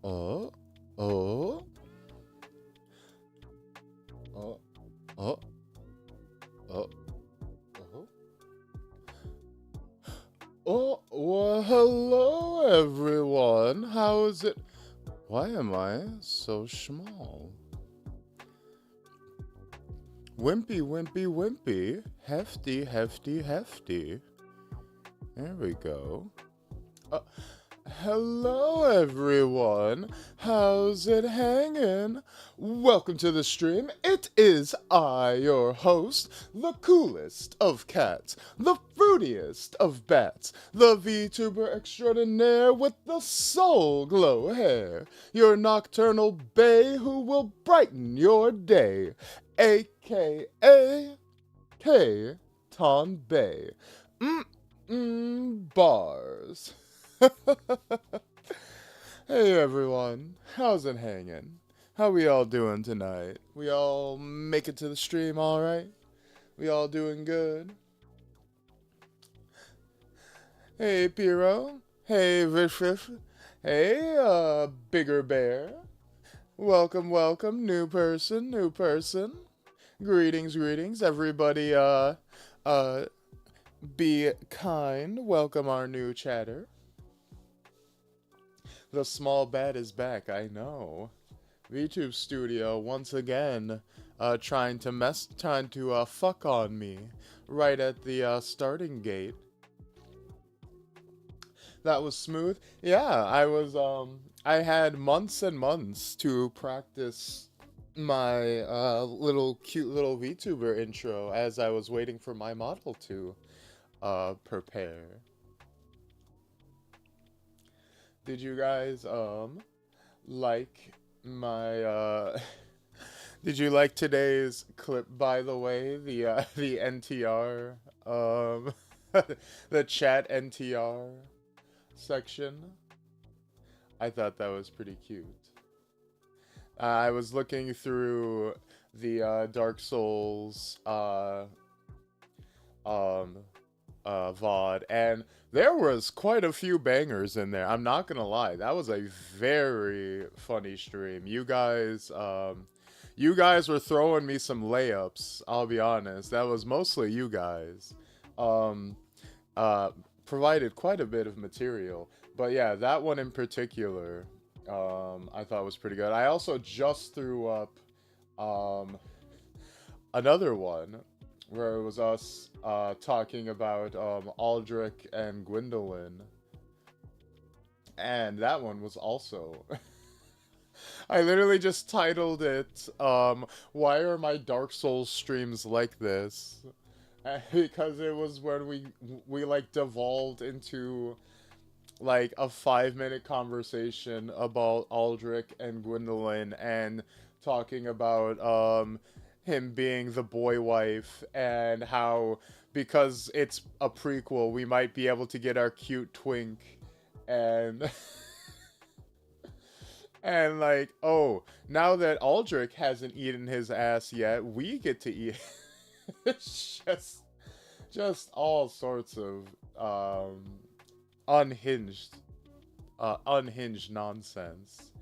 Oh, oh, oh, oh, oh, oh. Oh, well, hello everyone. How is it? Why am I so small? Wimpy, wimpy, wimpy. Hefty, hefty, hefty. There we go. Hello everyone, how's it hanging? Welcome to the stream. It is I, your host, the coolest of cats, the fruitiest of bats, the VTuber extraordinaire with the soul glow hair, your nocturnal bae who will brighten your day, aka K Tonbey. Bars. Hey everyone, how's it hanging? How we all doing tonight? We all make it to the stream alright? We all doing good? Hey Piro, hey Vish, hey Bigger Bear. Welcome, welcome, new person. Greetings, everybody, be kind, welcome our new chatter. The small bat is back, I know. VTube Studio once again trying to fuck on me right at the starting gate. That was smooth. Yeah, I had months and months to practice my cute little VTuber intro as I was waiting for my model to prepare. Did you guys like my did you like today's clip, by the way? The NTR the chat NTR section? I thought that was pretty cute. I was looking through the Dark Souls VOD, and there was quite a few bangers in there. I'm not gonna lie, that was a very funny stream. You guys were throwing me some layups, I'll be honest. That was mostly you guys. Provided quite a bit of material. But yeah, that one in particular, I thought was pretty good. I also just threw up another one where it was us talking about Aldrich and Gwendolyn. And that one was also... I literally just titled it, Why Are My Dark Souls Streams Like This? Because it was when we like devolved into like a 5-minute conversation about Aldrich and Gwendolyn and talking about him being the boy wife, and how because it's a prequel we might be able to get our cute twink, and and like, oh, now that Aldrich hasn't eaten his ass yet, we get to eat. It's just all sorts of unhinged nonsense.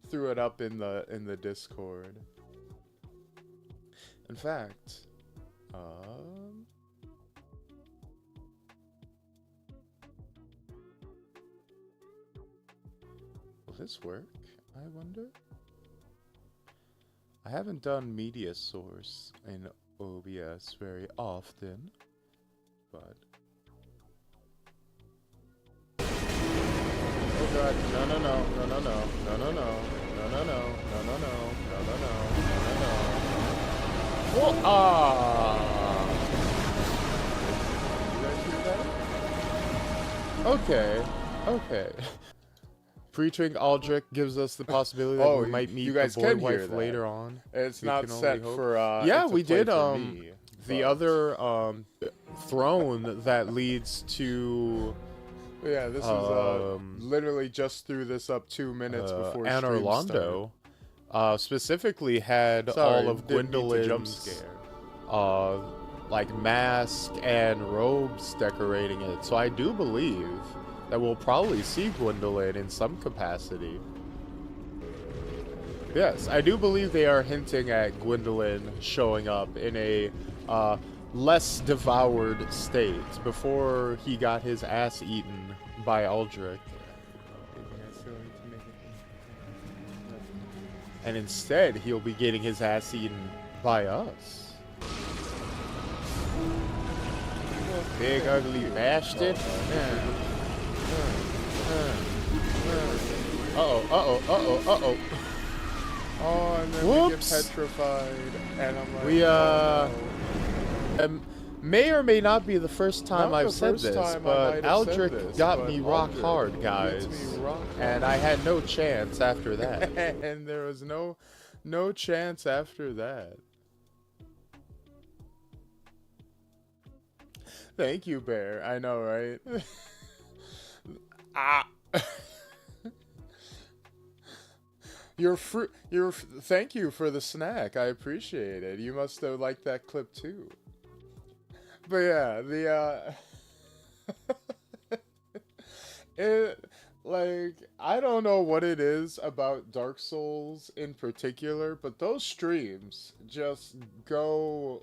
Threw it up in the Discord. In fact, will this work, I wonder? I haven't done media source in OBS very often, but... Oh god, no. Oh, you guys hear that? Okay. Featuring Aldrich gives us the possibility that we might meet the boy wife later on. It's not set for yeah, we did the other throne that leads to... Yeah, this is literally just threw this up 2 minutes before Anne stream Orlando specifically had all of Gwendolyn's jump scare. like mask and robes decorating it. So I do believe that we'll probably see Gwendolyn in some capacity. Yes, I do believe they are hinting at Gwendolyn showing up in a uh, less devoured state before he got his ass eaten by Aldrich. And instead, he'll be getting his ass eaten by us. Big ugly bastard. Uh-oh, uh-oh, uh-oh, uh-oh. Oh, and then Whoops. we get petrified, and I'm like, We, oh, no. may or may not be the first time Not I've the said first this, time I but might have said Aldrich this, got but me rock Aldrich hard, guys. gets me rock hard. And I had no chance after that. And there was no chance after that. Thank you, Bear. I know, right? Ah. Thank you for the snack. I appreciate it. You must have liked that clip too. But yeah, I don't know what it is about Dark Souls in particular, but those streams just go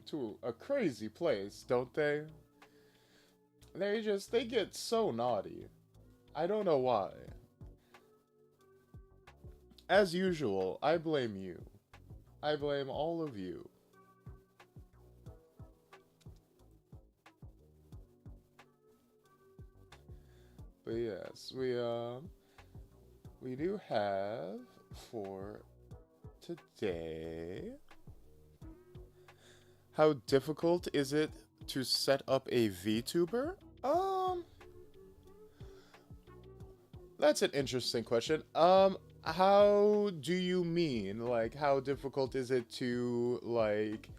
to a crazy place, don't they? They get so naughty. I don't know why. As usual, I blame you. I blame all of you. But yes, we do have for today. How difficult is it to set up a VTuber? That's an interesting question. How do you mean? Like, how difficult is it to, like,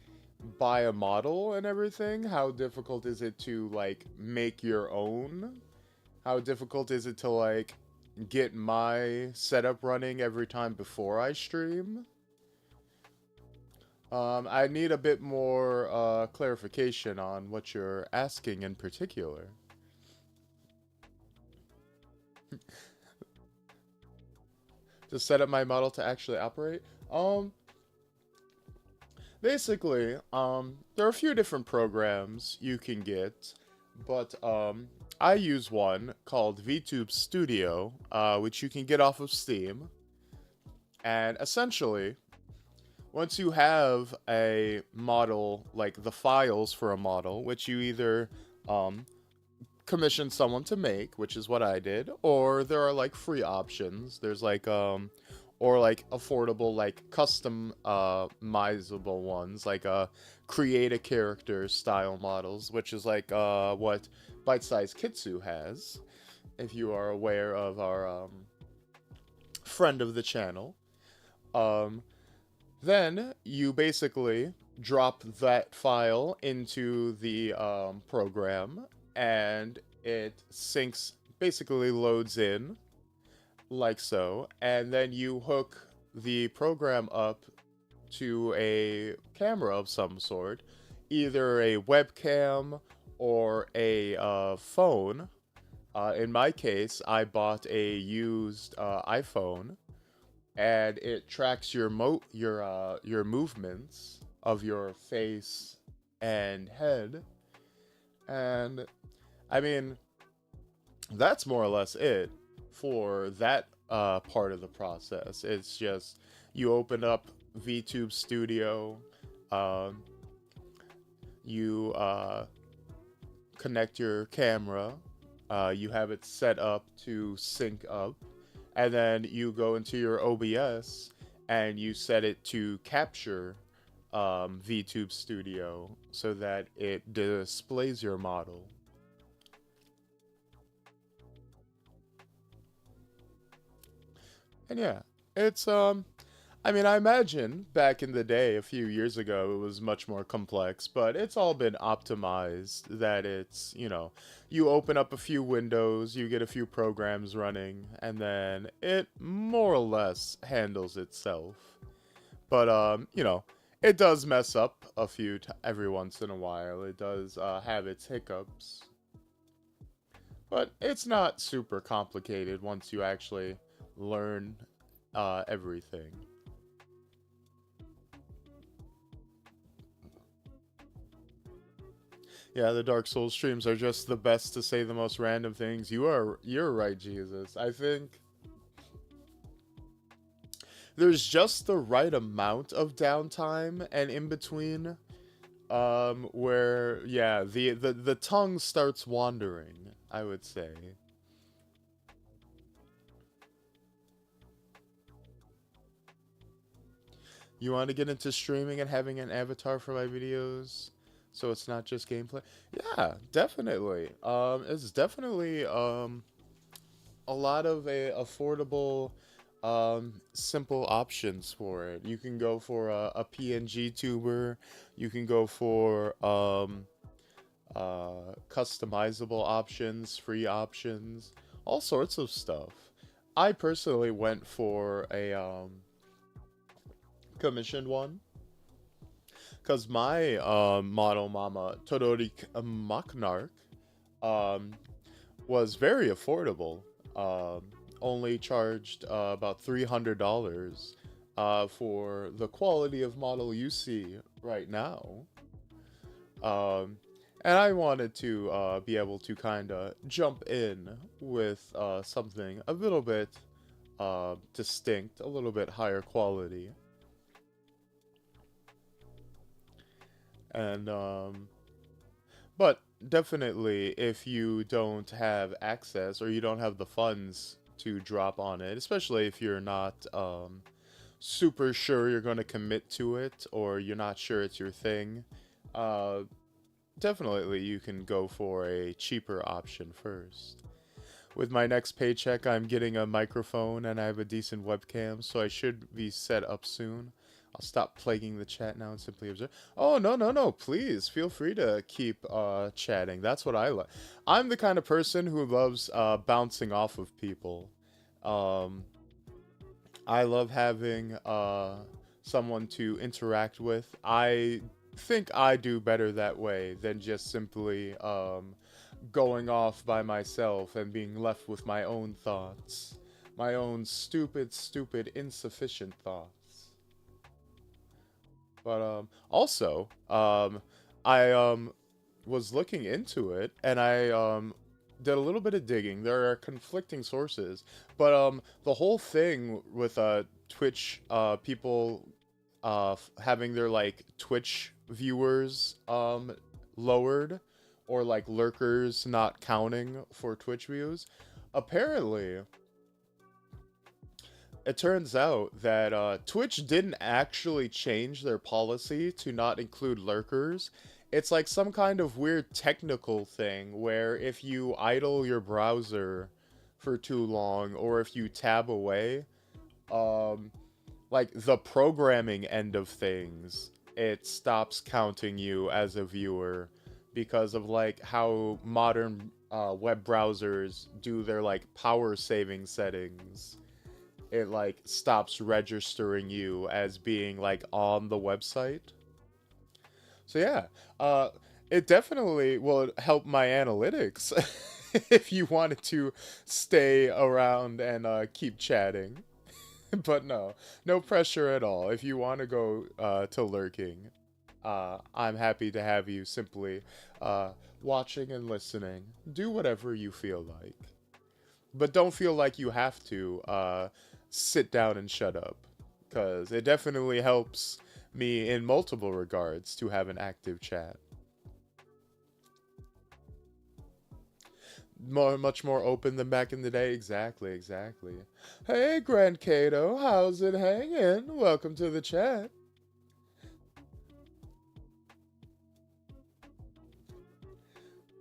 buy a model and everything? How difficult is it to, like, make your own? How difficult is it to, like, get my setup running every time before I stream? I need a bit more, clarification on what you're asking in particular. To set up my model to actually operate? Basically, there are a few different programs you can get, but, I use one called VTube Studio, which you can get off of Steam. And essentially, once you have a model, like the files for a model, which you either, commission someone to make, which is what I did, or there are like free options. There's like or like affordable like customizable ones, like create a character style models, which is like what Bite Size Kitsu has, if you are aware of our friend of the channel. Then you basically drop that file into the program, and it syncs, basically loads in, like so, and then you hook the program up to a camera of some sort, either a webcam or a phone. In my case, I bought a used iPhone, and it tracks your movements of your face and head, and I mean, that's more or less it for that part of the process. It's just you open up VTube Studio, you connect your camera, you have it set up to sync up, and then you go into your OBS and you set it to capture VTube Studio so that it displays your model. And yeah, it's I mean, I imagine back in the day, a few years ago, it was much more complex, but it's all been optimized that it's, you know, you open up a few windows, you get a few programs running, and then it more or less handles itself. But, you know, it does mess up a few every once in a while. It does have its hiccups. But it's not super complicated once you actually learn everything. Yeah, the Dark Souls streams are just the best to say the most random things. You're right, Jesus. I think there's just the right amount of downtime and in between where yeah, the tongue starts wandering, I would say. You want to get into streaming and having an avatar for my videos so it's not just gameplay? Yeah, definitely. It's definitely a lot of affordable simple options for it. You can go for a PNG tuber, you can go for customizable options, free options, all sorts of stuff. I personally went for a commissioned one because my model mama Todori Maknark um, was very affordable. Only charged about $300 for the quality of model you see right now. And I wanted to be able to kind of jump in with something a little bit distinct, a little bit higher quality. And but definitely if you don't have access or you don't have the funds to drop on it, especially if you're not super sure you're going to commit to it or you're not sure it's your thing, definitely you can go for a cheaper option first. With my next paycheck, I'm getting a microphone and I have a decent webcam, so I should be set up soon. I'll stop plaguing the chat now and simply observe. Oh, no, no, no. Please, feel free to keep chatting. That's what I like. I'm the kind of person who loves bouncing off of people. I love having someone to interact with. I think I do better that way than just simply going off by myself and being left with my own thoughts. My own stupid, stupid, insufficient thoughts. But also, I was looking into it, and I did a little bit of digging. There are conflicting sources, but the whole thing with Twitch people having their like Twitch viewers lowered, or like lurkers not counting for Twitch views, apparently it turns out that Twitch didn't actually change their policy to not include lurkers. It's like some kind of weird technical thing where if you idle your browser for too long or if you tab away, um, like the programming end of things, it stops counting you as a viewer because of like how modern web browsers do their like power saving settings. It like stops registering you as being like on the website. So yeah, it definitely will help my analytics if you wanted to stay around and keep chatting. But no, no pressure at all. If you want to go to lurking, I'm happy to have you simply watching and listening. Do whatever you feel like. But don't feel like you have to sit down and shut up, because it definitely helps me in multiple regards to have an active chat. Much more open than back in the day. Exactly, exactly. Hey, Grand Kato, how's it hanging? Welcome to the chat.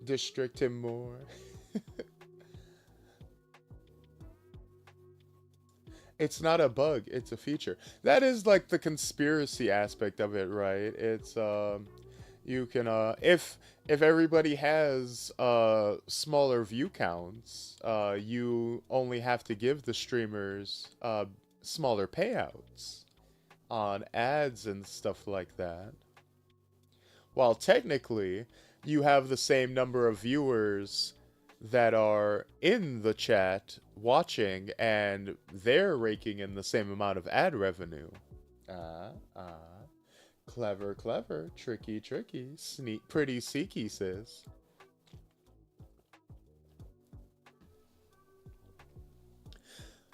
District him more. It's not a bug, it's a feature. That is like the conspiracy aspect of it, right? It's you can if everybody has smaller view counts, you only have to give the streamers smaller payouts on ads and stuff like that. While technically you have the same number of viewers that are in the chat watching, and they're raking in the same amount of ad revenue. Ah, ah. Clever, clever. Tricky, tricky. Sneak, pretty seeky, sis.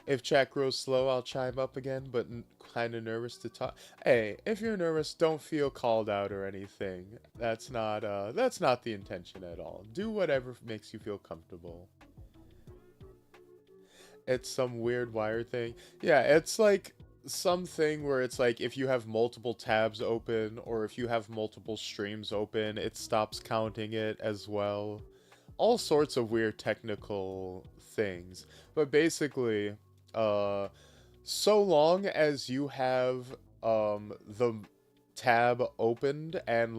If chat grows slow, I'll chime up again, but kind of nervous to talk. Hey, if you're nervous, don't feel called out or anything. That's not the intention at all. Do whatever makes you feel comfortable. It's some weird wire thing. Yeah, it's like something where it's like if you have multiple tabs open or if you have multiple streams open, it stops counting it as well. All sorts of weird technical things. But basically, uh so long as you have the tab opened and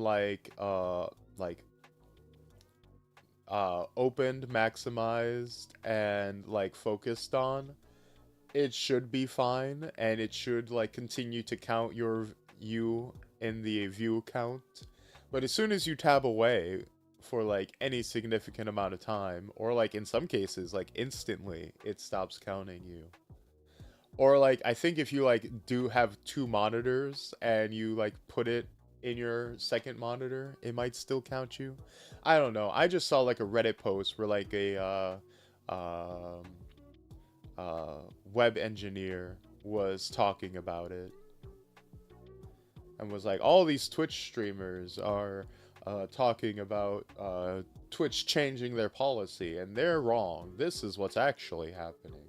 opened, maximized, and like focused on, it should be fine, and it should like continue to count you in the view count. But as soon as you tab away for like any significant amount of time, or like in some cases like instantly, it stops counting you. Or like I think if you like do have two monitors and you like put it in your second monitor, it might still count you. I don't know. I just saw like a Reddit post where like a um web engineer was talking about it and was like, all these Twitch streamers are talking about Twitch changing their policy, and they're wrong. This is what's actually happening.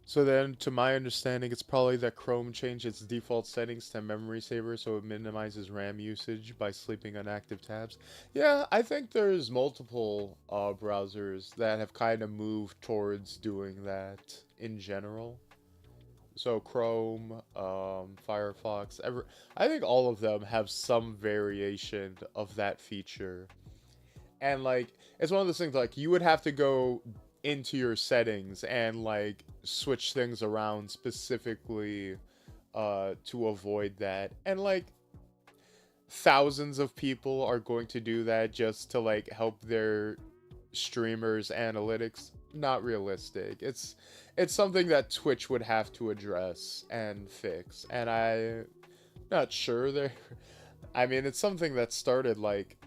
So then, to my understanding, it's probably that Chrome changed its default settings to memory saver so it minimizes RAM usage by sleeping on active tabs. Yeah, I think there's multiple browsers that have kind of moved towards doing that in general. So Chrome, Firefox, I think all of them have some variation of that feature. And like, it's one of those things like you would have to go into your settings and like switch things around specifically to avoid that. And like thousands of people are going to do that just to like help their streamers analytics. Not realistic. It's something that Twitch would have to address and fix. And I'm not sure they're I mean, it's something that started like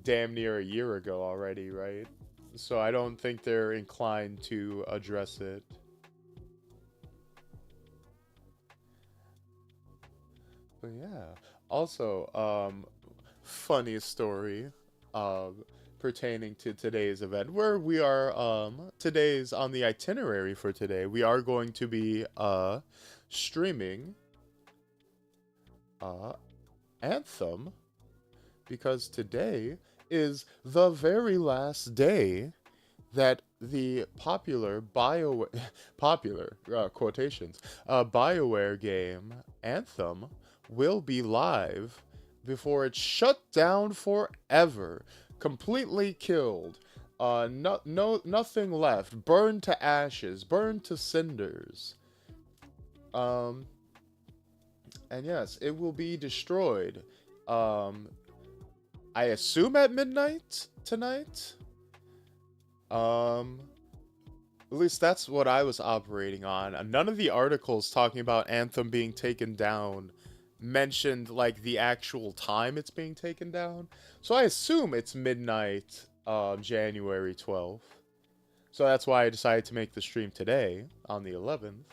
damn near a year ago already, right? So I don't think they're inclined to address it. But yeah. Also, funny story pertaining to today's event where we are today's on the itinerary for today. We are going to be streaming Anthem because today is the very last day that the popular popular quotations BioWare game Anthem will be live before it's shut down forever, completely killed, nothing left, burned to ashes, burned to cinders. And yes, it will be destroyed. I assume at midnight tonight. At least that's what I was operating on. None of the articles talking about Anthem being taken down mentioned like the actual time it's being taken down. So I assume it's midnight, January 12th. So that's why I decided to make the stream today on the 11th.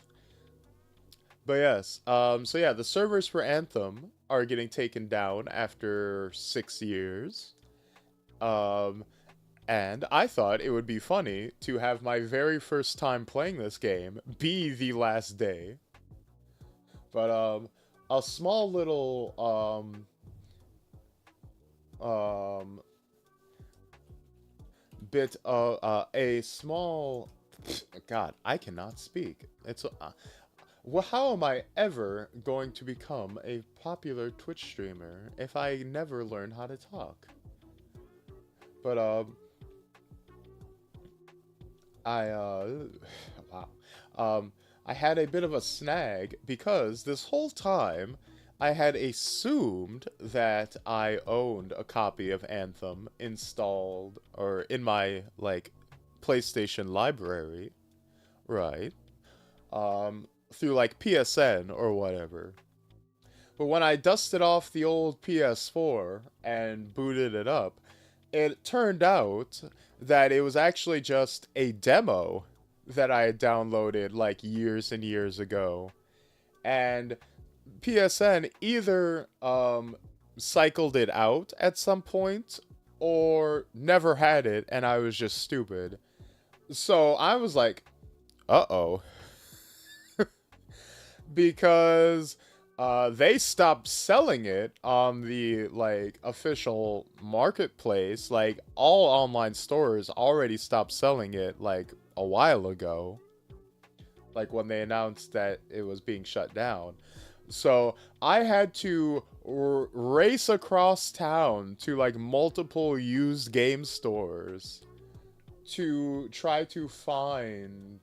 But yes, so yeah, the servers for Anthem are getting taken down after 6 years. And I thought it would be funny to have my very first time playing this game be the last day. But, a small little, bit of, a small, God, I cannot speak. Well, how am I ever going to become a popular Twitch streamer if I never learn how to talk? But, wow. I had a bit of a snag because this whole time I had assumed that I owned a copy of Anthem installed or in my like PlayStation library, right? Through like PSN or whatever. But when I dusted off the old PS4 and booted it up, it turned out that it was actually just a demo that I had downloaded like years and years ago. And PSN either cycled it out at some point or never had it and I was just stupid. So I was like, uh-oh. Because they stopped selling it on the like official marketplace. Like all online stores already stopped selling it like a while ago. Like when they announced that it was being shut down. So I had to race across town to like multiple used game stores to try to find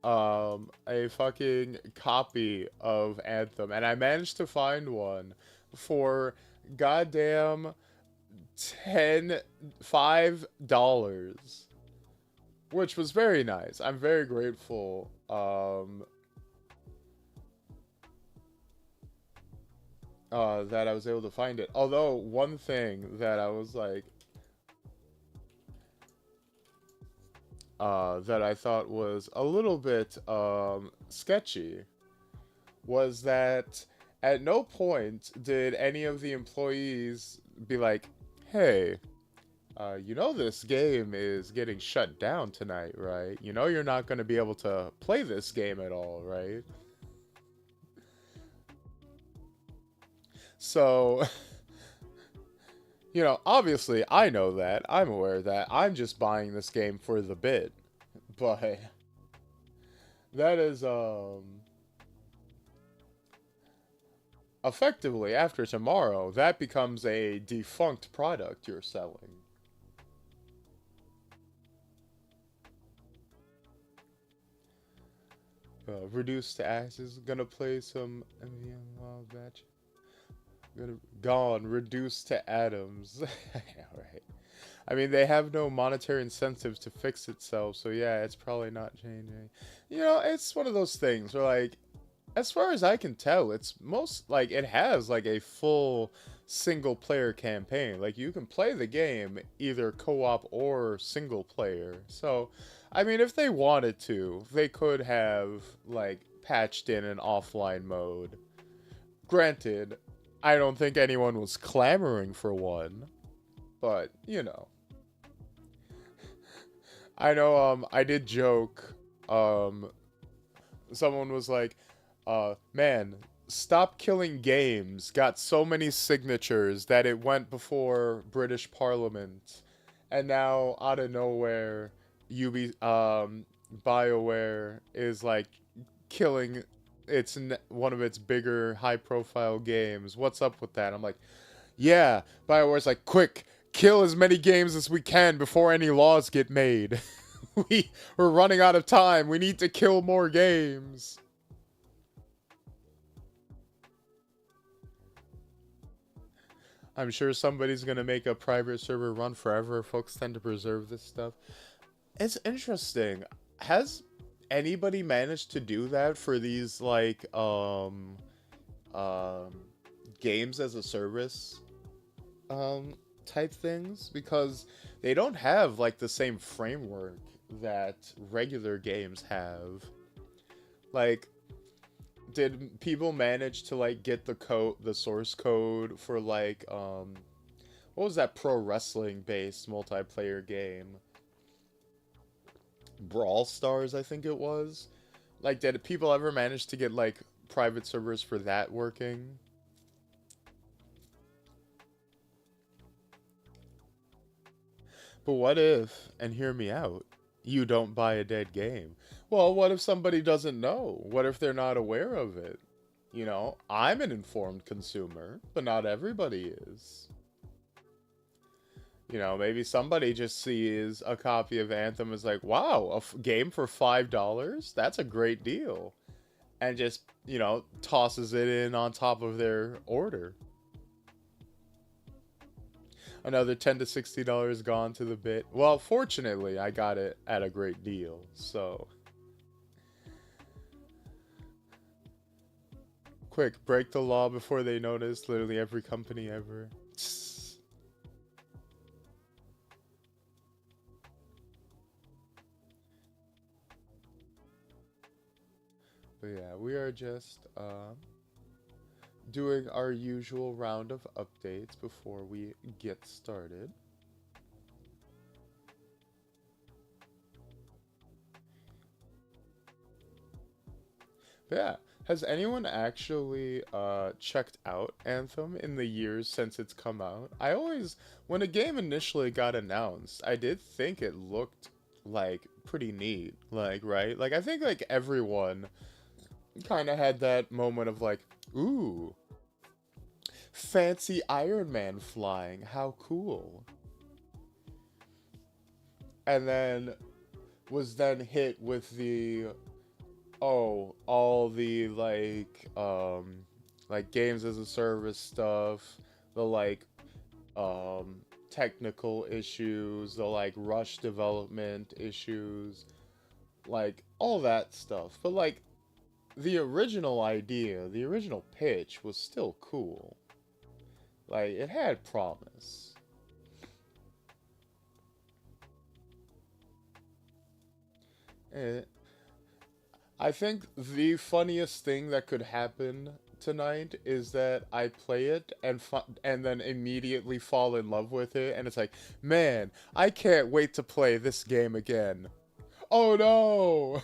a fucking copy of Anthem, and I managed to find one for goddamn $5, which was very nice. I'm very grateful. That I was able to find it. Although one thing that I was like, that I thought was a little bit sketchy was that at no point did any of the employees be like, hey, you know this game is getting shut down tonight, right? You know you're not going to be able to play this game at all, right? So, you know, obviously I know that. I'm aware that. I'm just buying this game for the bit. But that is effectively after tomorrow, that becomes a defunct product you're selling. Reduced to ashes. Gonna play some Wild Batch. Gone. Reduced to atoms. Alright. I mean, they have no monetary incentive to fix itself, so yeah, it's probably not changing. You know, it's one of those things where, like, as far as I can tell, it's most, like, it has, like, a full single-player campaign. Like, you can play the game either co-op or single-player. So, I mean, if they wanted to, they could have, like, patched in an offline mode. Granted, I don't think anyone was clamoring for one, but, you know. I know, I did joke, someone was like, man, Stop Killing Games got so many signatures that it went before British Parliament, and now, out of nowhere, BioWare is, like, killing one of its bigger, high-profile games. What's up with that? I'm like, yeah, BioWare's like, quick, kill as many games as we can before any laws get made. We're running out of time. We need to kill more games. I'm sure somebody's gonna make a private server run forever. Folks tend to preserve this stuff. It's interesting. Has anybody managed to do that for these, like, games as a service type things? Because they don't have like the same framework that regular games have. Like, did people manage to like get the source code for like what was that pro wrestling based multiplayer game? Brawl Stars, I think it was. Like, did people ever manage to get like private servers for that working? But what if, and hear me out, you don't buy a dead game? Well, what if somebody doesn't know? What if they're not aware of it? You know, I'm an informed consumer, but not everybody is. You know, maybe somebody just sees a copy of Anthem is like, wow, a game for $5? That's a great deal. And just, you know, tosses it in on top of their order. Another $10 to $60 gone to the bit. Well, fortunately, I got it at a great deal, so. Quick, break the law before they notice. Literally every company ever. But yeah, we are just doing our usual round of updates before we get started. But yeah, has anyone actually checked out Anthem in the years since it's come out? I always, when a game initially got announced, I did think it looked like pretty neat. Like, right? Like, I think like everyone kind of had that moment of like, ooh, fancy Iron Man flying, how cool. And then was then hit with the, oh, all the like games as a service stuff, the technical issues, the like rush development issues, like all that stuff. But like the original idea, the original pitch was still cool. Like it had promise. Eh, I think the funniest thing that could happen tonight is that I play it and then immediately fall in love with it, and it's like, man, I can't wait to play this game again. Oh no!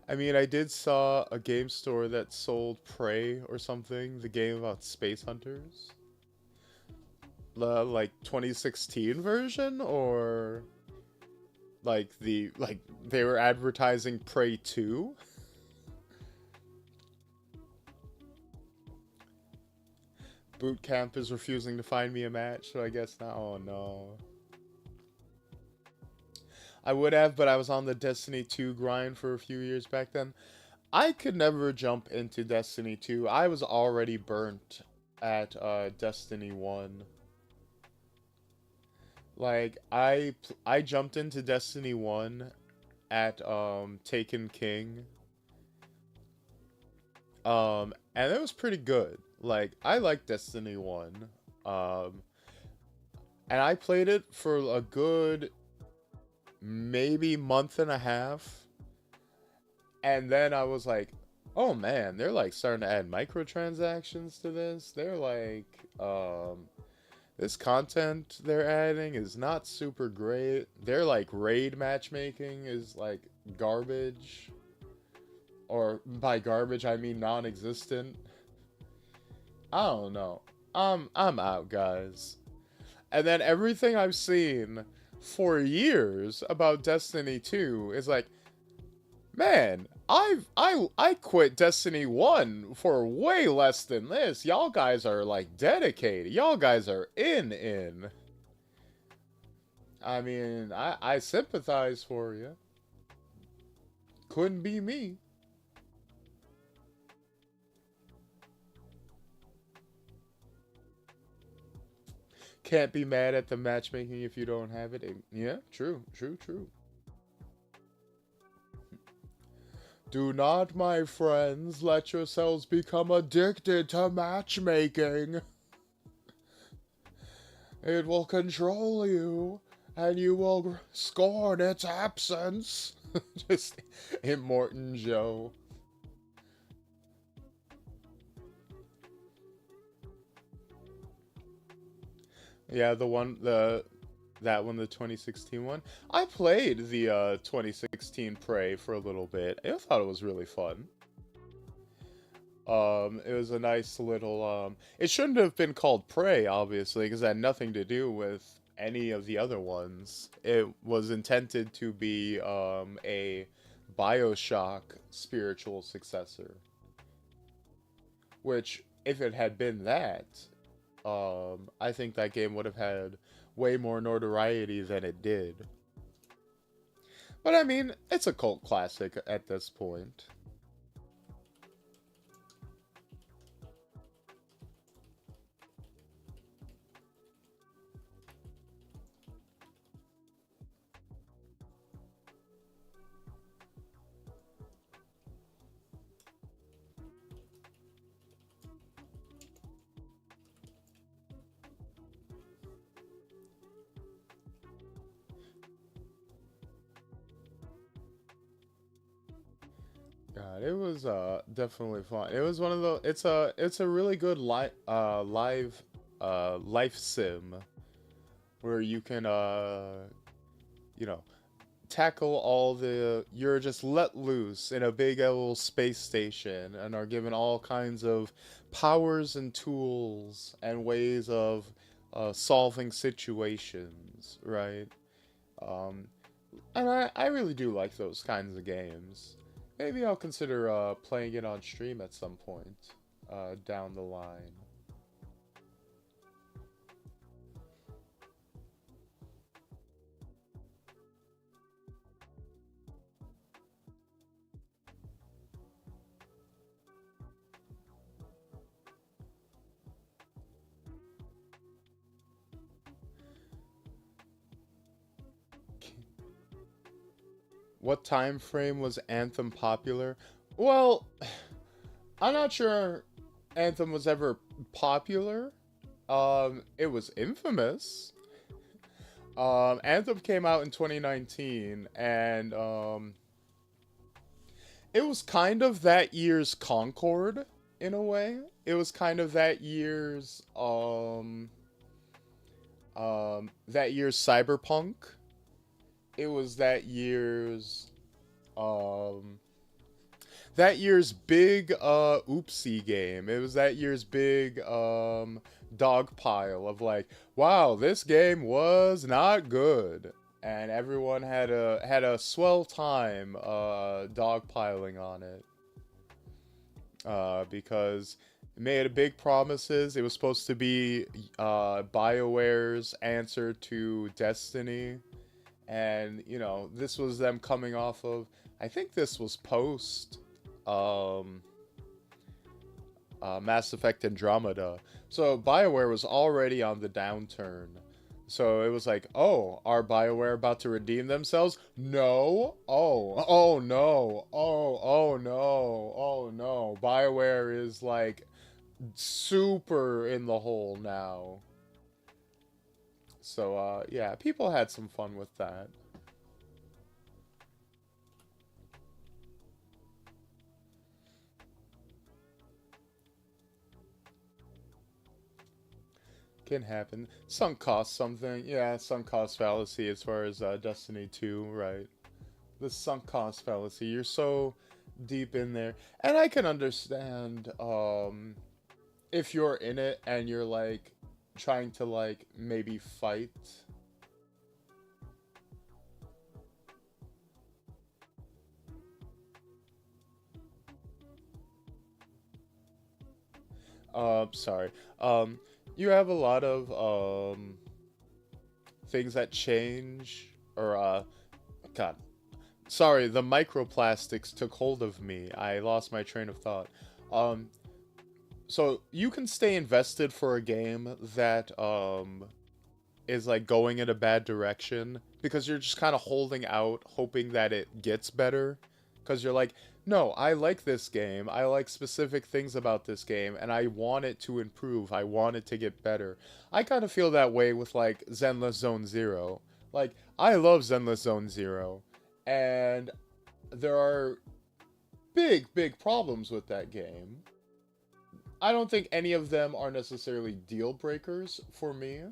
I mean, I did saw a game store that sold Prey or something, the game about space hunters. The like 2016 version, or like they were advertising Prey 2. Boot camp is refusing to find me a match, so I guess not. Oh no. I would have, but I was on the Destiny 2 grind for a few years back then. I could never jump into Destiny 2. I was already burnt at Destiny 1. Like I jumped into Destiny 1 at Taken King. And it was pretty good. Like I like Destiny 1. Um and I played it for a good maybe month and a half. And then I was like, "Oh man, they're like starting to add microtransactions to this. They're like this content they're adding is not super great. They're like raid matchmaking is like garbage. Or by garbage I mean non-existent. I don't know. I'm out, guys. And then everything I've seen for years about Destiny 2 is like, man, I quit Destiny 1 for way less than this. Y'all guys are like dedicated. Y'all guys are in. I mean, I sympathize for you. Couldn't be me. Can't be mad at the matchmaking if you don't have it. Yeah, true. Do not, my friends, let yourselves become addicted to matchmaking. It will control you, and you will scorn its absence. Just Immortan Joe. Yeah, that one, the 2016 one. I played the 2016 Prey for a little bit. I thought it was really fun. It was a nice little it shouldn't have been called Prey, obviously, because it had nothing to do with any of the other ones. It was intended to be a BioShock spiritual successor. which, if it had been that, I think that game would have had way more notoriety than it did. But I mean, it's a cult classic at this point. God, it was definitely fun. It was one of the it's a really good life sim where you can you know, tackle all the you're just let loose in a big old space station and are given all kinds of powers and tools and ways of solving situations, right? Um, and I really do like those kinds of games. Maybe I'll consider playing it on stream at some point down the line. What time frame was Anthem popular? Well, I'm not sure Anthem was ever popular. It was infamous. Anthem came out in 2019, and it was kind of that year's Concord in a way. It was kind of that year's Cyberpunk. It was um that year's big oopsie game. It was that year's big dog pile of like, wow, this game was not good. And everyone had a swell time dogpiling on it. Because it made big promises. It was supposed to be BioWare's answer to Destiny. And, you know, this was them coming off of, I think this was post Mass Effect Andromeda. So BioWare was already on the downturn. So it was like, oh, are BioWare about to redeem themselves? No. Oh no. Oh no. Oh no. BioWare is like super in the hole now. So yeah, people had some fun with that. Can happen. Sunk cost something. Yeah, sunk cost fallacy as far as Destiny 2, right? The sunk cost fallacy. You're so deep in there. And I can understand if you're in it and you're like trying to like maybe fight. Sorry. You have a lot of things that change or God. Sorry, the microplastics took hold of me. I lost my train of thought. Um so you can stay invested for a game that is like going in a bad direction because you're just kind of holding out hoping that it gets better because you're like, no, I like this game, I like specific things about this game, and I want it to improve, I want it to get better. I kind of feel that way with like Zenless Zone Zero. Like, I love Zenless Zone Zero, and there are big problems with that game. I don't think any of them are necessarily deal breakers for me,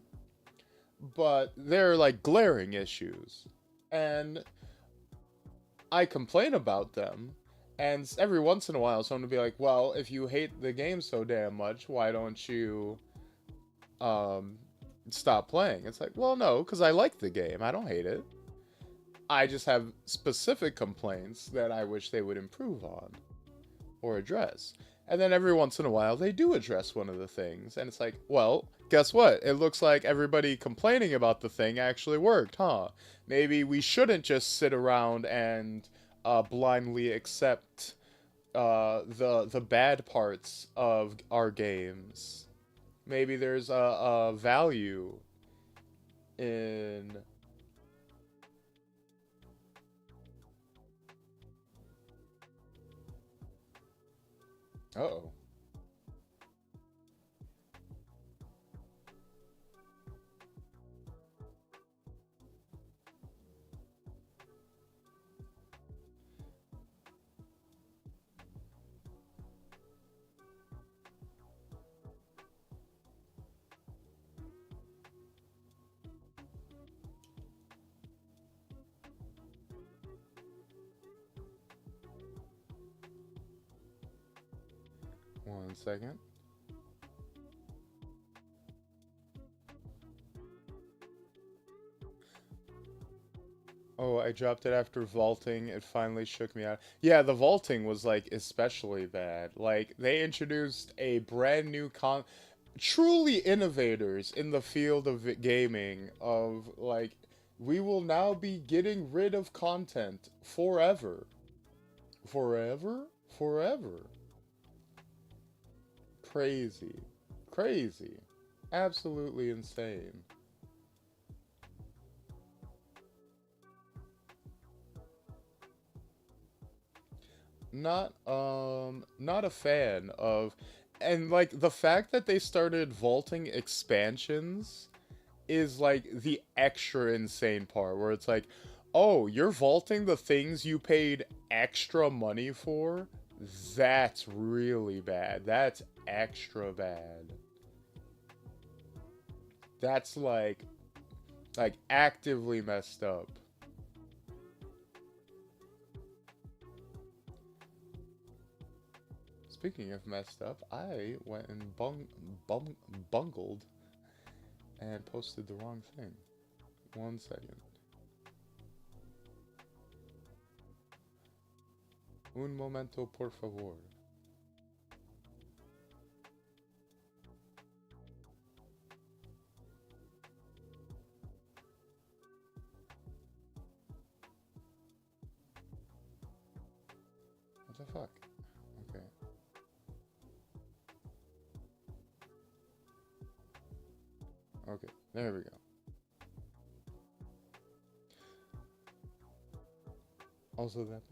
but they're like glaring issues. And I complain about them, and every once in a while someone will be like, well, if you hate the game so damn much, why don't you um, stop playing? It's like, well, no, because I like the game. I don't hate it. I just have specific complaints that I wish they would improve on or address. And then every once in a while, they do address one of the things. And it's like, well, guess what? It looks like everybody complaining about the thing actually worked, huh? Maybe we shouldn't just sit around and blindly accept the bad parts of our games. Maybe there's a value in... Uh-oh. One second. Oh, I dropped it after vaulting. It finally shook me out. Yeah, the vaulting was, like, especially bad. Like, they introduced a brand new truly innovators in the field of gaming, of, like, we will now be getting rid of content forever. Forever? Forever. Crazy. Crazy. Absolutely insane. Not a fan of, and like the fact that they started vaulting expansions is like the extra insane part where it's like, oh, you're vaulting the things you paid extra money for? That's really bad. That's extra bad. That's like actively messed up. Speaking of messed up, I went and bungled and posted the wrong thing. One second. Un momento, por favor. What the fuck? Okay. Okay, there we go. Also that...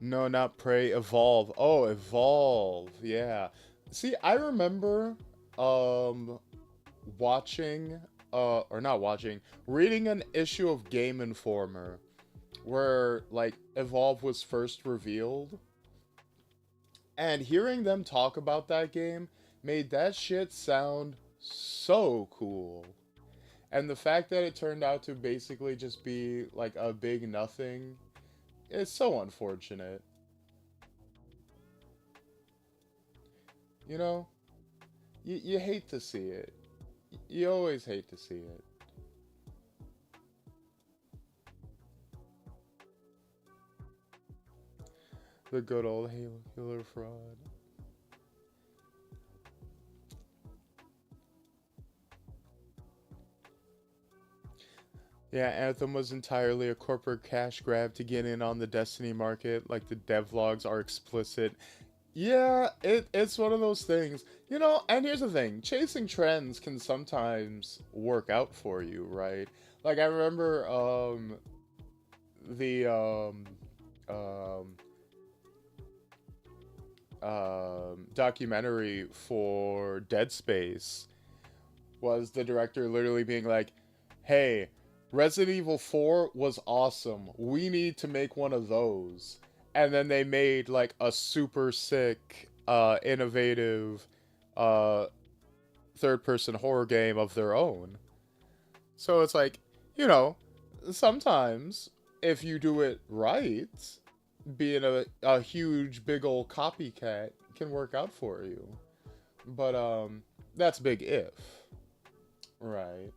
No, not Prey, Evolve. Oh, Evolve. Yeah. See, I remember watching or not watching, reading an issue of Game Informer where like Evolve was first revealed, and hearing them talk about that game made that shit sound so cool. And the fact that it turned out to basically just be like a big nothing is so unfortunate. You know, you hate to see it. You always hate to see it. The good old Halo Killer fraud. Yeah, Anthem was entirely a corporate cash grab to get in on the Destiny market. Like, the devlogs are explicit. Yeah, it's one of those things. You know, and here's the thing. Chasing trends can sometimes work out for you, right? Like, I remember, the, documentary for Dead Space was the director literally being like, hey, Resident Evil 4 was awesome. We need to make one of those. And then they made like a super sick, innovative, third-person horror game of their own. So it's like, you know, sometimes if you do it right, being a huge, big old copycat can work out for you. But, that's big if. Right.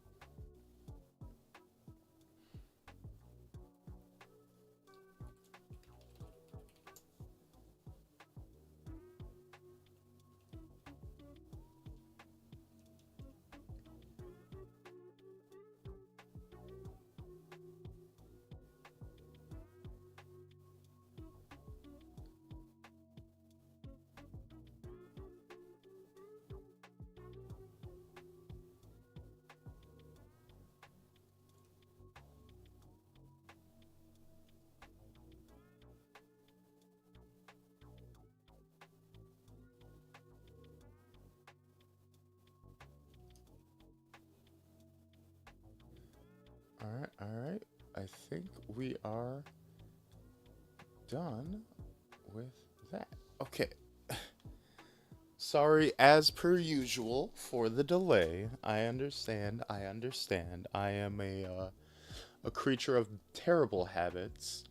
we are done with that. Okay. Sorry, as per usual, for the delay. I understand. I understand. I am a creature of terrible habits.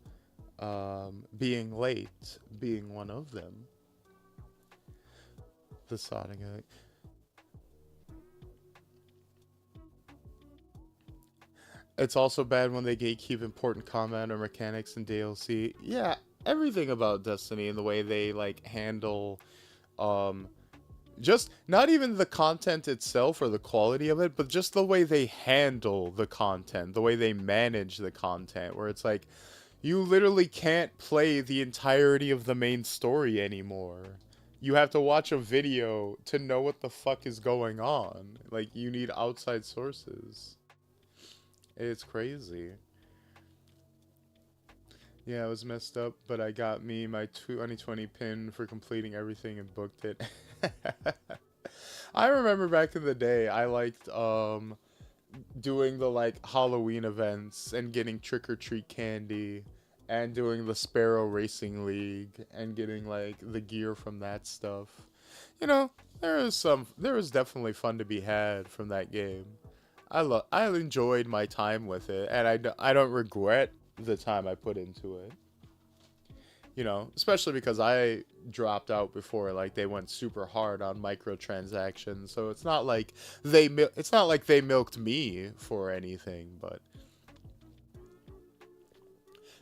Being late being one of them. The Sonic. It's also bad when they gatekeep important combat or mechanics in DLC. Yeah, everything about Destiny and the way they like handle um just not even the content itself or the quality of it, but just the way they handle the content, the way they manage the content, where it's like you literally can't play the entirety of the main story anymore. You have to watch a video to know what the fuck is going on. Like, you need outside sources. It's crazy. Yeah, it was messed up, but I got me my 2020 pin for completing everything and booked it. I remember back in the day, I liked doing the like Halloween events and getting trick or treat candy and doing the Sparrow Racing League and getting like the gear from that stuff. You know, there was definitely fun to be had from that game. I enjoyed my time with it, and I don't regret the time I put into it. You know, especially because I dropped out before like they went super hard on microtransactions. So it's not like it's not like they milked me for anything, but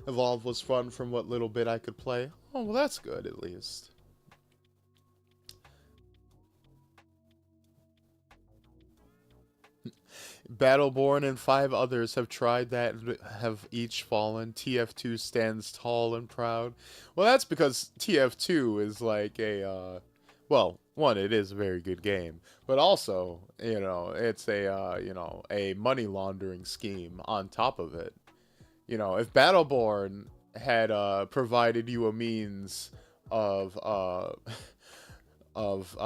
Evolve was fun from what little bit I could play. Oh, well that's good at least. Battleborn and 5 others have tried that and have each fallen. TF2 stands tall and proud. Well, that's because TF2 is like well, one, it is a very good game, but also, you know, it's a money laundering scheme on top of it. You know, if Battleborn had provided you a means of of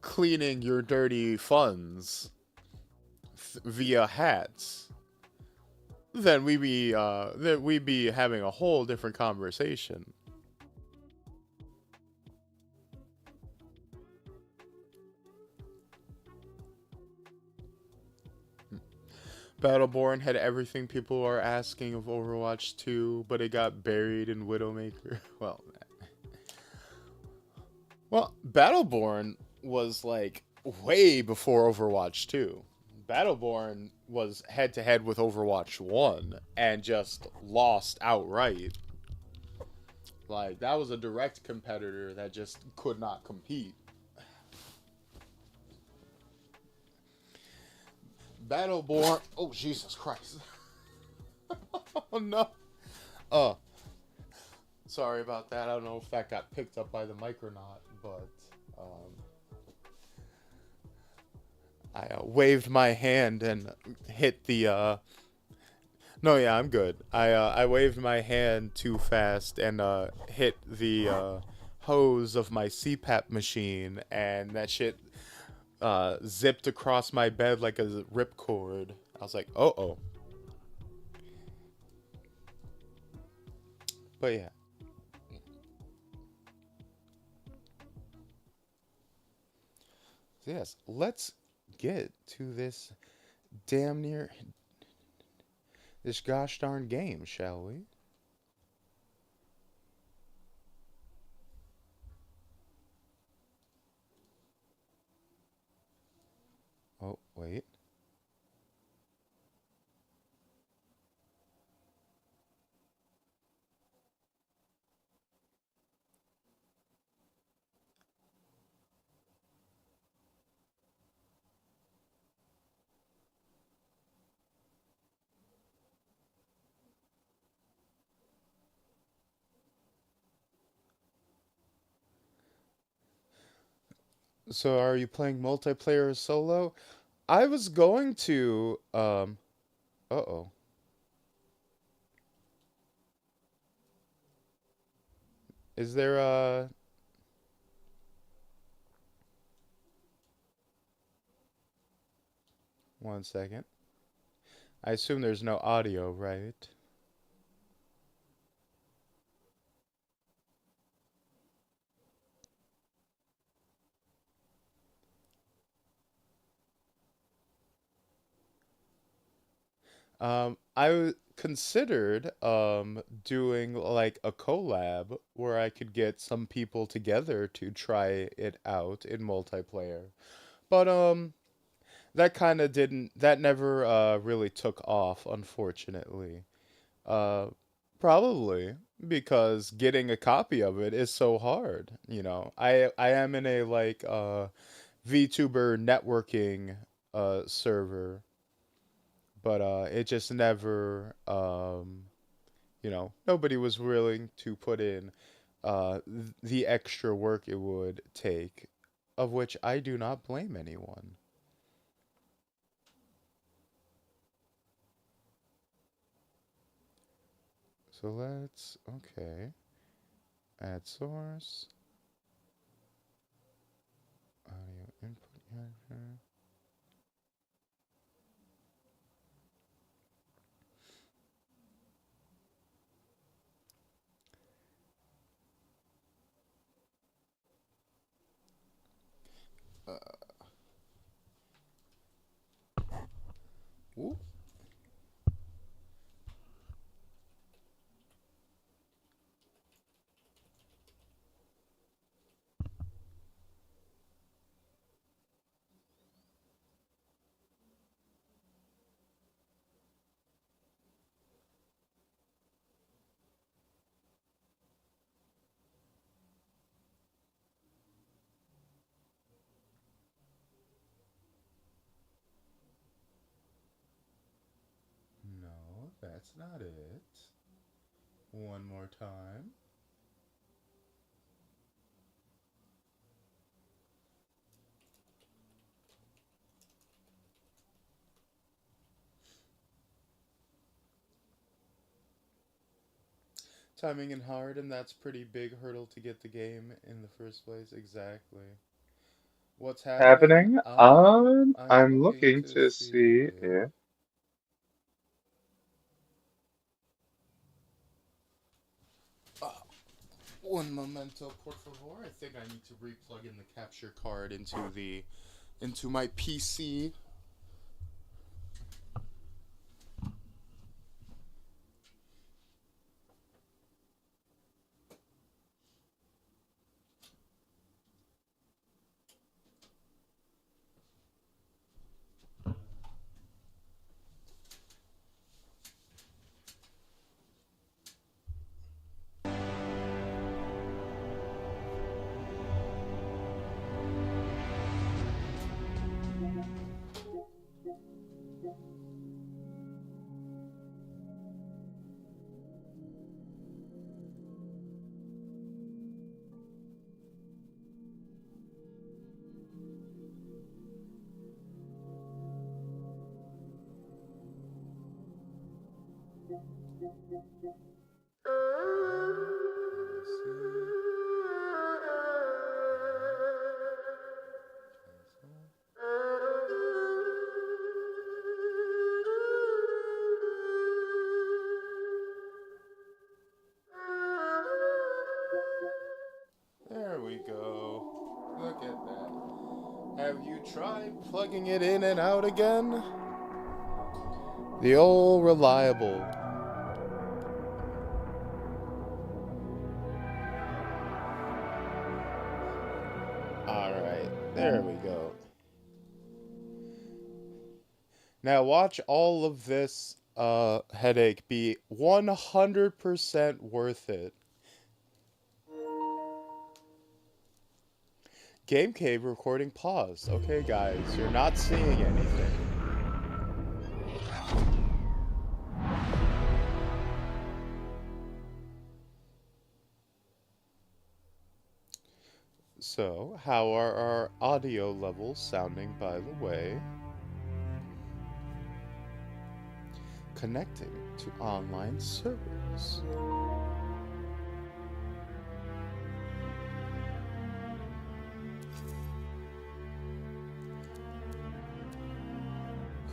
cleaning your dirty funds via hats, then we'd be having a whole different conversation. Battleborn had everything people are asking of Overwatch 2, but it got buried in Widowmaker. Well, Battleborn was like way before Overwatch 2. Battleborn was head to head with Overwatch 1 and just lost outright. Like, that was a direct competitor that just could not compete. Battleborn. Oh, Jesus Christ. Oh, no. Oh, sorry about that. I don't know if that got picked up by the mic or not, but I waved my hand and hit the. No, yeah, I'm good. I waved my hand too fast and hit the hose of my CPAP machine, and that shit zipped across my bed like a ripcord. I was like, oh. But yeah. So yes, let's get to damn near this gosh darn game, shall we? Oh, wait. So are you playing multiplayer or solo? I was going to uh-oh. Is there one second. I assume there's no audio, right? Considered doing like a collab where I could get some people together to try it out in multiplayer. But that never really took off, unfortunately. Uh Probably because getting a copy of it is so hard, you know. I am in a like VTuber networking server, but it just never you know, nobody was willing to put in the extra work it would take, of which I do not blame anyone. So let's, okay, add source, audio input capture. Ooh. No, that's not it. One more time. Timing and hard, and that's pretty big hurdle to get the game in the first place. Exactly. What's happening? Happening. I'm I'm looking looking to to see see if if un momento, por favor. I think I need to replug in the capture card into my PC. PC. Cancel. There we go. Look at that. Have you tried plugging it in and out again? The old reliable. Alright, there we go. Now watch all of this headache be 100% worth it. Game cave recording paused. Okay, guys, you're not seeing anything. So, how are our audio levels sounding, by the way? Connecting to online servers.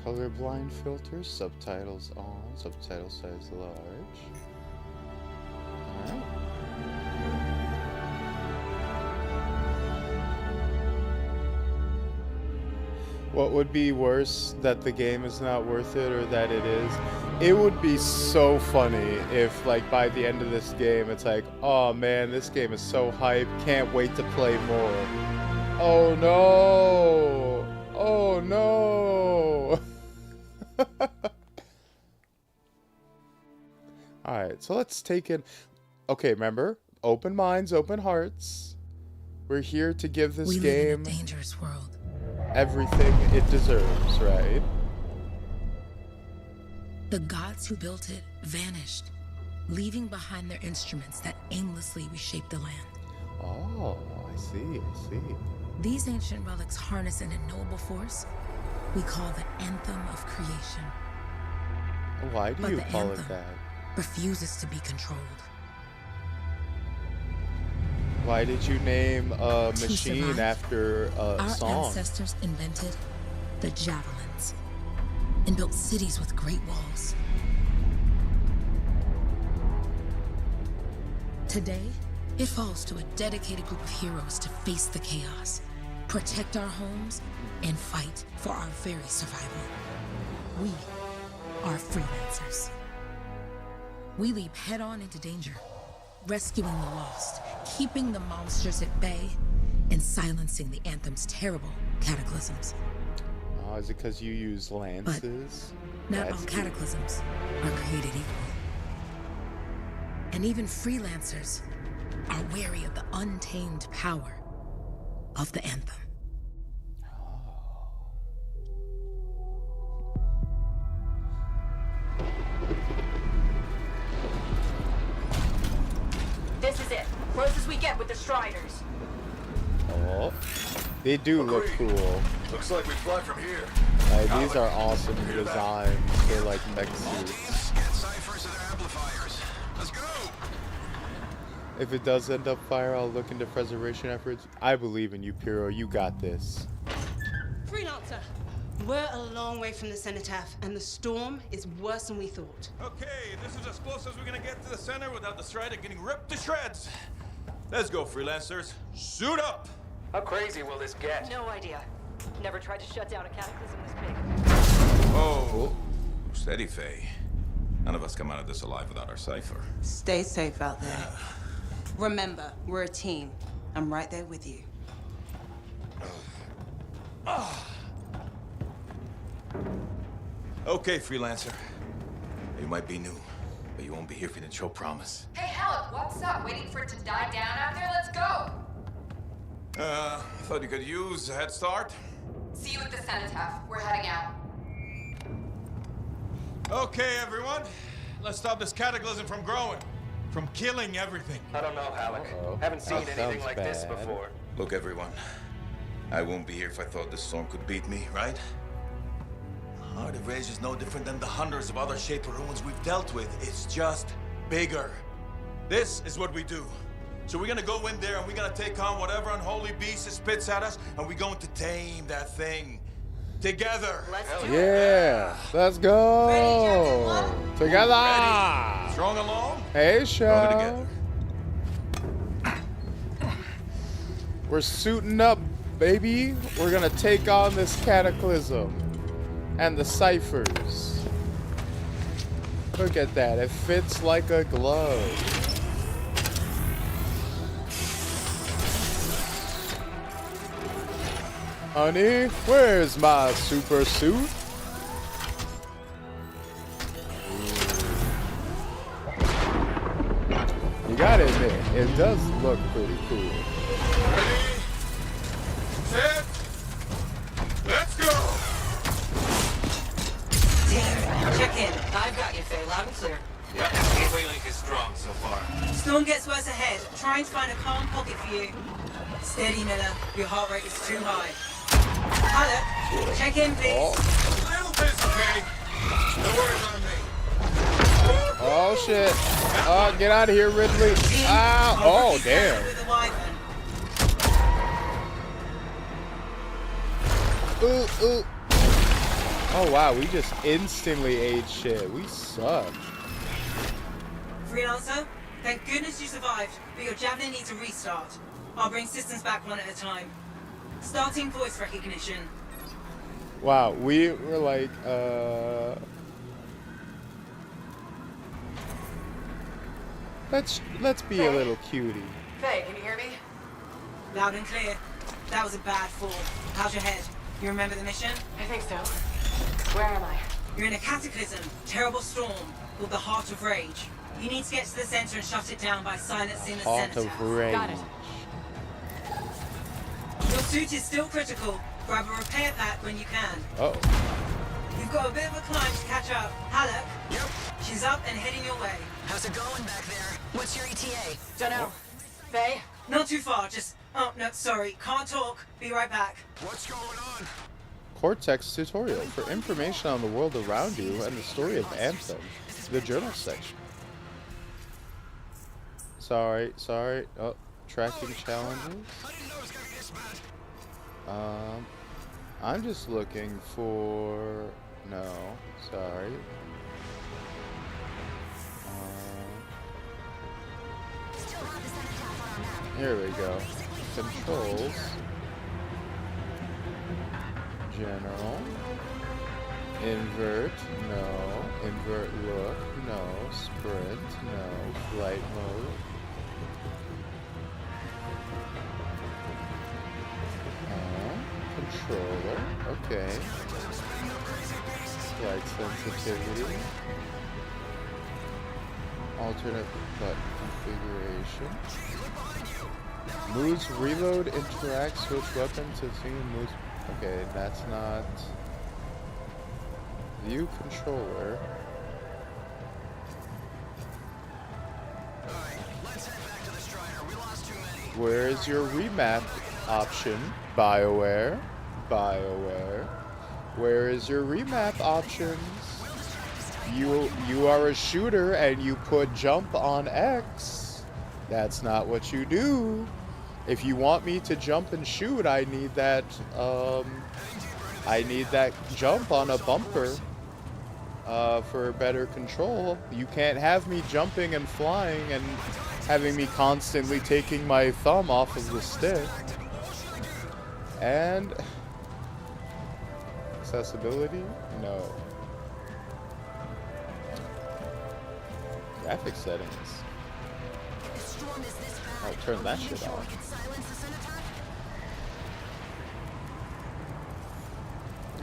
Colorblind filter, subtitles on, subtitle size large. Alright. What would be worse, that the game is not worth it or that it is? It would be so funny if, like, by the end of this game, it's like, oh man, this game is so hype, can't wait to play more. Oh no! Oh no! Alright, so let's take it. Okay, remember? Open minds, open hearts. We're here to give this game live in a dangerous world. Everything it deserves, right? The gods who built it vanished, leaving behind their instruments that aimlessly reshaped the land. Oh, I see. These ancient relics harness an unknowable force we call the Anthem of Creation. Why do But you the call it anthem that? refuses to be controlled. Why did you name a To machine survive, after a Our song? ancestors invented the javelins and built cities with great walls. Today, it falls to a dedicated group of heroes to face the chaos, protect our homes, and fight for our very survival. We are freelancers. We leap head-on into danger, rescuing the lost, keeping the monsters at bay, and silencing the Anthem's terrible cataclysms. Oh, is it because you use lances? Not all That's cataclysms are created equal. And even freelancers are wary of the untamed power of the Anthem. This is it. Closest we get with the Striders. Oh, they do look cool. Looks like we fly from here. These are awesome designs for like mech suits. Get ciphers of their amplifiers. Let's go. If it does end up fire, I'll look into preservation efforts. I believe in you, Piro. You got this. Freelancer, we're a long way from the cenotaph, and the storm is worse than we thought. Okay, this is as close as we're gonna get to the center without the Strider getting ripped to shreds. Let's go, freelancers. Suit up. How crazy will this get? No idea. Never tried to shut down a cataclysm this big. Oh, steady, Faye. None of us come out of this alive without our cipher. Stay safe out there. Remember, we're a team. I'm right there with you. Okay, freelancer. You might be new, but you won't be here if you didn't show promise. Hey, Helen, what's up? Waiting for it to die down out there? Let's go! I thought you could use a head start. See you at the cenotaph. We're heading out. Okay, everyone. Let's stop this cataclysm from growing, from killing everything. I don't know, Halleck. Haven't seen That anything sounds like this bad. before. Look, everyone. I won't be here if I thought this storm could beat me, right? Heart of Rage is no different than the hundreds of other Shaper ruins we've dealt with. It's just bigger. This is what we do. So we're gonna go in there and we're gonna take on whatever unholy beast it spits at us, and we're going to tame that thing. Together. Let's do it. Yeah, let's go together. Ready? Strong along? Hey, Stronger show. together. We're suiting up, baby. We're gonna take on this cataclysm and the ciphers. Look at that. It fits like a glove. Honey, where's my super suit? You gotta admit, it does look pretty cool. Ready? Set. Let's go! Check in. I've got you, Faye. Loud and clear. Yep, gateway link is strong so far. Storm gets worse ahead. Trying to find a calm pocket for you. Steady, Miller. Your heart rate is too high. Halleck, check in, please. A little busy, okay? No worries on me. Oh shit. Oh, get out of here, Ridley. Ow. Oh, damn. With the wyvern. Ooh, ooh. Oh wow, we just instantly ate shit. We suck. Freelancer, thank goodness you survived, but your javelin needs a restart. I'll bring systems back one at a time. Starting voice recognition. Wow, we were like, let's be a little cutie. Faye, can you hear me? Loud and clear. That was a bad fall. How's your head? You remember the mission? I think so. Where am I? You're in a cataclysm, terrible storm, called the Heart of Rage. You need to get to the center and shut it down by silencing the Heart center. of rage. Got it. Your suit is still critical. Grab a repair pack when you can. Oh. You've got a bit of a climb to catch up. Halleck? Yep. She's up and heading your way. How's it going back there? What's your ETA? Dunno. Faye? Not too far, just... Oh, no, sorry. Can't talk. Be right back. What's going on? Cortex tutorial for information on the world around you and the story of Anthem. The journal section. Sorry. Oh, tracking challenges. I'm just looking for... No, sorry. Here we go. Controls. General. Invert, no. Invert look, no. Sprint, no. Flight mode. Controller, okay. Flight sensitivity. Alternate button configuration. Moves reload, interact, switch weapon to single moves. Okay, that's not. View controller. Where is your remap option? BioWare. Where is your remap options? You are a shooter and you put jump on X. That's not what you do. If you want me to jump and shoot, I need that jump on a bumper for better control. You can't have me jumping and flying and having me constantly taking my thumb off of the stick. And accessibility? No. Graphic settings. I'll turn that shit off.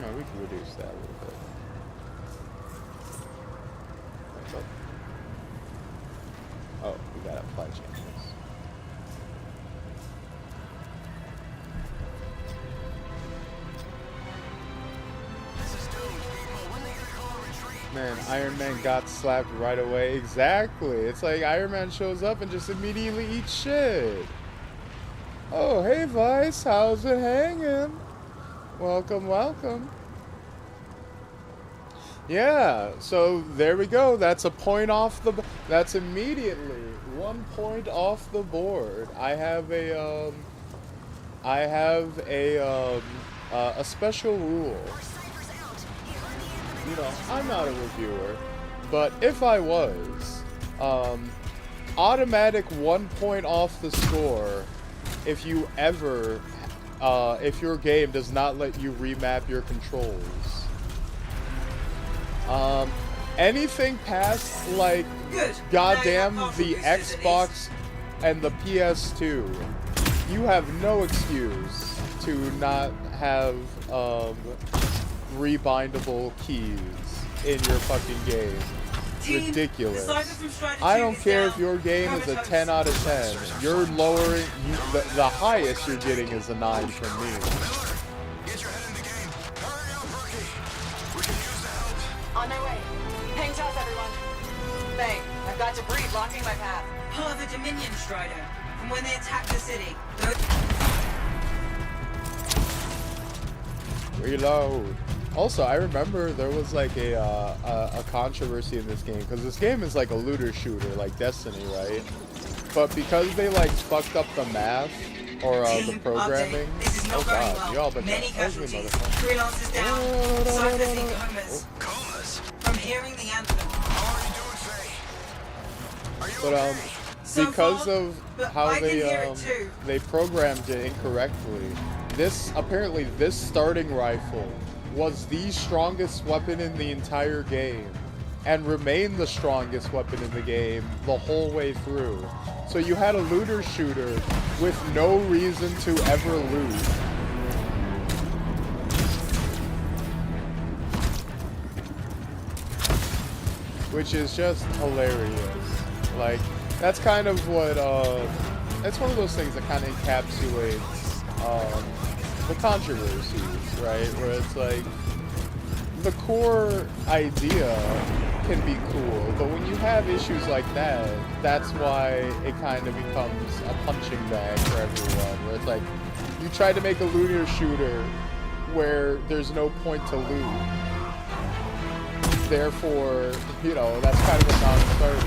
No, we can reduce that a little bit. Oh, we gotta apply changes. Man, Iron Man got slapped right away. Exactly. It's like Iron Man shows up and just immediately eats shit. Oh, hey Vice, how's it hanging? Welcome. Yeah, so there we go. That's a point off the... That's immediately 1 point off the board. I have a special rule. You know, I'm not a reviewer, but if I was, automatic 1 point off the score if you ever, if your game does not let you remap your controls. Anything past, like, goddamn the Xbox and the PS2, you have no excuse to not have, rebindable keys in your fucking game. Ridiculous. I don't care if your game is a 10 out of 10. You're lowering, the highest you're getting is a 9 from me. Get your head in the game. Hurry up, Rookie. We can use the help. On my way. Hang tough, everyone. Faye, I've got debris blocking my path. Part of the Dominion Strider, from when they attacked the city. Reload. Also, I remember there was like a controversy in this game, because this game is like a looter shooter, like Destiny, right? But because they like fucked up the math or the programming, not Oh going god, well. y'all but Many casualties. motherfucker. Freelancers down. Cyphers in comas. Comas? From hearing the anthem. How are you doing, Faye? Are you But okay? So because far, of but how I can hear it too. they programmed it incorrectly, this starting rifle was the strongest weapon in the entire game, and remained the strongest weapon in the game the whole way through. So you had a looter shooter with no reason to ever loot. Which is just hilarious. Like, that's kind of what, that's one of those things that kind of encapsulates, the controversies, right? Where it's like, the core idea can be cool, but when you have issues like that, that's why it kind of becomes a punching bag for everyone, where it's like, you try to make a looter shooter where there's no point to loot. Therefore, you know, that's kind of a non-starter.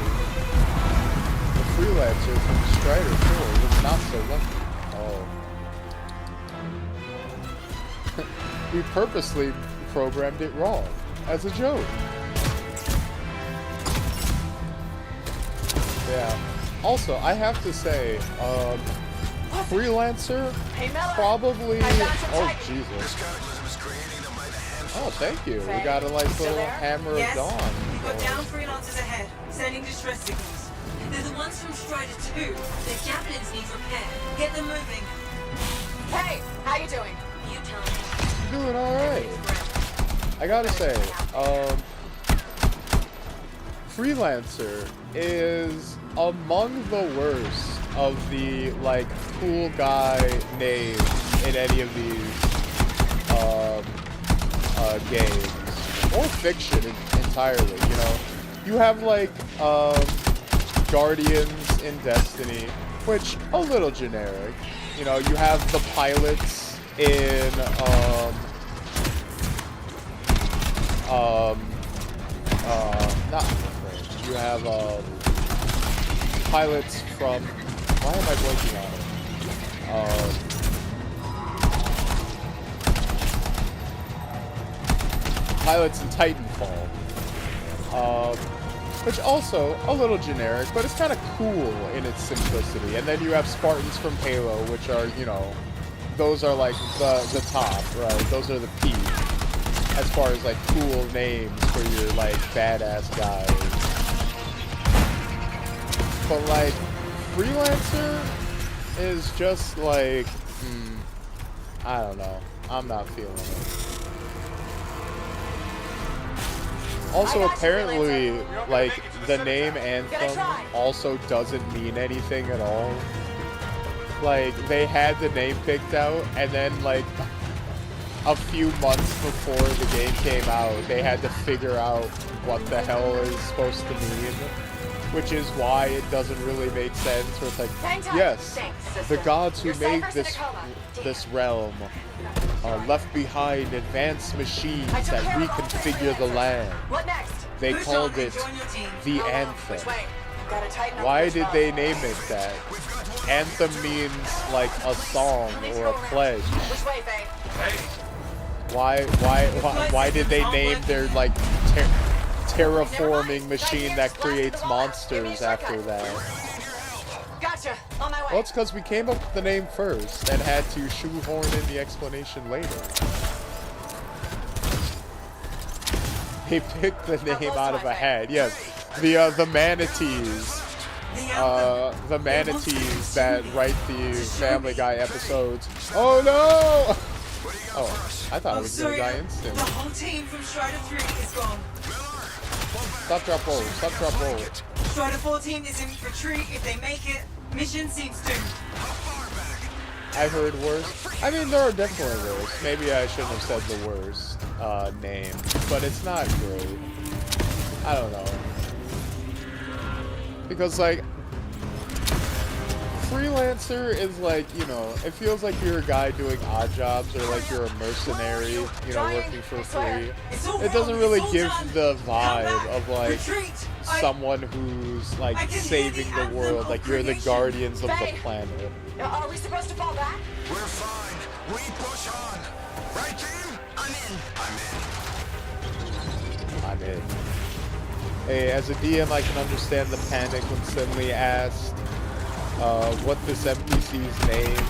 The freelancer from Strider 4 was not so lucky. Oh. We purposely programmed it wrong, as a joke. Yeah. Also, I have to say, Freelancer probably... Oh, Jesus. Oh, thank you. We got a nice little hammer Yes, of dawn. we've got down freelancers ahead, sending distress signals. They're the ones from Strider 2. Their javelins need repair. Get them moving. Hey, how you doing? You tell me. Doing alright. I gotta say, Freelancer is among the worst of the, like, cool guy names in any of these, games. Or fiction entirely, you know? You have, like, Guardians in Destiny, which, a little generic. You know, you have the pilots in, not you have pilots from, why am I blanking on it? Pilots in Titanfall, which also a little generic, but it's kind of cool in its simplicity. And then you have Spartans from Halo, which are, you know, those are like the top, right? Those are the peak as far as like cool names for your like badass guys. But like Freelancer is just like, I don't know. I'm not feeling it. Also, apparently, like, the name Anthem also doesn't mean anything at all. Like, they had the name picked out, and then, like, a few months before the game came out, they had to figure out what the hell is supposed to mean. Which is why it doesn't really make sense, where it's like, yes, the gods who made this realm left behind advanced machines that reconfigure the land. What next? They called it the Anthem. Why did they name it that? Anthem means like a song or a pledge. Which way, Faye? Why did they name their like terraforming machine that creates monsters after that? Gotcha. On my way. Well, it's because we came up with the name first and had to shoehorn in the explanation later. He picked the name out of a hat. Yes, the manatees. The manatees that write the Family Guy episodes. Oh no! Oh, I thought it was gonna die instant. The whole team from Strider 3 is gone. Stop, drop, roll. Stop, drop, roll. Strider 4 team is in retreat. If they make it, mission seems doomed. I heard worse. I mean, there are definitely worse. Maybe I shouldn't have said the worst name, but it's not great. I don't know. Because, like, Freelancer is like, you know, it feels like you're a guy doing odd jobs, or like you're a mercenary, you know, working for free. It doesn't really give the vibe of like someone who's like saving the world, like you're the guardians of the planet. Are we supposed to fall back? We're fine. We push on. Right, team? I'm in. I'm in. Hey, as a DM, I can understand the panic when Simley asked what this NPC's name.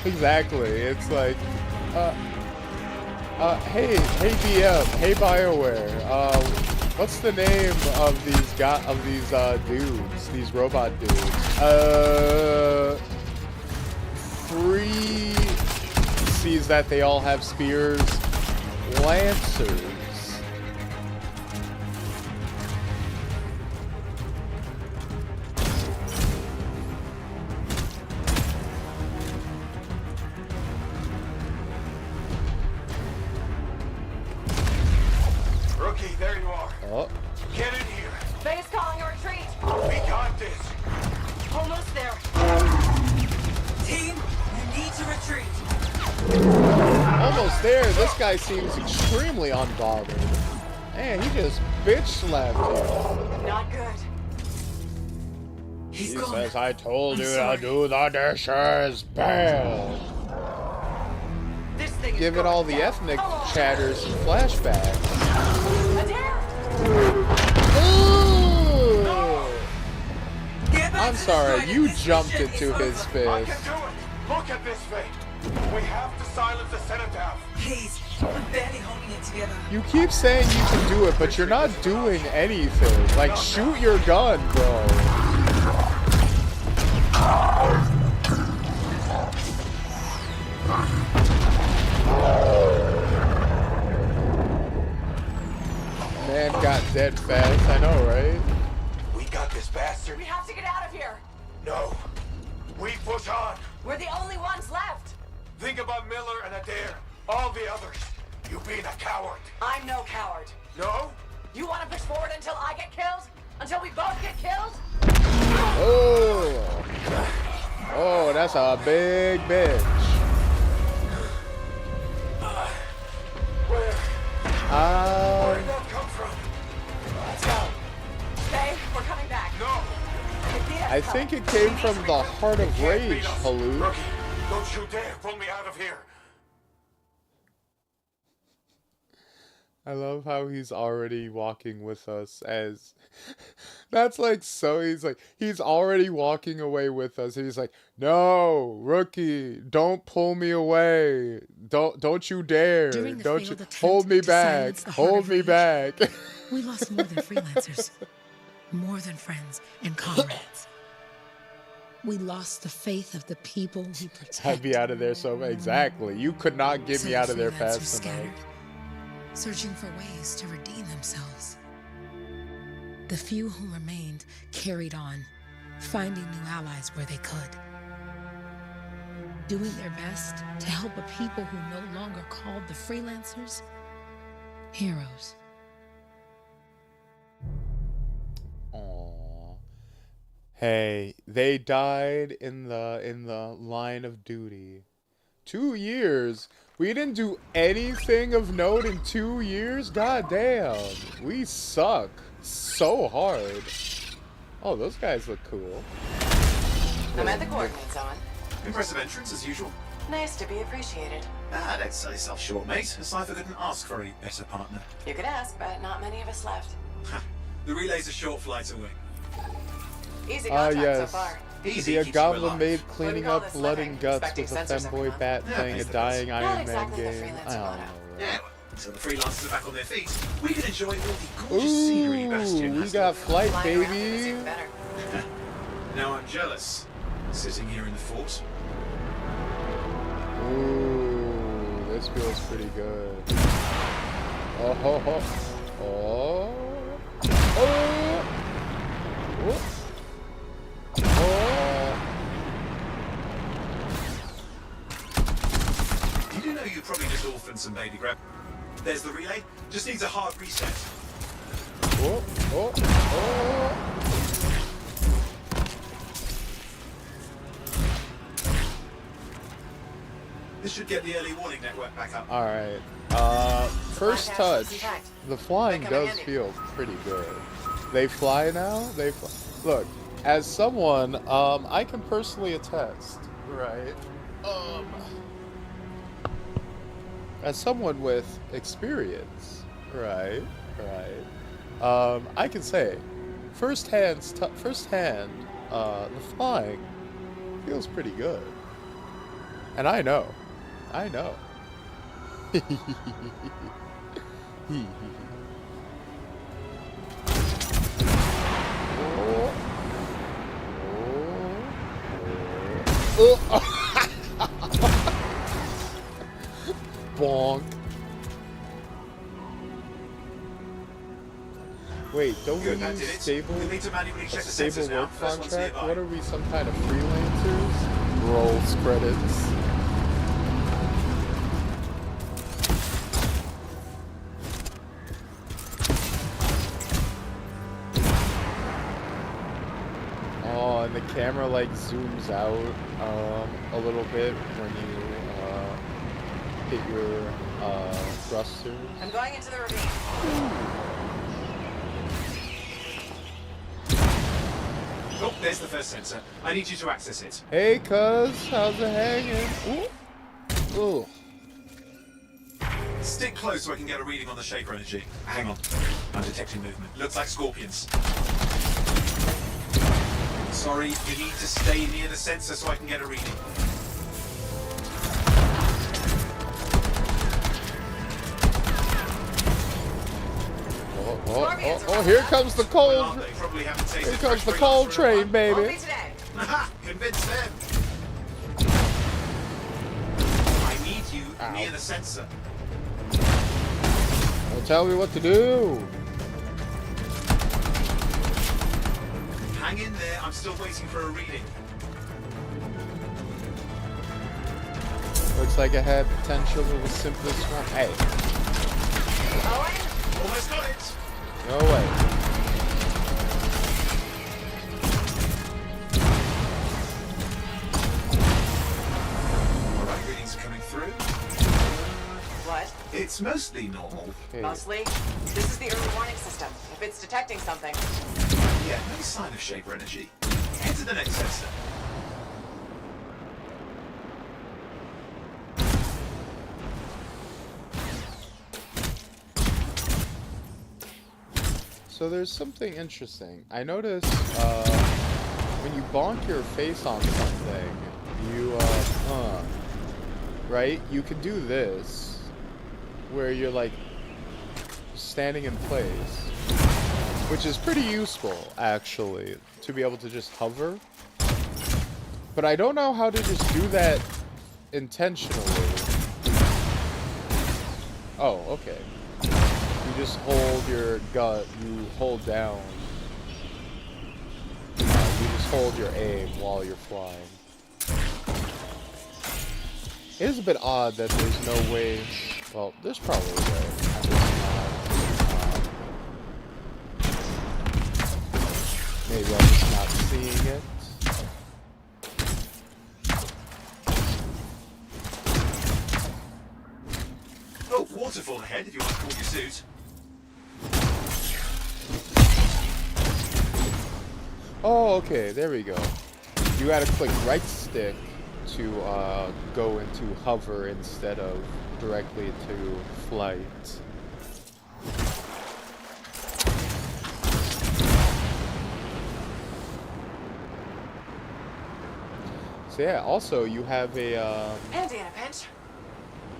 Exactly. It's like, hey DM, hey BioWare, what's the name of these dudes, these robot dudes? Free sees that they all have spears. Lancers. Rookie, there you are. Oh. Get in here. Faye's calling a retreat. We got this. Almost there. Team, you need to retreat. Almost there. This guy seems extremely unbothered. Man, he just bitch slapped you. Not good. He's He gone. says, I told I'm you sorry. to do the dishes. Bam. This thing is Give it going all the down. ethnic Come on. chatters and flashbacks. Adair! Ooh. Get back I'm to the sorry, side. you This jumped mission into is his over. I fist. can do it. Look at this thing. We have to silence the cenotaph. Please, I'm barely holding it together. You keep saying you can do it, but you're not doing anything. Like, shoot your gun, bro. Man got dead fast, I know, right? We got this bastard. We have to get out of here. No. We push on. We're the only ones left. Think about Miller and Adair. All the others. You being a coward. I'm no coward. No? You want to push forward until I get killed? Until we both get killed? Oh. Oh, that's a big bitch. Where did that come from? Let's go. Faye, we're coming back. No. I think it came from the Heart of Can't Rage, beat us. Haluk. Rookie, don't you dare pull me out of here. I love how he's already walking with us as that's like so he's already walking away with us and he's like, no, Rookie, don't pull me away. Don't you dare. During the Don't you failed attempt hold me to back. silence the Heart Hold of me Rage, back. We lost more than freelancers, more than friends and comrades. We lost the faith of the people we protect. I'd be out of there so exactly. You could not get me So out the of there freelancers fast scattered, enough. searching for ways to redeem themselves. The few who remained carried on, finding new allies where they could. Doing their best to help a people who no longer called the freelancers heroes. Aww. Hey, they died in the line of duty. 2 years? We didn't do anything of note in 2 years? God damn. We suck so hard. Oh, those guys look cool. I'm at the coordinates on. Impressive entrance, as usual. Nice to be appreciated. Ah, don't sell yourself short, mate. A cipher couldn't ask for a better partner. You could ask, but not many of us left. The relay's a short flight away. Easy Ah, contact so yes. far. To Easy be a keeps you goblin alive. maid What do cleaning we call up this blood living? and guts Expecting with a sensors every femboy month? bat Yeah, playing a pays the dying bills. Iron Not Man exactly the game. freelance I don't motto. know. Yeah, Right? well, until the freelancers are back on their feet, we can enjoy all the gorgeous scenery Bastion Ooh, has we got to flight, Flying around in this baby. even better. offer. Now I'm jealous, sitting here in the fort. Ooh, this feels pretty good. Oh, ho, ho. Oh. Oh. Oh. Oh. Did you know you probably just orphaned some baby grab? There's the relay. Just needs a hard reset. Oh. Oh. Oh. This should get the early warning network back up. Alright. First touch. The flying does feel pretty good. They fly now? They fly. Look, as someone, I can personally attest Right. As someone with experience, right, I can say, firsthand, the flying feels pretty good, and I know. Bonk. Wait, don't we That need did it. stable, You'll need to manually check the stable sensors now. work First one's contract? nearby. What are we, some kind of freelancers? Rolls credits. Oh, and the camera like zooms out a little bit when you hit your thrusters. I'm going into the ravine. Oh, there's the first sensor. I need you to access it. Hey, cuz, how's it hanging? Ooh. Ooh. Stick close so I can get a reading on the shaper energy. Hang on. I'm detecting movement. Looks like scorpions. Sorry, you need to stay near the sensor so I can get a reading. Oh, here comes the cold. Well, they probably haven't tasted Here comes the fresh cold freelance for a train, baby. Won't be today. Aha! Convince them! I need you near the sensor. Don't tell me what to do. Hang in there, I'm still waiting for a reading. Looks like I had potential with the simplest one. Hey, Owen? Almost got it! no way. Alright, readings are coming through. What? It's mostly normal. Okay. Mostly? This is the early warning system. If it's detecting something. Yeah, no sign of shaper energy. Head to the next sensor. So there's something interesting. I noticed when you bonk your face on something, you right? You can do this where you're like standing in place, which is pretty useful actually, to be able to just hover. But I don't know how to just do that intentionally. Oh, okay. You just hold your gut, you hold down. You just hold your aim while you're flying. It is a bit odd that there's no way. Well, there's probably a way. I'm just not. Maybe I'm just not seeing it. Oh, waterfall ahead if you want to cool your suit. Oh, okay, there we go. You gotta click right stick to go into hover instead of directly to flight. So yeah, also you have a Andy in a pinch.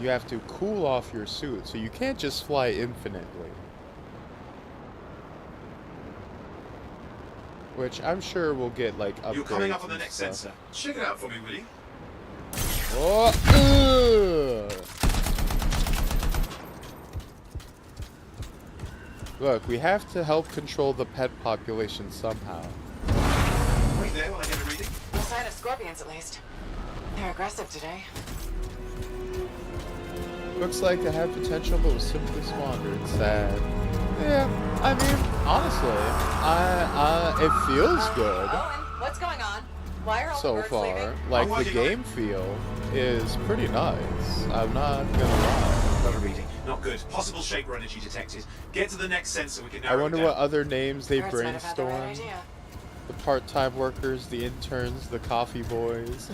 you have to cool off your suit, so you can't just fly infinitely. Which I'm sure we'll get like updates. You're coming up on the and next stuff. sensor. Check it out for me, will you? Oh, ugh. Look, we have to help control the pet population somehow. Wait there while I get a reading. No sign of scorpions, at least. They're aggressive today. Looks like I have potential, but was simply squandered. Sad. Yeah, I mean, honestly, it feels good Owen, what's going on? Why are all the so birds far. leaving? Like, I'm the working on it. game feel is pretty nice. I'm not gonna lie. Got a reading. Not good. Possible shaper energy detected. Get to the next sensor. We can I narrow wonder it down. what other names they Birds might have had the right brainstormed. idea. The part-time workers, the interns, the coffee boys.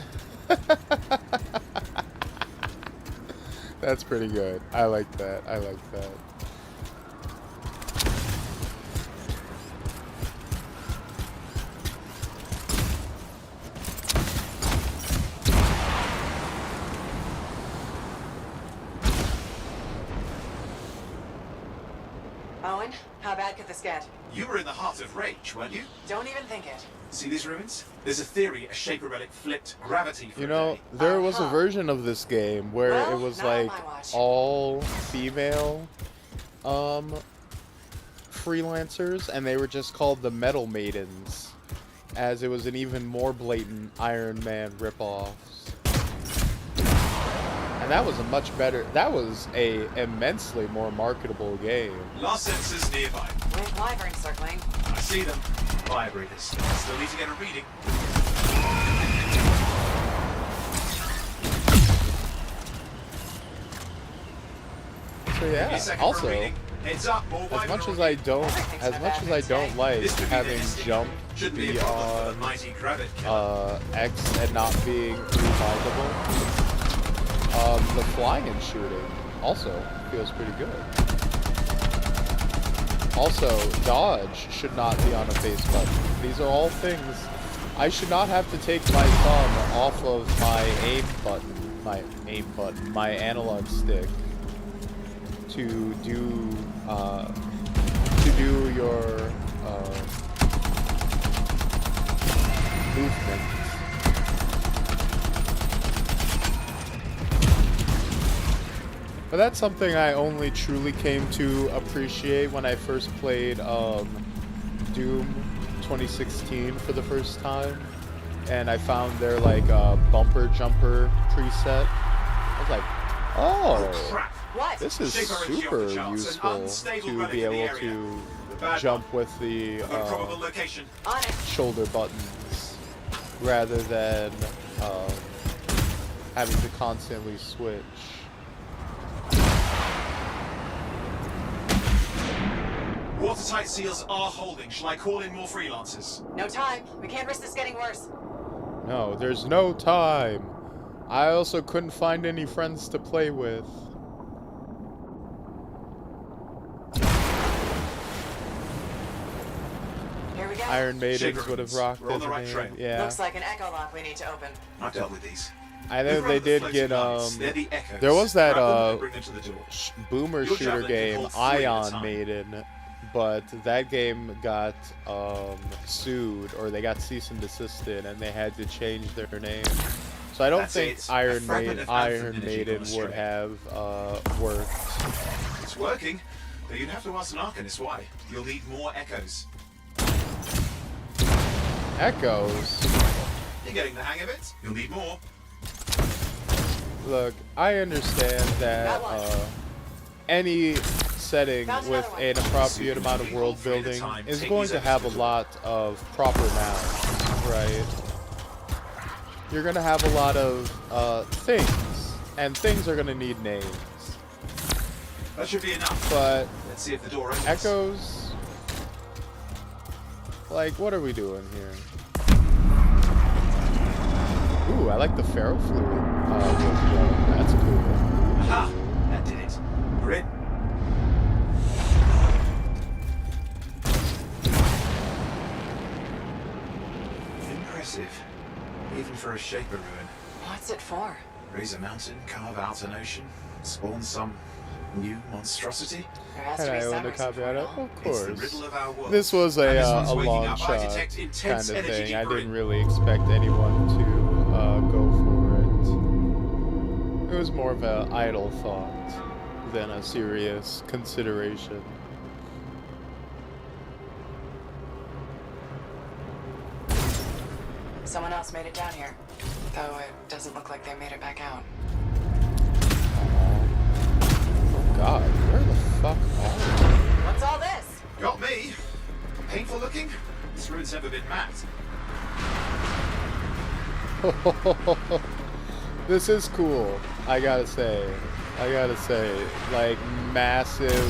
That's pretty good. I like that. I like that. Owen, how bad could this get? You were in the heart of rage, weren't you? Don't even think it. See these ruins? There's a theory a Shaper relic flipped gravity for You a know, day. there was a version of this game where Well, it was not on like my watch. all female freelancers, and they were just called the Metal Maidens, as it was an even more blatant Iron Man ripoff. And that was a much better, that was a immensely more marketable game. Last sensors nearby. With wyverns circling. I see them. Fire breathers. Still need to get a reading. So yeah, Second for also, reading. Heads up, more as much wyvern as I don't like This could be having the nesting. jump Shouldn't be be a problem for the on mighty Gravit killer. X and not being revivable, the flying and shooting also feels pretty good. Also, dodge should not be on a face button. These are all things. I should not have to take my thumb off of my my analog stick to do your movement. But that's something I only truly came to appreciate when I first played Doom 2016 for the first time, and I found their like bumper jumper preset. I was like, oh, Crap. What? this is Shaper is super off the charts, an useful unstable to relic be in the able area. to The bad jump with the Got a probable location. On it. shoulder buttons rather than having to constantly switch. Watertight seals are holding. Shall I call in more freelancers? No time. We can't risk this getting worse. No, there's no time. I also couldn't find any friends to play with. Here we go. Iron Maidens Shaper would have ruins. rocked We're on as the a right name. trail. Yeah. Looks like an echo lock we need to open. I've dealt with these. I know Move they around the did floating get lights. They're the echoes. there was that Grab them and bring them to the door. boomer Your shooter javelin can game hold 3 at a Ion time. Maiden, but that game got sued, or they got cease and desisted, and they had to change their name. So I don't That's think it. A fragment of Anthem Iron energy Maiden gone would astray. have worked. It's working, but you'd have to ask an Arcanist why. You'll need more echoes. Echoes. You're getting the hang of it. You'll need more. Look, I understand that any setting Found with another an appropriate amount of world building is going to have a lot of proper nouns, right? You're going to have a lot of things, and things are going to need names. That should be enough. But Let's see if the door opens. echoes, like, what are we doing here? Ooh, I like the ferrofluid. That's cool. Aha! That did it. We're in. Impressive. Even for a Shaper ruin. What's it for? Raise a mountain, carve out an ocean, spawn some new monstrosity. There has Can to I be own some a reason copy for of it it? all. Of It's the course. riddle of our world. This was And a this one's waking long up. shot I detect kind intense of energy thing. I deeper didn't in. really expect anyone to go for it. It was more of an idle thought than a serious consideration. Someone else made it down here. Though it doesn't look like they made it back out. Oh god, where the fuck are What's all this? Got me. Painful looking. This ruin's never been mapped. we? This is cool, I gotta say. Like, massive,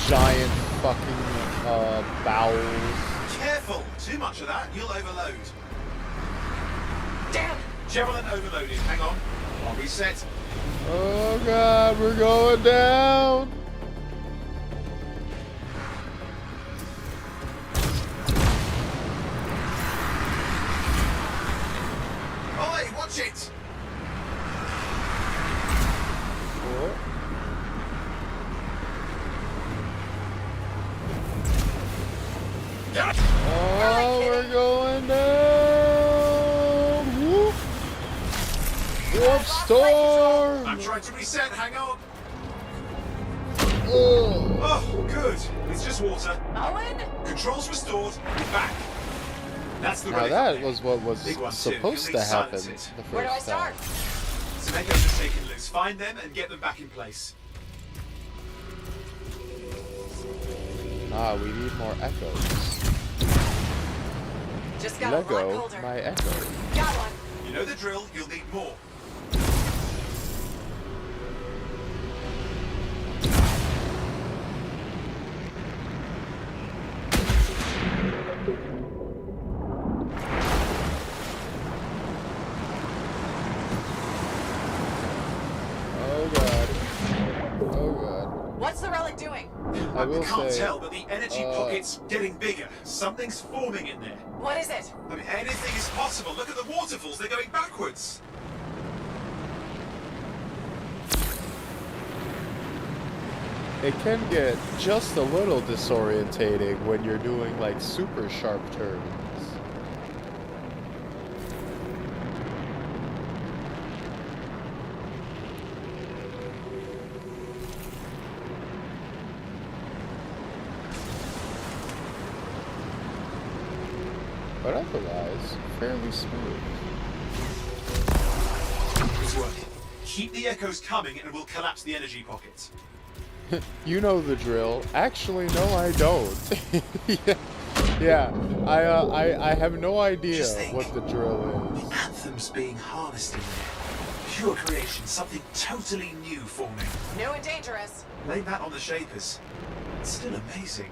giant fucking bowels. Careful. full. Too much of that, you'll overload. Damn! Javelin overloaded. Hang on. I'll reset. Oh god, we're going down. Oi, watch it! Oh, we're going down. Whoop. Whoop, storm. I'm trying to reset. Hang on. Oh. Oh, good. It's just water. Owen? Controls restored. We're back. That's the Now relic that update. was what was Big one, too. supposed You'll to need to happen silence it. the Where do I first start? time. Some echoes are taken loose. Find them and get them back in place. Ah, we need more echoes. Just got a lot Lego, colder. my echo. Got one. You know the drill. You'll need more. Oh god. Oh god. What's the relic doing? I will can't say, tell, but the energy pocket's getting bigger. Something's forming in there. What is it? I mean, anything is possible. Look at the waterfalls. They're going backwards. it can get just a little disorientating when you're doing like super sharp turns. But otherwise, fairly smooth. It's working. Keep the echoes coming and we'll collapse the energy pocket. You know the drill. Actually, no, I don't. yeah, I have no idea Just think. what the drill The is. anthem's being harnessed in there. Pure creation, something totally new forming. New and dangerous. Blame that on the shapers. It's still amazing.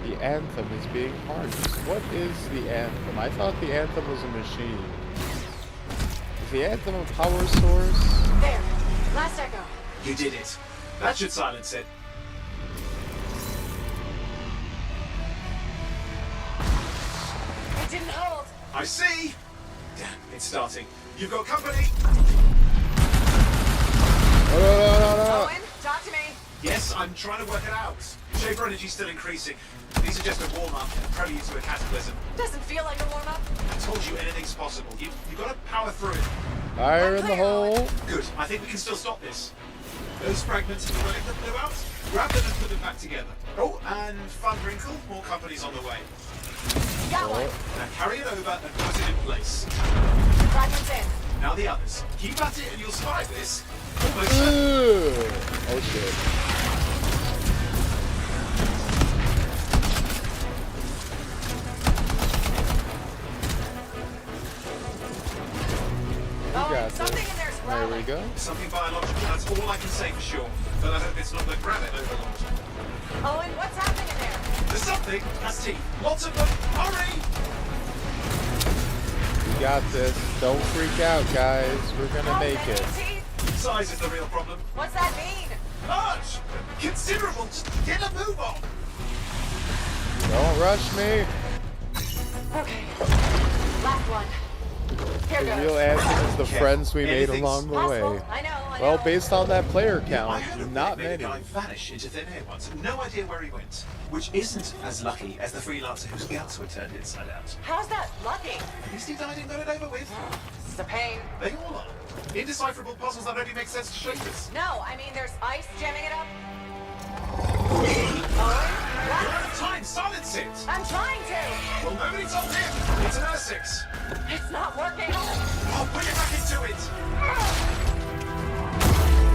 The anthem is being harnessed. What is the anthem? I thought the anthem was a machine. Is the anthem a power source? There. Last echo. You did it. That should silence it. It didn't hold. I see! Damn, it's starting. You've got company! Owen, talk to me. Yes, I'm trying to work it out. Shaper energy's still increasing. These are just a warm-up, a prelude to a cataclysm. Doesn't feel like a warm-up. I told you anything's possible. You've got to power through it. Fire in the hole. Good. I think we can still stop this. Those fragments of the relic that blew out, grab them and put them back together. Oh, and fun wrinkle, more companies on the way. Got one. Now carry it over and put it in place. Fragments in. Now the others. Keep at it and you'll survive this. Almost. Oh shit. Oh, got something this. in there's There we rattling. go. Something biological, that's all I can say for sure. But I hope it's not the gravit overlord. Owen, what's happening in there? There's something, has teeth. Lots of them. Hurry! We got this. Don't freak out, guys. We're gonna How make many it. teeth? Size is the real problem. What's that mean? Large! Considerable! Just get a move on! Don't rush me. Okay. Last one. Here The goes. real anthem is the friends we made Anything's along the Possible. way. I know. Well, based on that player I count, heard of not made many. a guy vanish into thin air once. No idea where he went. Which isn't as lucky as the freelancer whose guts were turned inside out. How's that lucky? At least he died and got it over with. This is a pain. They all are. Indecipherable puzzles that only make sense to shapers. No, I mean there's ice jamming it up. We're Owen, out of time! Silence it! what? I'm trying to. Well, nobody told him! It's an R6! It's not working. I'll put it back into it!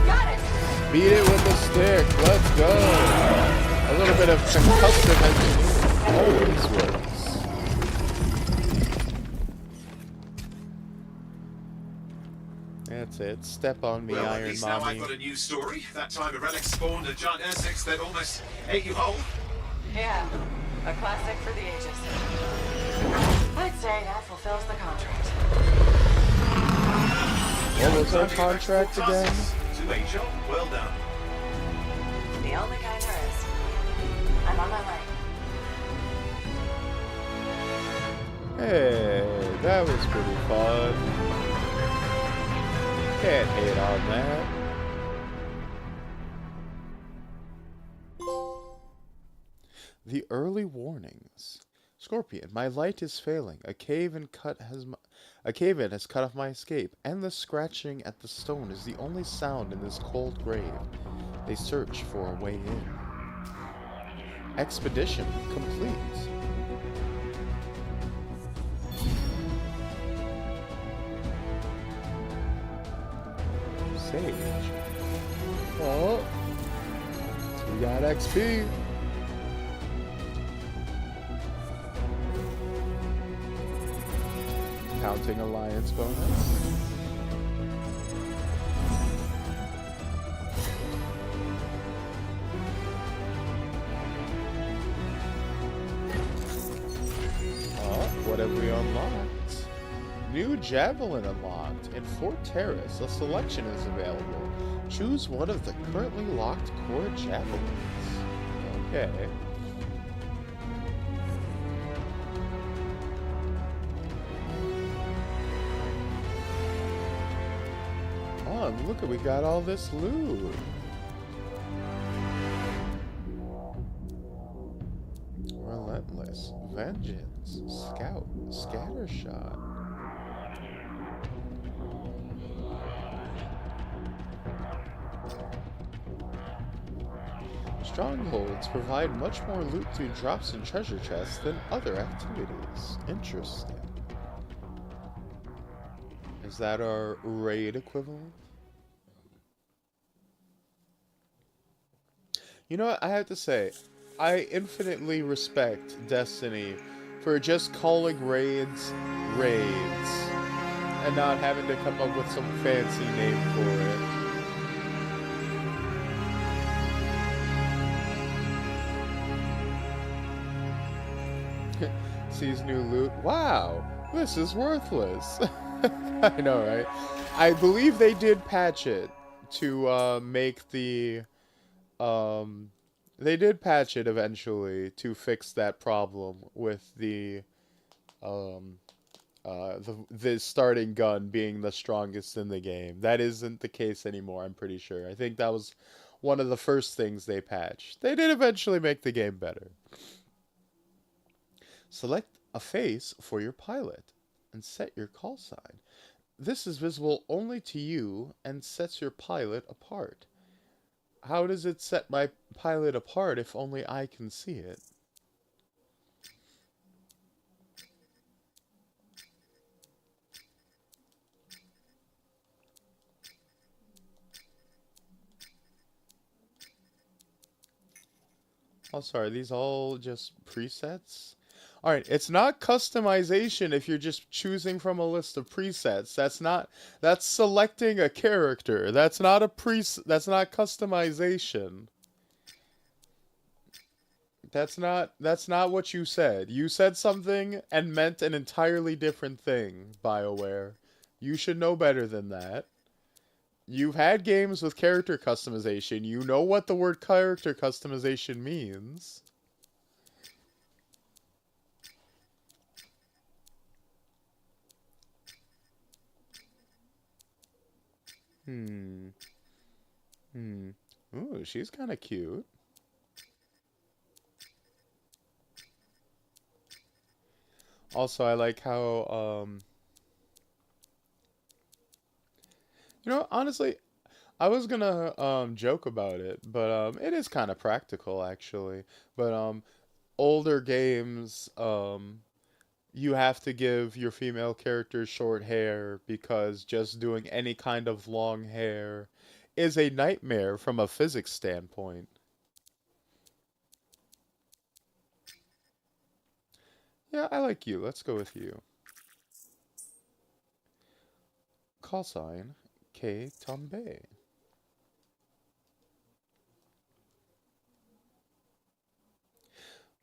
Got it. Beat it with the stick. Let's go. A little bit of concussive engine always works. That's it. Step on me, Well, at Iron least now Mommy. I've got a new story. That time a relic spawned a giant R6 that almost ate you whole. Yeah. A classic for the ages. I'd say that fulfills the contract. What was our contract again? To Angel, well done. The only kind there is. I'm on my way. Hey, that was pretty fun. Can't hate on that. The early warnings. Scorpion, my light is failing. A cave-in has cut off my escape, and the scratching at the stone is the only sound in this cold grave. They search for a way in. Expedition complete. Sage. Oh, we got XP. Counting alliance bonus. What have we unlocked? New Javelin unlocked. In Fort Terrace, a selection is available. Choose one of the currently locked core javelins. Okay. Oh, look at, we got all this loot. Relentless. Vengeance. Scout. Scattershot. Strongholds provide much more loot through drops and treasure chests than other activities. Interesting. Is that our raid equivalent? You know what, I have to say, I infinitely respect Destiny for just calling raids, raids, and not having to come up with some fancy name for it. Sees new loot. Wow, this is worthless. I know, right? I believe they did patch it to make the they did patch it eventually to fix that problem with the starting gun being the strongest in the game. That isn't the case anymore, I'm pretty sure. I think that was one of the first things they patched. They did eventually make the game better. Select a face for your pilot and set your call sign. This is visible only to you and sets your pilot apart. How does it set my pilot apart if only I can see it? Oh, sorry, these all just presets? Alright, it's not customization if you're just choosing from a list of presets. That's selecting a character. That's not that's not customization. That's not what you said. You said something and meant an entirely different thing, BioWare. You should know better than that. You've had games with character customization. You know what the word character customization means. Ooh, she's kind of cute. Also, I like how, you know, honestly, I was gonna, joke about it, but, it is kind of practical, actually. But, older games, you have to give your female characters short hair because just doing any kind of long hair is a nightmare from a physics standpoint. Yeah, I like you. Let's go with you. Call sign K. Tonbey.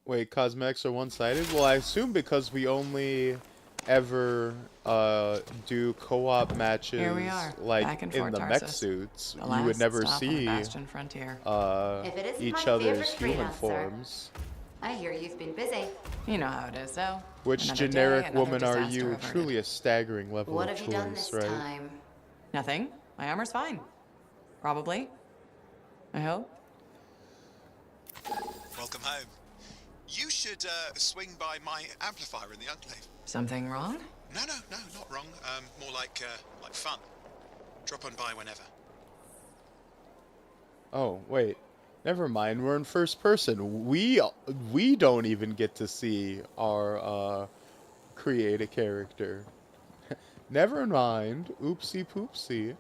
Wait, cosmetics are one-sided? Well, I assume because we only ever do co-op matches Here we are, like back in in Fort the mech Tarsus. suits. The You would last never stop on the see Bastion frontier. If it isn't each my other's favorite human freelancer. forms. I hear you've been busy. You know how it is, though. Which Another generic day, another woman are disaster you? averted. Truly a staggering level What of have you done choice, this right? time? Nothing. My armor's fine. Probably. I hope. Welcome home. You should swing by my amplifier in the Enclave. Something wrong? No, not wrong. More like fun. Drop on by whenever. Oh, wait. Never mind. We're in first person. We don't even get to see our create a character. Never mind. Oopsie poopsie.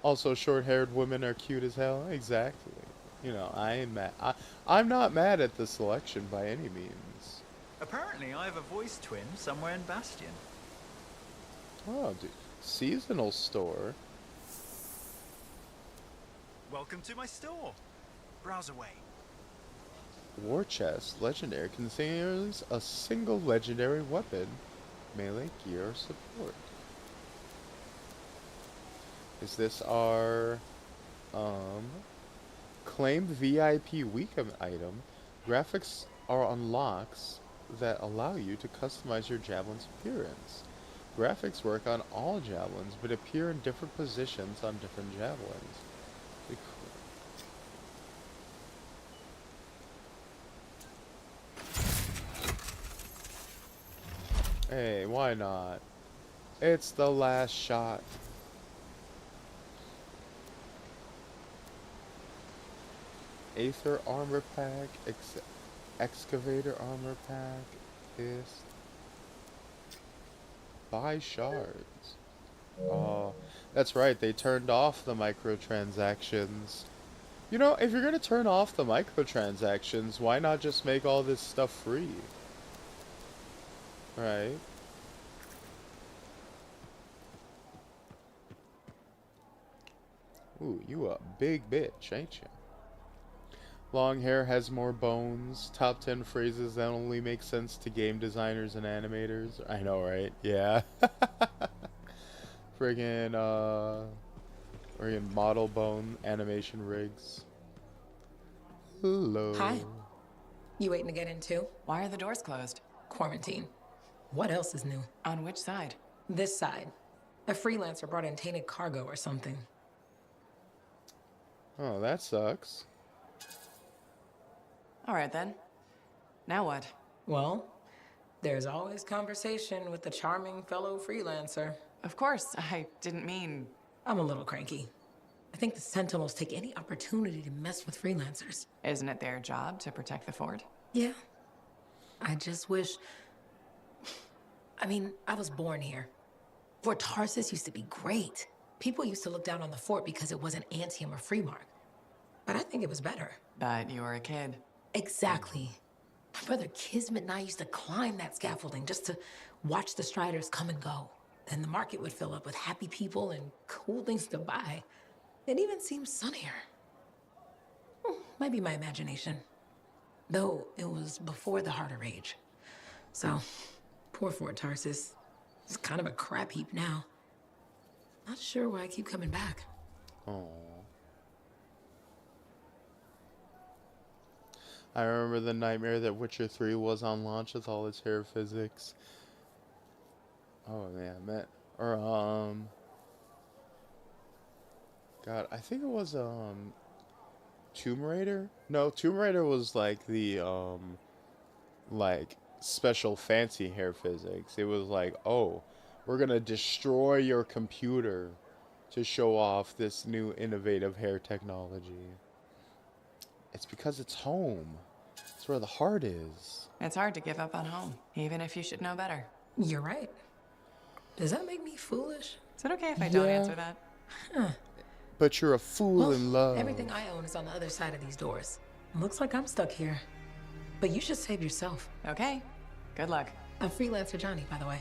Also, short-haired women are cute as hell. Exactly. You know, I ain't mad. I'm not mad at the selection by any means. Apparently, I have a voice twin somewhere in Bastion. Oh, dude. Seasonal store. Welcome to my store. Browse away. War chest. Legendary. Contains a single legendary weapon. Melee gear or support. Is this our claimed VIP weekend item? Graphics are unlocks that allow you to customize your javelin's appearance. Graphics work on all javelins, but appear in different positions on different javelins. Pretty cool. Hey, why not? It's the last shot. Aether armor pack, excavator armor pack, fist. Buy shards. Oh, that's right, they turned off the microtransactions. You know, if you're gonna turn off the microtransactions, why not just make all this stuff free? Right? Ooh, you a big bitch, ain't you? Long hair has more bones. Top 10 phrases that only make sense to game designers and animators. I know, right? Yeah. Friggin', model bone animation rigs. Hello. Hi. You waiting to get in too? Why are the doors closed? Quarantine. What else is new? On which side? This side. A freelancer brought in tainted cargo or something. Oh, that sucks. All right, then. Now what? Well, there's always conversation with the charming fellow freelancer. Of course, I didn't mean... I'm a little cranky. I think the Sentinels take any opportunity to mess with freelancers. Isn't it their job to protect the fort? Yeah. I just wish... I mean, I was born here. Fort Tarsus used to be great. People used to look down on the fort because it wasn't Anthem or Freemark. But I think it was better. But you were a kid. Exactly. My brother Kismet and I used to climb that scaffolding just to watch the Striders come and go. Then the market would fill up with happy people and cool things to buy. It even seems sunnier. Might be my imagination. Though it was before the Harder Age. So, poor Fort Tarsus. It's kind of a crap heap now. Not sure why I keep coming back. Oh. I remember the nightmare that Witcher 3 was on launch with all its hair physics. Oh yeah, man. Or God, I think it was Tomb Raider? No, Tomb Raider was like the like special fancy hair physics. It was like, oh, we're gonna destroy your computer to show off this new innovative hair technology. It's because it's home. It's where the heart is. It's hard to give up on home, even if you should know better. You're right. Does that make me foolish? Is it okay if I don't answer that? Huh. But you're a fool in love. Everything I own is on the other side of these doors. Looks like I'm stuck here. But you should save yourself. Okay. Good luck. I'm Freelancer Johnny, by the way.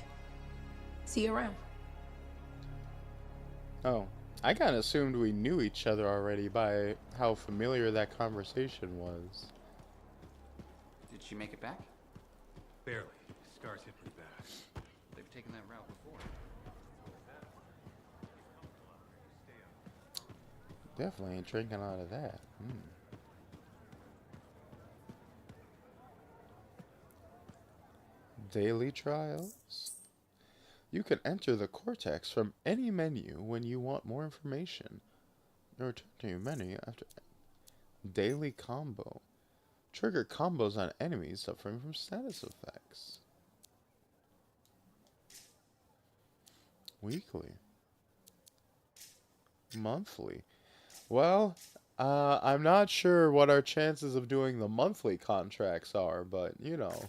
See you around. Oh, I kind of assumed we knew each other already by how familiar that conversation was. Did she make it back? Barely. Scars hit pretty bad. They've taken that route before. Definitely ain't drinking out of that. Daily trials? You can enter the cortex from any menu when you want more information. Return to your menu after daily combo. Trigger combos on enemies suffering from status effects. Weekly. Monthly. Well, I'm not sure what our chances of doing the monthly contracts are, but, you know,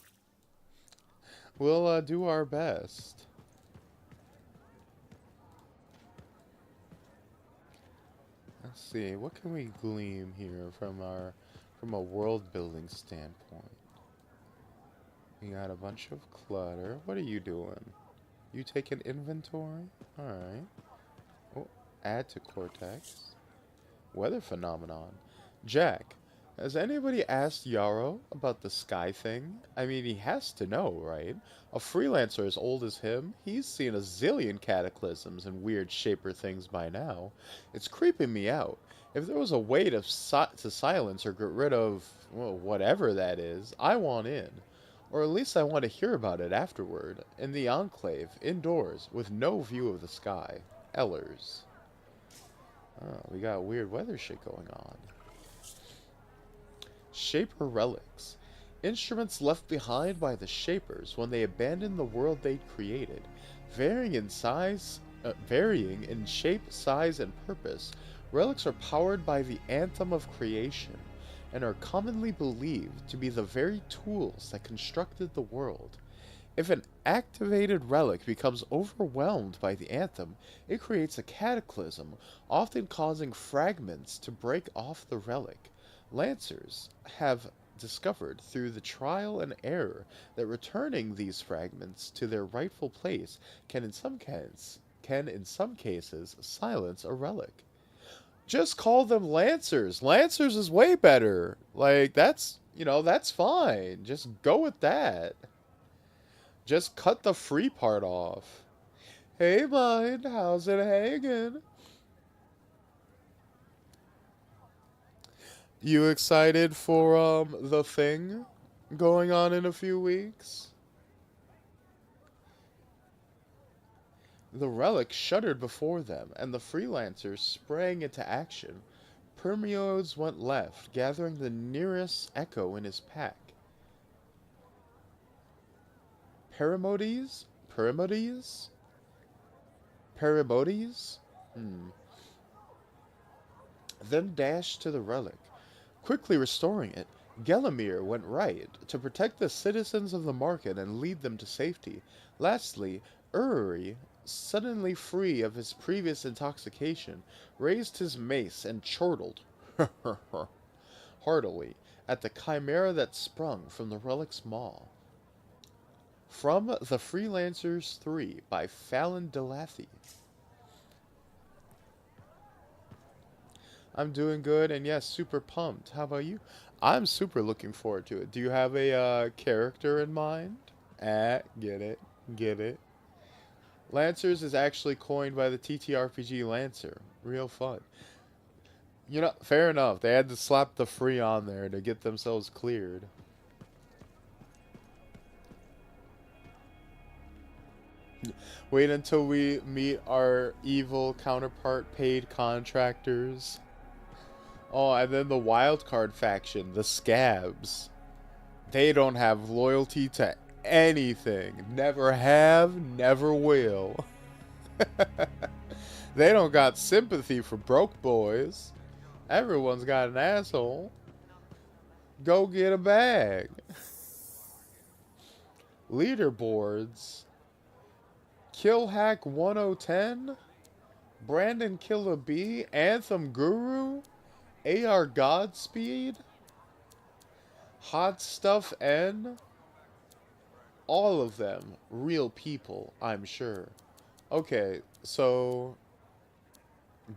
we'll do our best. Let's see, what can we glean here from a world building standpoint? We got a bunch of clutter. What are you doing? You taking inventory? Alright. Oh, add to cortex. Weather phenomenon. Jack, has anybody asked Yarrow about the sky thing? I mean, he has to know, right? A freelancer as old as him, he's seen a zillion cataclysms and weird shaper things by now. It's creeping me out. If there was a way to silence or get rid of, well, whatever that is, I want in. Or at least I want to hear about it afterward, in the Enclave, indoors, with no view of the sky. Ellers. Oh, we got weird weather shit going on. Shaper relics. Instruments left behind by the Shapers when they abandoned the world they'd created. Varying in shape, size, and purpose, relics are powered by the Anthem of creation, and are commonly believed to be the very tools that constructed the world. If an activated relic becomes overwhelmed by the Anthem, it creates a cataclysm, often causing fragments to break off the relic. Lancers have discovered through the trial and error that returning these fragments to their rightful place can in some cases silence a relic. Just call them Lancers. Lancers is way better. Like, that's fine. Just go with that. Just cut the free part off. Hey, bud, how's it hanging? You excited for, the thing going on in a few weeks? The relic shuddered before them, and the freelancers sprang into action. Permiodes went left, gathering the nearest echo in his pack. Paramodes? Then dashed to the relic. Quickly restoring it, Gelamir went right, to protect the citizens of the market and lead them to safety. Lastly, Uri, suddenly free of his previous intoxication, raised his mace and chortled heartily at the chimera that sprung from the relic's maw. From The Freelancers 3 by Fallon Delathy. I'm doing good, and yes, super pumped. How about you? I'm super looking forward to it. Do you have a character in mind? Get it. Lancers is actually coined by the TTRPG Lancer. Real fun. You know, fair enough. They had to slap the free on there to get themselves cleared. Wait until we meet our evil counterpart paid contractors. Oh, and then the wildcard faction, the Scabs. They don't have loyalty to anything. Never have, never will. They don't got sympathy for broke boys. Everyone's got an asshole. Go get a bag. Leaderboards. Killhack 1010. Brandon Killer B. Anthem Guru. AR Godspeed. Hot Stuff N. All of them real people, I'm sure. Okay, so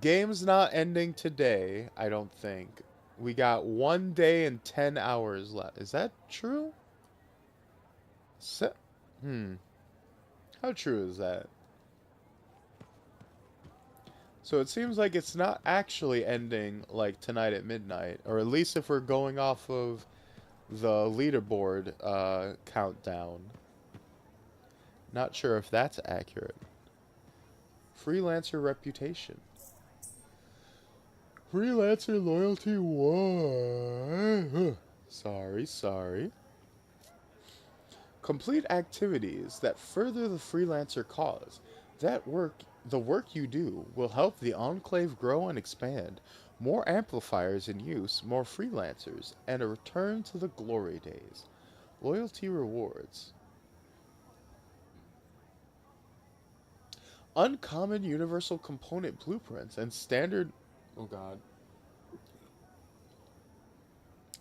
Game's not ending today, I don't think. We got 1 day and 10 hours left. Is that true? How true is that? So it seems like it's not actually ending like tonight at midnight, or at least if we're going off of the leaderboard countdown. Not sure if that's accurate. Freelancer reputation. Freelancer loyalty 1. Sorry. Complete activities that further the freelancer cause. The work you do will help the Enclave grow and expand. More amplifiers in use, more freelancers, and a return to the glory days. Loyalty rewards. Uncommon universal component blueprints and standard... Oh god.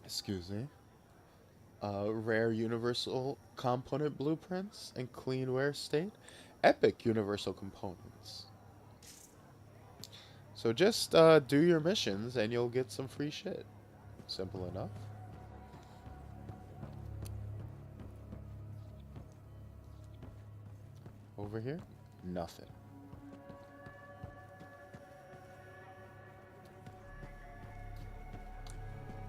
Excuse me. Rare universal component blueprints and cleanware state. Epic universal components. So just do your missions and you'll get some free shit. Simple enough. Over here? Nothing.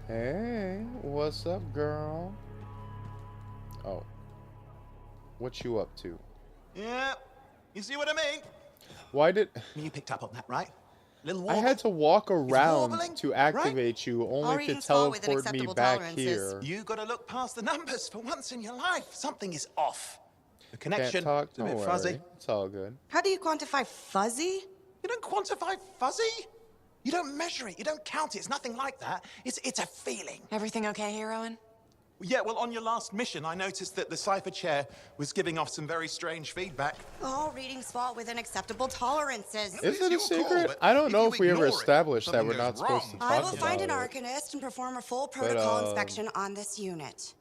Hey, what's up, girl? Oh. What you up to? Yeah, you see what I mean? Why did... You picked up on that, right? Little I wobble. had to walk around wobbling, to activate you, only to teleport me back here. You gotta look past the numbers for once in your life. Something is off. The Can't connection talk, is a don't bit worry. fuzzy. It's all good. How do you quantify fuzzy? You don't quantify fuzzy? You don't measure it. You don't count it. It's nothing like that. It's a feeling. Everything okay here, Owen? Yeah, well, on your last mission, I noticed that the cipher chair was giving off some very strange feedback. All readings fall within acceptable tolerances. Is it a secret? I don't know if we ever established that we're not supposed to talk I about will find an it. arcanist and perform a full protocol inspection on this unit.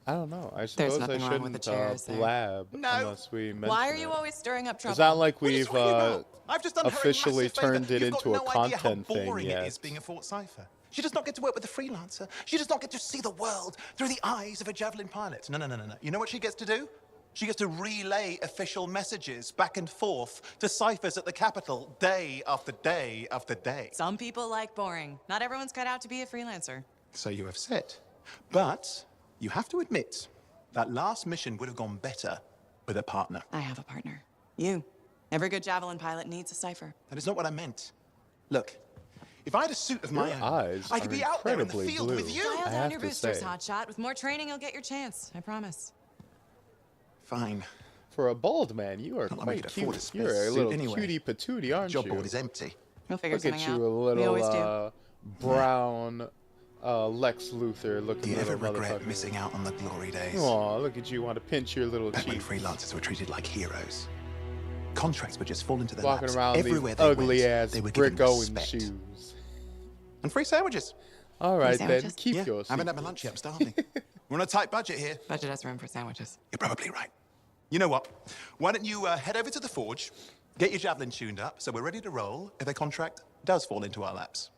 I don't know. I suppose I nothing wrong with the shouldn't chairs there. blab No. unless we mention Why are you it. always stirring up trouble? It's not like What are you we've talking about? I've just done her a officially massive favor. turned it You've into a got no idea how content thing boring yet. it is being a Fort Cipher. She does not get to work with a freelancer. She does not get to see the world through the eyes of a javelin pilot. No. You know what she gets to do? She gets to relay official messages back and forth to ciphers at the Capitol day after day after day. Some people like boring. Not everyone's cut out to be a freelancer. So you have said. But you have to admit, that last mission would have gone better with a partner. I have a partner. You. Every good javelin pilot needs a cipher. That is not what I meant. Look, if I had a suit of my Your own, eyes I could are be out there in the incredibly field blue. with you. Dial I down have your to boosters, say. hotshot. With more training, you'll get your chance. I promise. Fine. For a bald man, you are Not like we quite could afford cute. a You're a space little suit anyway. cutie patootie, aren't Job you? board is empty. We'll figure Look at something you, out. a We always little brown Lex Luthor looking Do you little ever regret motherfucker. missing out on the glory days? Aw, look at you, want to pinch your little Back when cheeks. freelancers were treated like heroes. Contracts would just fall into their Walking laps. around Everywhere these they ugly went, ass they were given brick Owen respect. shoes. And free sandwiches. All right then, sandwiches? keep Yeah, your I haven't had my lunch yet. I'm starving. We're on a tight budget here. Budget has room for sandwiches. You're probably right. You know what? Why don't you head over to the forge, get your javelin tuned up, so we're ready to roll if a contract does fall into our laps.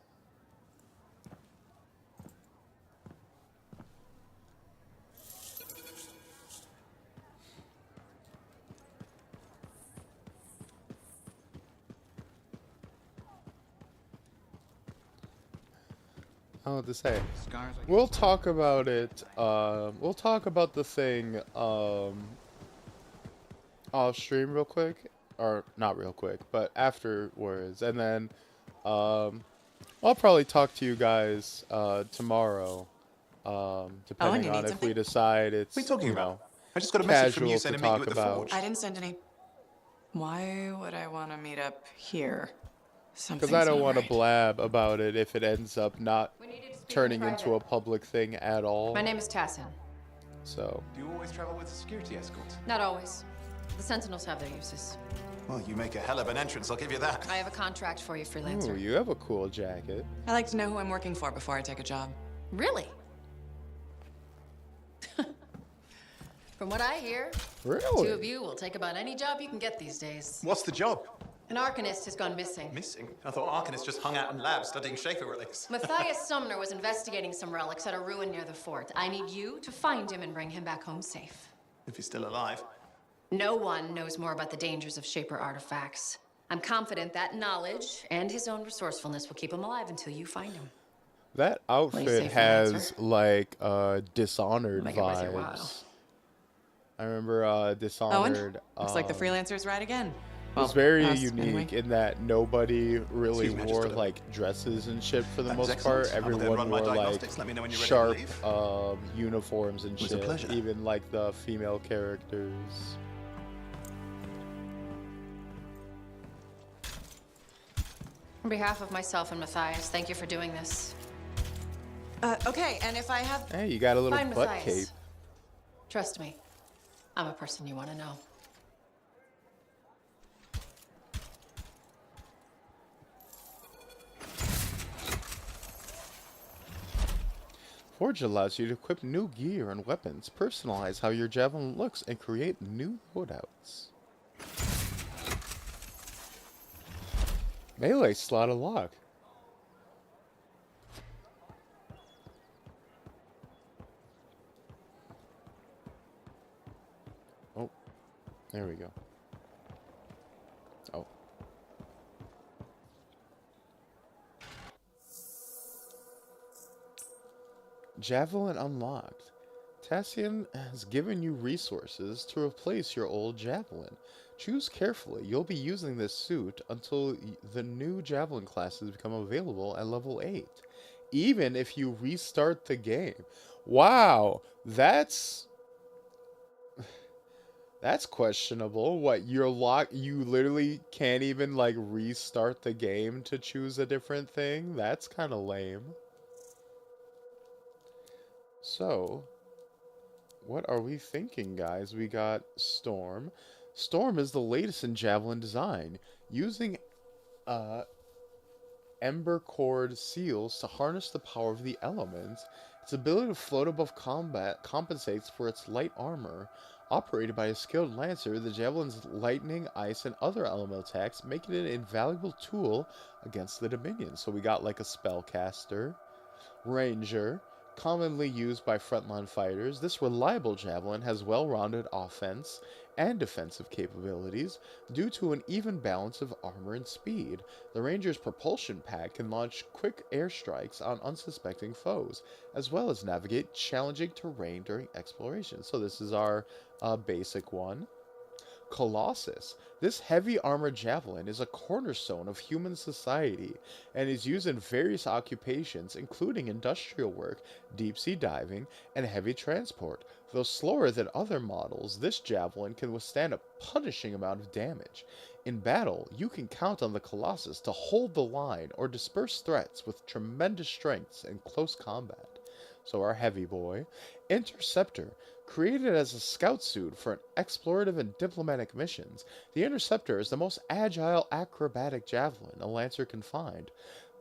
I don't know what to say. Scars, I We'll guess. talk about it. We'll talk about the thing off stream real quick, or not real quick, but afterwards, and then I'll probably talk to you guys tomorrow, depending you on need if something? we decide it's What are you talking you about? know, I just got a message from casual you to saying to meet you talk at the about. forge. I didn't send any. Why would I want to meet up here? Because I don't want to to blab about it if it ends up not We needed to speak turning in into a private. public thing at all. My name is Tassin. So, Do you always travel with a security escort? Not always. The Sentinels have their uses. Well, you make a hell of an entrance, I'll give you that. I have a contract for you, ooh, freelancer. you have a cool jacket. I like to know who I'm working for before I take a job. Really? From what I hear, Really? 2 of you will take about any job you can get these days. What's the job? An Arcanist has gone missing. Missing? I thought Arcanists just hung out in labs studying Schaefer relics. Matthias Sumner was investigating some relics at a ruin near the fort. I need you to find him and bring him back home safe. If he's still alive. No one knows more about the dangers of Shaper artifacts. I'm confident that knowledge and his own resourcefulness will keep him alive until you find him. That What do you say outfit for an answer? has like Dishonored Make it worth your while. vibes. I remember Dishonored. Looks like the freelancer's right again. Was Well, very us, unique anyway. in that nobody really Excuse me, I just wore gotta- like dresses and shit for the That was most part. excellent. I will then Everyone run my wore like diagnostics. Let me know when you're ready to sharp leave. uniforms and It was a shit. pleasure. Even like the female characters. On behalf of myself and Matthias, thank you for doing this. Okay, and if I have... Hey, you got a little Find butt Matthias. cape. Trust me, I'm a person you want to know. Forge allows you to equip new gear and weapons, personalize how your javelin looks, and create new loadouts. Melee slot unlocked. Oh, there we go. Oh. Javelin unlocked. Tassian has given you resources to replace your old javelin. Choose carefully. You'll be using this suit until the new javelin classes become available at level 8. Even if you restart the game. Wow, that's questionable. What, you literally can't even like restart the game to choose a different thing? That's kind of lame. So, what are we thinking, guys? We got Storm. Storm is the latest in Javelin design, using Ember Cord seals to harness the power of the elements. Its ability to float above combat compensates for its light armor. Operated by a skilled lancer, the Javelin's lightning, ice, and other elemental attacks make it an invaluable tool against the Dominion. So we got like a spellcaster, ranger, commonly used by frontline fighters. This reliable javelin has well-rounded offense and defensive capabilities due to an even balance of armor and speed. The Ranger's propulsion pack can launch quick airstrikes on unsuspecting foes, as well as navigate challenging terrain during exploration. So this is our basic one. Colossus. This heavy armored javelin is a cornerstone of human society and is used in various occupations, including industrial work, deep-sea diving, and heavy transport. Though slower than other models, this javelin can withstand a punishing amount of damage. In battle, you can count on the Colossus to hold the line or disperse threats with tremendous strengths in close combat. So our heavy boy. Interceptor. Created as a scout suit for explorative and diplomatic missions, the Interceptor is the most agile acrobatic javelin a lancer can find.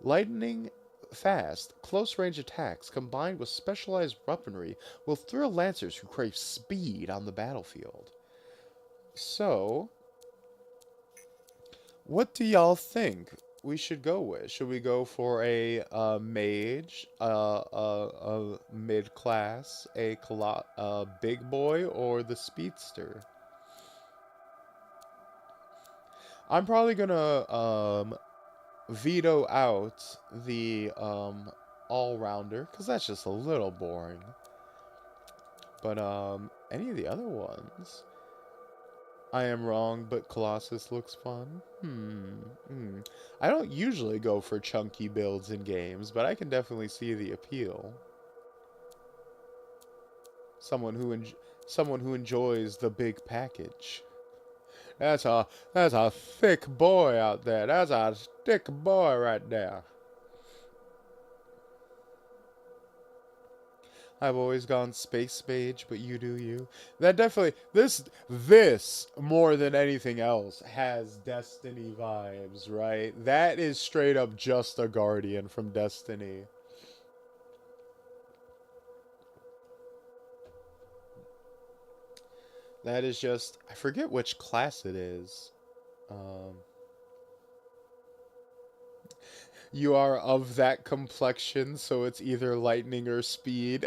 Lightning fast, close-range attacks combined with specialized weaponry will thrill lancers who crave speed on the battlefield. So, what do y'all think we should go with? Should we go for a mage, a mid-class, a big boy, or the speedster? I'm probably gonna veto out the all-rounder, because that's just a little boring. But any of the other ones? I am wrong, but Colossus looks fun. I don't usually go for chunky builds in games, but I can definitely see the appeal. Someone who enjoys the big package. That's a thick boy out there. That's a thick boy right there. I've always gone space mage, but you do you. That definitely, this more than anything else has Destiny vibes, right? That is straight up just a Guardian from Destiny. That is just, I forget which class it is. You are of that complexion, so it's either lightning or speed.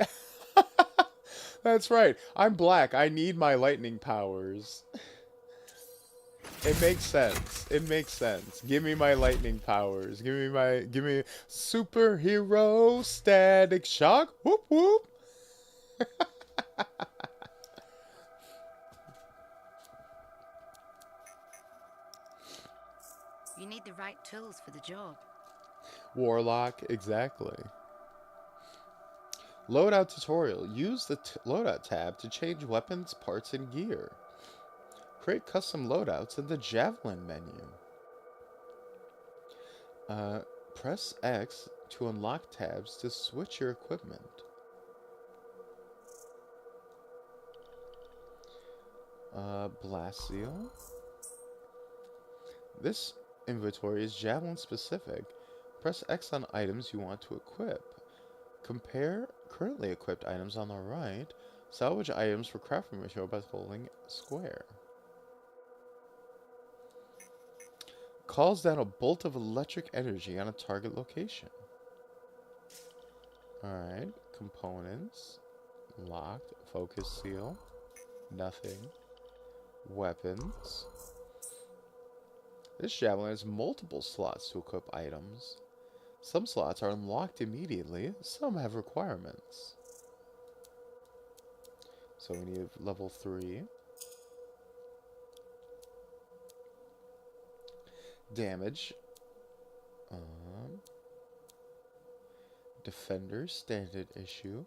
That's right. I'm black. I need my lightning powers. It makes sense. It makes sense. Give me my lightning powers. Give me superhero static shock. Whoop whoop. You need the right tools for the job. Warlock, exactly. Loadout tutorial. Use the loadout tab to change weapons, parts, and gear. Create custom loadouts in the Javelin menu. Press X to unlock tabs to switch your equipment. Blast Seal. This inventory is Javelin specific. Press X on items you want to equip. Compare currently equipped items on the right. Salvage items for crafting material by holding square. Calls down a bolt of electric energy on a target location. Alright, components. Locked. Focus seal. Nothing. Weapons. This javelin has multiple slots to equip items. Some slots are unlocked immediately, some have requirements. So we need level 3. Damage. Defender, standard issue.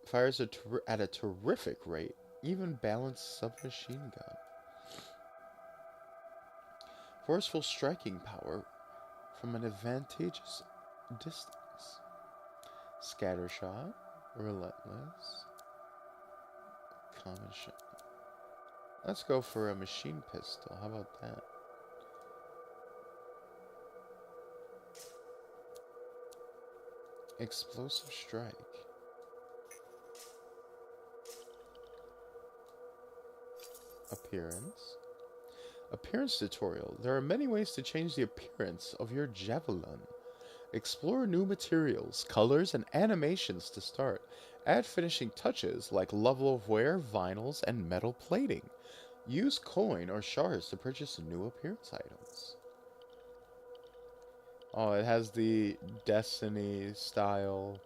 Fires at a terrific rate, even balanced submachine gun. Forceful striking power from an advantageous distance. Scattershot, relentless, common shot. Let's go for a machine pistol. How about that? Explosive strike. Appearance. Appearance tutorial. There are many ways to change the appearance of your javelin. Explore new materials, colors, and animations to start. Add finishing touches like level of wear, vinyls, and metal plating. Use coin or shards to purchase new appearance items. Oh, it has the Destiny style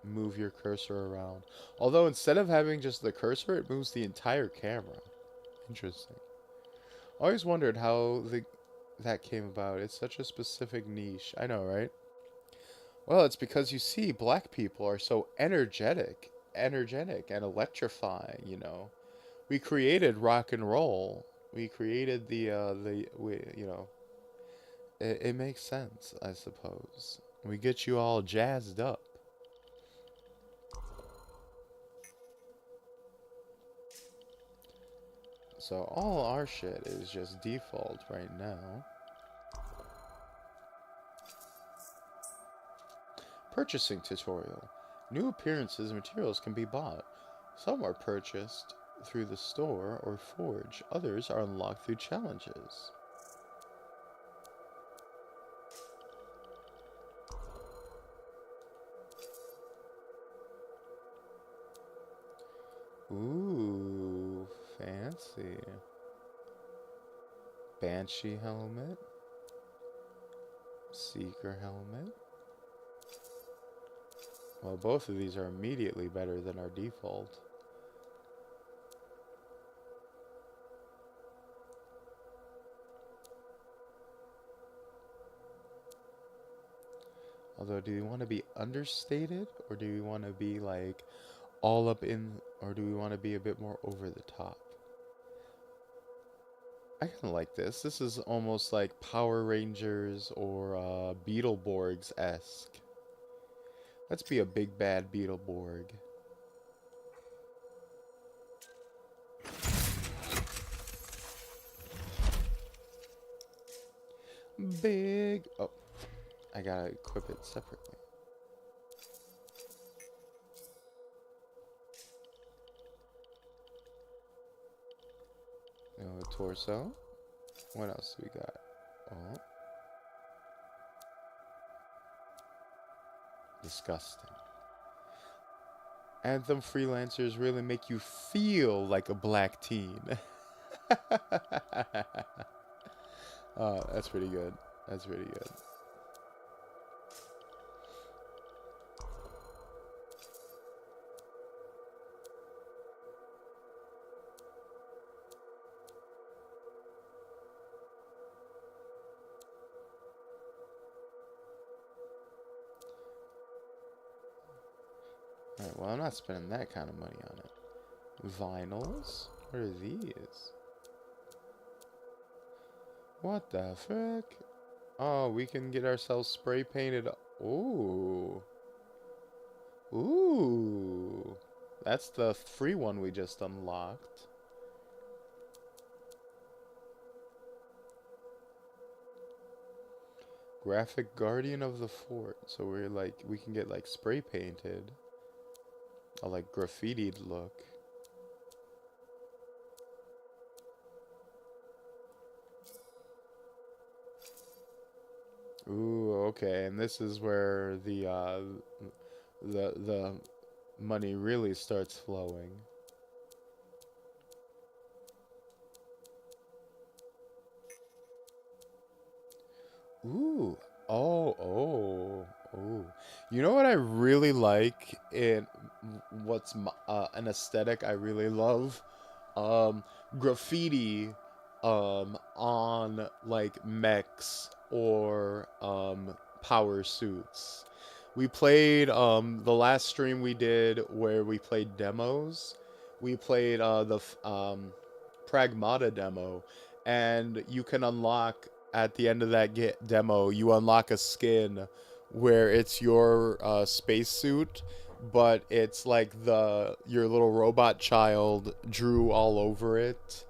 move your cursor around. Although instead of having just the cursor, it moves the entire camera. Interesting. Always wondered how that came about. It's such a specific niche. I know, right? Well, it's because you see, black people are so energetic and electrifying, you know. We created rock and roll. We created it makes sense, I suppose. We get you all jazzed up. So all our shit is just default right now. Purchasing tutorial. New appearances and materials can be bought. Some are purchased through the store or forge. Others are unlocked through challenges. Ooh, fancy. Banshee helmet. Seeker helmet. Well, both of these are immediately better than our default. Although, do we want to be understated, or do we want to be like all up in, or do we want to be a bit more over the top? I kind of like this. This is almost like Power Rangers or Beetleborgs-esque. Let's be a big bad Beetleborg. Big... Oh, I gotta equip it separately. Torso. What else do we got? Oh. Disgusting. Anthem freelancers really make you feel like a black teen. That's pretty good. That's pretty good. Alright, well, I'm not spending that kind of money on it. Vinyls? What are these? What the frick? Oh, we can get ourselves spray painted. Ooh. Ooh. That's the free one we just unlocked. Graphic Guardian of the Fort. So we're like, we can get like spray painted. A like graffitied look. Ooh, okay, and this is where the money really starts flowing. Ooh, oh. You know what I really like in what's an aesthetic I really love? Graffiti on like mechs or power suits. We played the last stream we did where we played demos. We played the Pragmata demo, and you can unlock at the end of that demo, you unlock a skin where it's your spacesuit, but it's like your little robot child drew all over it,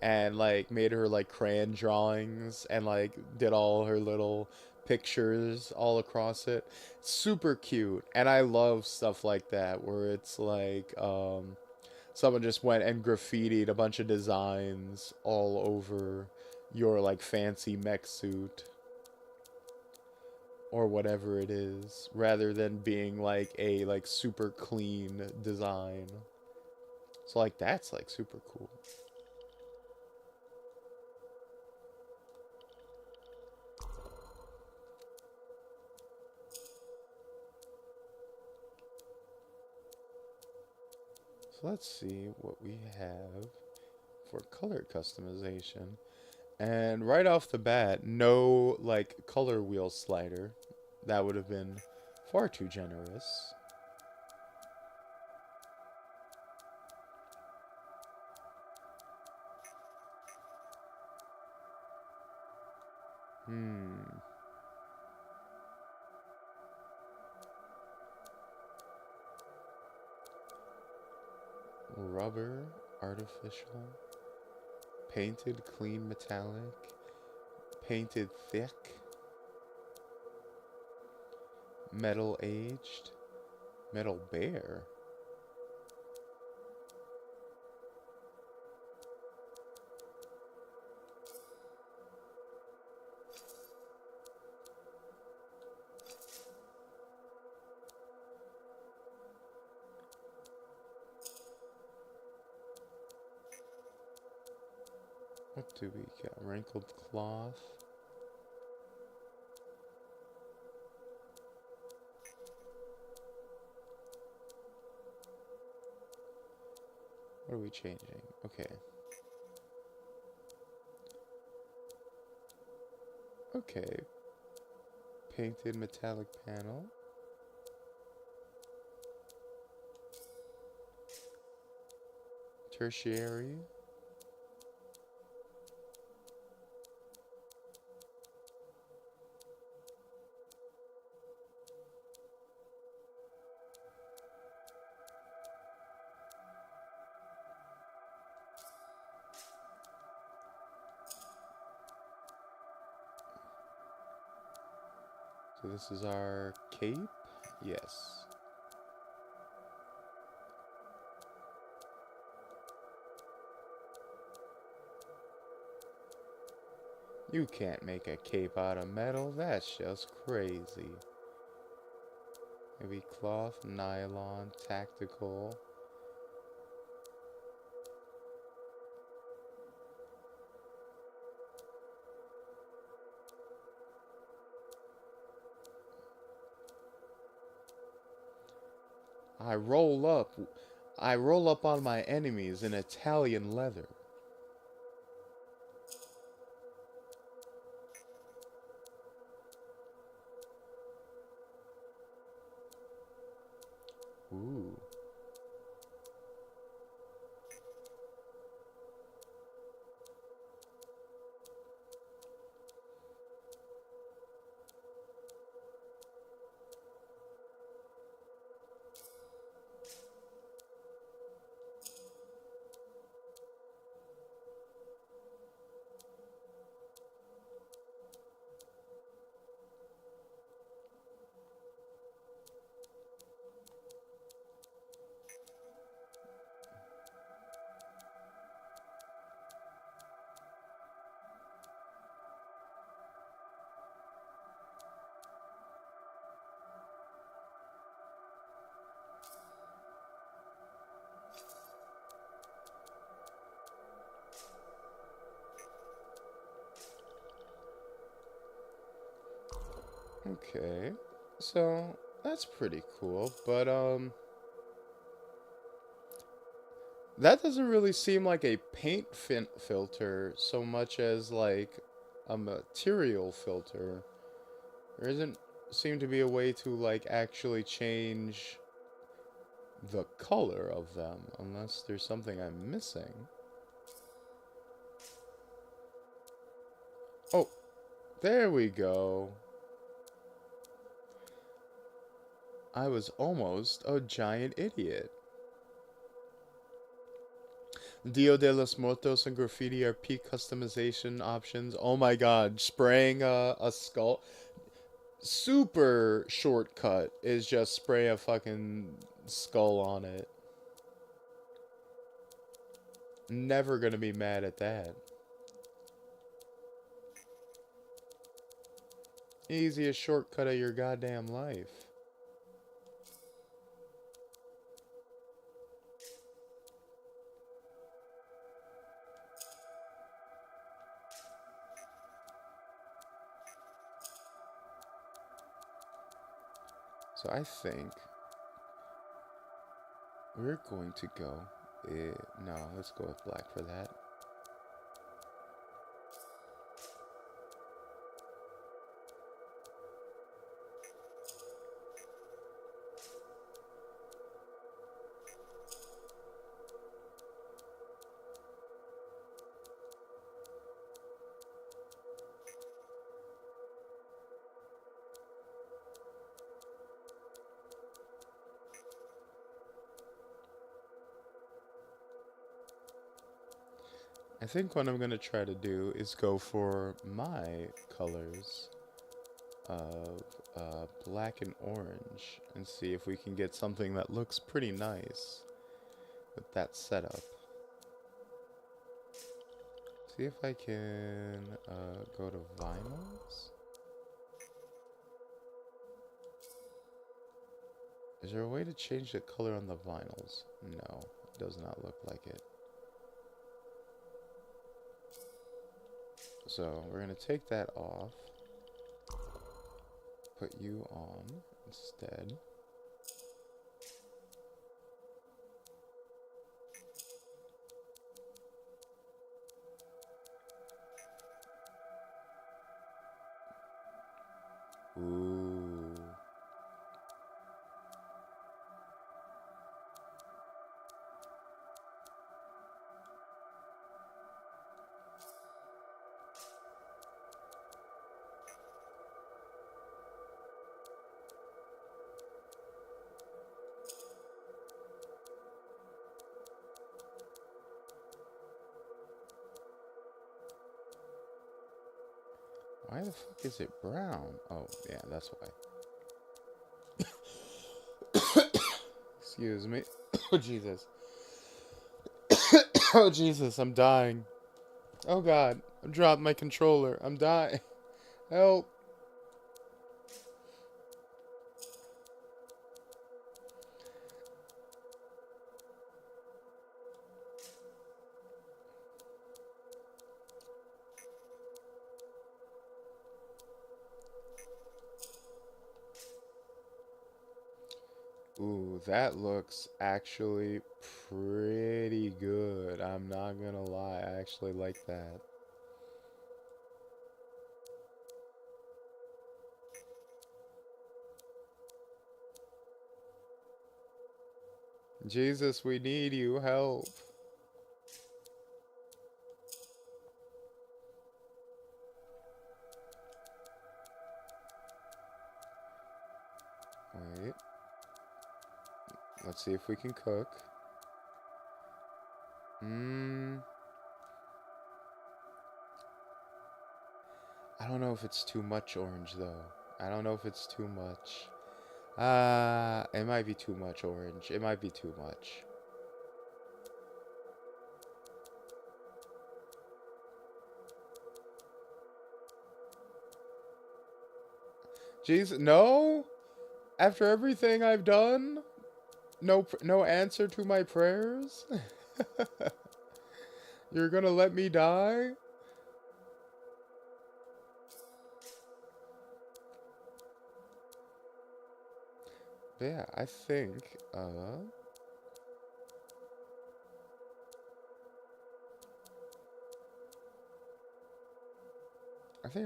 and like made her like crayon drawings, and like did all her little pictures all across it. Super cute, and I love stuff like that where it's like someone just went and graffitied a bunch of designs all over your like fancy mech suit or whatever it is, rather than being like a like super clean design. So like that's like super cool. So let's see what we have for color customization. And right off the bat, no like color wheel slider. That would have been far too generous. Rubber, artificial, painted clean metallic, painted thick, metal aged, metal bare. What do we got? Wrinkled cloth. What are we changing? Okay. Okay. Painted metallic panel. Tertiary. So this is our cape? Yes. You can't make a cape out of metal. That's just crazy. Maybe cloth, nylon, tactical. I roll up on my enemies in Italian leather. Ooh. Okay, so that's pretty cool, but that doesn't really seem like a paint filter so much as like a material filter. There isn't seem to be a way to like actually change the color of them, unless there's something I'm missing. Oh, there we go. I was almost a giant idiot. Dia de los Muertos and graffiti are peak customization options. Oh my god, spraying a skull. Super shortcut is just spray a fucking skull on it. Never gonna be mad at that. Easiest shortcut of your goddamn life. So I think we're going to go. No, let's go with black for that. I think what I'm going to try to do is go for my colors of black and orange and see if we can get something that looks pretty nice with that setup. See if I can go to vinyls. Is there a way to change the color on the vinyls? No, it does not look like it. So we're going to take that off, put you on instead. Ooh. Why the fuck is it brown? Oh, yeah, that's why. Excuse me. Oh, Jesus. Oh, Jesus, I'm dying. Oh, God. I dropped my controller. I'm dying. Help. Ooh, that looks actually pretty good. I'm not gonna lie. I actually like that. Jesus, we need you. Help. Wait. Let's see if we can cook. I don't know if it's too much orange, though. I don't know if it's too much. It might be too much orange. It might be too much. Jesus, no? After everything I've done? No answer to my prayers? You're gonna let me die? But yeah, I think, I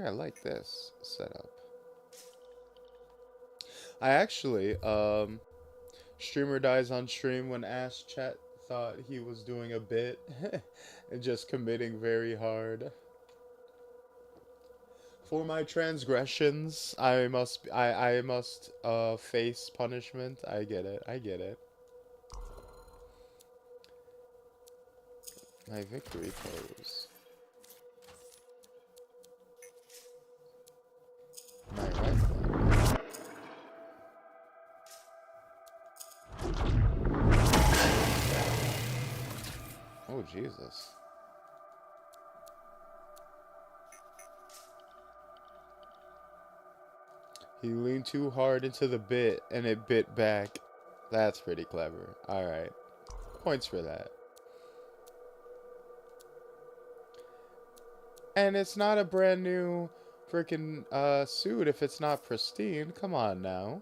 like this setup. I actually, streamer dies on stream when Ash Chat thought he was doing a bit and just committing very hard. For my transgressions, I must face punishment. I get it. I get it. My victory pose. My right leg. Oh, Jesus. He leaned too hard into the bit, and it bit back. That's pretty clever. Alright. Points for that. And it's not a brand new freaking suit if it's not pristine. Come on now.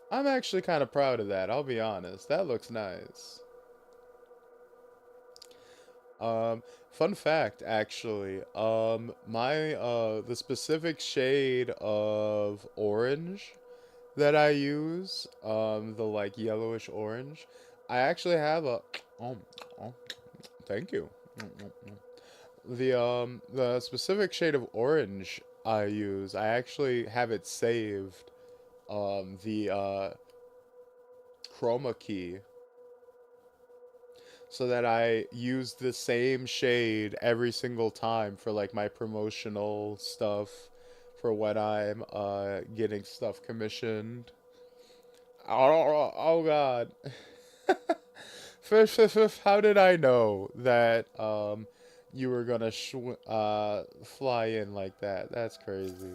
I'm actually kind of proud of that, I'll be honest. That looks nice. Fun fact, actually, the specific shade of orange that I use, the like yellowish orange, I actually have a, thank you. The specific shade of orange I use, I actually have it saved, the, chroma key, so that I use the same shade every single time for like my promotional stuff, for when I'm getting stuff commissioned. Oh God. How did I know that you were gonna fly in like that? That's crazy.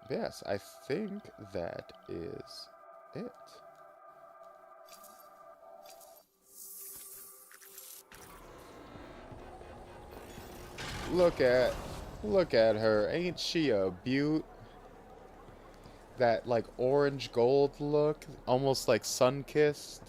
Yes, I think that is it. Look at her. Ain't she a beaut? That like orange gold look, almost like sun-kissed.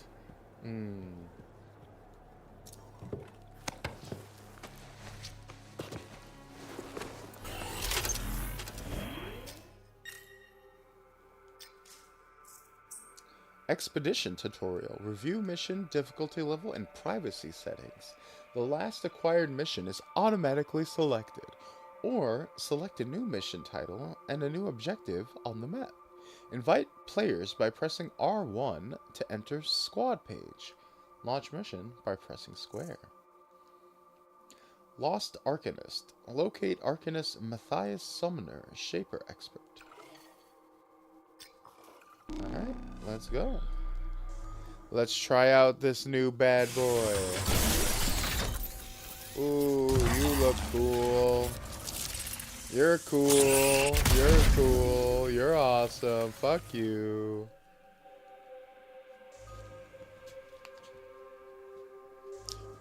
Expedition tutorial. Review mission, difficulty level, and privacy settings. The last acquired mission is automatically selected, or select a new mission title and a new objective on the map. Invite players by pressing R1 to enter squad page. Launch mission by pressing square. Lost Arcanist. Locate Arcanist Matthias Summoner, Shaper Expert. Alright, let's go. Let's try out this new bad boy. Ooh, you look cool. You're cool. You're cool. You're awesome. Fuck you.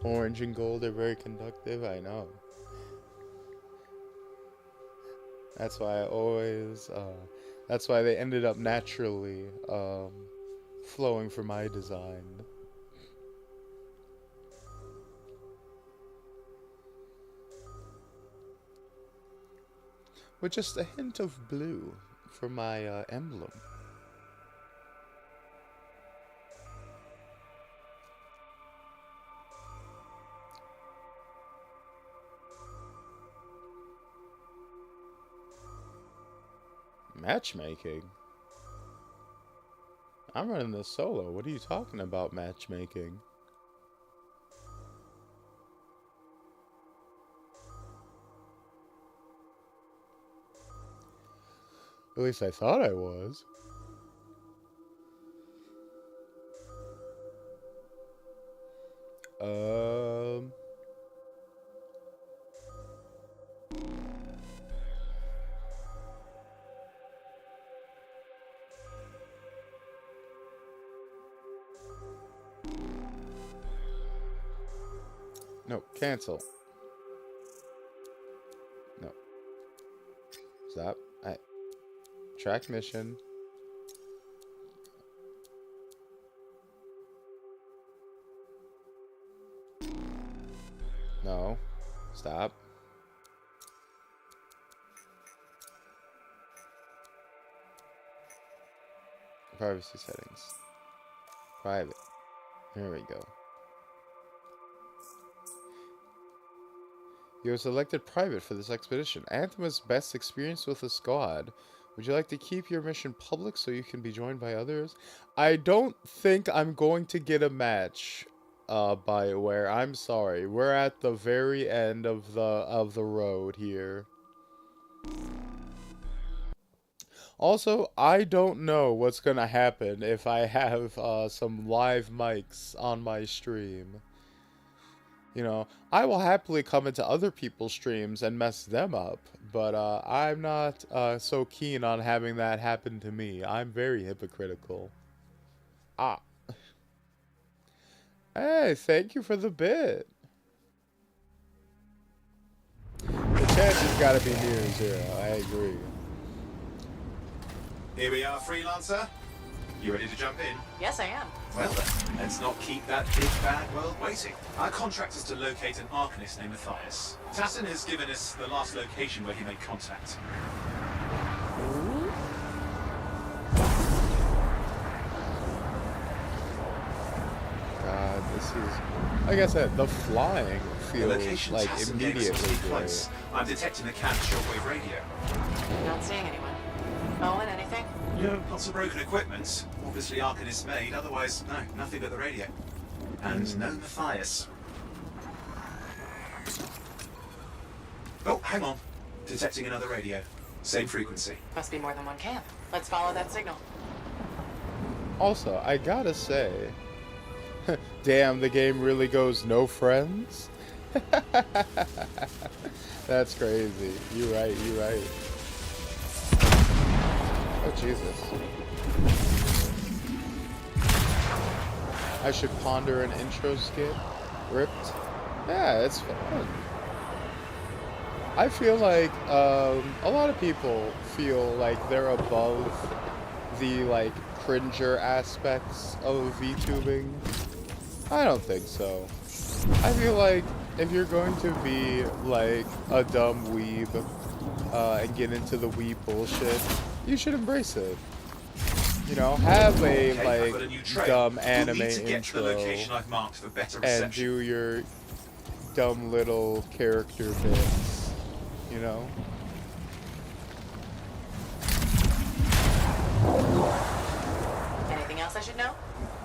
Orange and gold are very conductive, I know. That's why I always, that's why they ended up naturally, flowing for my design. With just a hint of blue for my, emblem. Matchmaking? I'm running this solo. What are you talking about, matchmaking? At least I thought I was. No, cancel. No. Stop. Track mission. No. Stop. Privacy settings. Private. Here we go. You are selected private for this expedition. Anthem is best experienced with a squad. Would you like to keep your mission public so you can be joined by others? I don't think I'm going to get a match, BioWare. I'm sorry. We're at the very end of the road here. Also, I don't know what's gonna happen if I have some live mics on my stream. You know, I will happily come into other people's streams and mess them up, but I'm not so keen on having that happen to me. I'm very hypocritical. Ah. Hey, thank you for the bit. The chance has got to be near zero, I agree. Here we are, freelancer. You ready to jump in? Yes, I am. Well then, let's not keep that big bad world waiting. Our contract is to locate an Arcanist named Matthias. Tassin has given us the last location where he made contact. God, this is... Like I said, the flying feels like immediately great. I'm detecting a cam shortwave radio. Not seeing anyone. Owen, anything? Yeah, lots of broken equipment. Obviously Arcanist made, otherwise, no, nothing but the radio. And no Matthias. Oh, hang on. Detecting another radio. Same frequency. Must be more than one camp. Let's follow that signal. Also, I gotta say... Damn, the game really goes no friends? That's crazy. You're right, you're right. Oh, Jesus. I should ponder an intro skit. Ripped. Yeah, it's fun. I feel like a lot of people feel like they're above the like cringer aspects of VTubing. I don't think so. I feel like if you're going to be like a dumb weeb and get into the weeb bullshit, you should embrace it. You know, have a like dumb anime intro and do your dumb little character bits. You know. Anything else I should know?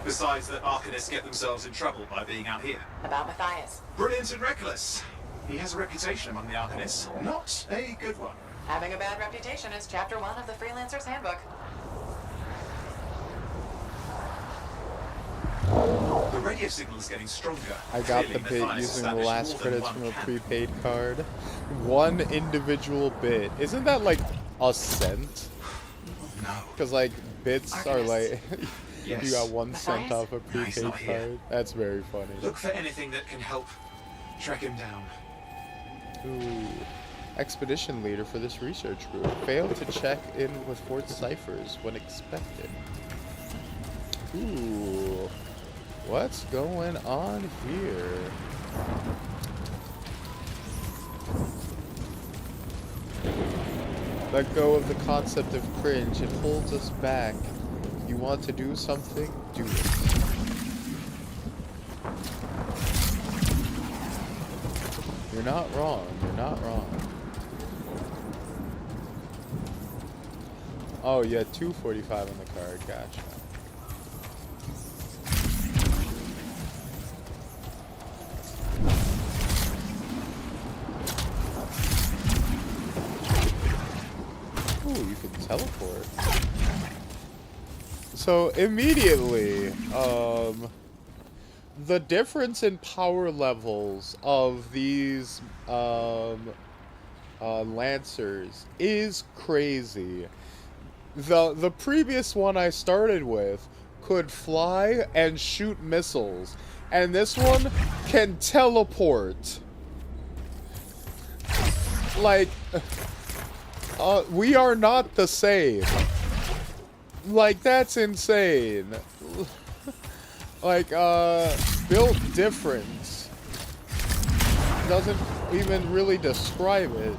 Besides that Arcanists get themselves in trouble by being out here. About Matthias. Brilliant and reckless. He has a reputation among the Arcanists. Not a good one. Having a bad reputation is chapter 1 of the Freelancer's Handbook. The radio signal is getting stronger. I got Clearly, the bit Matthias using the established last more than credits one from a camp. prepaid card. One individual bit. Isn't that like a cent? No. Because like bits are like Yes. you got 1 cent Matthias? off a No, he's prepaid not here. card. That's very funny. Look for anything that can help track him down. Ooh. Expedition leader for this research group failed to check in with Fort ciphers when expected. Ooh. What's going on here? Let go of the concept of cringe. It holds us back. You want to do something? Do it. You're not wrong. You're not wrong. Oh, yeah, 245 on the card. Gotcha. Ooh, you can teleport. So immediately, the difference in power levels of these Lancers is crazy. The previous one I started with could fly and shoot missiles, and this one can teleport. Like, we are not the same. Like, that's insane. Like, built difference doesn't even really describe it.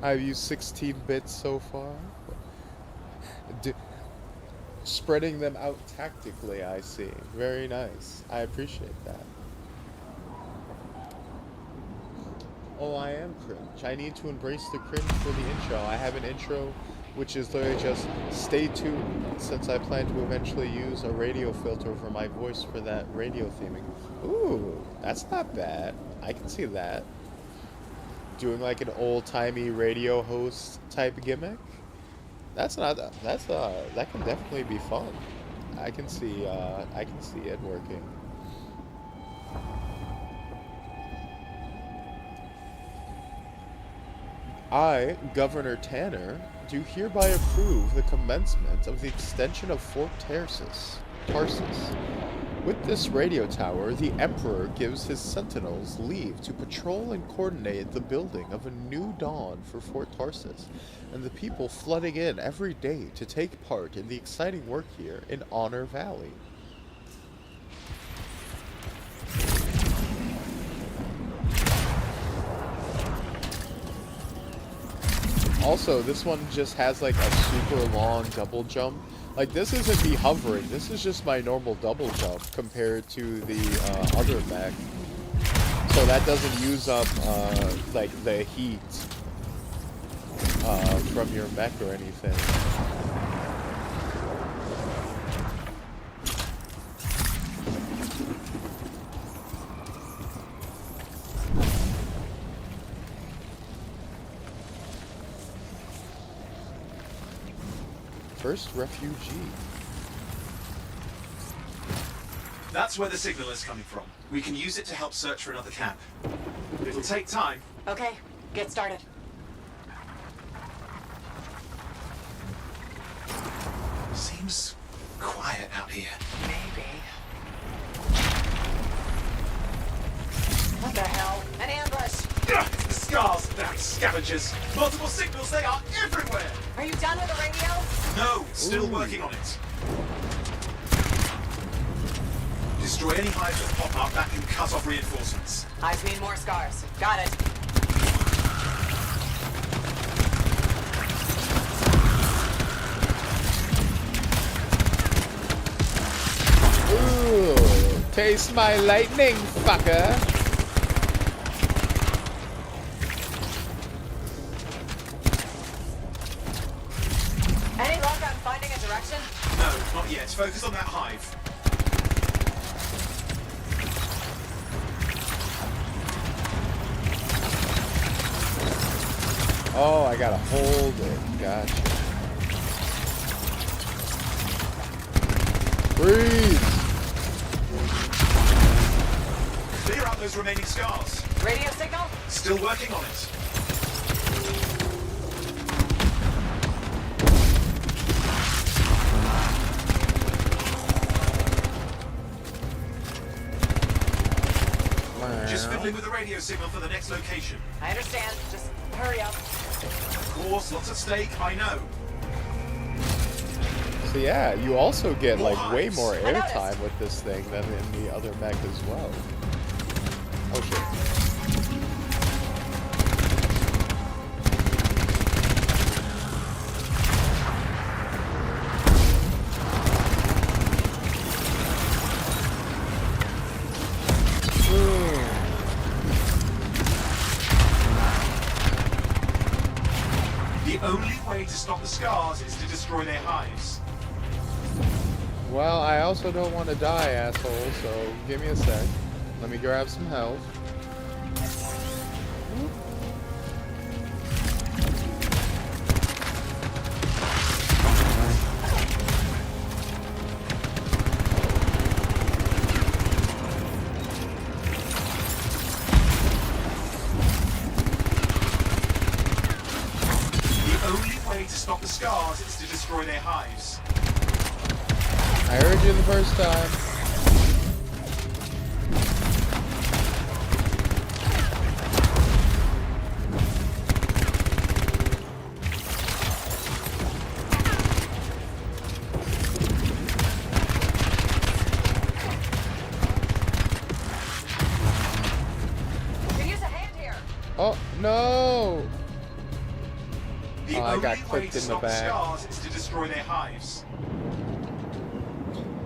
I've used 16 bits so far. Spreading them out tactically, I see. Very nice. I appreciate that. Oh, I am cringe. I need to embrace the cringe for the intro. I have an intro which is literally just stay tuned, since I plan to eventually use a radio filter for my voice for that radio theming. Ooh, that's not bad. I can see that. Doing like an old-timey radio host type gimmick. That can definitely be fun. I can see it working. I, Governor Tanner, do hereby approve the commencement of the extension of Fort Tarsus. With this radio tower, the Emperor gives his sentinels leave to patrol and coordinate the building of a new dawn for Fort Tarsus, and the people flooding in every day to take part in the exciting work here in Honor Valley. Also, this one just has like a super long double jump. Like, this isn't me hovering, this is just my normal double jump compared to the other mech. So that doesn't use up like the heat from your mech or anything. First refugee. That's where the signal is coming from. We can use it to help search for another camp. It'll take time. Okay, get started. Seems quiet out here. Maybe. What the hell? An ambush! Ugh, it's the scars, damn scavengers! Multiple signals, they are everywhere! Are you done with the radio? No, still working on it. Destroy any hives that pop up, that can cut off reinforcements. Eyes mean more scars. Got it. Ooh, taste my lightning, fucker. Any luck on finding a direction? No, not yet. Focus on that hive. Oh, I gotta hold it. Gotcha. Freeze! Clear out those remaining scars. Radio signal? Still working on it. Just fiddling with the radio signal for the next location. I understand. Just hurry up. Of course, lots at stake, I know. So yeah, you also get like way Nice. more I noticed. airtime with this thing than in the other mech as well. Oh shit. The only way to stop the scars is to destroy their hives. Well, I also don't want to die, asshole, so give me a sec. Let me grab some health. The only way to stop the scars is to destroy their hives. I heard you the first time. Could use a hand here. Oh, no! The Oh, I only got way clipped to in the stop the back. scars is to destroy their hives.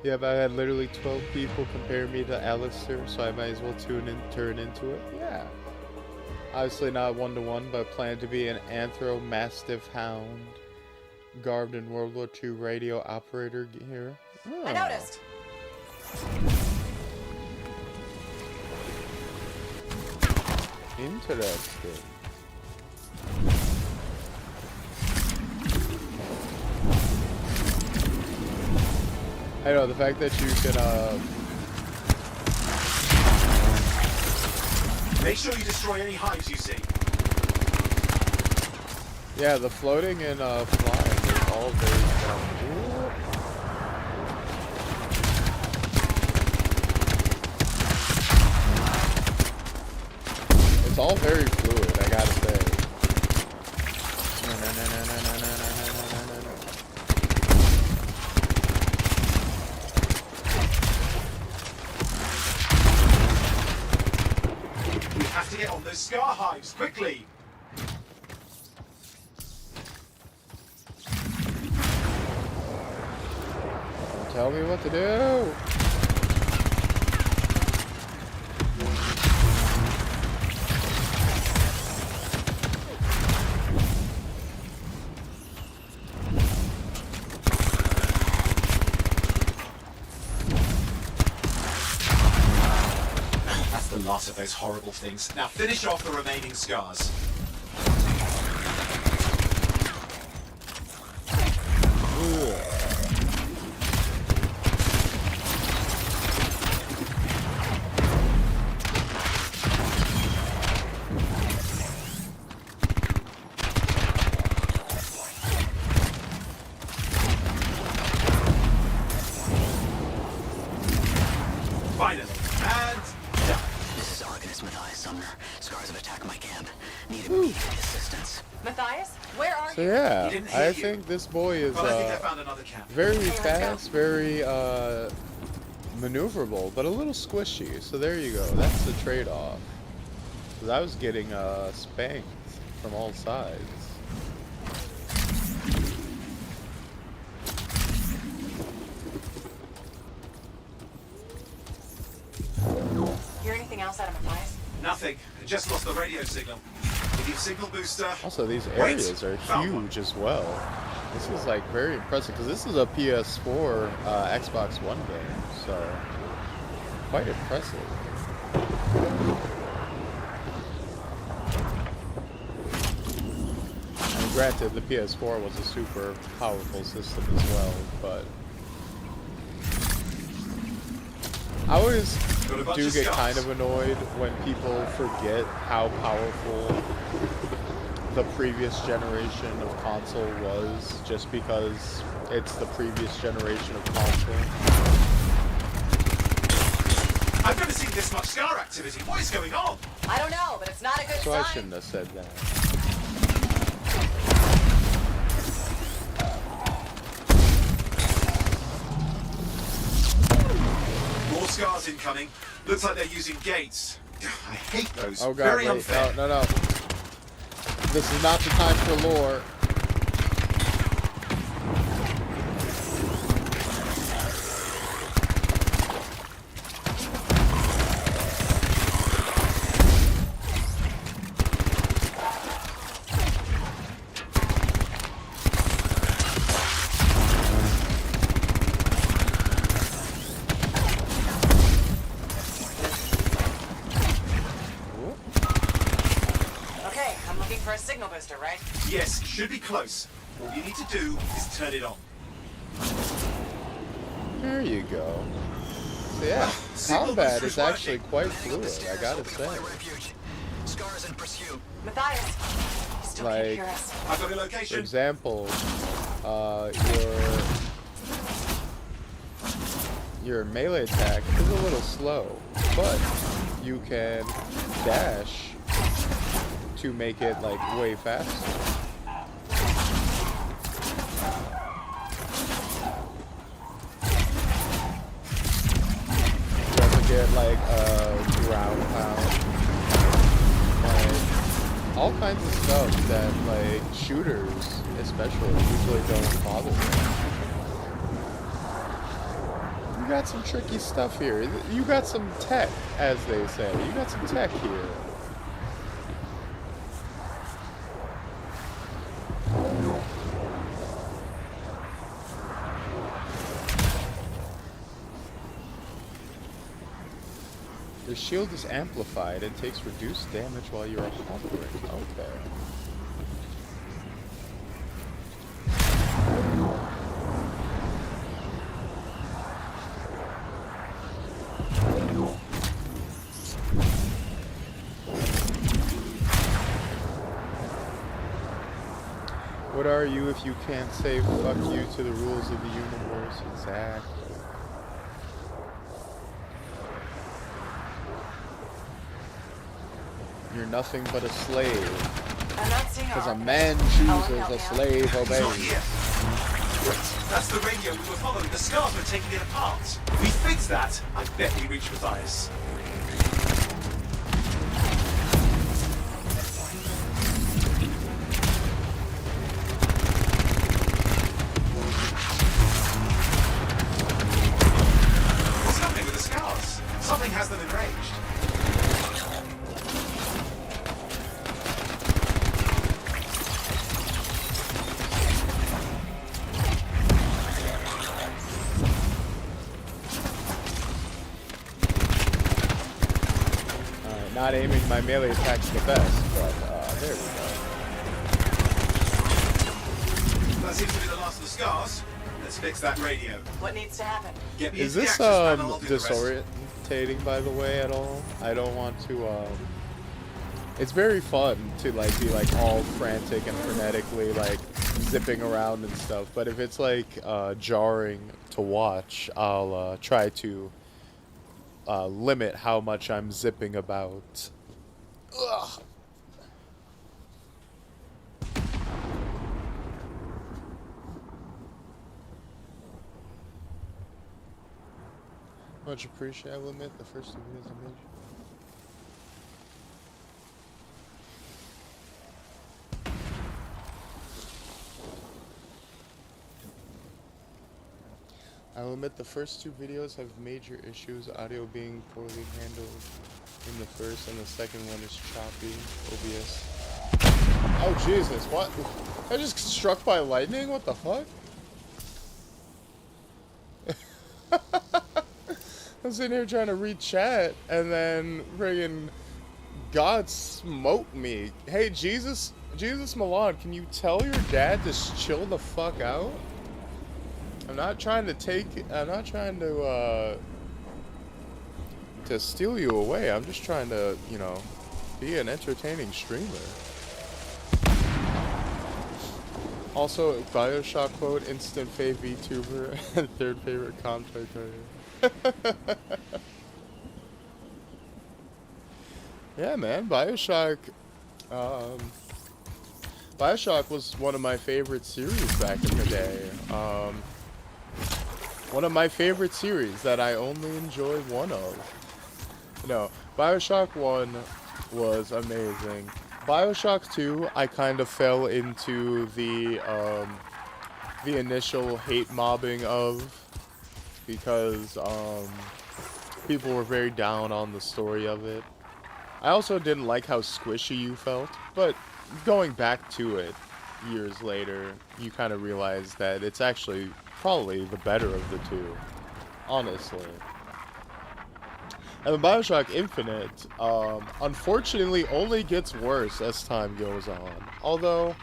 Yeah, but I had literally 12 people compare me to Alistair, so I might as well turn into it. Yeah. Obviously not one-to-one, but plan to be an Anthro Mastiff Hound, garbed in World War II radio operator gear. I noticed. Interesting. I know, the fact that you can, Make sure you destroy any hives you see. yeah, the floating and, flying is all very fun. It's all very fluid, I gotta say. We have to get on those scar hives quickly. Tell me what to do. That's the last of those horrible things. Now finish off the remaining scars. Finally. And done. This is Arcanist Matthias Sumner. Scars have attacked my camp. Need immediate assistance. Matthias, where are So you? yeah, He didn't hear I you. think this boy is, Well, I think I found another camp. very fast, very, maneuverable, but a little squishy. So there you go. That's the trade-off. Because I was getting, spanked from all sides. Hear anything else out of Matthias? Nothing. I just lost the radio signal. We need signal booster. Also, these Wait, areas are found one. huge as well. This is like very impressive because this is a PS4, Xbox One game, so quite impressive. And granted, the PS4 was a super powerful system as well, but always do get kind of annoyed when people forget how powerful the previous generation of console was, just because it's the previous generation of console. I've never seen this much Scar activity. What is going on? I don't know, but it's not a good So sign. I shouldn't have said that. More Scars incoming. Looks like they're using gates. I hate those. Oh god, Very wait, unfair. no. This is not the time for lore. Okay, I'm looking for a signal booster, right? Yes, should be close. All you need to do is turn it on. There you go. So yeah, combat is actually quite fluid, I gotta say. Scars in pursuit. Matthias, you still can't hear Like, us. I've got a for location. example, your melee attack is a little slow, but you can dash to make it like way faster. You also get like a ground pound, like all kinds of stuff that like shooters especially usually don't bother with. You got some tricky stuff here. You got some tech, as they say. You got some tech here. Your shield is amplified and takes reduced damage while you are hovering. Okay. What are you if you can't say fuck you to the rules of the universe? Exactly. You're nothing but a slave. I'm not seeing Because our a man chooses, a slave He's not obeys. here. That's the radio we were following. The Scars were taking it apart. If we fix that, I bet we reach Matthias. What's happening with the Scars? Something has them enraged. Not aiming my melee attacks the best, but there we go. That seems to be the last of the Scars. Let's fix that radio. What needs to happen? Get me Is into the this access panel, I'll do the rest. disorientating by the way at all? I don't want to it's very fun to like be like all frantic and frenetically like zipping around and stuff, but if it's like jarring to watch, I'll try to limit how much I'm zipping about. Ugh. Much appreciate. I will admit the first 2 videos I made. I will admit the first 2 videos have major issues, audio being poorly handled in the first, and the second one is choppy, OBS. Oh Jesus, what? I just struck by lightning? What the fuck? I'm sitting here trying to read chat, and then friggin' God smote me. Hey, Jesus Milan, can you tell your dad to chill the fuck out? I'm not trying to to steal you away. I'm just trying to, you know, be an entertaining streamer. Also, Bioshock quote, instant fave VTuber, and third favorite content creator. Yeah, man, Bioshock was one of my favorite series back in the day. One of my favorite series that I only enjoy one of. You know, Bioshock 1 was amazing. Bioshock 2, I kind of fell into the initial hate mobbing of, because people were very down on the story of it. I also didn't like how squishy you felt, but going back to it years later, you kind of realize that it's actually probably the better of the two, honestly. And the Bioshock Infinite, unfortunately, only gets worse as time goes on. Although,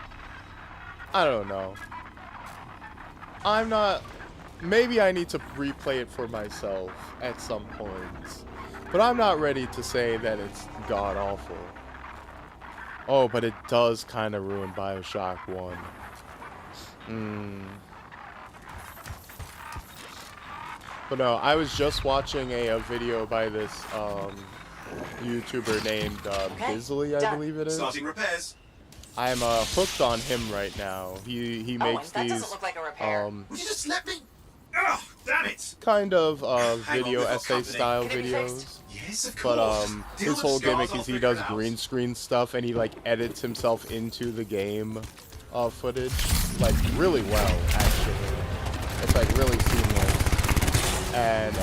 I don't know. I'm not... Maybe I need to replay it for myself at some point. But I'm not ready to say that it's god-awful. Oh, but it does kind of ruin Bioshock 1. But no, I was just watching a video by this YouTuber named Bisley, I believe it is. Starting repairs. I'm hooked on him right now. He makes that these doesn't look like a repair. Would you just let me? Ugh, damn it! kind of Hang on, video we've got essay company. style Can it be videos. fixed? Yes, of But course. Deal his with whole scars, gimmick I'll is he figure does it out. green screen stuff and he like edits himself into the game footage like really well actually. It's like really seamless. And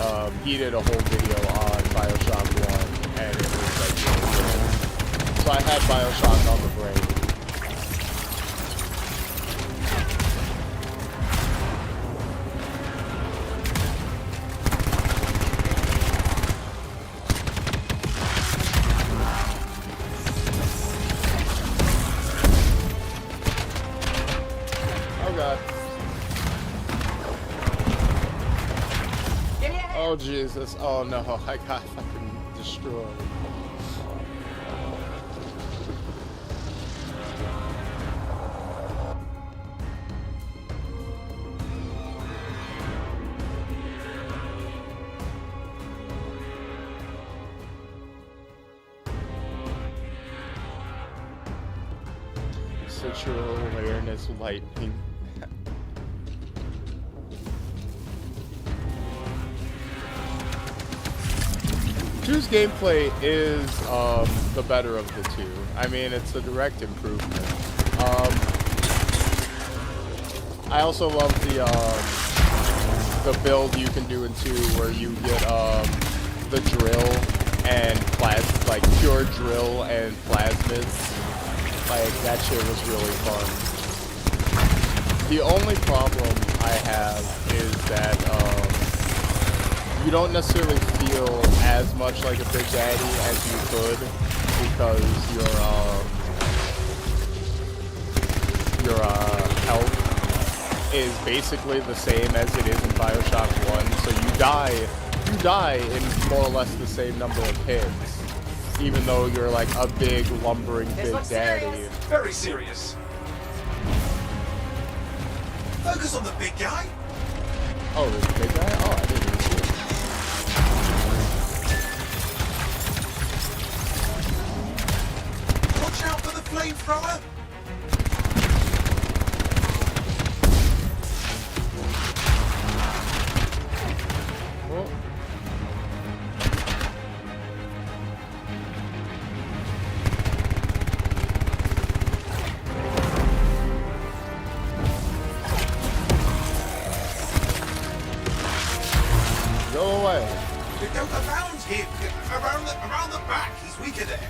he did a whole video on Bioshock 1 and it was like really good. So I had Bioshock on the brain. Oh Jesus, oh no, I got fucking destroyed. Situational awareness lightning. Two's gameplay is the better of the two. I mean, it's a direct improvement. I also love the build you can do in 2 where you get the drill and like pure drill and plasmids. Like that shit was really fun. The only problem I have is that you don't necessarily feel as much like a Big Daddy as you could because your health is basically the same as it is in Bioshock 1. So you die in more or less the same number of hits, even though you're like a big lumbering Big Daddy. Serious. Very serious. Focus on the big guy. Oh, there's a big guy? Oh, I didn't even see it. Watch out for the flamethrower! Well. Go away. You go around him! Around the back! He's weaker there!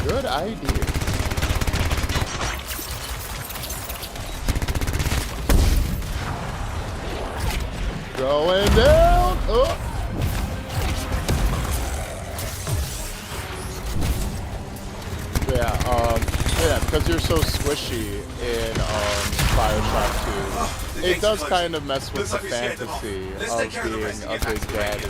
Good idea. Going down. Oh. because you're so squishy in Bioshock 2, it does kind of mess with the fantasy of being a big daddy,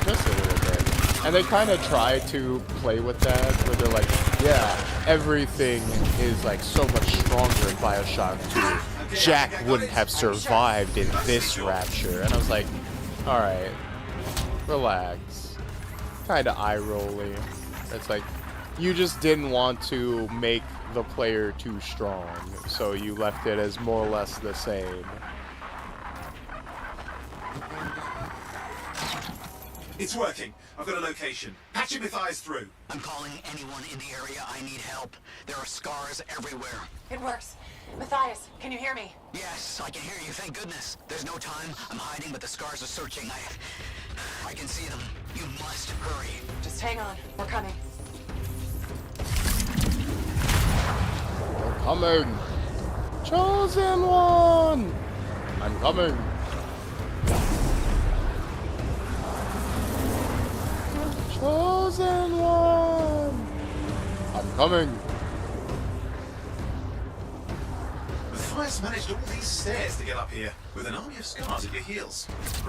just a little bit. And they kind of try to play with that, where they're like, yeah, everything is like so much stronger in Bioshock 2. Jack wouldn't have survived in this rapture. And I was like, alright, relax. Kind of eye-rolly. It's like, you just didn't want to make the player too strong, so you left it as more or less the same. It's working. I've got a location. Patching Matthias through. I'm calling anyone in the area. I need help. There are scars everywhere. It works. Matthias, can you hear me? Yes, I can hear you. Thank goodness. There's no time. I'm hiding, but the scars are searching. I can see them. You must hurry. Just hang on. We're coming. We're coming. Chosen one. I'm coming. Chosen one! I'm coming! Matthias managed all these stairs to get up here, with an army of scars at your heels.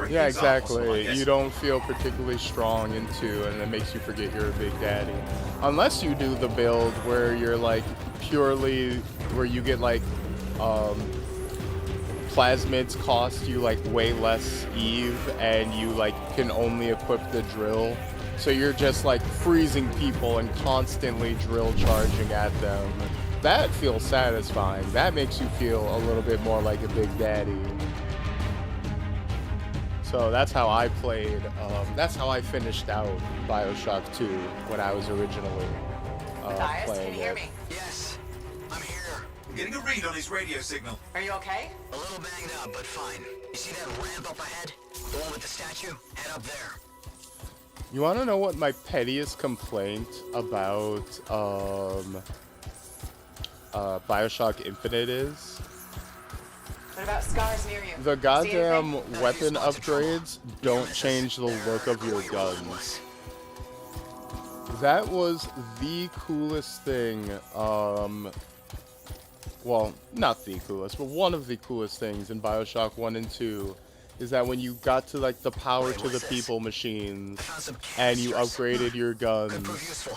Yeah, exactly. You don't feel particularly strong in 2, and it makes you forget you're a big daddy. Unless you do the build where you're like purely, where you get like, plasmids cost you like way less Eve, and you like can only equip the drill. So you're just like freezing people and constantly drill charging at them. That feels satisfying. That makes you feel a little bit more like a big daddy. So that's how I played, that's how I finished out Bioshock 2 when I was originally Matthias, playing can you hear it. me? Yes, I'm here. I'm getting a read on his radio signal. Are you okay? A little banged up, but fine. You see that ramp up ahead? The one with the statue? Head up there. You want to know what my pettiest complaint about Bioshock Infinite is? What about scars near you? The goddamn weapon upgrades don't change the look of your guns. That was the coolest thing, well, not the coolest, but one of the coolest things in Bioshock 1 and 2 is that when you got to like the power to the people machines and you upgraded your guns,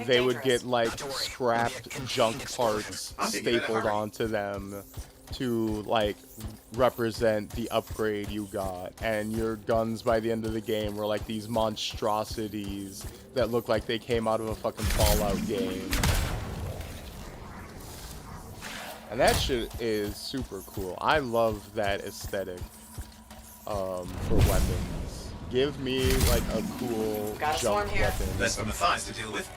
they would get like scrapped junk parts stapled onto them to like represent the upgrade you got, and your guns by the end of the game were like these monstrosities that look like they came out of a fucking Fallout game. And that shit is super cool. I love that aesthetic for weapons. Give me like a cool jump weapon. Less for Matthias to deal with.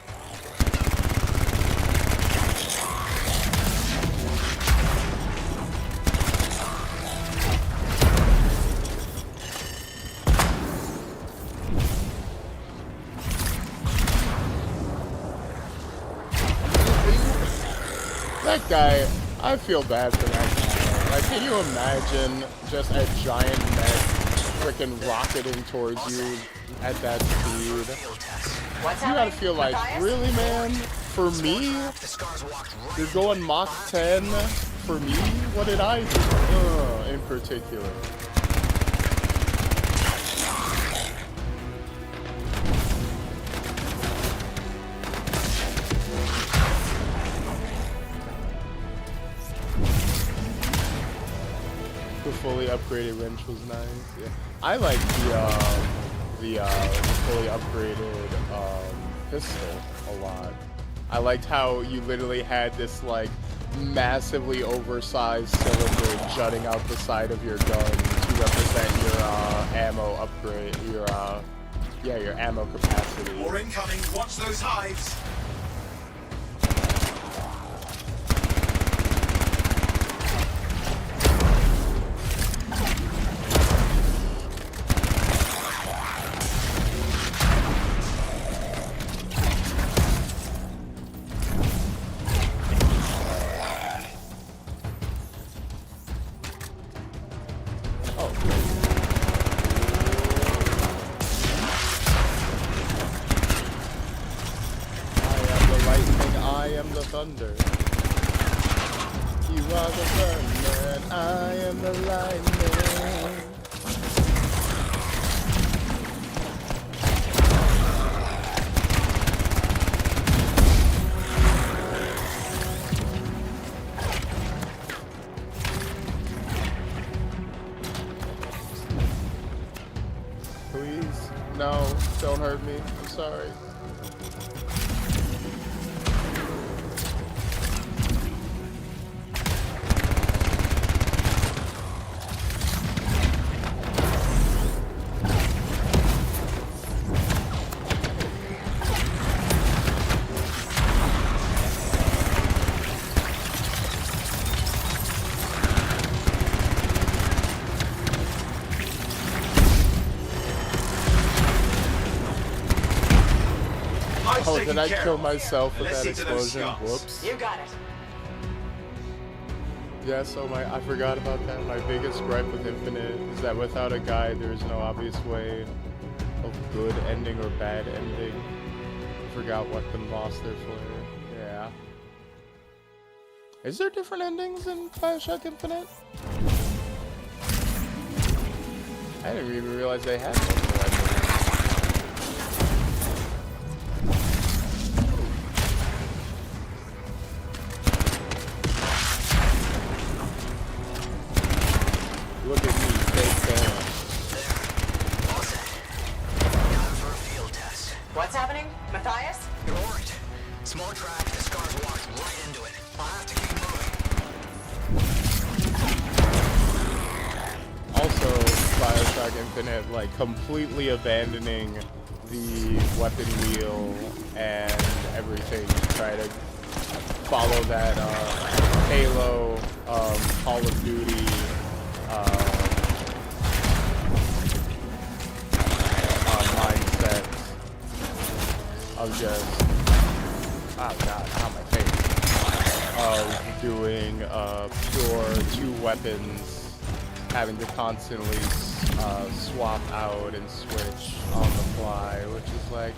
That guy, I feel bad for that guy. Like, can you imagine just a giant mech freaking rocketing towards you at that speed? You gotta feel like, really, man? For me? You're going Mach 10? For me? What did I do? In particular. The fully upgraded wrench was nice. Yeah. I like the fully upgraded pistol a lot. I liked how you literally had this like massively oversized cylinder jutting out the side of your gun to represent your ammo upgrade, your ammo capacity. More incoming. Watch those hives. You are the thunder and I am the lightning. Please, no, don't hurt me. I'm sorry. Oh, did I kill myself with that explosion? Whoops. You got it. Yeah, so I forgot about that. My biggest gripe with Infinite is that without a guide, there's no obvious way of good ending or bad ending. I forgot what them lost their flair. Yeah. Is there different endings in Bioshock Infinite? I didn't even realize they had multiple endings. Look at me, fake down. There. All set. Time for a field test. What's happening? Matthias? You're warned. Small track, the scars walked right into it. I'll have to keep moving. Also, Bioshock Infinite, like, completely abandoning the weapon wheel and everything to try to follow that Halo, Call of Duty, mindset of just, oh god, on my face, of doing pure two weapons, having to constantly swap out and switch on the fly, which is like,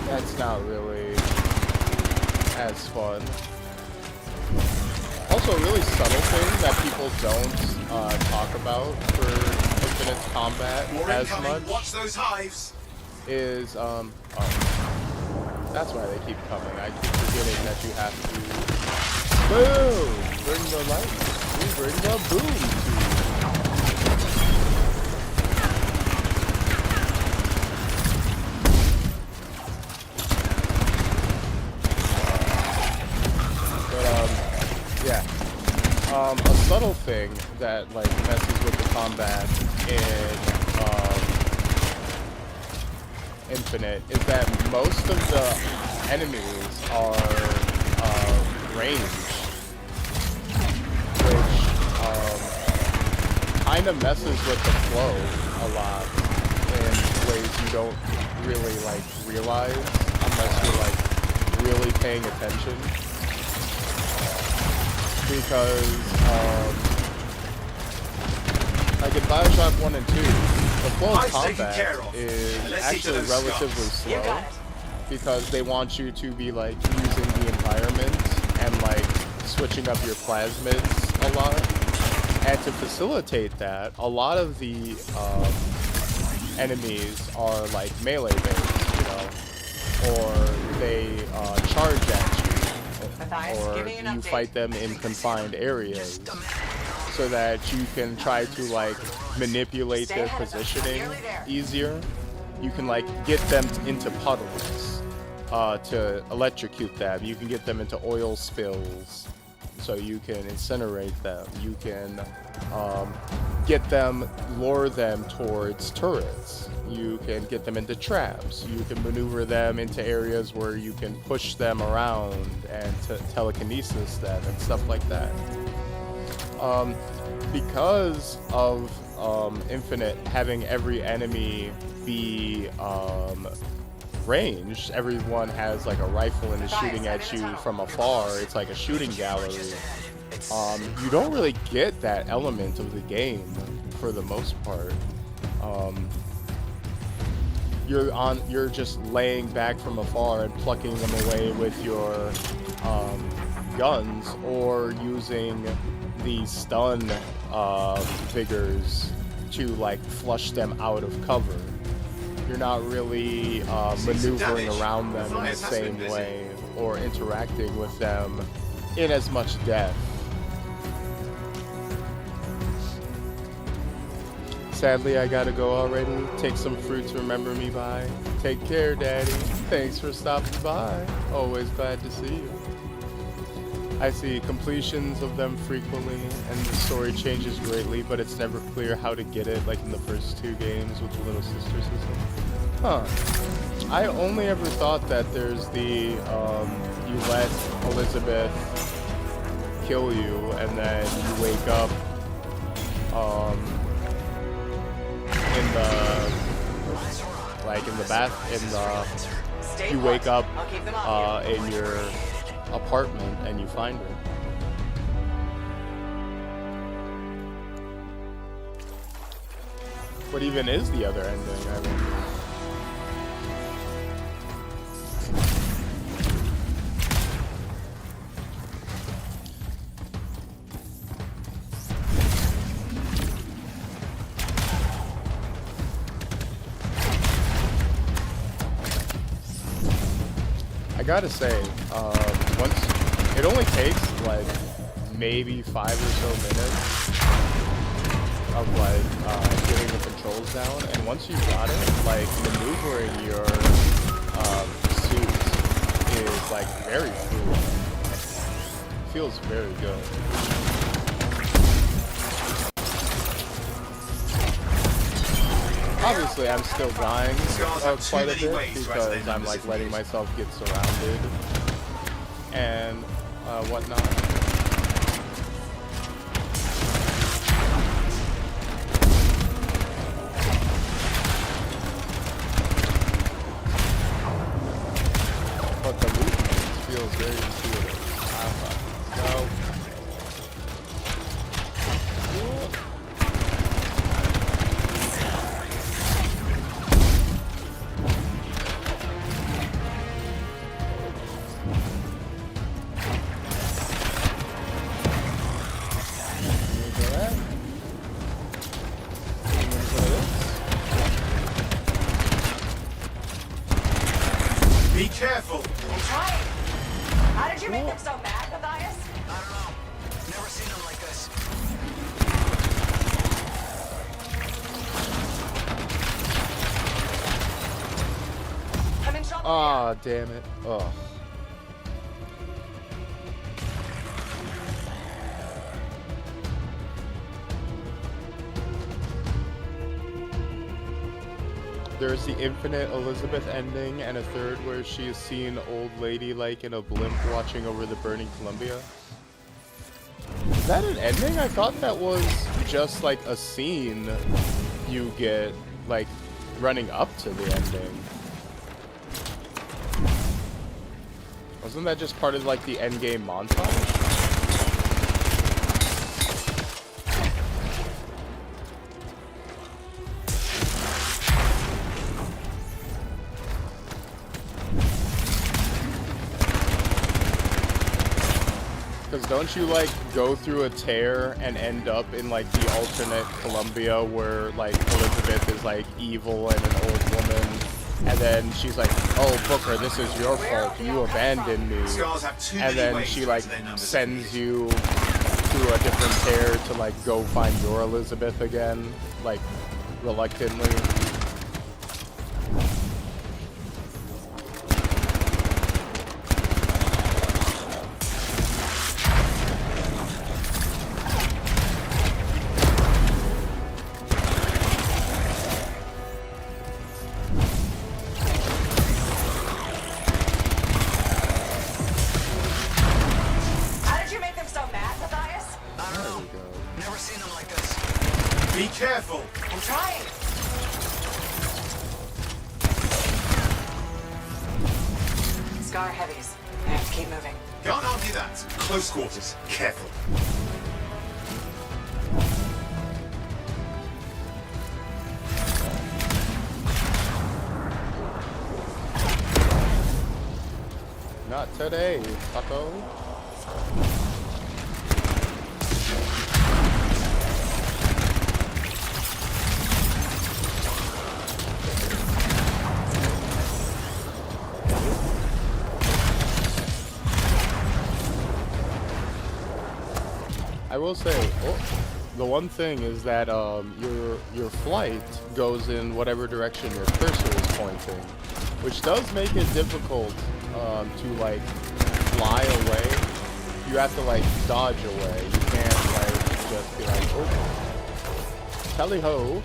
that's not really as fun. Also, a really subtle thing that people don't talk about for Infinite's combat as much Watch those hives. is, that's why they keep coming. I keep forgetting that you have to, boom, bring the light, we bring the boom to. Yeah. A subtle thing that like messes with the combat in Infinite is that most of the enemies are ranged, which kind of messes with the flow a lot in ways you don't really like realize unless you're like really paying attention. Because, like in Bioshock 1 and 2, the flow of combat is actually relatively slow because they want you to be like using the environment and like switching up your plasmids a lot. And to facilitate that, a lot of the enemies are like melee based, you know, or they charge at you. Or you fight them in confined areas so that you can try to like manipulate their positioning easier. You can like get them into puddles to electrocute them. You can get them into oil spills so you can incinerate them. You can lure them towards turrets. You can get them into traps. You can maneuver them into areas where you can push them around and telekinesis them and stuff like that. Because of Infinite having every enemy be ranged, everyone has like a rifle and is shooting at you from afar. It's like a shooting gallery. You don't really get that element of the game for the most part. You're just laying back from afar and plucking them away with your guns or using the stun vigors to like flush them out of cover. You're not really maneuvering around them in the same way or interacting with them in as much depth. Sadly, I gotta go already. Take some fruit to remember me by. Take care, Daddy. Thanks for stopping by. Always glad to see you. I see completions of them frequently, and the story changes greatly, but it's never clear how to get it, like in the first 2 games with the Little Sister system. Huh. I only ever thought that there's the, you let Elizabeth kill you, and then you wake up, in the, like in the you wake up, in your apartment and you find her. What even is the other ending? I mean, I gotta say, once it only takes like maybe 5 or so minutes of like getting the controls down, and once you've got it, like maneuvering your suits is like very fluid. Feels very good. Obviously, I'm still dying quite a bit because I'm like letting myself get surrounded and whatnot. But the movement feels very intuitive. No. Be careful! I'm trying! How did you make them so mad, Matthias? I don't know. Never seen them like this. I'm in trouble. Ah, damn it. Oh. There's the infinite Elizabeth ending, and a third where she is seen old lady like in a blimp watching over the burning Columbia. Is that an ending? I thought that was just like a scene you get like running up to the ending. Wasn't that just part of like the endgame montage? Because don't you like go through a tear and end up in like the alternate Columbia where like Elizabeth is like evil and an old woman, and then she's like, oh Booker, this is your fault, you abandoned me, and then she like sends you through a different tear to like go find your Elizabeth again, like reluctantly. Be careful! I'm trying! Scar heavies. I have to keep moving. Can't argue that. Close quarters. Careful. Not today, Taco. I will say, the one thing is that your flight goes in whatever direction your cursor is pointing, which does make it difficult to like fly away. You have to like dodge away. You can't like just be like, oh, tally ho.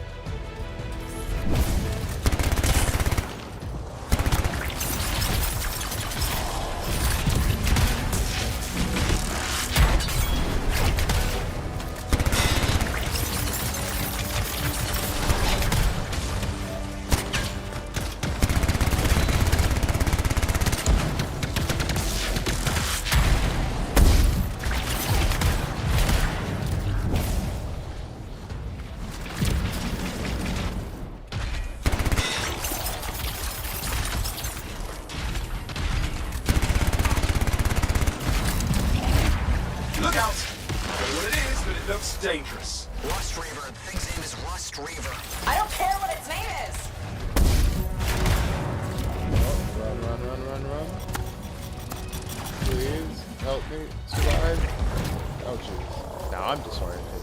Look out! I don't know what it is, but it looks dangerous. Rust Reaver. The thing's name is Rust Reaver. I don't care what its name is. Oh, run. Please help me survive. Oh jeez. Now I'm disoriented.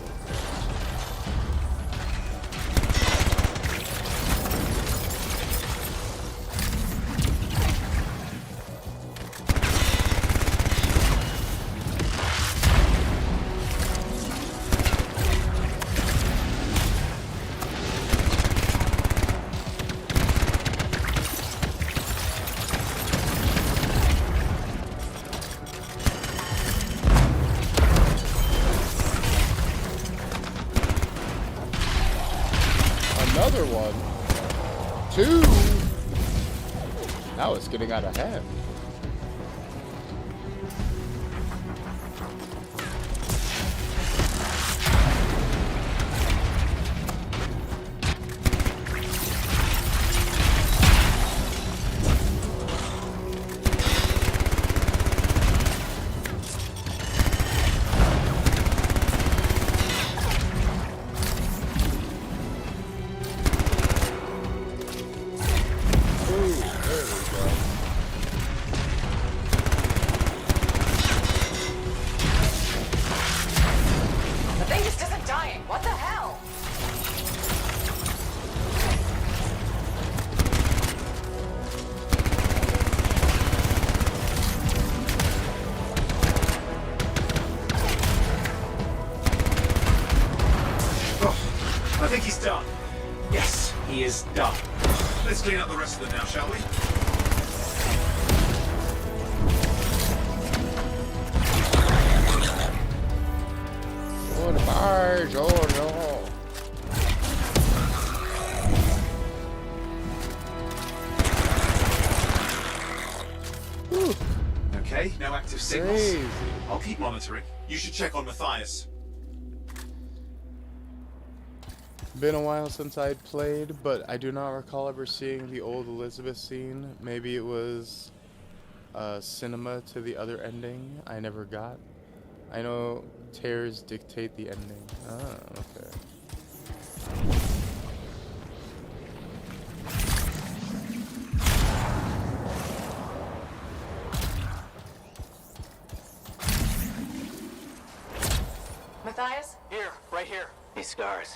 Another one. 2. Now it's getting out of hand. The thing just isn't dying. What the hell? Oh, I think he's done. Yes, he is done. Let's clean up the rest of them now, shall we? Oh, the barge. Oh no. Whew. Okay, no active signals. Crazy. I'll keep monitoring. You should check on Matthias. Been a while since I'd played, but I do not recall ever seeing the old Elizabeth scene. Maybe it was cinema to the other ending I never got. I know tears dictate the ending. Ah, okay. Matthias? Here, right here. These scars.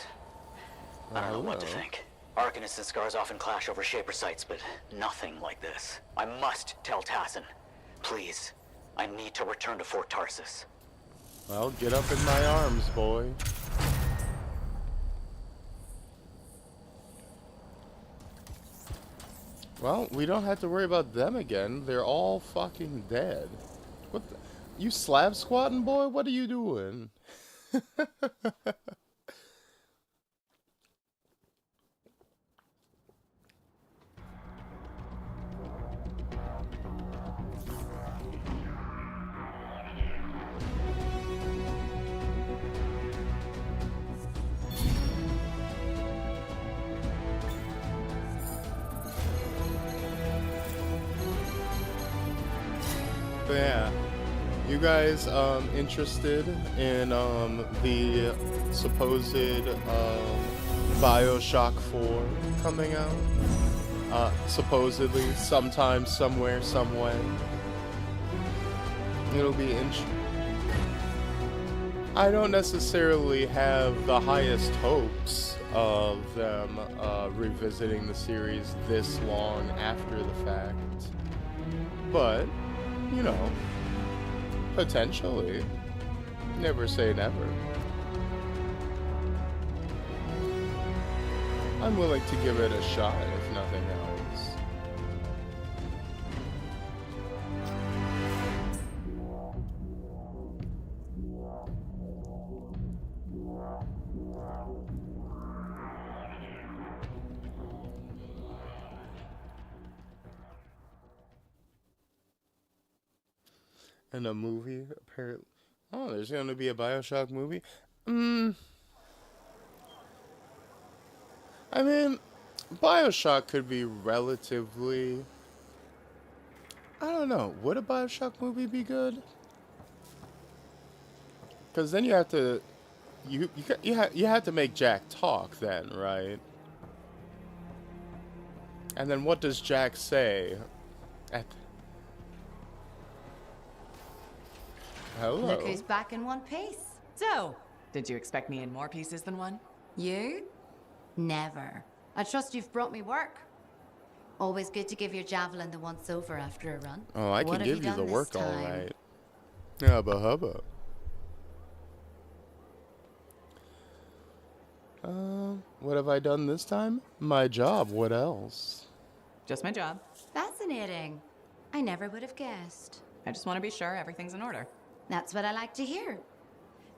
I don't know what to think. Arcanists and scars often clash over Shaper sites, but nothing like this. I must tell Tassin. Please. I need to return to Fort Tarsus. Well, get up in my arms, boy. Well, we don't have to worry about them again. They're all fucking dead. What the? You slab squatting, boy? What are you doing? But yeah, you guys interested in the supposed Bioshock 4 coming out? Supposedly, sometime, somewhere, some way. It'll be I don't necessarily have the highest hopes of them revisiting the series this long after the fact. But, you know, potentially. Never say never. I'm willing to give it a shot, if nothing else. And a movie, apparently. Oh, there's gonna be a BioShock movie? I mean, BioShock could be relatively... I don't know. Would a BioShock movie be good? Because then you have to... You have to make Jack talk then, right? And then what does Jack say? Hello. Look who's back in one piece. So, did you expect me in more pieces than one? You? Never. I trust you've brought me work. Always good to give your javelin the once over after a run. Oh, I What can have give you you the done work this all time? right. Hubba hubba. What have I done this time? My job, what else? Just my job. Fascinating. I never would have guessed. I just want to be sure everything's in order. That's what I like to hear.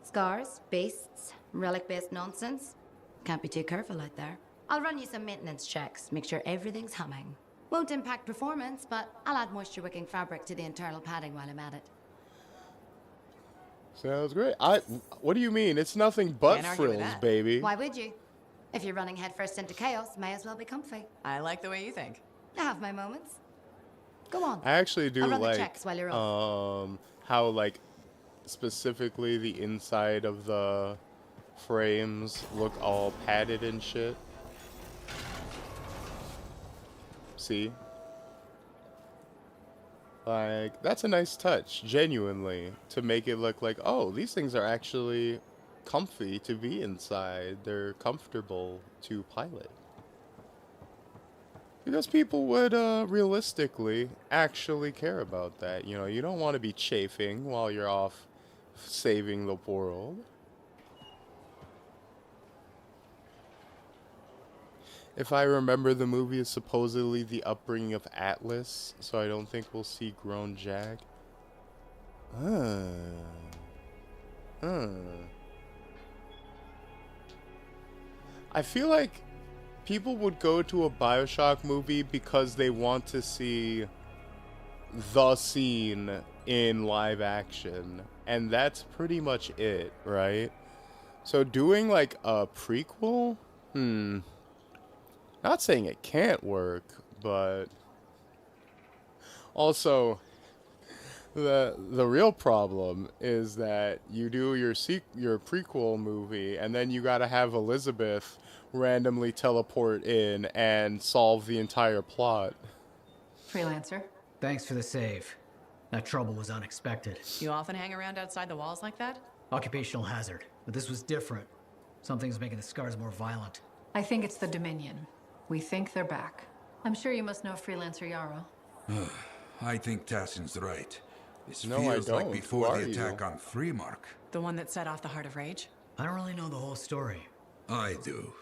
Scars, beasts, relic-based nonsense. Can't be too careful out there. I'll run you some maintenance checks, make sure everything's humming. Won't impact performance, but I'll add moisture-wicking fabric to the internal padding while I'm at it. Sounds great. What do you mean? It's nothing but Can't argue with frills, that. baby. Why would you? If you're running headfirst into chaos, may as well be comfy. I like the way you think. I have my moments. Go on. I actually do I'll run the like checks while you're off. how like specifically the inside of the frames look all padded and shit. See? Like, that's a nice touch, genuinely, to make it look like, oh, these things are actually comfy to be inside. They're comfortable to pilot. Because people would, realistically, actually care about that. You know, you don't want to be chafing while you're off saving the world. If I remember, the movie is supposedly the upbringing of Atlas, so I don't think we'll see grown Jack. I feel like people would go to a BioShock movie because they want to see the scene in live action, and that's pretty much it, right? So doing like a prequel, not saying it can't work, but also the real problem is that you do your prequel movie and then you gotta have Elizabeth randomly teleport in and solve the entire plot. Freelancer. Thanks for the save. That trouble was unexpected. You often hang around outside the walls like that? Occupational hazard, but this was different. Something's making the scars more violent. I think it's the Dominion. We think they're back. I'm sure you must know Freelancer Yarrow. I think Tassin's right. This No, I feels like don't. before Who the are attack you? on Freemark. The one that set off the Heart of Rage? I don't really know the whole story. I do.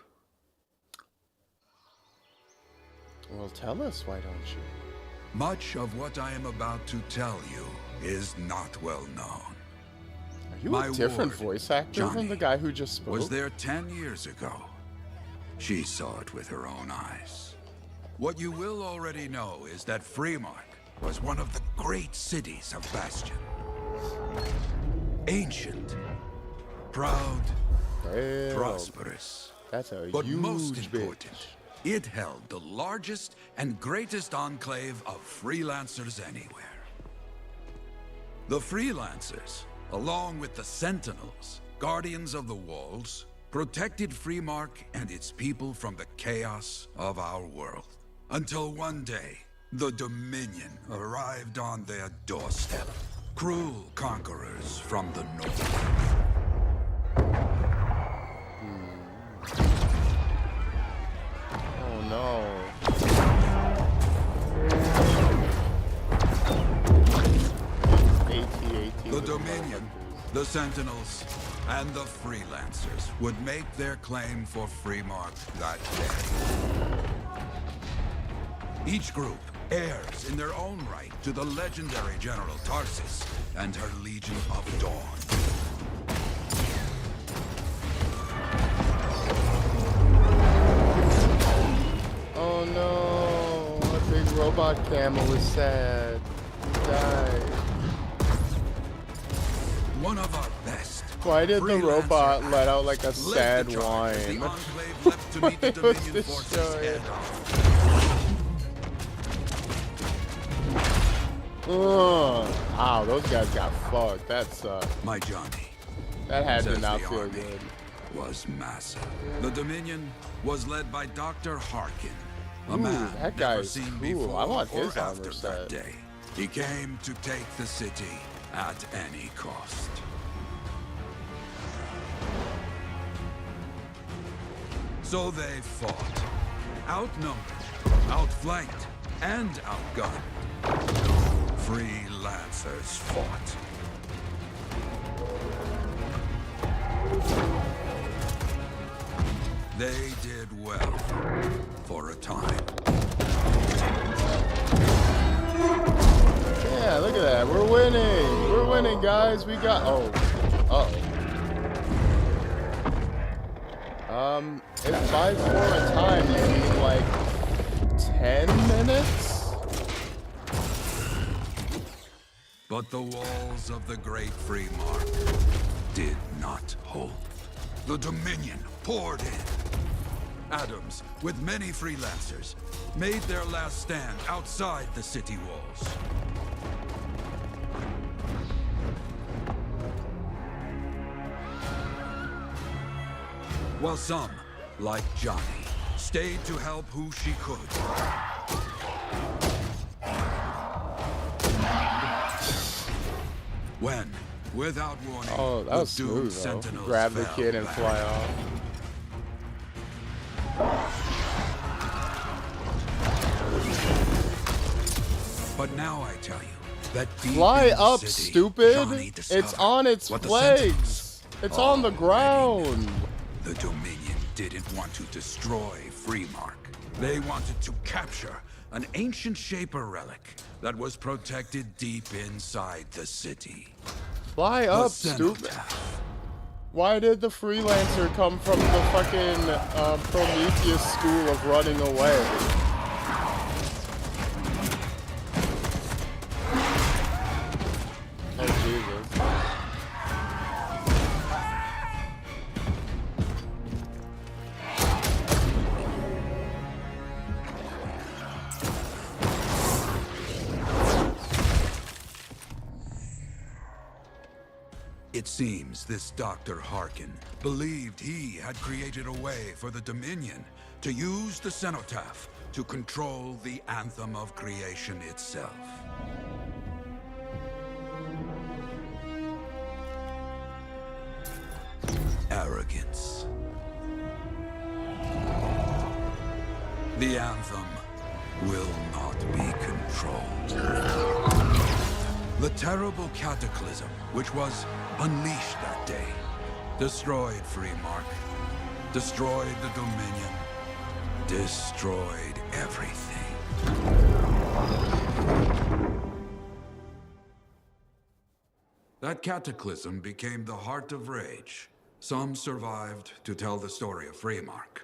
Well, tell us, why don't you? Much of what I am about to tell you is not well known. Are you My a different ward, voice actor from Johnny, the guy who just spoke? was there 10 years ago. She saw it with her own eyes. What you will already know is that Freemark was one of the great cities of Bastion. Ancient, proud, prosperous. That's a But huge most bitch. important, it held the largest and greatest enclave of freelancers anywhere. The freelancers, along with the Sentinels, guardians of the walls, protected Freemark and its people from the chaos of our world. Until one day, the Dominion arrived on their doorstep. Cruel conquerors from the north. Oh no. The Dominion, the Sentinels, and the Freelancers would make their claim for Freemark that day. Each group heirs in their own right to the legendary General Tarsis and her Legion of Dawn. Oh no, a big robot camel is sad. He died. One of our best. Why did the robot let out like a sad whine? It was destroyed. Ow, those guys got fucked. That sucked. My Johnny. That had to Says not the feel army good. Was massive. The Dominion was led by Dr. Harkin, a Ooh, man that never guy's seen cool. before I want or his after armor set. that day. He came to take the city at any cost. So they fought, outnumbered, outflanked, and outgunned. Freelancers fought. They did well for a time. Yeah, look at that. We're winning. We're winning, guys. We got. Oh. If by for a time you mean like 10 minutes? But the walls of the Great Freemark did not hold. The Dominion poured in. Adams, with many Freelancers, made their last stand outside the city walls. While some, like Johnny, stayed to help who she could. When, without warning, Oh, that was smooth, though. Grab the kid and fly off. But now I tell you that deep Fly in the up, city, stupid! Johnny It's discovered on its what the legs! It's on the ground! The Dominion didn't want to destroy Freemark. They wanted to capture an ancient Shaper relic that was protected deep inside the city. Fly The up, stupid! Why did the Freelancer come from the fucking Prometheus school of running away? Oh, Jesus. It seems this Dr. Harkin believed he had created a way for the Dominion to use the Cenotaph to control the Anthem of Creation itself. Arrogance. The Anthem will not be controlled. The terrible cataclysm, which was unleashed that day, destroyed Freemark, destroyed the Dominion, destroyed everything. That cataclysm became the heart of rage. Some survived to tell the story of Freemark,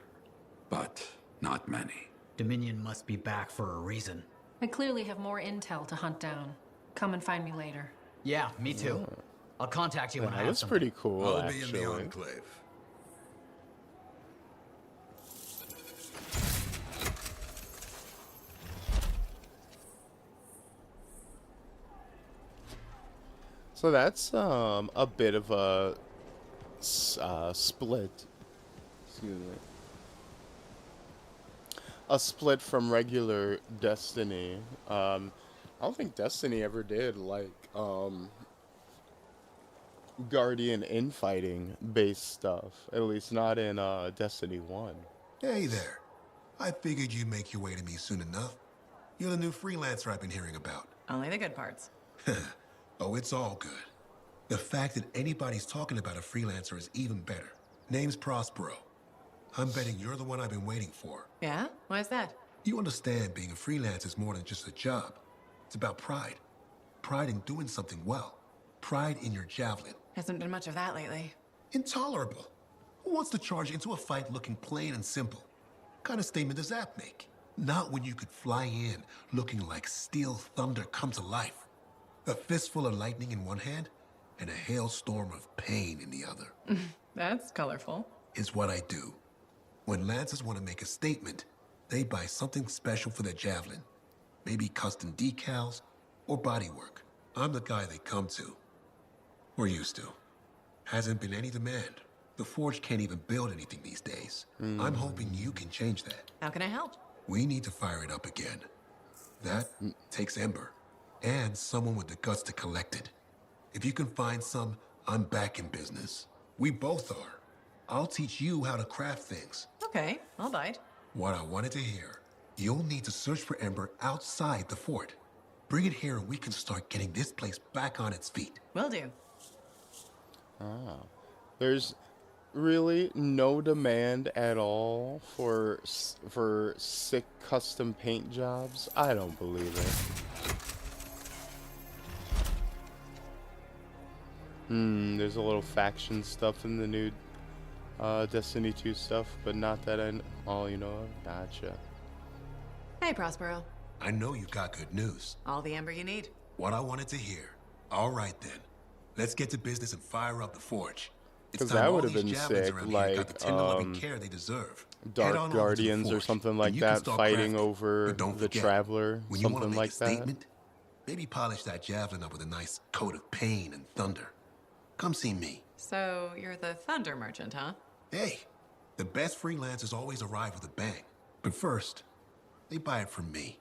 but not many. Dominion must be back for a reason. I clearly have more intel to hunt down. Come and find me later. Yeah, me too. I'll contact you when I have That's something. pretty cool, I'll actually. be in the Enclave. So that's a bit of a split. Excuse me. A split from regular Destiny. I don't think Destiny ever did like Guardian infighting based stuff. At least not in Destiny 1. Hey there. I figured you'd make your way to me soon enough. You're the new freelancer I've been hearing about. Only the good parts. Oh, it's all good. The fact that anybody's talking about a freelancer is even better. Name's Prospero. I'm betting you're the one I've been waiting for. Yeah? Why is that? You understand being a freelancer is more than just a job. It's about pride. Pride in doing something well. Pride in your javelin. Hasn't been much of that lately. Intolerable. Who wants to charge into a fight looking plain and simple? What kind of statement does that make? Not when you could fly in looking like steel thunder come to life. A fistful of lightning in one hand and a hailstorm of pain in the other. That's colorful. Is what I do. When lancers want to make a statement, they buy something special for their javelin. Maybe custom decals or bodywork. I'm the guy they come to. Or used to. Hasn't been any demand. The Forge can't even build anything these days. I'm hoping you can change that. How can I help? We need to fire it up again. That takes Ember. And someone with the guts to collect it. If you can find some, I'm back in business. We both are. I'll teach you how to craft things. Okay, I'll bite. What I wanted to hear. You'll need to search for Ember outside the fort. Bring it here and we can start getting this place back on its feet. Will do. Ah. There's really no demand at all for sick custom paint jobs. I don't believe it. There's a little faction stuff in the new Destiny 2 stuff, but not that all you know of. Gotcha. Hey, Prospero. I know you got good news. All the Ember you need. What I wanted to hear. All right then. Let's get to business and fire up the Forge. Because that would have been sick, like care they deserve. Dark Guardians or something like that, fighting over the Traveler, when you want to something make like a statement, maybe polish that javelin up with a nice coat of pain and thunder. Come see me. So, you're the Thunder Merchant, huh? Hey, the best freelancers always arrive with a bang. But first, they buy it from me.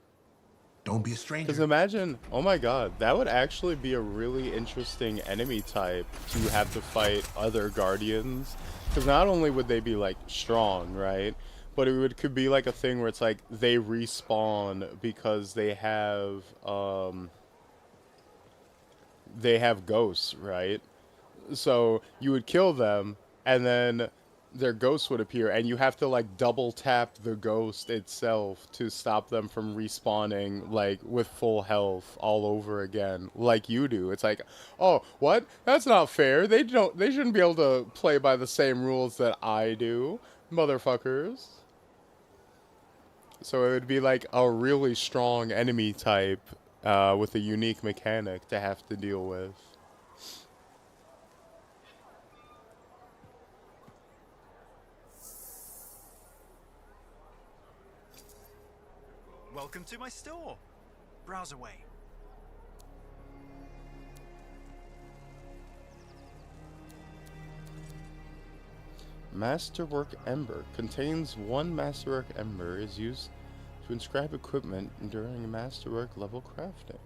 Don't be a stranger. Because imagine, oh my god, that would actually be a really interesting enemy type to have to fight other Guardians. Because not only would they be like strong, right? But it could be like a thing where it's like they respawn because they have ghosts, right? So you would kill them and then their ghosts would appear, and you have to like double tap the ghost itself to stop them from respawning like with full health all over again, like you do. It's like, oh, what? That's not fair. They shouldn't be able to play by the same rules that I do, motherfuckers. So it would be like a really strong enemy type with a unique mechanic to have to deal with. Welcome to my store. Browse away. Masterwork Ember contains one Masterwork Ember is used to inscribe equipment during Masterwork level crafting.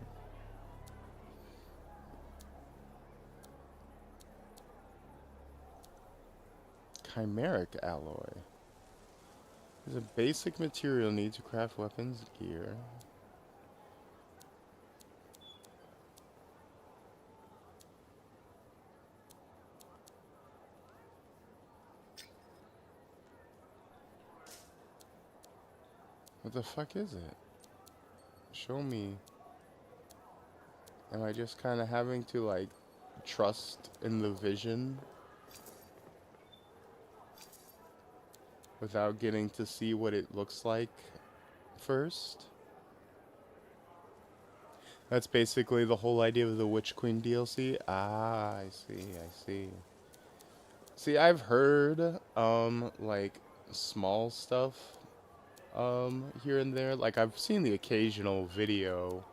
Chimeric alloy is a basic material needed to craft weapons gear. What the fuck is it? Show me. Am I just kind of having to like trust in the vision without getting to see what it looks like first? That's basically the whole idea of the Witch Queen DLC. Ah, I see. See, I've heard like small stuff here and there. Like I've seen the occasional video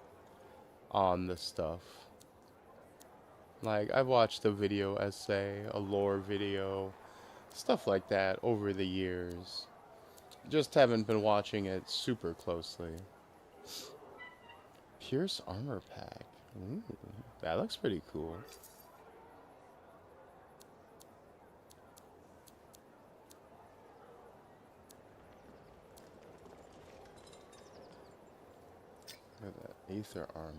on this stuff. Like I've watched a video essay, a lore video, stuff like that over the years. Just haven't been watching it super closely. Pierce armor pack. Ooh, that looks pretty cool. Aether armor.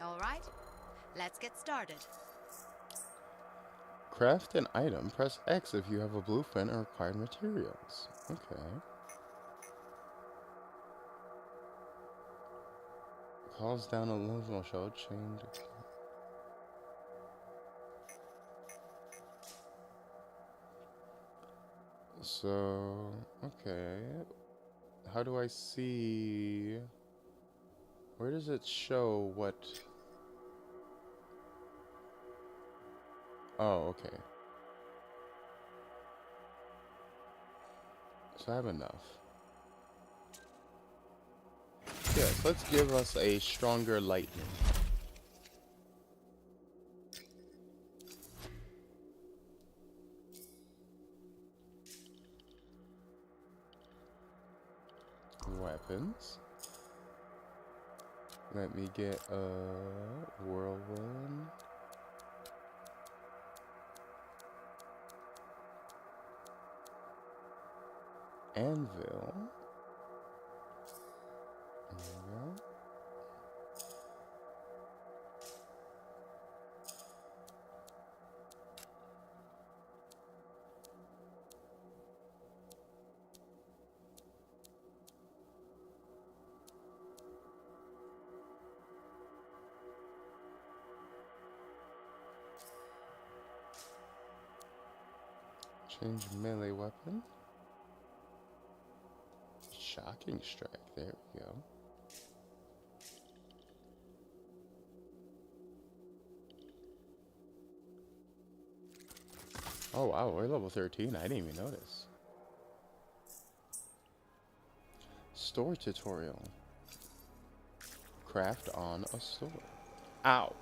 All right, let's get started. Craft an item. Press X if you have a blueprint or required materials. Okay. Calls down a level show chained. So, okay. How do I see? Where does it show what? Oh, okay. So I have enough. Yes, let's give us a stronger lightning. Weapons. Let me get a whirlwind. Anvil. There we go. Change melee weapon. Shocking strike. There we go. Oh wow, we're level 13. I didn't even notice. Store tutorial. Craft on a store. Ow.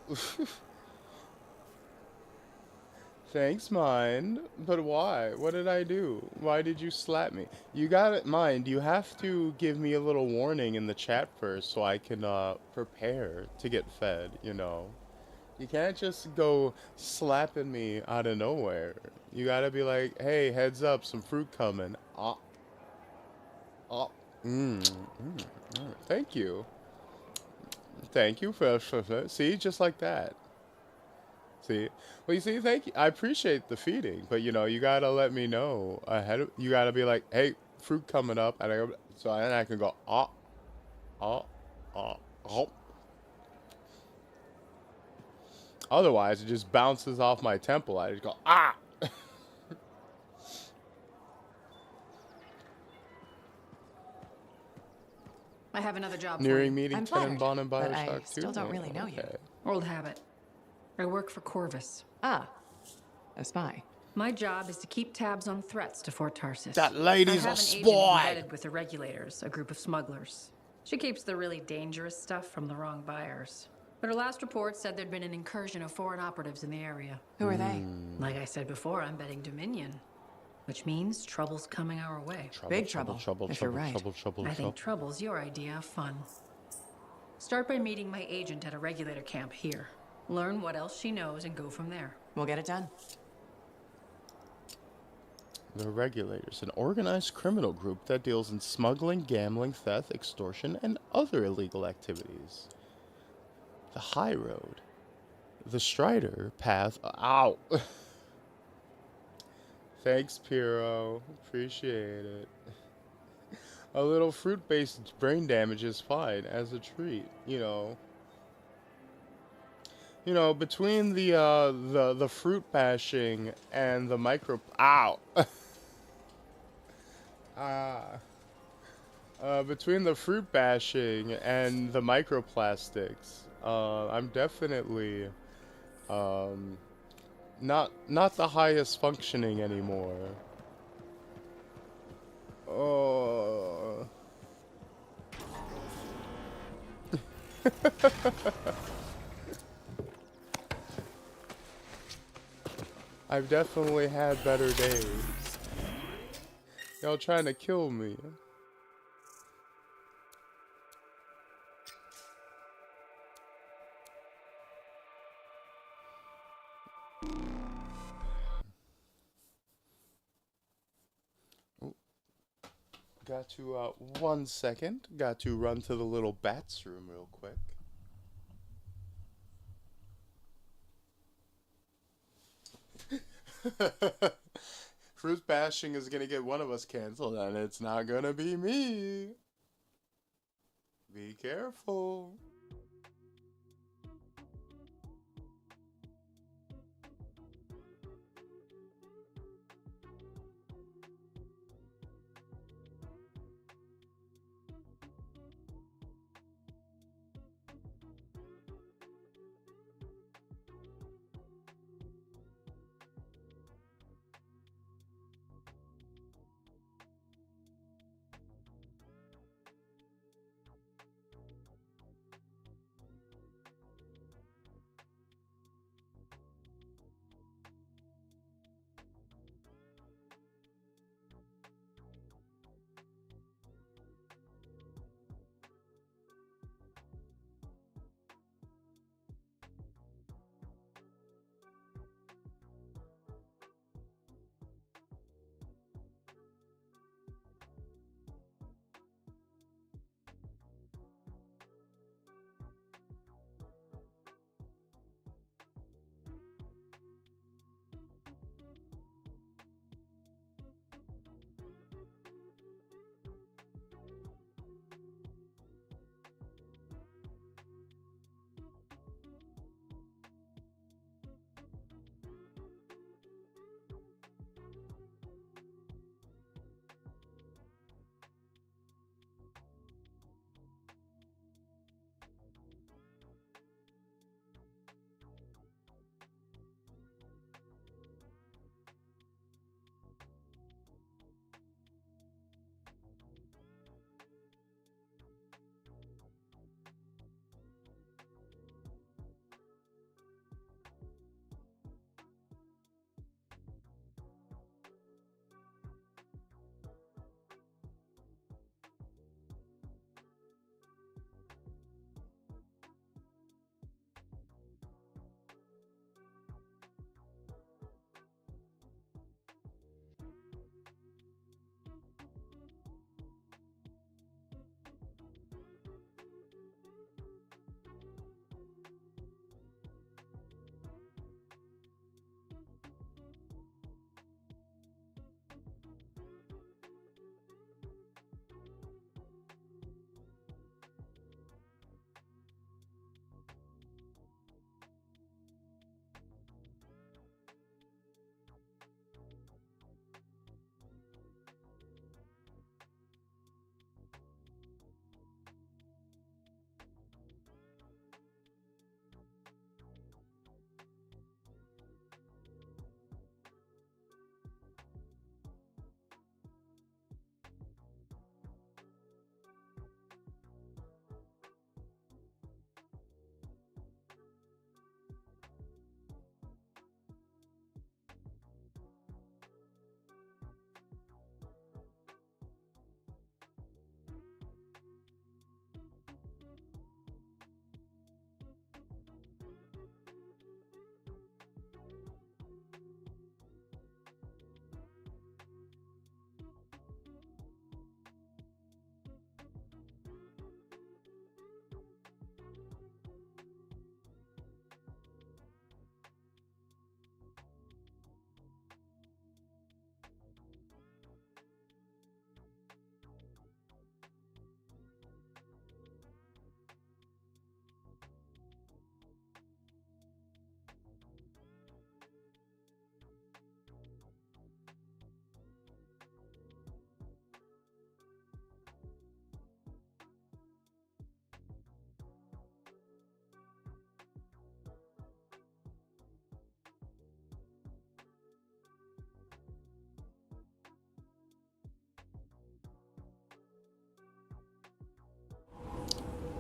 Thanks, Mind. But why? What did I do? Why did you slap me? You got it, Mind. You have to give me a little warning in the chat first so I can prepare to get fed, you know. You can't just go slapping me out of nowhere. You gotta be like, hey, heads up, some fruit coming. Thank you. Thank you for see, just like that. See, well, you see, thank you. I appreciate the feeding, but you know, you gotta let me know ahead. You gotta be like, hey, fruit coming up, and then I can go Otherwise, it just bounces off my temple. I just go ah. I have another job for Nearing you. meeting I'm Tenenbaum and flattered, but I Bioshock 2. still don't really know you. Old habit. I work for Corvus. Ah, a spy. My job is to keep tabs on threats to Fort Tarsis. That lady's I have a an agent spy. embedded with the regulators, a group of smugglers. She keeps the really dangerous stuff from the wrong buyers. But her last report said there'd been an incursion of foreign operatives in the area. Who are they? Like I said before, I'm betting Dominion. Which means trouble's coming our way. Big trouble, if you're right. I think trouble's your idea of fun. Start by meeting my agent at a regulator camp here. Learn what else she knows and go from there. We'll get it done. The Regulators, an organized criminal group that deals in smuggling, gambling, theft, extortion, and other illegal activities. The High Road. The Strider Path. Ow! Thanks, Piro. Appreciate it. A little fruit-based brain damage is fine as a treat, you know. You know, between the fruit bashing and the micro. Ow! Between the fruit bashing and the microplastics, I'm definitely not the highest functioning anymore. Oh. I've definitely had better days. Y'all trying to kill me. Oh, got to, 1 second. Got to run to the little bats room real quick. Fruit bashing is gonna get one of us canceled, and it's not gonna be me. Be careful.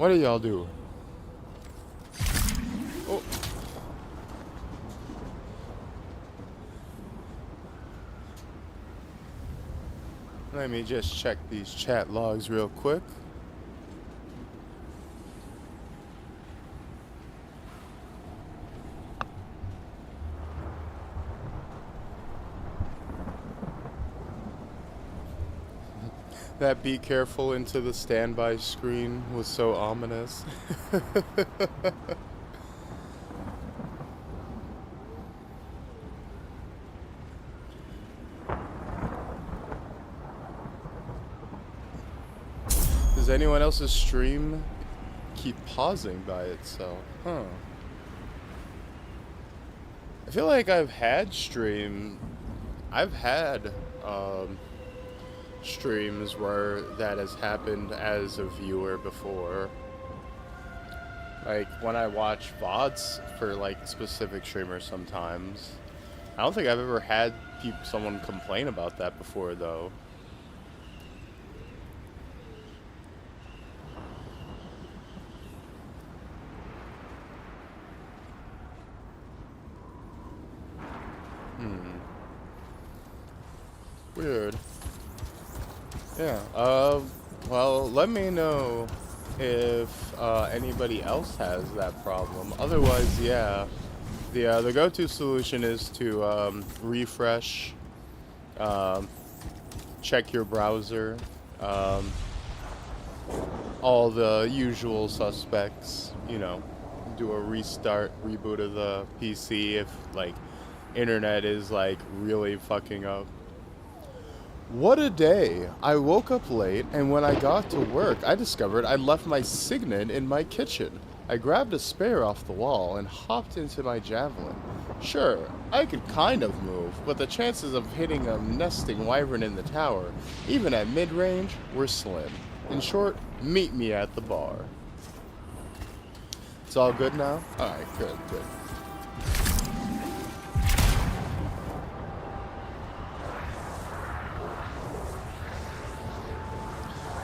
What do y'all do? Oh. Let me just check these chat logs real quick. That be careful into the standby screen was so ominous. Does anyone else's stream keep pausing by itself? Huh. I feel like I've had streams where that has happened as a viewer before. Like when I watch VODs for like specific streamers sometimes. I don't think I've ever had someone complain about that before though. Weird. Yeah, well, let me know if anybody else has that problem. Otherwise, yeah, the go-to solution is to refresh, check your browser, all the usual suspects, you know, do a restart, reboot of the PC if, like, internet is, like, really fucking up. What a day. I woke up late, and when I got to work, I discovered I'd left my signet in my kitchen. I grabbed a spare off the wall and hopped into my javelin. Sure, I could kind of move, but the chances of hitting a nesting wyvern in the tower, even at mid-range, were slim. In short, meet me at the bar. It's all good now? Alright, good.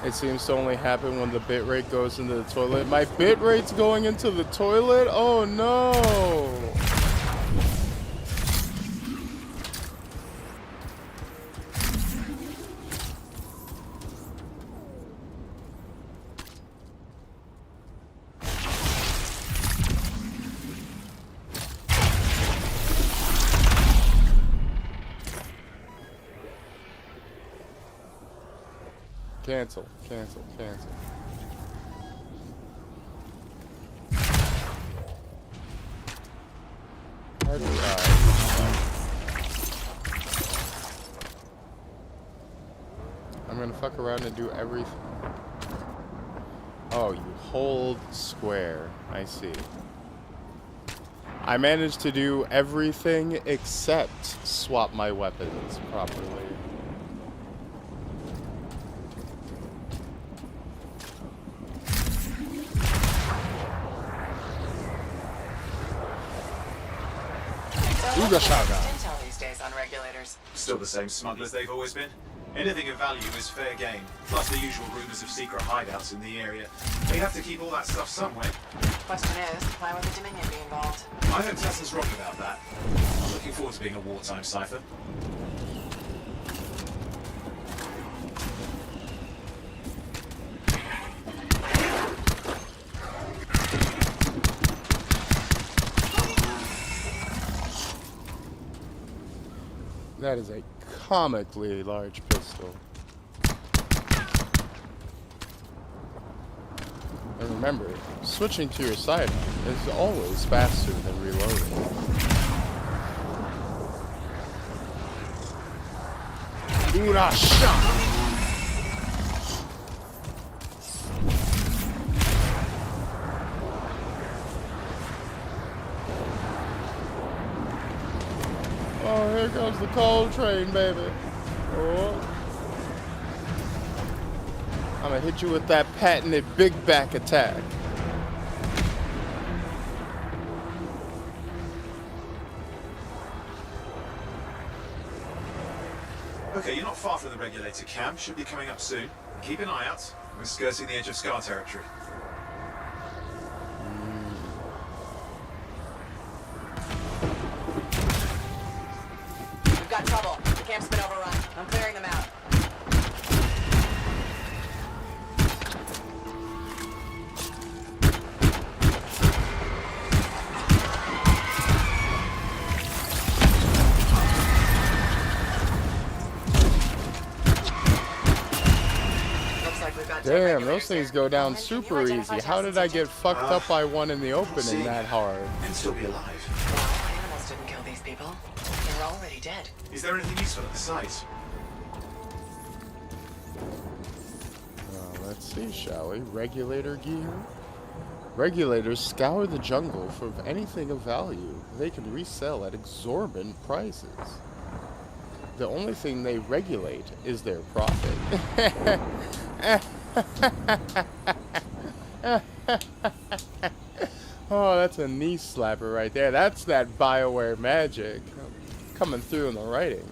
It seems to only happen when the bitrate goes into the toilet. My bitrate's going into the toilet? Oh no! Cancel. How do I'm gonna fuck around and do everything. Oh, you hold square. I see. I managed to do everything except swap my weapons properly. Intel these days on regulators. Still the same smugglers they've always been. Anything of value is fair game, plus the usual rumors of secret hideouts in the area. They have to keep all that stuff somewhere. Question is, why would the Dominion be involved? I hope Tassin's wrong about that. I'm looking forward to being a wartime cipher. That is a comically large pistol. And remember, switching to your sidearm is always faster than reloading. Dura shot! Oh, here comes the cold train, baby. Oh. I'm gonna hit you with that patented big back attack. Okay, you're not far from the regulator camp. Should be coming up soon. Keep an eye out. We're skirting the edge of Scar territory. We've got trouble. The camp's been overrun. I'm clearing them out. Damn, those things go down super easy. How did I get fucked up by one in the opening that hard? And still be alive. Well, animals didn't kill these people. They're already dead. Is there anything useful at the site? Let's see, shall we? Regulator gear? Regulators scour the jungle for anything of value they can resell at exorbitant prices. The only thing they regulate is their profit. Oh, that's a knee slapper right there. That's that BioWare magic coming through in the writing.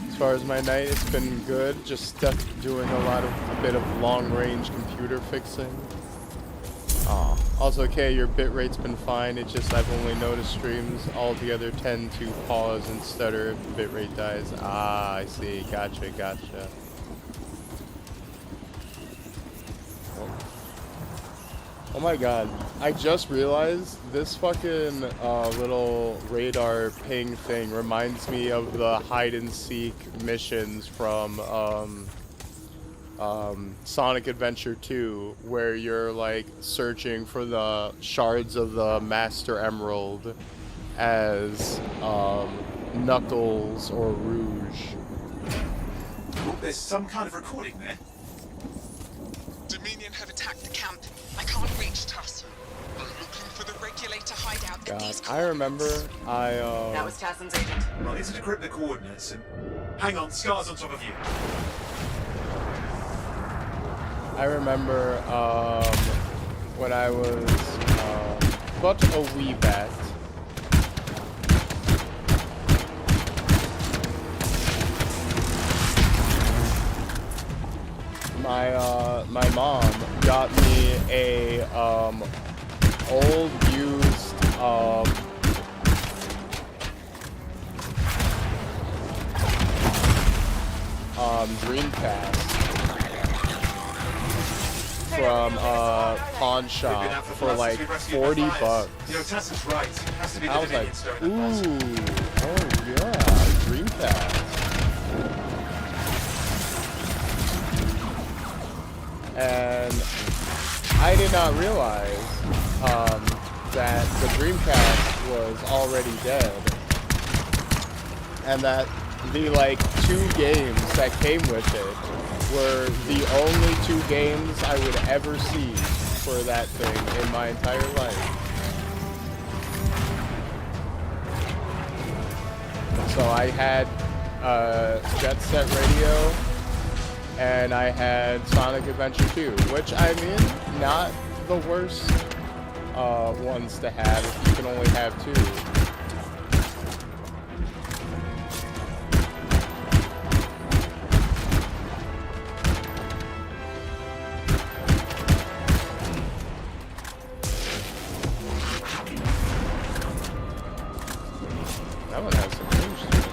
As far as my night, it's been good. Just stuck doing a bit of long-range computer fixing. Also, okay, your bitrate's been fine. It's just I've only noticed streams altogether tend to pause and stutter if the bitrate dies. Ah, I see. Gotcha, gotcha. Oh my god, I just realized this fucking little radar ping thing reminds me of the hide and seek missions from Sonic Adventure 2, where you're like searching for the shards of the Master Emerald as Knuckles or Rouge. Oh, there's some kind of recording there. Dominion have attacked the camp. I can't reach Tuss. I'm looking for the regulator hideout at these I remember That was Tassin's agent. Well, I need to decrypt the coordinates and... Hang on, Scar's on top of you. I remember when I was but a wee bat. My mom got me a old used Dreamcast from a pawn shop for like 40 bucks. You know, Tassin's right. Has to be the I was like, Dominion store in the ooh, oh yeah, Dreamcast. And I did not realize that the Dreamcast was already dead, and that the like 2 games that came with it were the only 2 games I would ever see for that thing in my entire life. So I had Jet Set Radio, and I had Sonic Adventure 2, which I mean, not the worst ones to have if you can only have 2. That one has some things to it.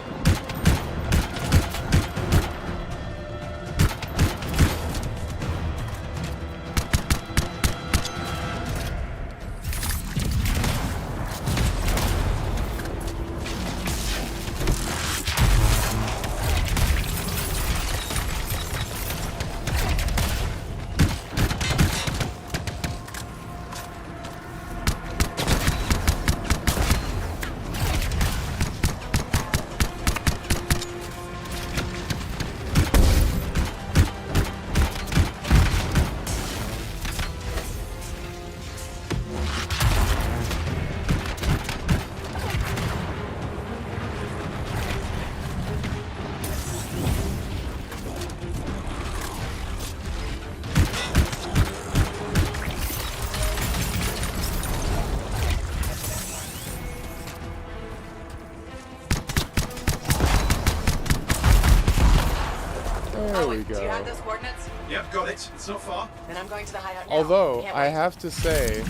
There we go. Do you have those coordinates? Yep, got it. It's not far. Then I'm going to the hideout now. Although, Can't I wait. have to say,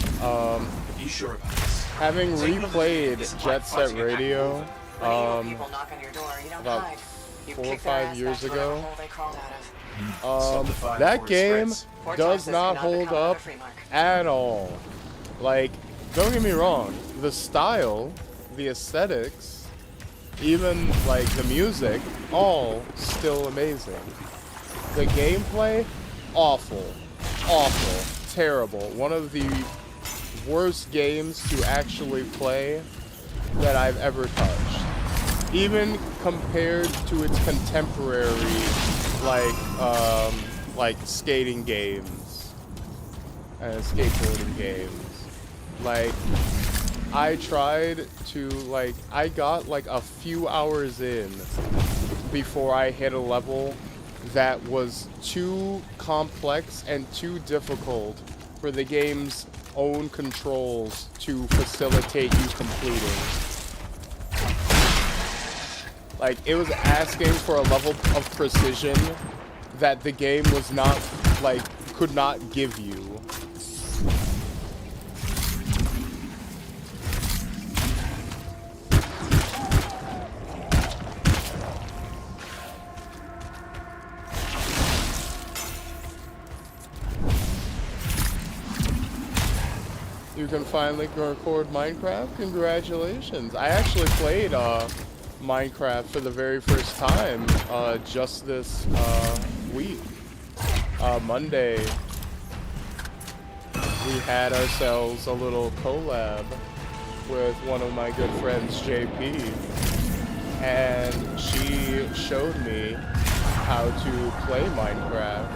you sure about this? having replayed Jet Set Radio, When evil people knock on your door, you don't about hide. You 4 or kick their 5 ass years back to whatever ago, hole they crawled out of. that game Four does taxes not cannot hold become another up free mark. at all. Like, don't get me wrong, the style, the aesthetics, even like the music, all still amazing. The gameplay, awful, terrible. One of the worst games to actually play that I've ever touched. Even compared to its contemporary, like skating games and skateboarding games. Like, I tried to, like, I got like a few hours in before I hit a level that was too complex and too difficult for the game's own controls to facilitate you completing. Like, it was asking for a level of precision that the game was not, like, could not give you. You can finally record Minecraft? Congratulations. I actually played Minecraft for the very first time just this week. Monday, we had ourselves a little collab with one of my good friends, JP, and she showed me how to play Minecraft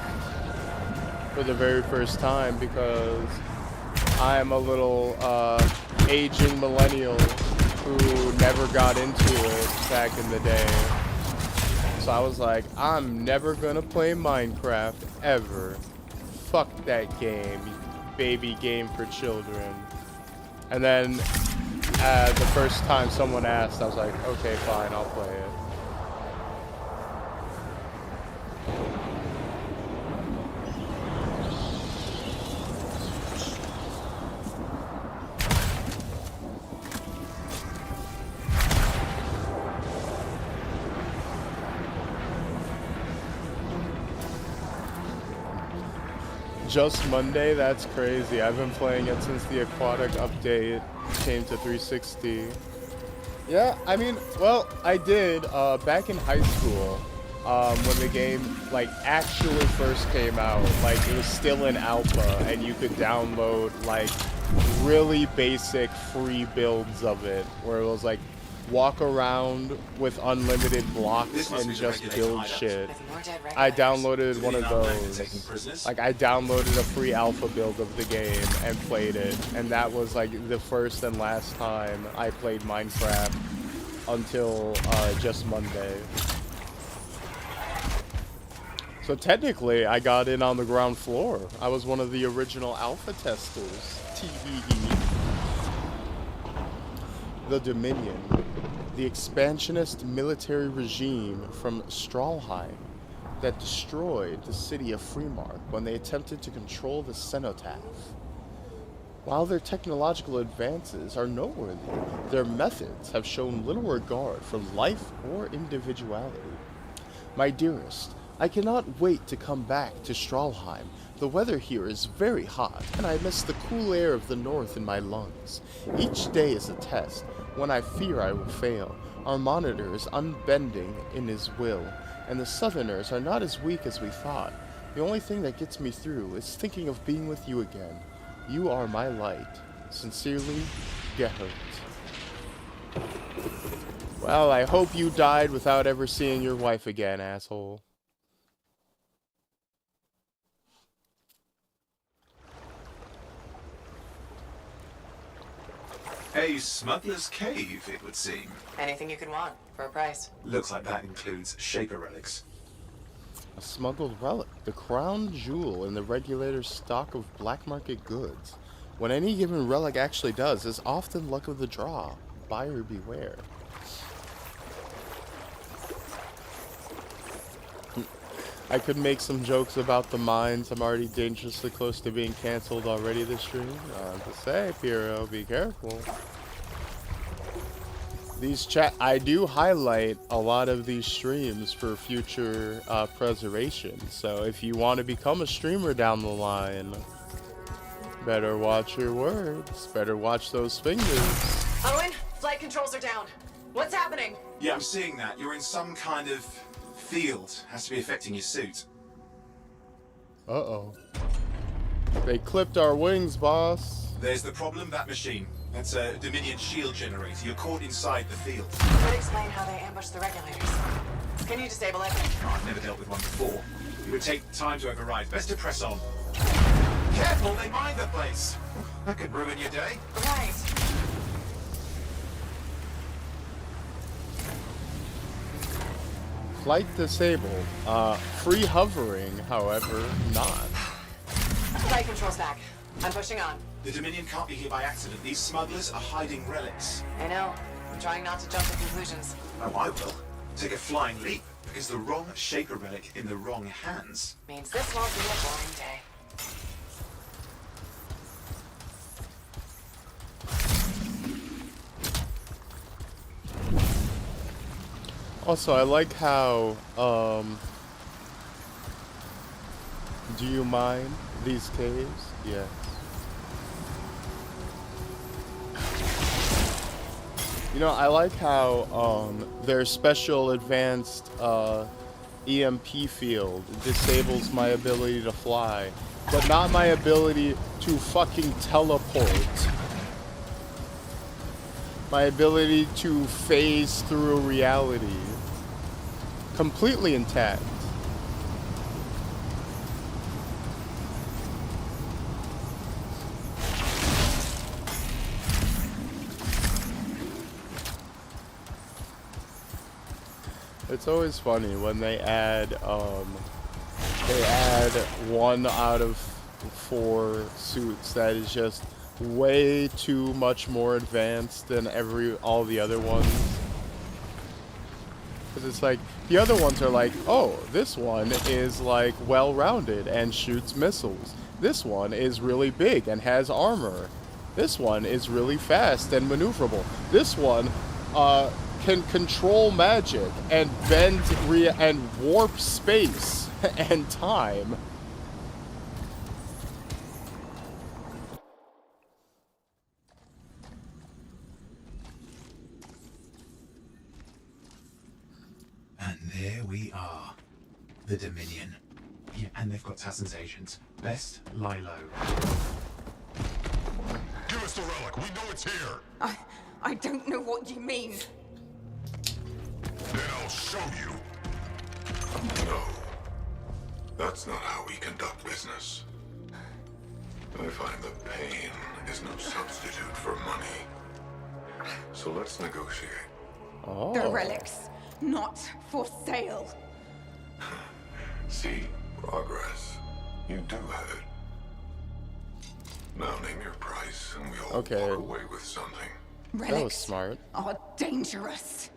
for the very first time because I'm a little aging millennial who never got into it back in the day. So I was like, I'm never gonna play Minecraft ever. Fuck that game, baby game for children. And then the first time someone asked, I was like, okay, fine, I'll play it. Just Monday? That's crazy. I've been playing it since the Aquatic update came to 360. Yeah, I mean, well, I did back in high school when the game like actually first came out. Like, it was still in alpha and you could download like really basic free builds of it where it was like walk around with unlimited blocks and just build shit. I downloaded one of those. Like, I downloaded a free alpha build of the game and played it, and that was like the first and last time I played Minecraft until just Monday. So technically, I got in on the ground floor. I was one of the original alpha testers. TEE. The Dominion. The expansionist military regime from Stralheim that destroyed the city of Freemark when they attempted to control the cenotaph. While their technological advances are noteworthy, their methods have shown little regard for life or individuality. My dearest, I cannot wait to come back to Stralheim. The weather here is very hot, and I miss the cool air of the north in my lungs. Each day is a test. When I fear I will fail, our monitor is unbending in his will, and the southerners are not as weak as we thought. The only thing that gets me through is thinking of being with you again. You are my light. Sincerely, Gerhard. Well, I hope you died without ever seeing your wife again, asshole. A smuggler's cave, it would seem. Anything you could want, for a price. Looks like that includes Shaper relics. A smuggled relic, the crown jewel in the regulator's stock of black market goods. What any given relic actually does is often luck of the draw. Buyer beware. I could make some jokes about the mines. I'm already dangerously close to being cancelled already this stream. To say, Piero, be careful. I do highlight a lot of these streams for future preservation. So if you want to become a streamer down the line, Better watch your words. Better watch those fingers. Owen, flight controls are down. What's happening? Yeah, I'm seeing that. You're in some kind of field. Has to be affecting your suit. Uh-oh. They clipped our wings, boss. There's the problem, that machine. That's a Dominion shield generator. You're caught inside the field. Could explain how they ambushed the regulators. Can you disable it? Oh, I've never dealt with one before. It would take time to override. Best to press on. Careful, they mine the place. That could ruin your day. Right. Flight disabled. Free hovering, however, not. Flight controls back. I'm pushing on. The Dominion can't be here by accident. These smugglers are hiding relics. I know. I'm trying not to jump to conclusions. Oh, I will. Take a flying leap, because the wrong Shaper relic in the wrong hands. Means this won't be a boring day. Also, I like how, do you mind these caves? Yes. You know, I like how, their special advanced, EMP field disables my ability to fly, but not my ability to fucking teleport. My ability to phase through reality. Completely intact. It's always funny when they add 1 out of 4 suits that is just way too much more advanced than all the other ones. Because it's like, the other ones are like, oh, this one is like well-rounded and shoots missiles. This one is really big and has armor. This one is really fast and maneuverable. This one can control magic and bend and warp space and time. And there we are. The Dominion. Yeah, and they've got Tassin's agents. Best lie low. Give us the relic. We know it's here. I don't know what you mean. Then I'll show you. No. That's not how we conduct business. I find that pain is no substitute for money. So let's negotiate. Oh. The relics, not for sale. See, progress. You do have it. Now name your price and we all walk away with something. Relics that was smart. Are dangerous.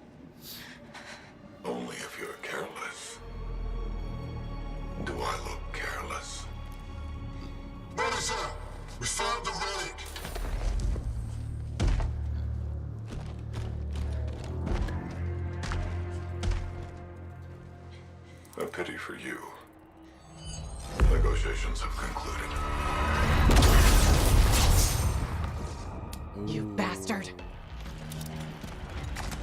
Only if you're careless. Do I look careless? Melissa, we found the relic. A pity for you. Negotiations have concluded. You bastard.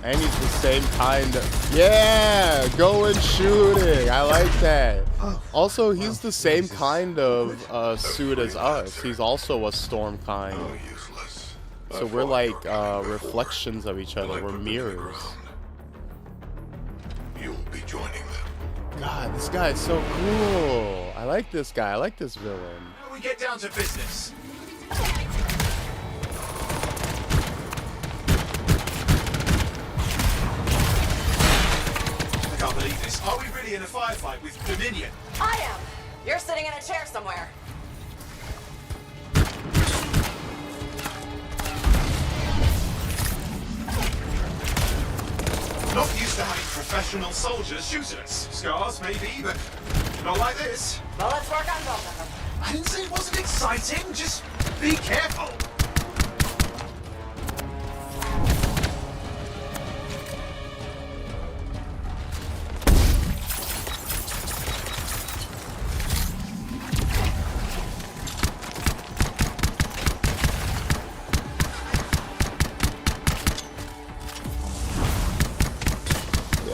And he's the same kind of... Yeah! Going shooting! I like that. Also, he's the same kind of suit as us. He's also a storm kind. So we're like reflections of each other. We're mirrors. You'll be joining them. God, this guy is so cool. I like this guy. I like this villain. Now we get down to business. I can't believe this. Are we really in a firefight with Dominion? I am. You're sitting in a chair somewhere. Not used to having professional soldiers shoot at us. Scars, maybe, but not like this. Well, let's work on both of them. I didn't say it wasn't exciting. Just be careful.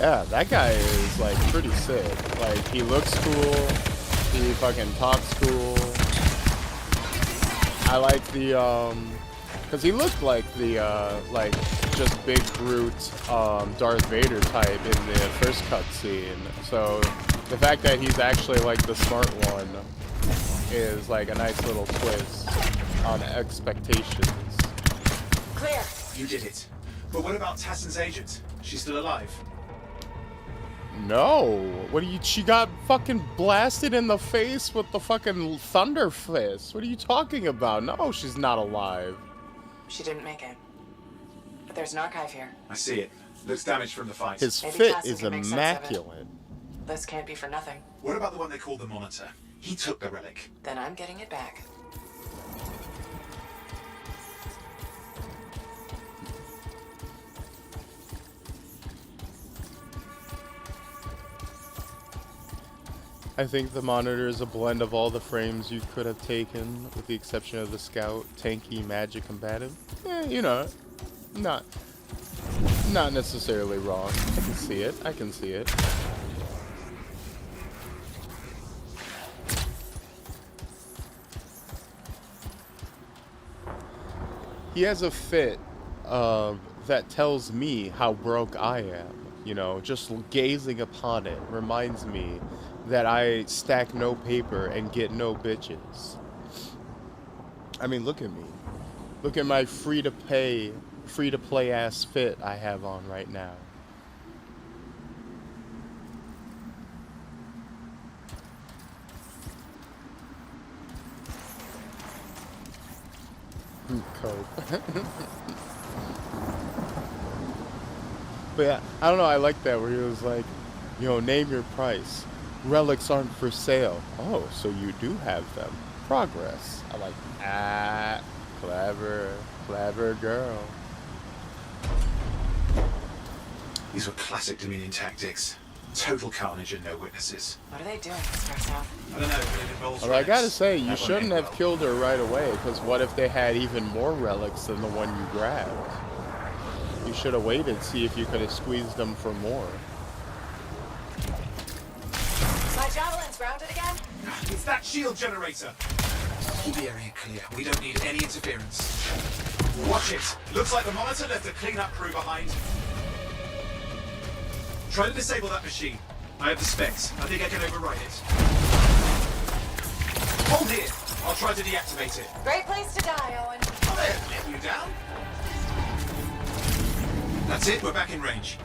Yeah, that guy is, like, pretty sick. Like, he looks cool. He fucking talks cool. I like the, because he looked like the, like, just big brute, Darth Vader type in the first cutscene. So, the fact that he's actually, like, the smart one is, like, a nice little twist on expectations. Clear! You did it. But what about Tassin's agent? She's still alive? No. What do you... She got fucking blasted in the face with the fucking thunder fist. What are you talking about? No, she's not alive. She didn't make it. But there's an archive here. I see it. Looks damaged from the fight. His Maybe fit Tassin is can make sense of it. immaculate. This can't be for nothing. What about the one they call the Monitor? He took the relic. Then I'm getting it back. I think the Monitor is a blend of all the frames you could have taken, with the exception of the Scout, tanky, magic combative. You know, not necessarily wrong. I can see it. I can see it. He has a fit that tells me how broke I am. You know, just gazing upon it reminds me that I stack no paper and get no bitches. I mean, look at me. Look at my free-to-play ass fit I have on right now. Cope. But yeah, I don't know, I like that where he was like, you know, name your price. Relics aren't for sale. Oh, so you do have them. Progress. I'm like, clever girl. These were classic Dominion tactics. Total carnage and no witnesses. What are they doing, Mr. South? I don't know, but it involves Well, I relics. gotta say, you That one shouldn't ain't have well. killed her right away, because what if they had even more relics than the one you grabbed? You should have waited, see if you could have squeezed them for more. My javelin's grounded again? It's that shield generator. Keep the area clear. We don't need any interference. Watch it. Looks like the Monitor left a cleanup crew behind. Try to disable that machine. I have the specs. I think I can override it. Hold here. I'll try to deactivate it. Great place to die, Owen. Oh, they're letting you down. That's it. We're back in range.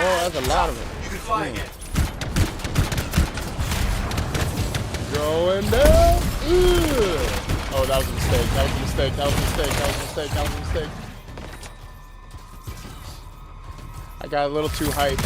Oh, that's a lot of them. You can fly again. Going down. Ugh. Oh, that was a mistake. That was a mistake. That was a mistake. That was a mistake. That was a mistake. I got a little too hyped.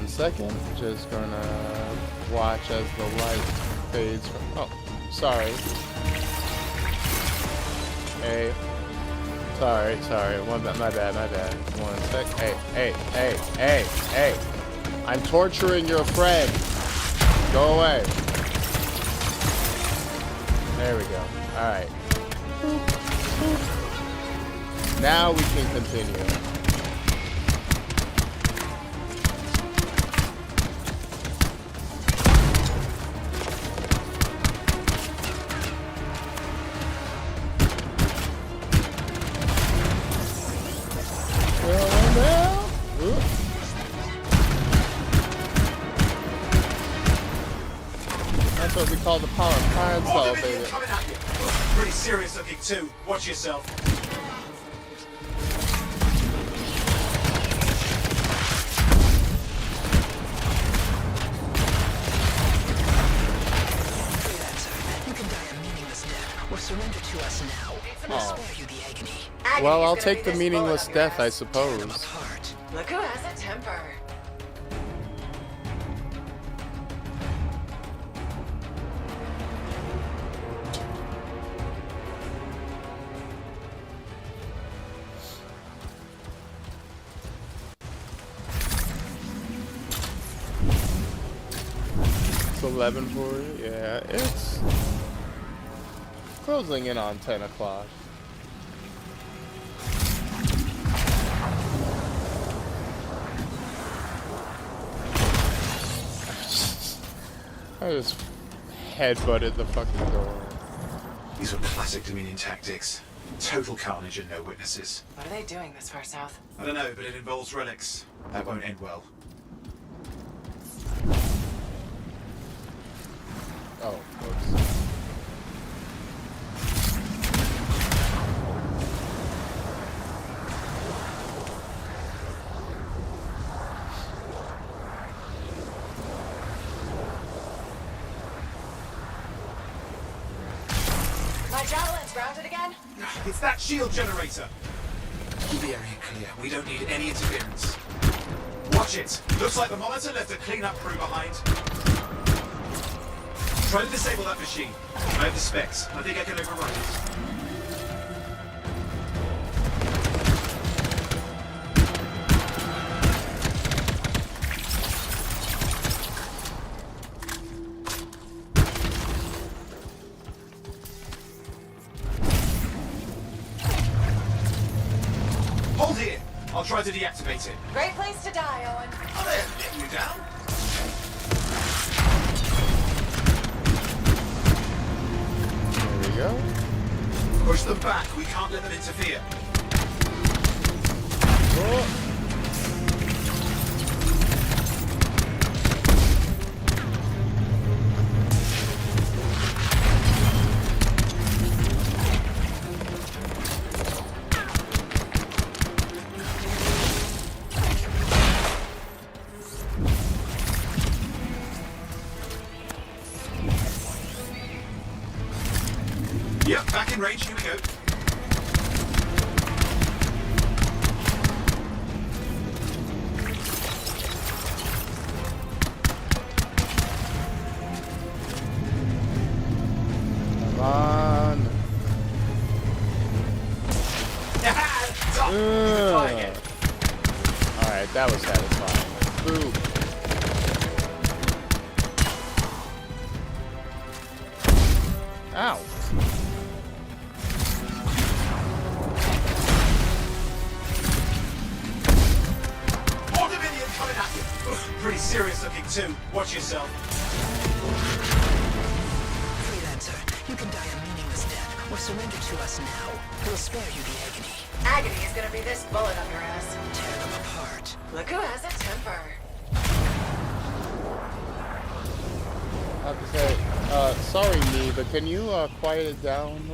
Second, just gonna watch as the light fades from. Oh, sorry. Hey, sorry. My bad. 1 sec. Hey. I'm torturing your friend. Go away. There we go. All right. Now we can continue. what we call the power of prime More cell, Dominion baby. coming at you. Pretty serious looking too. Watch yourself. You can die a meaningless death or surrender to us now. We'll Oh. spare you the agony. Well, I'll take the meaningless death, I suppose. Look who has a temper. It's 11:40. Yeah, it's closing in on 10 o'clock. I just headbutted the fucking door. These were classic Dominion tactics. Total carnage and no witnesses. What are they doing this far south? I don't know, but it involves relics. That won't end well. Oh, whoops. My javelin's grounded again? It's that shield generator. Keep the area clear. We don't need any interference. Watch it. Looks like the monitor left a cleanup crew behind. Try to disable that machine. I have the specs. I think I can override it. Hold here. I'll try to deactivate it. Great place to die, Owen. I'll let you down. There we go. Push them back. We can't let them interfere. Oh. Yep, back in range. Here we go. Come on. Alright, that was satisfying. Boo. Ow. More Dominion coming at you. Ugh, pretty serious looking too. Watch yourself. Freelancer, you can die a meaningless death or surrender to us now. We'll spare you the agony. Agony is gonna be this bullet up your ass. Tear them apart. Look who has a temper. I have to say, sorry, me, but can you quiet it down?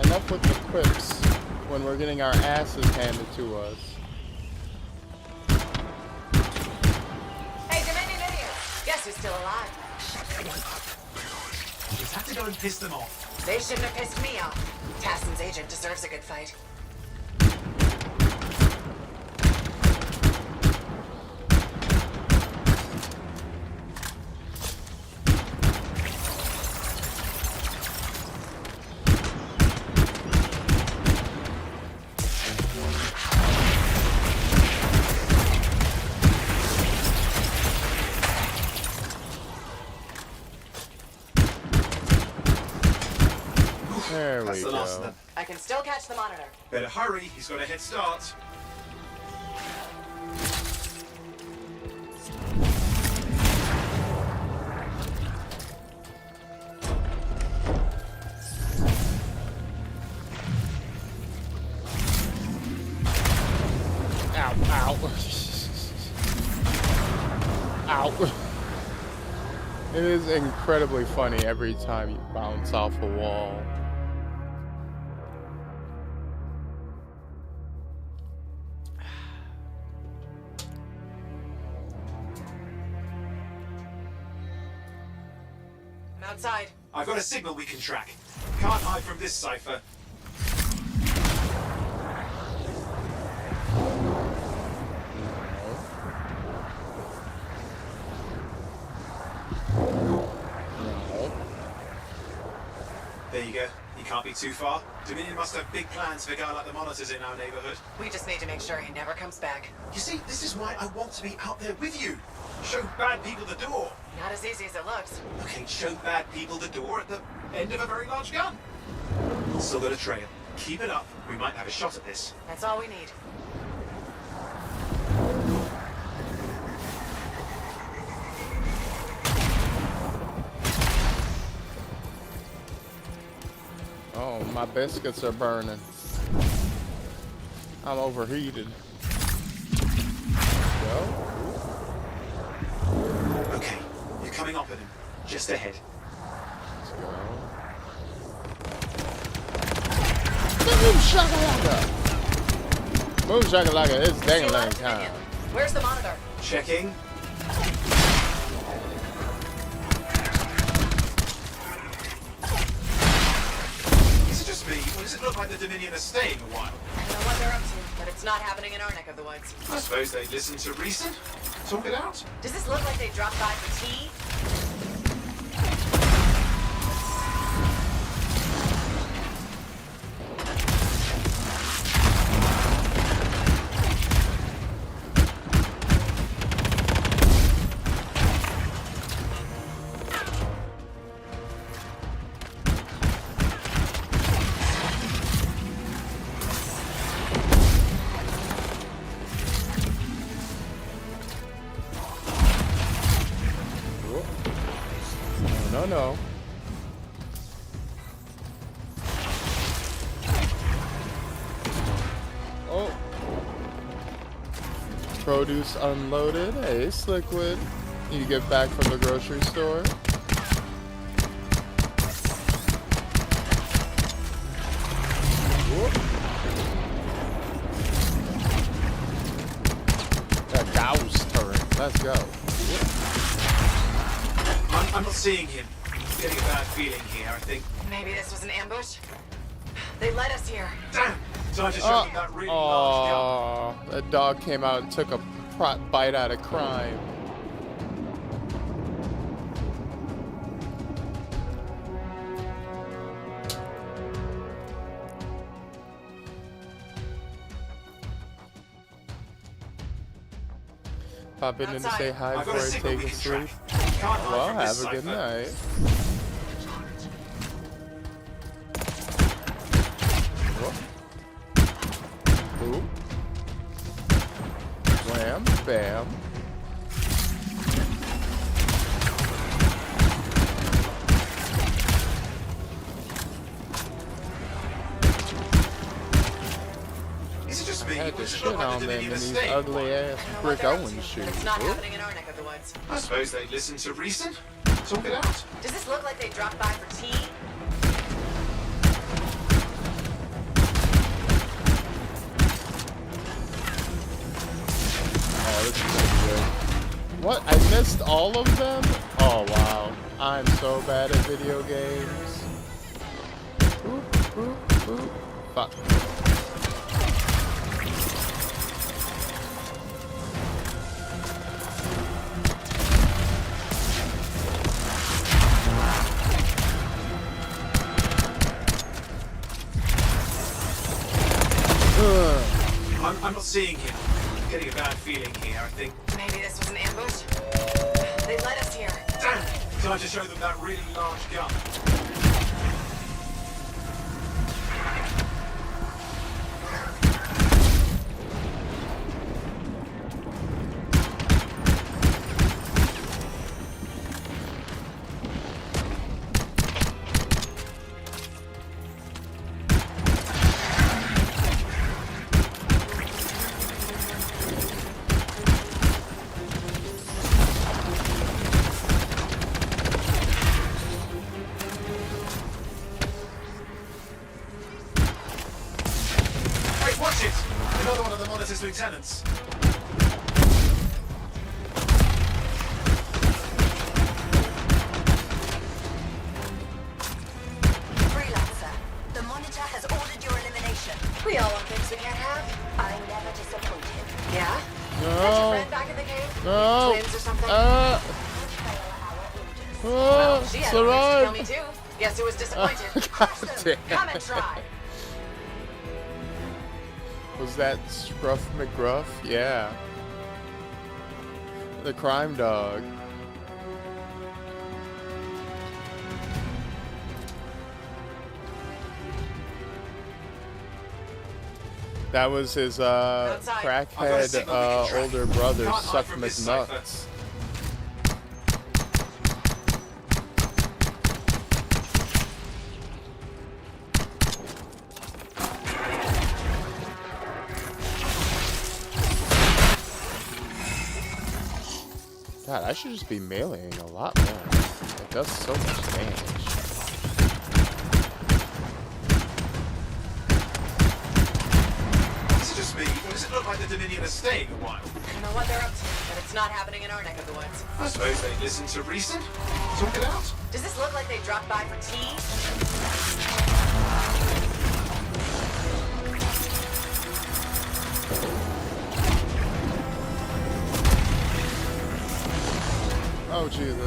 Enough with the quips when we're getting our asses handed to us. Hey, Dominion idiots! Guess who's still alive? Just have to go and piss them off. They shouldn't have pissed me off. Tassin's agent deserves a good fight. There That's we the last go. of them. I can still catch the monitor. Better hurry. He's got a head start. Ow, ow. Ow. It is incredibly funny every time you bounce off a wall. I'm outside. I've got a signal we can track. Can't hide from this cipher. There you go. You can't be too far. Dominion must have big plans for a guy like the monitors in our neighborhood. We just need to make sure he never comes back. You see, this is why I want to be out there with you. Show bad people the door. Not as easy as it looks. Okay, show bad people the door at the end of a very large gun. Still got a trail. Keep it up. We might have a shot at this. That's all we need. Oh, my biscuits are burning. I'm overheated. Go. Okay, you're coming up at him. Just ahead. Let's go. Move shakalaka! Move shakalaka, it's dang time. Where's the monitor? Checking. Is it just me, or does it look like the Dominion are staying a while? I don't know what they're up to, but it's not happening in our neck of the woods. I suppose they listen to reason. Talk it out. Does this look like they dropped by for tea? No. Oh. Produce unloaded. Ace liquid. You get back from the grocery store. Whoop. That Gauss turret. Let's go. I'm not seeing him. I'm getting a bad feeling here, I think. Maybe this was an ambush? They led us here. Damn! Time to show them that really large gun. That dog came out and took a bite out of crime. Pop in and say hi before I take a sleep. Well, have a good night. Ooh. Wham, bam. Is it just me? I had to shit on them in these ugly ass Brick Owens shoes. It's not happening in our neck of the woods. I suppose they listen to reason. Talk it out. Does this look like they dropped by for tea? Oh, this is so good. What? I missed all of them? Oh, wow. I'm so bad at video games. Oop, oop, oop. Fuck. I'm not seeing him. I'm getting a bad feeling here, I think. Maybe this was an ambush? They led us here. Damn! Time to show them that really large gun. lieutenants. Freelancer, the monitor has ordered your elimination. We all want things we can't have. I never disappointed. Yeah? Is that your No. friend back in the cave? No. Twins or something? Well, she had orders to kill me too. Guess who was disappointed? Crush them. damn. Come and try. Was that Scruff McGruff? Yeah. The crime dog. That was his crackhead older brother, Suck McNuts. God, I should just be meleeing a lot more. It does so much damage. Is it just me, or does it look like the Dominion are staying a while? I don't know what they're up to, but it's not happening in our neck of the woods. I suppose they listen to reason? Talk it out. Does this look like they dropped by for tea? Oh, Jesus.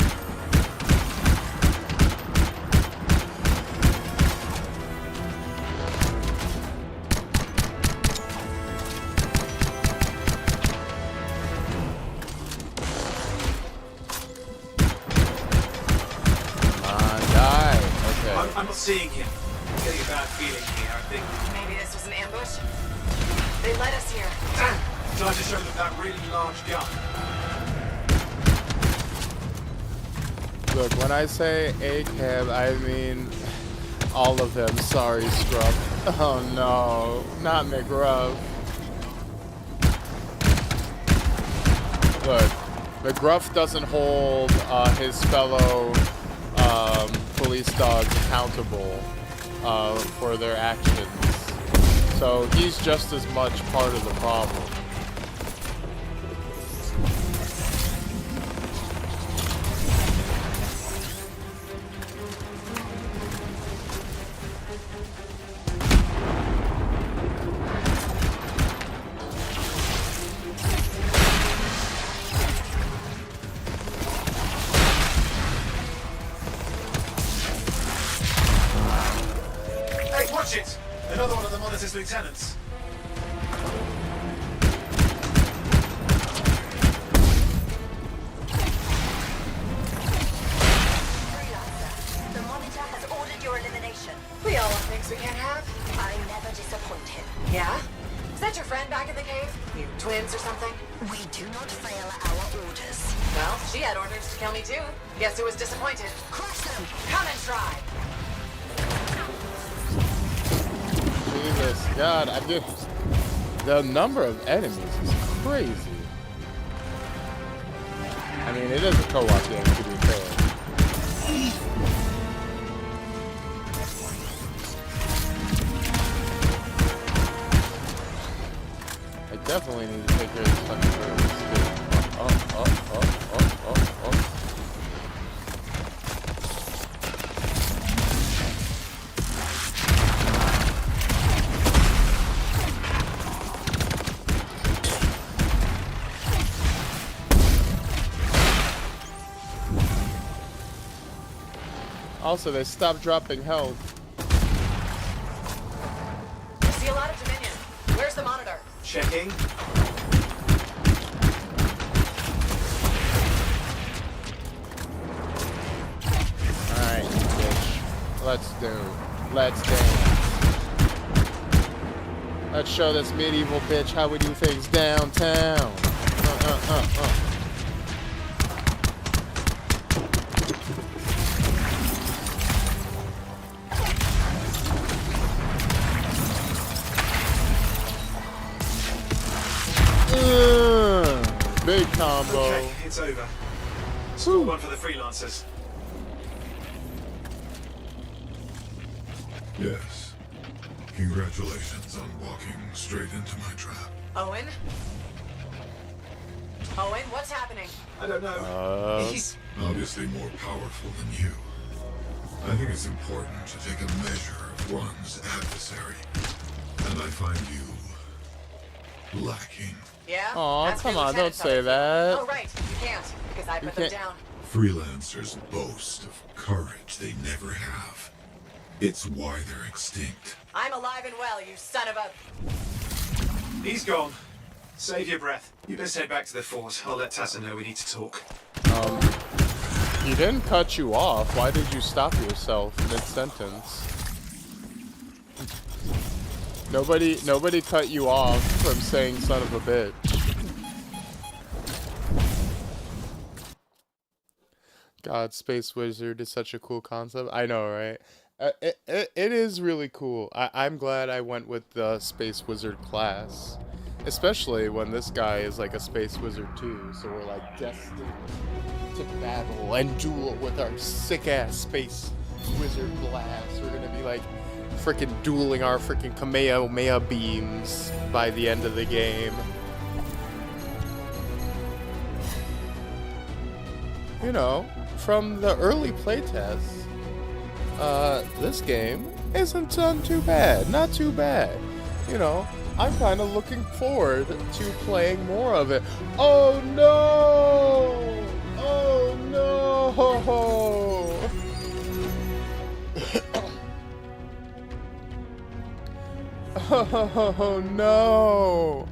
Die. Okay. I'm not seeing him. I'm getting a bad feeling here, I think. Maybe this was an ambush? They led us here. Damn! Time to show them that really large gun. Look, when I say ACAB, I mean all of them. Sorry, Scrub. Oh no, not McGruff. Look, McGruff doesn't hold his fellow police dogs accountable for their actions. So he's just as much part of the problem. Hey, watch it! Another one of the Monitor's lieutenants. The monitor has ordered your elimination. We all want things we can't have. I never disappoint him. Yeah? Is that your friend back in the cave? You twins or something? We do not fail our orders. Well, she had orders to kill me too. Guess who was disappointed? Crush them. Come and try. Jesus, God, I just... The number of enemies is crazy. I mean, it is a co-op game, to be fair. I definitely need to take care of this fucking birds, too. Oh. Also, they stopped dropping health. I see a lot of Dominion. Where's the monitor? Checking. Alright, bitch. Let's dance. Let's show this medieval bitch how we do things downtown. Big combo. Okay, it's over. Score one for the freelancers. Yes. Congratulations on walking straight into my trap. Owen? Owen, what's happening? I don't know. He's obviously more powerful than you. I think it's important to take a measure of one's adversary. And I find you lacking. Yeah? Aw, That's come new on, don't lieutenant say coming. that. Oh, right. You can't, because I put them down. Freelancers boast of courage they never have. It's why they're extinct. I'm alive and well, you son of a... He's gone. Save your breath. You best head back to the fort. I'll let Tassa know we need to talk. He didn't cut you off. Why did you stop yourself mid-sentence? Nobody cut you off from saying son of a bitch. God, Space Wizard is such a cool concept. I know, right? It is really cool. I'm glad I went with the Space Wizard class. Especially when this guy is like a Space Wizard too. So we're like destined to battle and duel with our sick-ass Space Wizard blast. We're gonna be like freaking dueling our freaking Kamehameha beams by the end of the game. You know, from the early playtests, this game isn't done too bad. Not too bad. You know, I'm kind of looking forward to playing more of it. Oh no! Oh no! Oh no!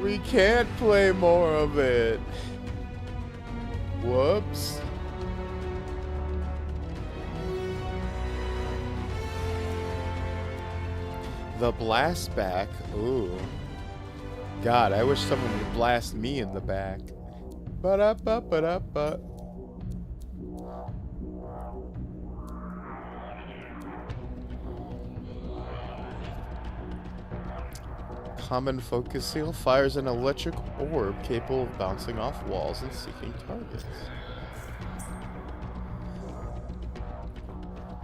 We can't play more of it. Whoops. The blast back. Ooh. God, I wish someone would blast me in the back. Ba-da-ba-ba-da-ba. Common focus seal fires an electric orb capable of bouncing off walls and seeking targets.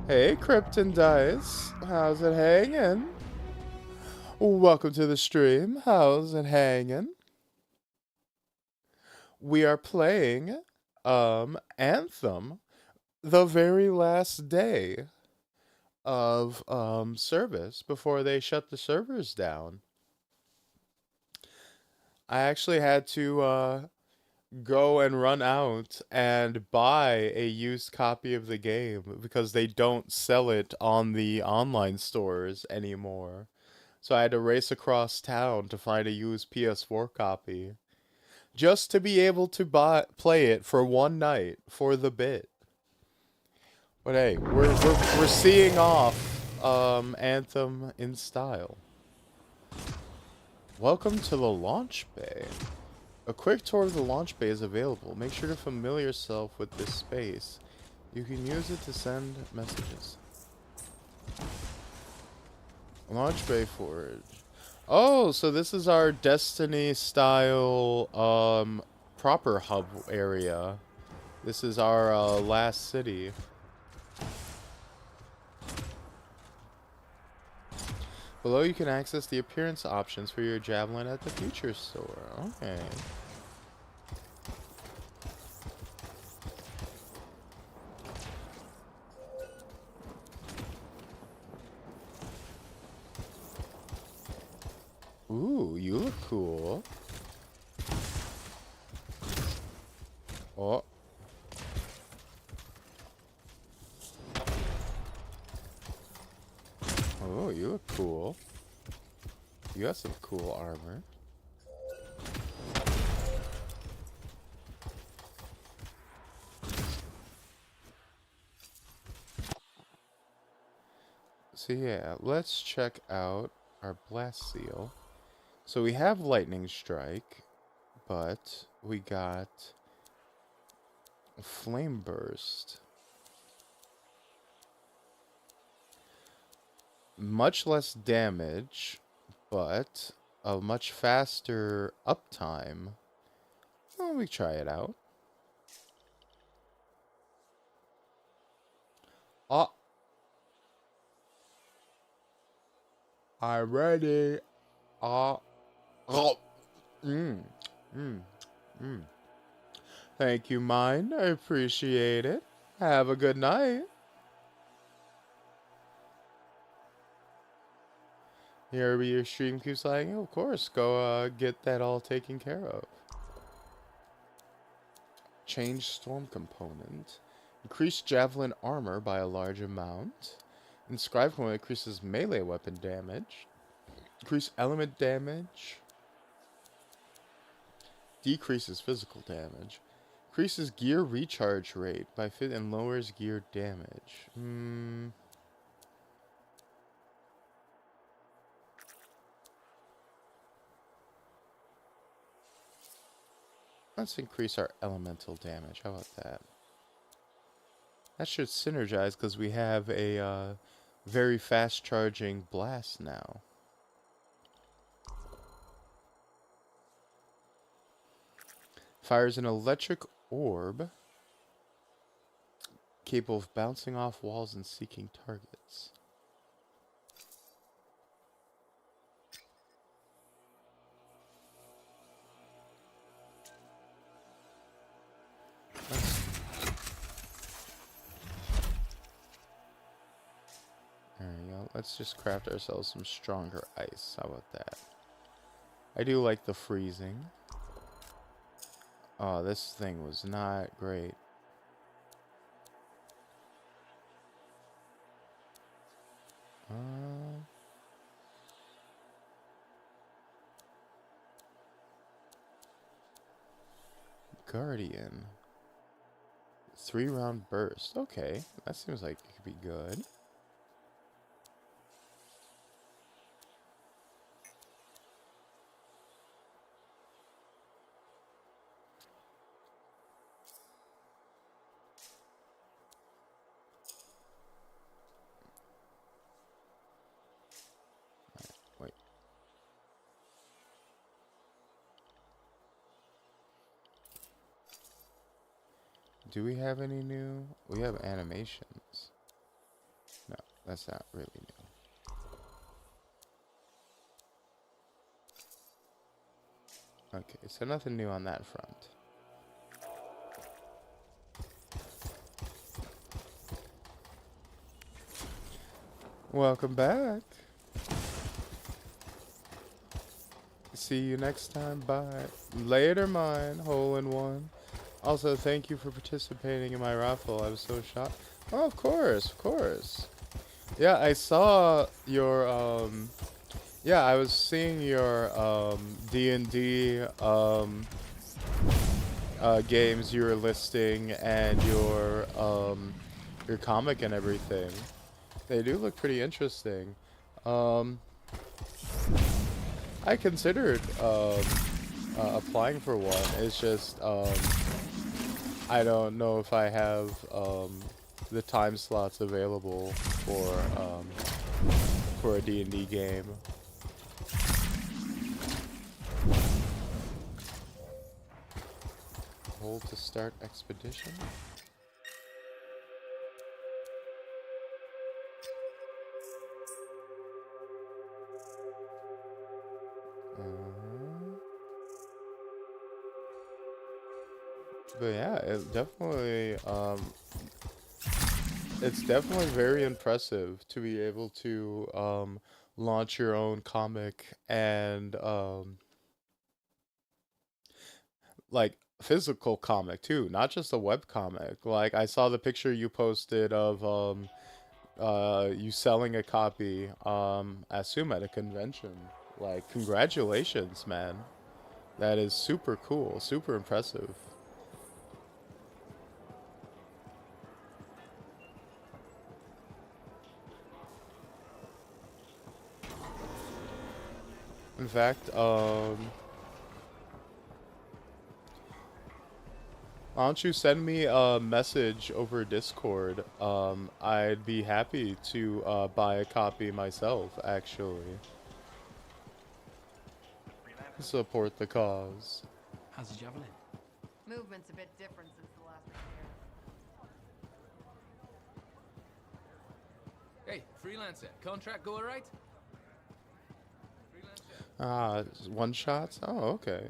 Hey, Krypton Dice. How's it hanging? Welcome to the stream. How's it hanging? We are playing Anthem, the very last day of service before they shut the servers down. I actually had to go and run out and buy a used copy of the game because they don't sell it on the online stores anymore. So I had to race across town to find a used PS4 copy just to be able to play it for one night for the bit. But hey, we're seeing off Anthem in style. Welcome to the launch bay. A quick tour of the launch bay is available. Make sure to familiar yourself with this space. You can use it to send messages. Launch bay forge. Oh, so this is our Destiny style proper hub area. This is our last city. Below you can access the appearance options for your Javelin at the Future Store. Okay. Ooh, you look cool. Oh. Oh, you look cool. You got some cool armor. So yeah, let's check out our blast seal. So we have lightning strike, but we got flame burst. Much less damage, but a much faster uptime. Well, we try it out. I'm ready. Oh. Mm. Mm. Mm. Thank you, mine. I appreciate it. Have a good night. Here your stream keeps like, oh, of course, go get that all taken care of. Change storm component. Increase javelin armor by a large amount. Inscribe component increases melee weapon damage. Increase element damage. Decreases physical damage. Increases gear recharge rate by fit and lowers gear damage. Let's increase our elemental damage. How about that? That should synergize because we have a very fast charging blast now. Fires an electric orb capable of bouncing off walls and seeking targets. There we go. Let's just craft ourselves some stronger ice. How about that? I do like the freezing. Oh, this thing was not great. Guardian. 3-round burst. Okay, that seems like it could be good. Wait. Do we have any new? We have animations. No, that's not really new. Okay, so nothing new on that front. Welcome back. See you next time. Bye. Later, mine. Hole in one. Also, thank you for participating in my raffle. I was so shocked. Oh, of course, of course. Yeah, I saw your, yeah, I was seeing your, D&D, games you were listing and your comic and everything. They do look pretty interesting. I considered, applying for one. It's just, I don't know if I have the time slots available for a D&D game. Hold to start expedition. But yeah, it definitely, it's definitely very impressive to be able to launch your own comic and like physical comic too, not just a web comic. Like I saw the picture you posted of you selling a copy I assume at a convention. Like congratulations, man. That is super cool, super impressive. In fact, why don't you send me a message over Discord? I'd be happy to buy a copy myself, actually. Support the cause. How's the javelin? Movement's a bit different since the last repair. Hey, freelancer, contract go alright? Ah, one shots? Oh, okay.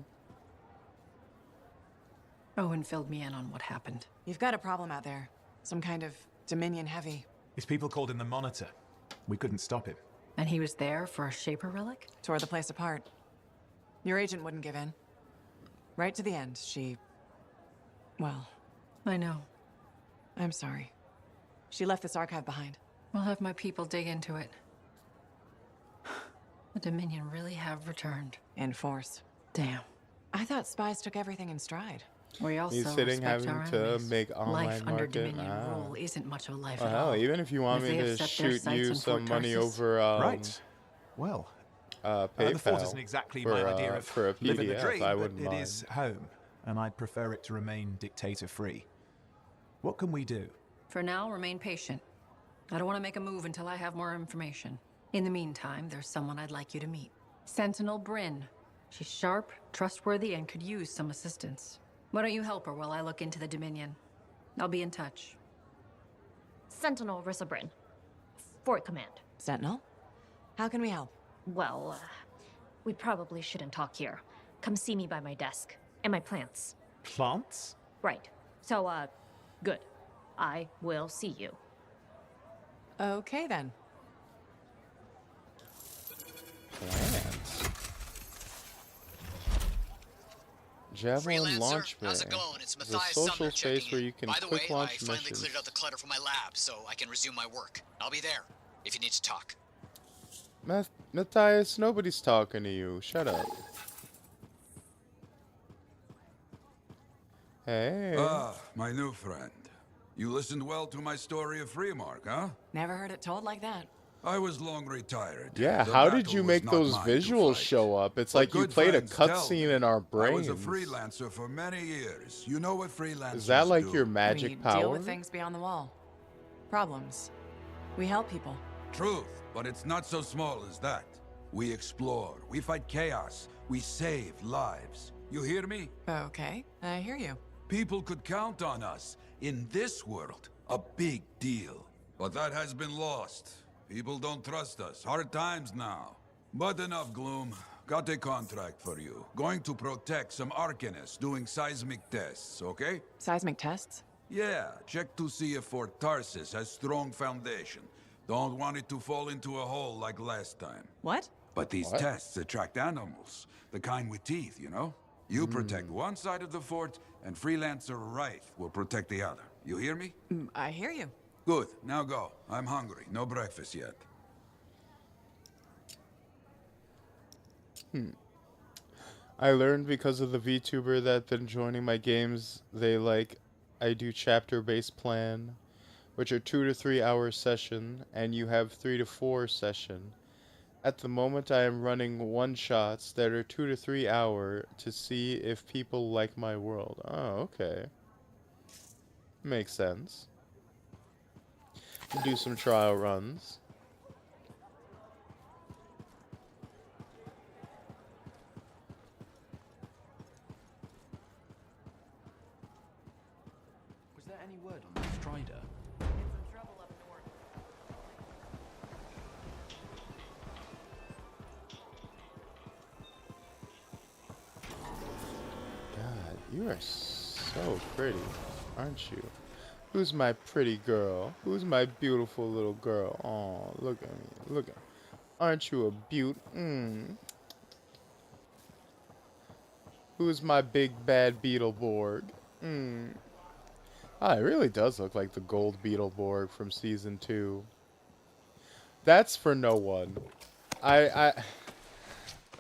Owen filled me in on what happened. You've got a problem out there. Some kind of Dominion heavy. His people called him the Monitor. We couldn't stop him. And he was there for a Shaper relic? Tore the place apart. Your agent wouldn't give in. Right to the end, she... Well... I know. I'm sorry. She left this archive behind. We'll have my people dig into it. The Dominion really have returned. In force. Damn. I thought spies took everything in stride. We also He's sitting respect having our to enemies. make online Life under market. Dominion rule isn't much of a life Well, at hell, all. even if you want If me they to have set their shoot sights you on some Fort money Tarsus- over Right. Well, PayPal the fort isn't exactly for, my idea of for a living the PDF, dream, I but wouldn't it mind. is home, and I'd prefer it to remain dictator-free. What can we do? For now, remain patient. I don't want to make a move until I have more information. In the meantime, there's someone I'd like you to meet. Sentinel Bryn. She's sharp, trustworthy, and could use some assistance. Why don't you help her while I look into the Dominion? I'll be in touch. Sentinel Rissa Bryn. Fort Command. Sentinel? How can we help? Well, we probably shouldn't talk here. Come see me by my desk. And my plants. Plants? Right. So, good. I will see you. Okay, then. Plans. Javelin Launch Bay. How's it going? It's The Matthias social Sumner space checking where in. you can By the quick way, I launch finally missions. cleared out the clutter from my lab, so I can resume my work. I'll be there if you need to talk. Matthias, nobody's talking to you. Shut up. Hey. Ah, my new friend. You listened well to my story of Freemark, huh? Never heard it told like that. I was long retired. Yeah, The how did battle you was make not those mine to visuals fight. show up? It's But like you good played a friends tell cutscene me. in our I brains. was a freelancer for many years. You know what freelancers Is that like do. your magic we power? deal with things beyond the wall. Problems. We help people. Truth, but it's not so small as that. We explore, we fight chaos, we save lives. You hear me? Okay, I hear you. People could count on us. In this world, a big deal. But that has been lost. People don't trust us. Hard times now. But enough gloom. Got a contract for you. Going to protect some Arcanists doing seismic tests, okay? Seismic tests? Yeah, check to see if Fort Tarsus has strong foundation. Don't want it to fall into a hole like last time. What? But these tests attract animals. The kind with teeth, you know? You protect one side of the fort, and Freelancer Wraith will protect the other. You hear me? I hear you. Good, now go. I'm hungry. No breakfast yet. I learned because of the VTuber that been joining my games, I do chapter-based plan, which are 2 to 3 hour session, and you have 3 to 4 session. At the moment I am running one-shots that are 2 to 3 hour to see if people like my world. Oh, okay. Makes sense. Do some trial runs. Was there any word on the Strider? God, you are so pretty, aren't you? Who's my pretty girl? Who's my beautiful little girl? Oh, look at me. Look at me. Aren't you a beaut? Who's my big bad Beetleborg? Ah, it really does look like the gold Beetleborg from season 2. That's for no one.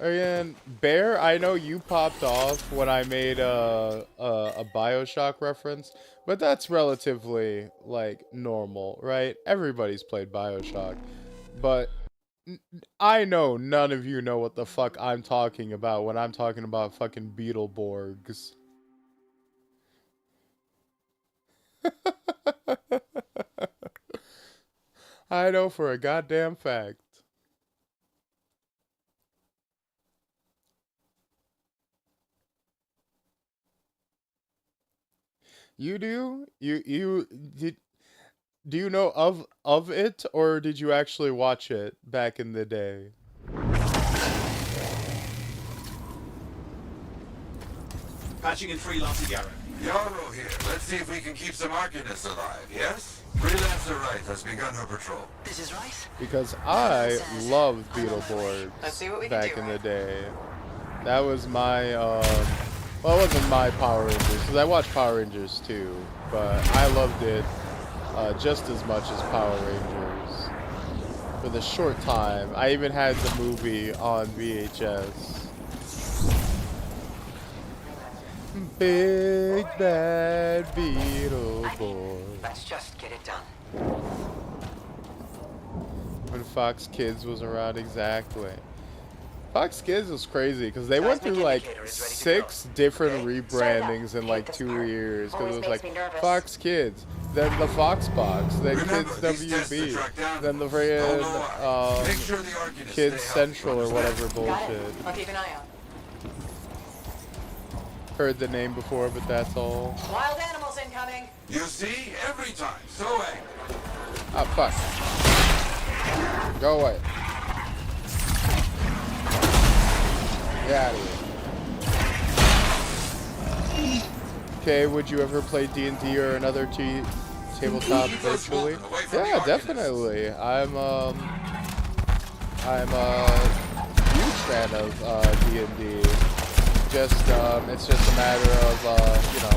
Again, Bear, I know you popped off when I made a BioShock reference, but that's relatively, like, normal, right? Everybody's played BioShock. But I know none of you know what the fuck I'm talking about when I'm talking about fucking Beetleborgs. I know for a goddamn fact. You do? Do you know of it, or did you actually watch it back in the day? Patching in Freelancer Yarrow. Yarrow here. Let's see if we can keep some Arcanists alive, yes? Freelancer Wright has begun her patrol. This is right. Because I loved Beetleborgs Let's see what we can back do, in the right? day. That was my, well, it wasn't my Power Rangers, because I watched Power Rangers too, but I loved it just as much as Power Rangers. For the short time, I even had the movie on VHS. Big bad Beetleborg. Let's just get it done. When Fox Kids was around, exactly. Fox Kids was crazy because they went through like 6 different rebrandings in like 2 years. Because it was like Fox Kids, then the Fox Box, then Kids WB, then the friggin' Kids Central or whatever bullshit. I'll keep an eye out. Heard the name before, but that's all. Wild animals incoming. You see? Every time. So angry. Oh, fuck. Go away. Get out of here. Okay, would you ever play D&D or another tabletop virtually? Yeah, definitely. I'm a huge fan of D&D. Just it's just a matter of you know,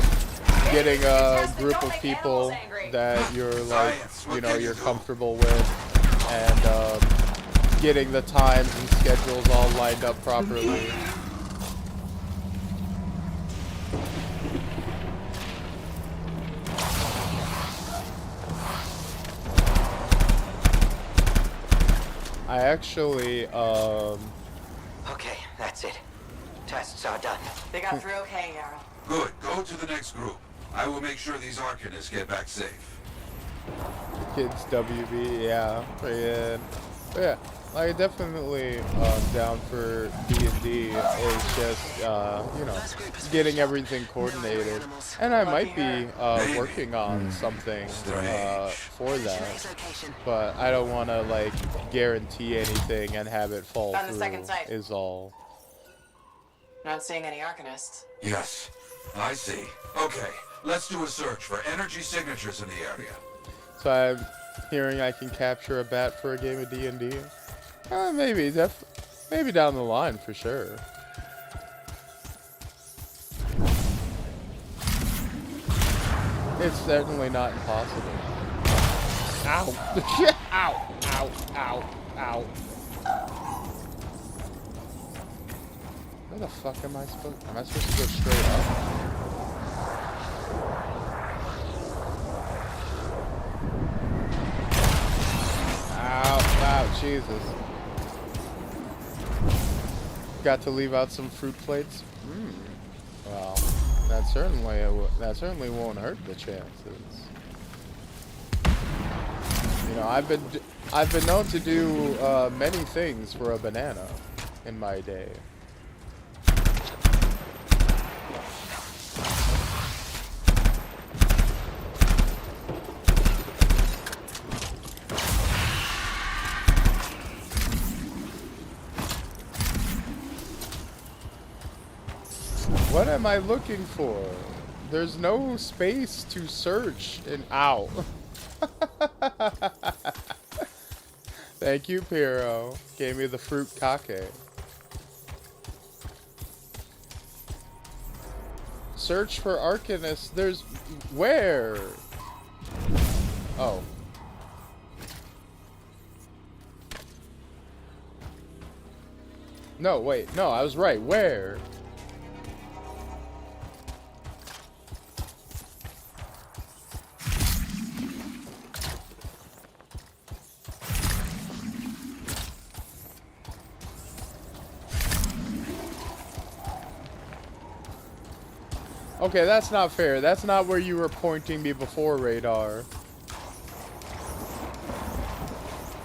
getting a group of people that you're like, you know, you're comfortable with, and getting the times and schedules all lined up properly. I actually Okay, that's it. Tests are done. They got through okay, Yarrow. Good. Go to the next group. I will make sure these Arcanists get back safe. Kids WB, yeah, yeah. Like definitely down for D&D. It's just you know, getting everything coordinated, and I might be working on something for that, but I don't want to like guarantee anything and have it fall On the through. second site. Is all. Not seeing any Arcanists. Yes, I see. Okay, let's do a search for energy signatures in the area. So I'm hearing I can capture a bat for a game of D&D. Maybe down the line for sure. It's certainly not impossible. Ow! Ow! Ow! Ow! Ow! Where the fuck am I supposed to go straight up? Ow, ow, Jesus. Got to leave out some fruit plates? Well, that certainly won't hurt the chances. You know, I've been known to do many things for a banana in my day. What am I looking for? There's no space to search in ow. Thank you, Piero. Gave me the fruit kake. Search for Arcanists. There's where? Oh. No, wait. No, I was right. Where? Okay, that's not fair. That's not where you were pointing me before, Radar.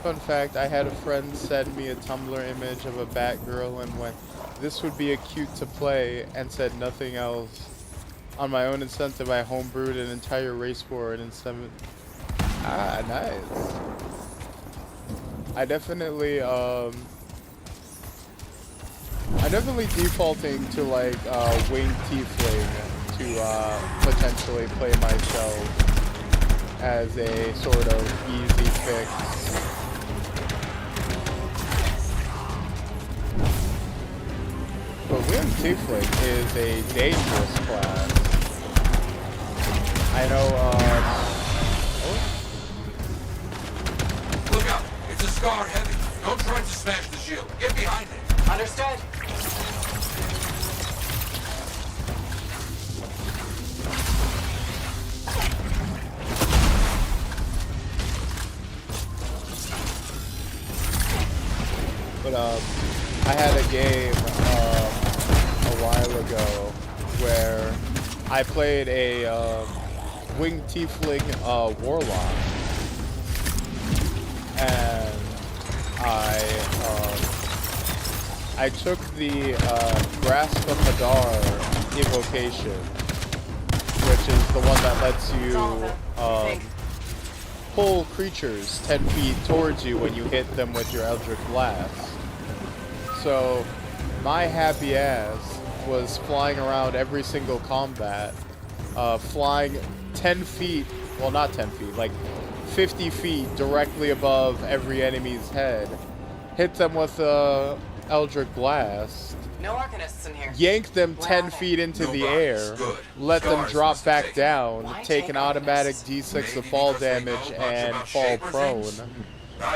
Fun fact, I had a friend send me a Tumblr image of a Batgirl and went, "This would be a cute to play," and said nothing else. On my own incentive, I homebrewed an entire race for it in 7... Ah, nice. I definitely I'm definitely defaulting to like winged tiefling to potentially play myself as a sort of easy fix. But winged tiefling is a dangerous class. I know. Look out! It's a Scar heavy. Don't try to smash the shield. Get behind it. Understood. But I had a game a while ago where I played a winged tiefling warlock, and I took the Grasp of Hadar evocation, which is the one that lets you pull creatures 10 feet towards you when you hit them with your Eldritch Blast. So my happy ass was flying around every single combat, flying 10 feet, well not 10 feet, like 50 feet directly above every enemy's head, hit them with a Eldritch Blast, No Arcanists in here. yank them 10 feet into the air, let them drop back down, take an automatic d6 of fall damage, and fall prone.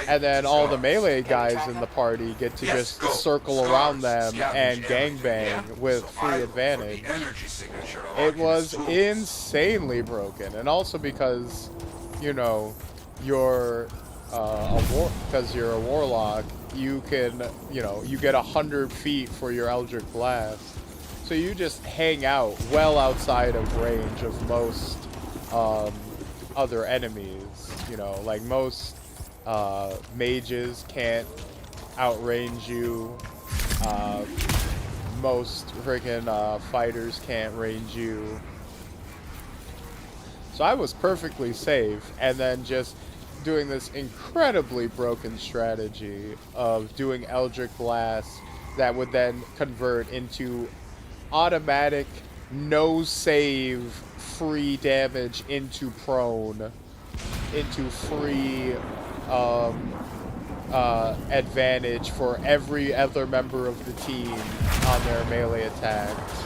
And then all the melee guys in the party get to just circle around them and gangbang with free advantage. It was insanely broken, and also because, you know, you're because you're a warlock, you can, you know, you get 100 feet for your Eldritch Blast, so you just hang out well outside of range of most other enemies. You know, like most mages can't outrange you. Most freaking fighters can't range you. So I was perfectly safe, and then just doing this incredibly broken strategy of doing Eldritch Blast that would then convert into automatic, no save, free damage into prone, into free advantage for every other member of the team on their melee attacks.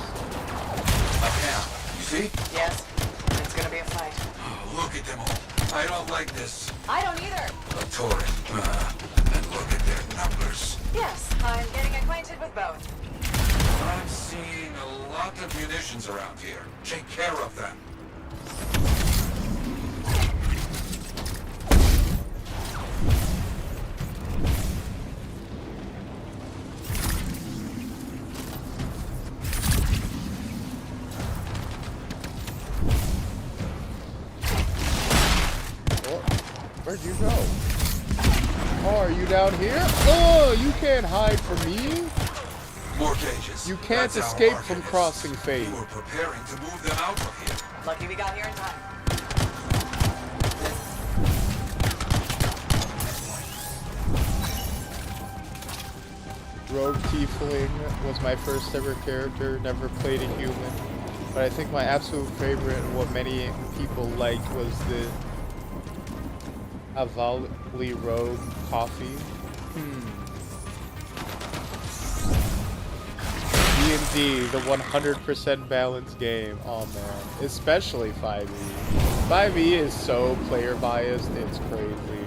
You see? Yes. It's gonna be a fight. Look at them all. I don't like this. I don't either. A torrent. And look at their numbers. Yes, I'm getting acquainted with both. I'm seeing a lot of munitions around here. Take care of them. Where'd you go? Oh, are you down here? Oh, you can't hide from me. More cages. You can't escape from crossing fate. We were preparing to move them out of here. Lucky we got here in time. Rogue Tiefling was my first ever character, never played a human. But I think my absolute favorite, and what many people liked, was the Avali Rogue Coffee. D&D, the 100% balanced game. Oh man, especially 5e. 5e is so player biased, it's crazy.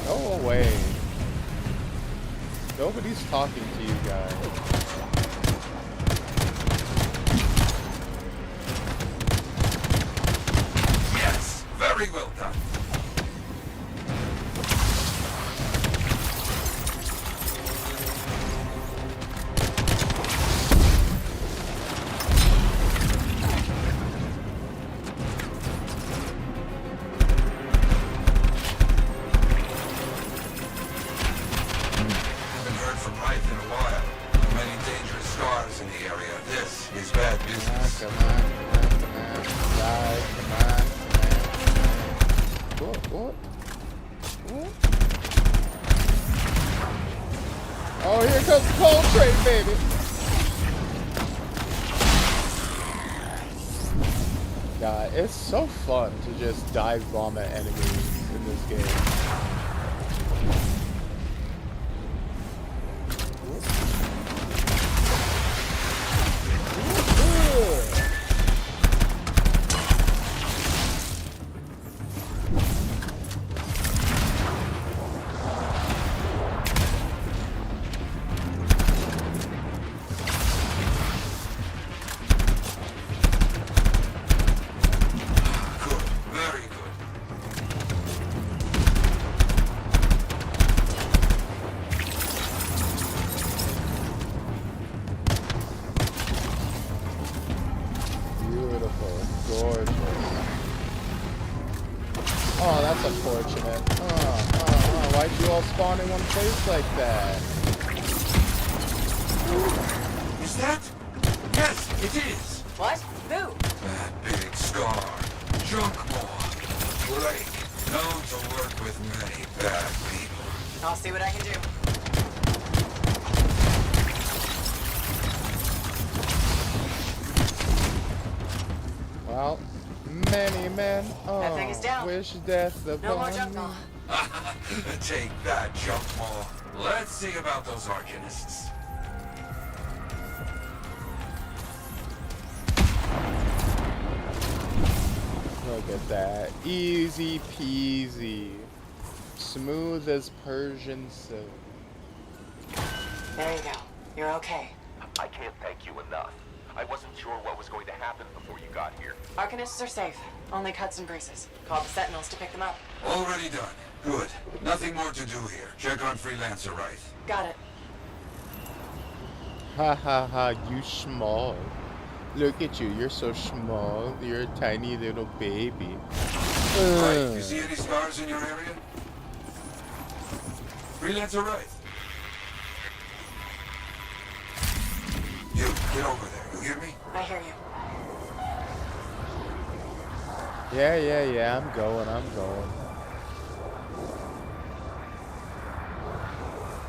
Go away. Nobody's talking to you guys. Yes, very well done. Oh, here comes Coltrane, baby. God, it's so fun to just dive bomb at enemies in this game. Oh, that's unfortunate. Why'd you all spawn in one place like that? Is that? Yes, it is. What? Who? That big scar. Junk Maw. Blake. Known to work with many bad people. I'll see what I can do. Well, many men That thing is down. wish death upon No more junk maw. Take that, Junk Maw. Let's see about those Arcanists. Look at that. Easy peasy. Smooth as Persian silk. There you go. You're okay. I can't thank you enough. I wasn't sure what was going to happen before you got here. Arcanists are safe. Only cuts and bruises. Call the Sentinels to pick them up. Already done. Good. Nothing more to do here. Check on Freelancer right. Got it. Ha ha ha, you small. Look at you, you're so small. You're a tiny little baby. Right, you see any scars in your area? Freelancer right. You, get over there. You hear me? I hear you. Yeah, I'm going.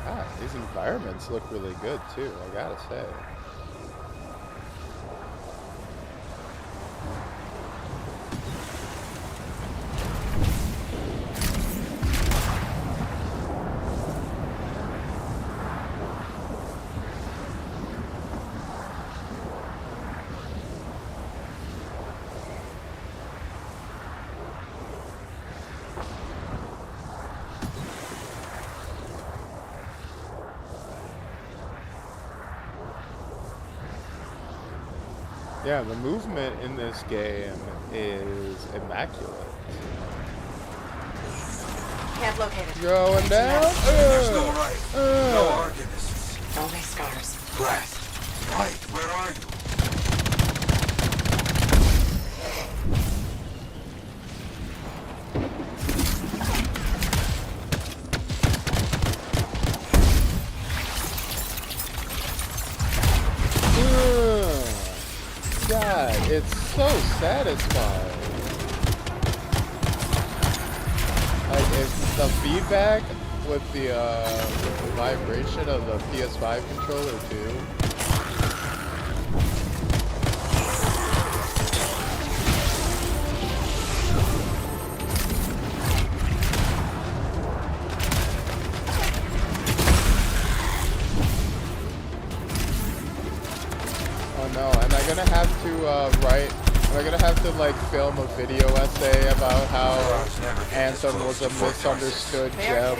Ah, these environments look really good too, I gotta say. Yeah, the movement in this game is immaculate. Can't locate it. Going down? There's no right. No Arcanists. Only scars. Blast. Right, where are you? God, it's so satisfying. Like, it's the feedback with the vibration of the PS5 controller too. Oh no, am I gonna have to am I gonna have to like film a video essay about how Anthem was a misunderstood gem?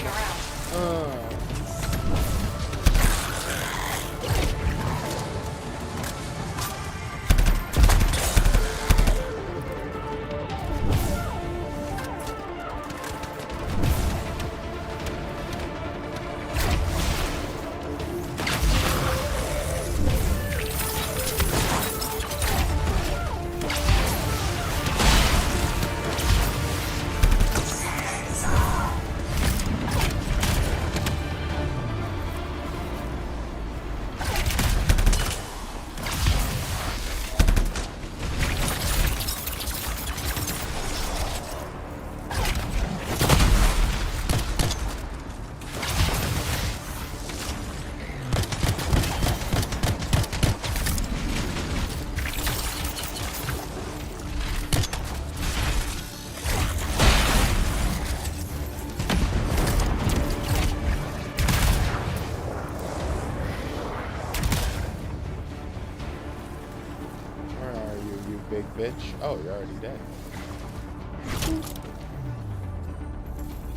big bitch. Oh, you're already dead.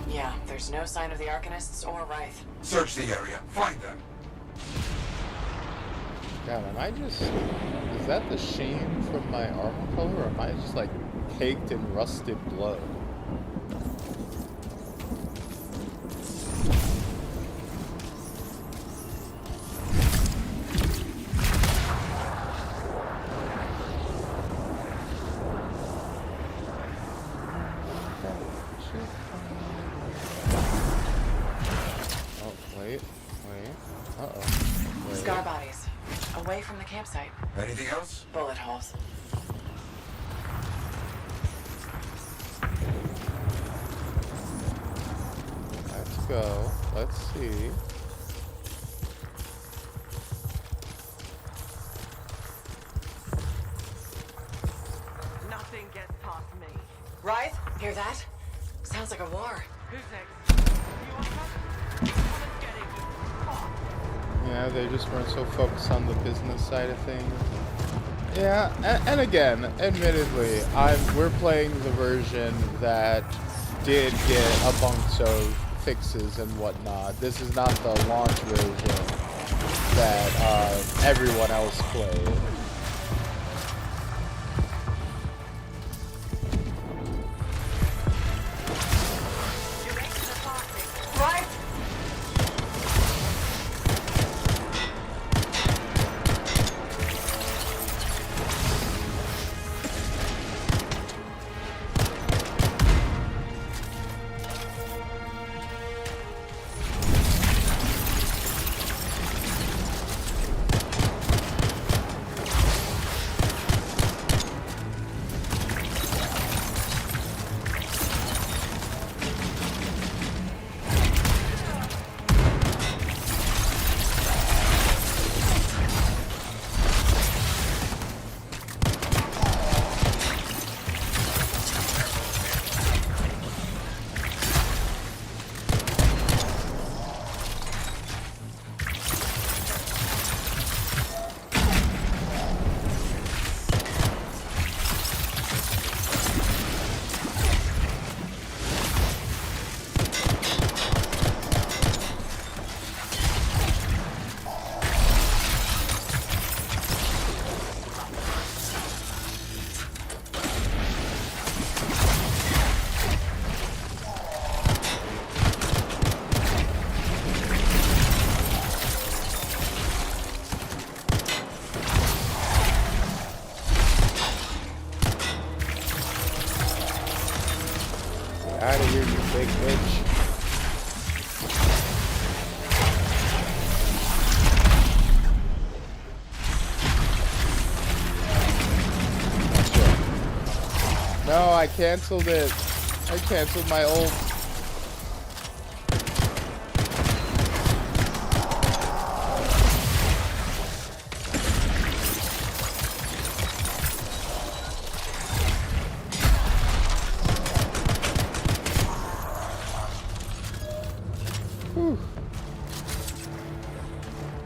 Yeah, there's no sign of the Arcanists or Wraith. Search the area. Find them. God, am I just... Is that the sheen from my armor color, or am I just, like, caked in rusted blood? Scar bodies. Away from the campsite. Anything else? Bullet holes. Let's go. Let's see. Nothing gets past me. Wraith, hear that? Sounds like a war. Who's next? You want that? Someone's getting fucked. Yeah, they just weren't so focused on the business side of things. Yeah, and again, admittedly, we're playing the version that did get a bunch of fixes and whatnot. This is not the launch version that everyone else played. Out of here, you big bitch. No, I canceled it. I canceled my ult.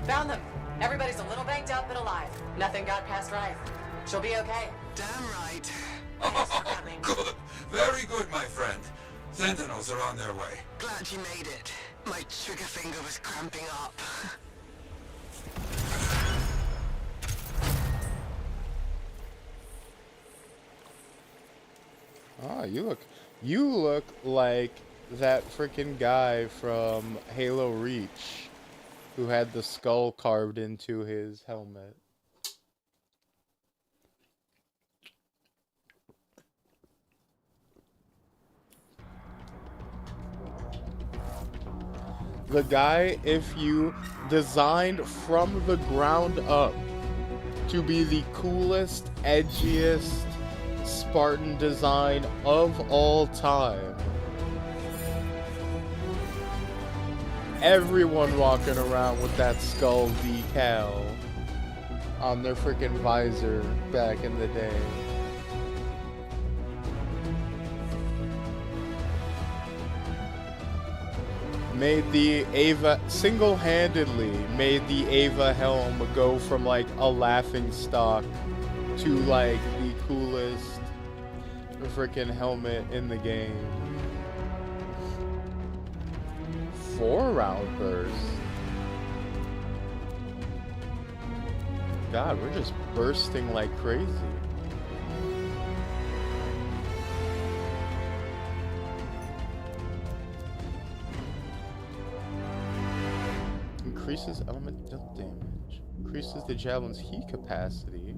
Found them. Everybody's a little banged up but alive. Nothing got past Wraith. She'll be okay. Damn right. Oh, good. Very good, my friend. Sentinels are on their way. Glad you made it. My trigger finger was cramping up. Ah, you look like that freaking guy from Halo Reach who had the skull carved into his helmet. The guy, if you designed from the ground up to be the coolest, edgiest Spartan design of all time. Everyone walking around with that skull decal on their freaking visor back in the day. Made the Ava, single-handedly made the Ava helm go from like a laughing stock to like the coolest freaking helmet in the game. 4-round burst. God, we're just bursting like crazy. Increases elemental damage. Increases the javelin's heat capacity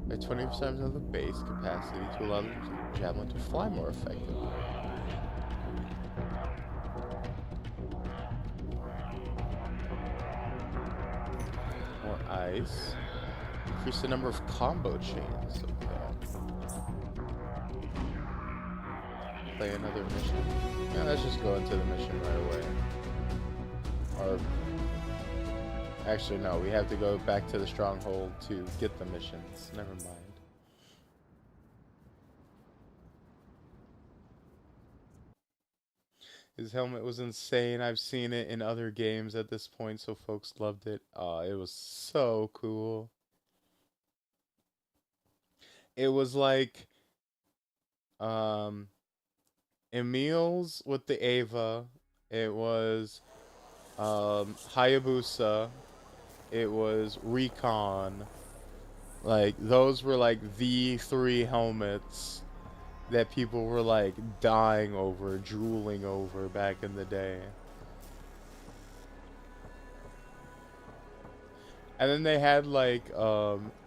by 20% of the base capacity to allow the javelin to fly more effectively. More ice. Increase the number of combo chains. Okay. Play another mission. Yeah, let's just go into the mission right away. Or actually, no, we have to go back to the stronghold to get the missions. Never mind. His helmet was insane. I've seen it in other games at this point, so folks loved it. It was so cool. It was like Emil's with the Ava. It was Hayabusa. It was Recon. Like, those were like the 3 helmets that people were like dying over, drooling over back in the day. And then they had like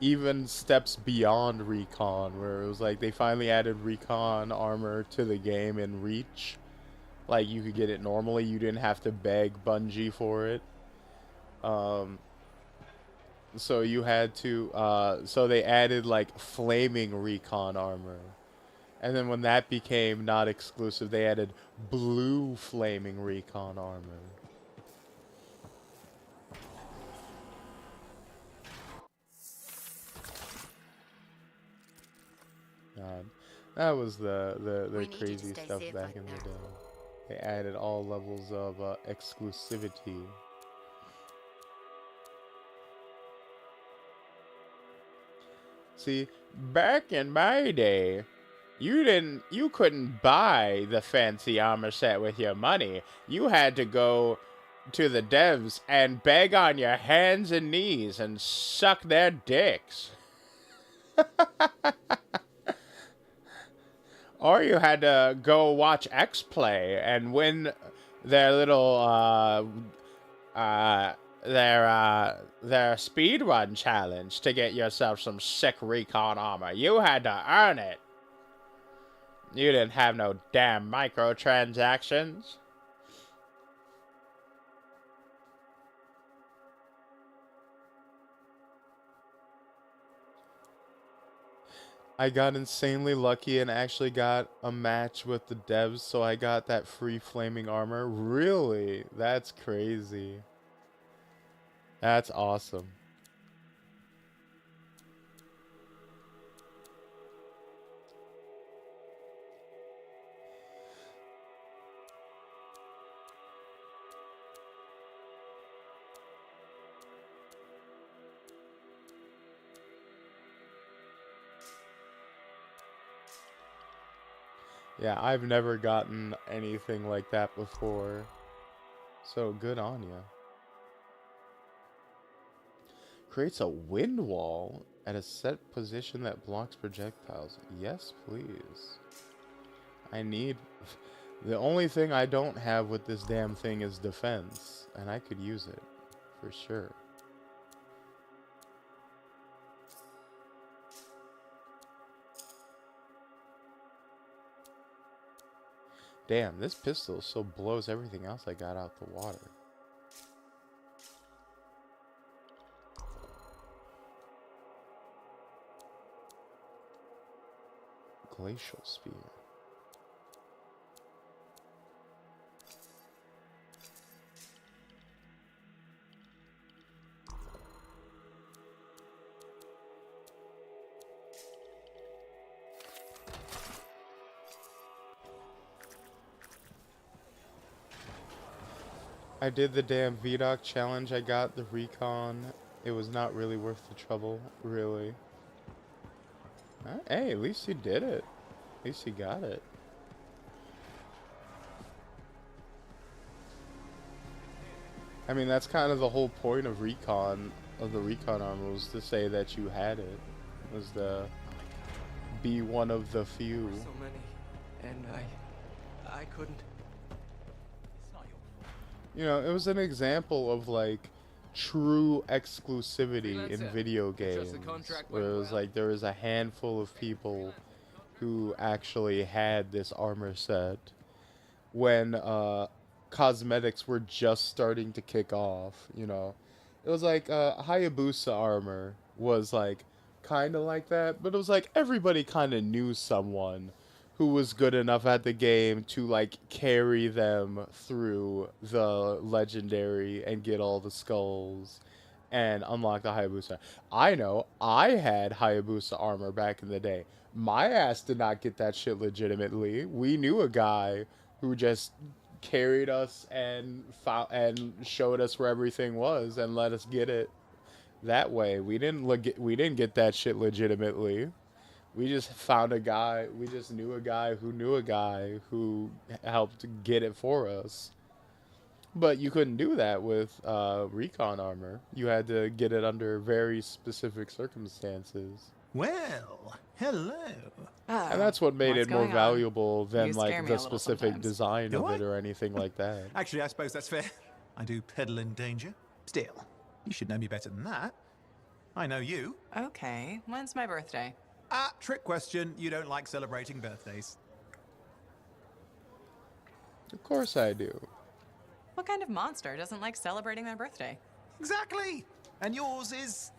even steps beyond Recon, where it was like they finally added Recon armor to the game in Reach. Like, you could get it normally, you didn't have to beg Bungie for it. So you had to so they added like flaming Recon armor. And then when that became not exclusive, they added blue flaming Recon armor. God, that was the crazy stuff back in the day. They added all levels of exclusivity. See, back in my day, you couldn't buy the fancy armor set with your money. You had to go to the devs and beg on your hands and knees and suck their dicks. Or you had to go watch X Play and win their little their speedrun challenge to get yourself some sick Recon armor. You had to earn it. You didn't have no damn microtransactions. I got insanely lucky and actually got a match with the devs, so I got that free flaming armor. Really? That's crazy. That's awesome. Yeah, I've never gotten anything like that before. So good on ya. Creates a wind wall at a set position that blocks projectiles. Yes, please. I need... The only thing I don't have with this damn thing is defense. And I could use it. For sure. Damn, this pistol so blows everything else I got out the water. Glacial spear. I did the damn VDOC challenge. I got the Recon. It was not really worth the trouble, really. Hey, at least you did it. At least you got it. I mean, that's kind of the whole point of recon, of the recon armor, was to say that you had it. Was to be one of the few. So many, and I couldn't. It's not your fault. You know, it was an example of like true exclusivity in video games, where it was like there was a handful of people who actually had this armor set when cosmetics were just starting to kick off. You know, it was like Hayabusa armor was like kind of like that, but it was like everybody kind of knew someone who was good enough at the game to like carry them through the legendary and get all the skulls and unlock the Hayabusa. I know I had Hayabusa armor back in the day. My ass did not get that shit legitimately. We knew a guy who just carried us and showed us where everything was and let us get it that way. We didn't get that shit legitimately. We just found a guy. We just knew a guy who helped get it for us. But you couldn't do that with recon armor. You had to get it under very specific circumstances. Well, hello. And that's what made it more valuable than like the specific sometimes. design Do of I? it or anything like that. Actually, I suppose that's fair. I do peddle in danger. Still, you should know me better than that. I know you. Okay, when's my birthday? Trick question. You don't like celebrating birthdays. Of course I do. What kind of monster doesn't like celebrating their birthday? Exactly. And yours is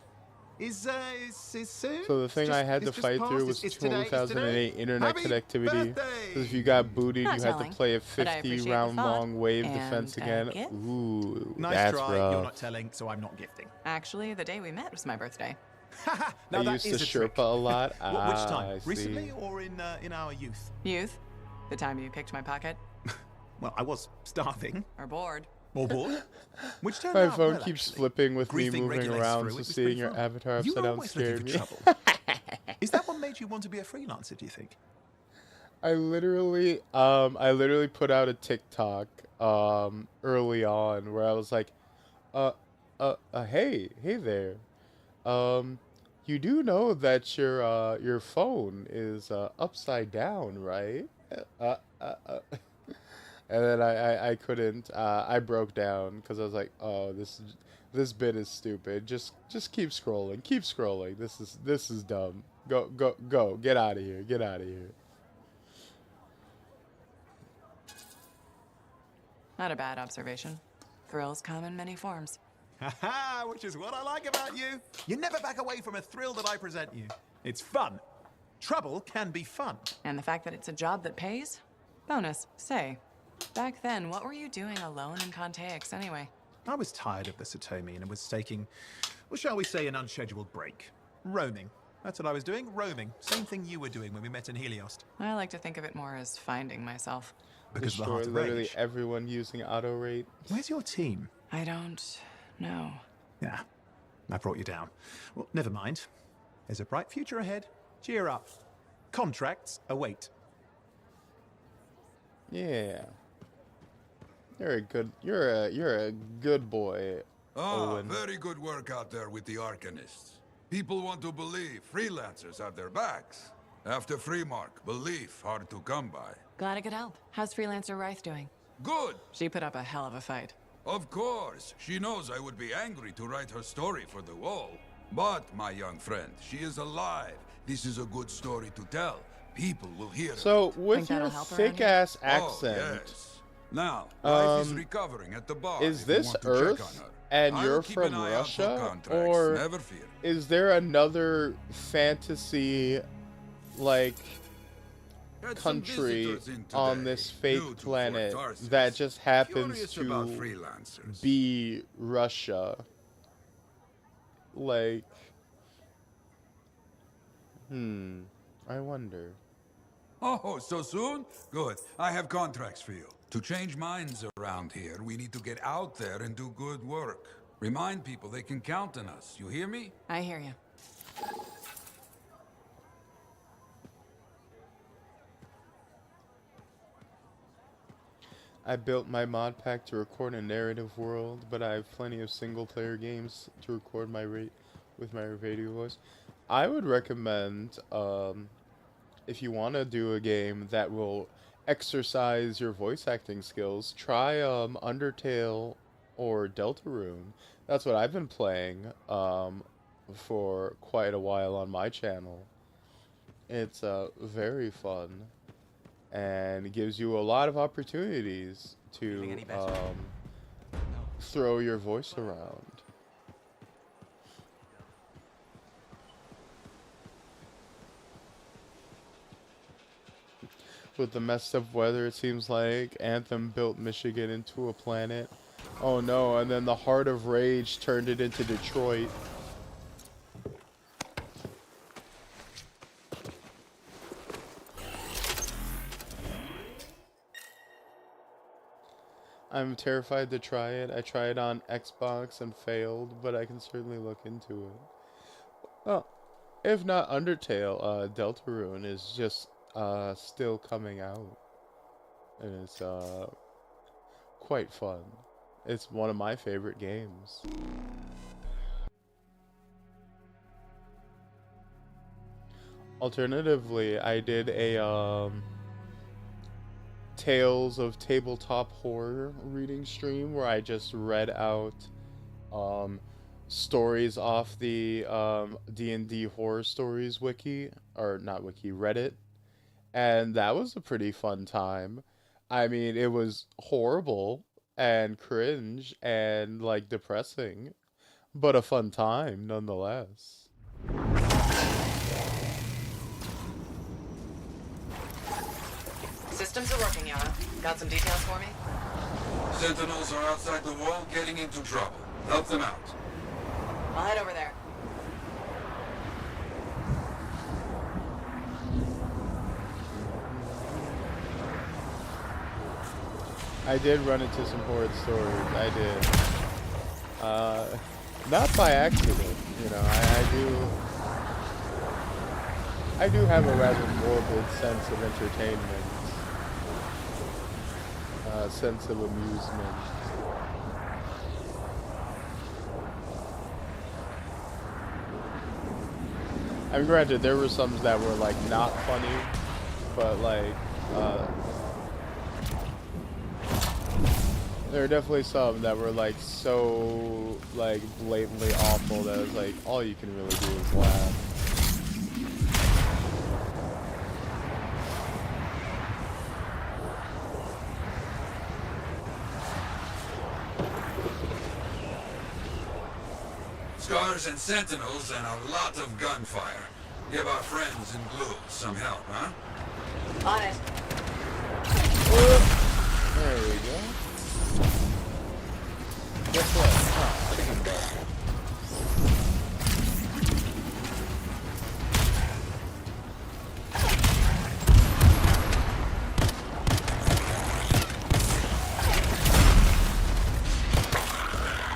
soon? So the thing I had to fight through was 2008 internet connectivity. Because if you got booted, Not you had to telling, play a but I appreciate the 50-round thought. long wave And defense a again. gift? Ooh, Nice that's try. rough. You're not telling, so I'm not gifting. Actually, the day we met was my birthday. Now I that used to is a trick. Sherpa a lot. Which Ah, time? I see. Recently or in our youth? Youth? The time you picked my pocket? Well, I was starving. Or bored? Or bored. Which turned My out phone well, keeps actually. flipping with me Griefing moving regulates around, through, so it was seeing pretty your fun. avatar You upside were down always looking scared me. for trouble. Is that what made you want to be a freelancer, do you think? I literally put out a TikTok early on where I was like, hey there, you do know that your phone is upside down, right? And then I couldn't. I broke down because I was like, oh, this bit is stupid. Just keep scrolling, keep scrolling. This is dumb. Go, get out of here, get out of here. Not a bad observation. Thrills come in many forms. Haha, which is what I like about you. You never back away from a thrill that I present you. It's fun. Trouble can be fun. And the fact that it's a job that pays? Bonus. Say, back then, what were you doing alone in Contex anyway? I was tired of the Satomi and was taking, well, shall we say, an unscheduled break. Roaming. That's what I was doing, roaming. Same thing you were doing when we met in Helios. I like to think of it more as finding myself. Because of the Destroy heart of literally rage. everyone using auto rate. Where's your team? I don't know. Yeah, I brought you down. Well, never mind. There's a bright future ahead. Cheer up. Contracts await. Yeah. You're a good boy, Owen. Very good work out there with the Arcanists. People want to believe freelancers have their backs. After Freemark, belief hard to come by. Glad I could help. How's Freelancer Rife doing? Good. She put up a hell of a fight. Of course. She knows I would be angry to write her story for the wall. But, my young friend, she is alive. This is a good story to tell. People will hear it. So, with your thick-ass accent, yes. Now, life is recovering at the bar. is if you this want to check on Earth her. and I you're will keep an from eye out for Russia, contracts, or never fear. is there another fantasy, like, country on this fake planet that just happens Curious about to freelancers. be Russia? Like, I wonder. Oh, so soon? Good. I have contracts for you. To change minds around here, we need to get out there and do good work. Remind people they can count on us. You hear me? I hear you. I built my mod pack to record a narrative world, but I have plenty of single-player games to record with my radio voice. I would recommend, if you want to do a game that will exercise your voice acting skills, try Undertale or Deltarune. That's what I've been playing for quite a while on my channel. It's very fun and gives you a lot of opportunities to throw your voice around. With the messed up weather, it seems like Anthem built Michigan into a planet. Oh no, and then the Heart of Rage turned it into Detroit. I'm terrified to try it. I tried on Xbox and failed, but I can certainly look into it. Well, if not Undertale, Deltarune is just still coming out, and it's quite fun. It's one of my favorite games. Alternatively, I did a Tales of Tabletop Horror reading stream where I just read out stories off the D&D Horror Stories wiki, or not wiki, Reddit. And that was a pretty fun time. I mean, it was horrible and cringe and, like, depressing, but a fun time nonetheless. Systems are working, Yara. Got some details for me? Sentinels are outside the wall getting into trouble. Help them out. I'll head over there. I did run into some horrid stories. I did. Not by accident, you know. I do have a rather morbid sense of entertainment, sense of amusement. I mean, granted, there were some that were like not funny, but like there are definitely some that were like so like blatantly awful that it was like all you can really do is laugh. Scars and sentinels and a lot of gunfire. Give our friends in blue some help, huh? On it. There we go. Guess what? Chicken butt.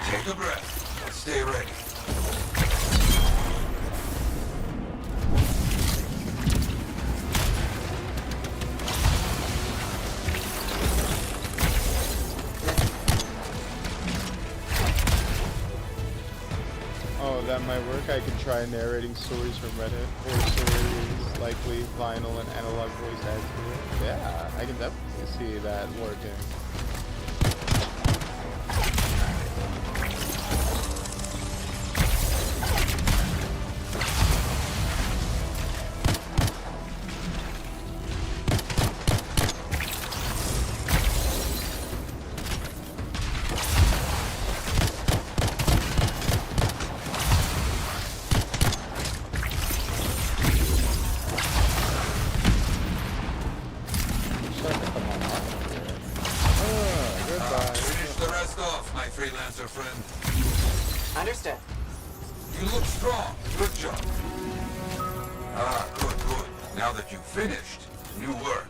Take a breath. Stay ready. That might work. I can try narrating stories from Reddit or stories likely vinyl and analog voice add to it. Yeah, I can definitely see that working. Freelancer friend. Understood. You look strong. Good job. Ah, good. Now that you've finished, new work.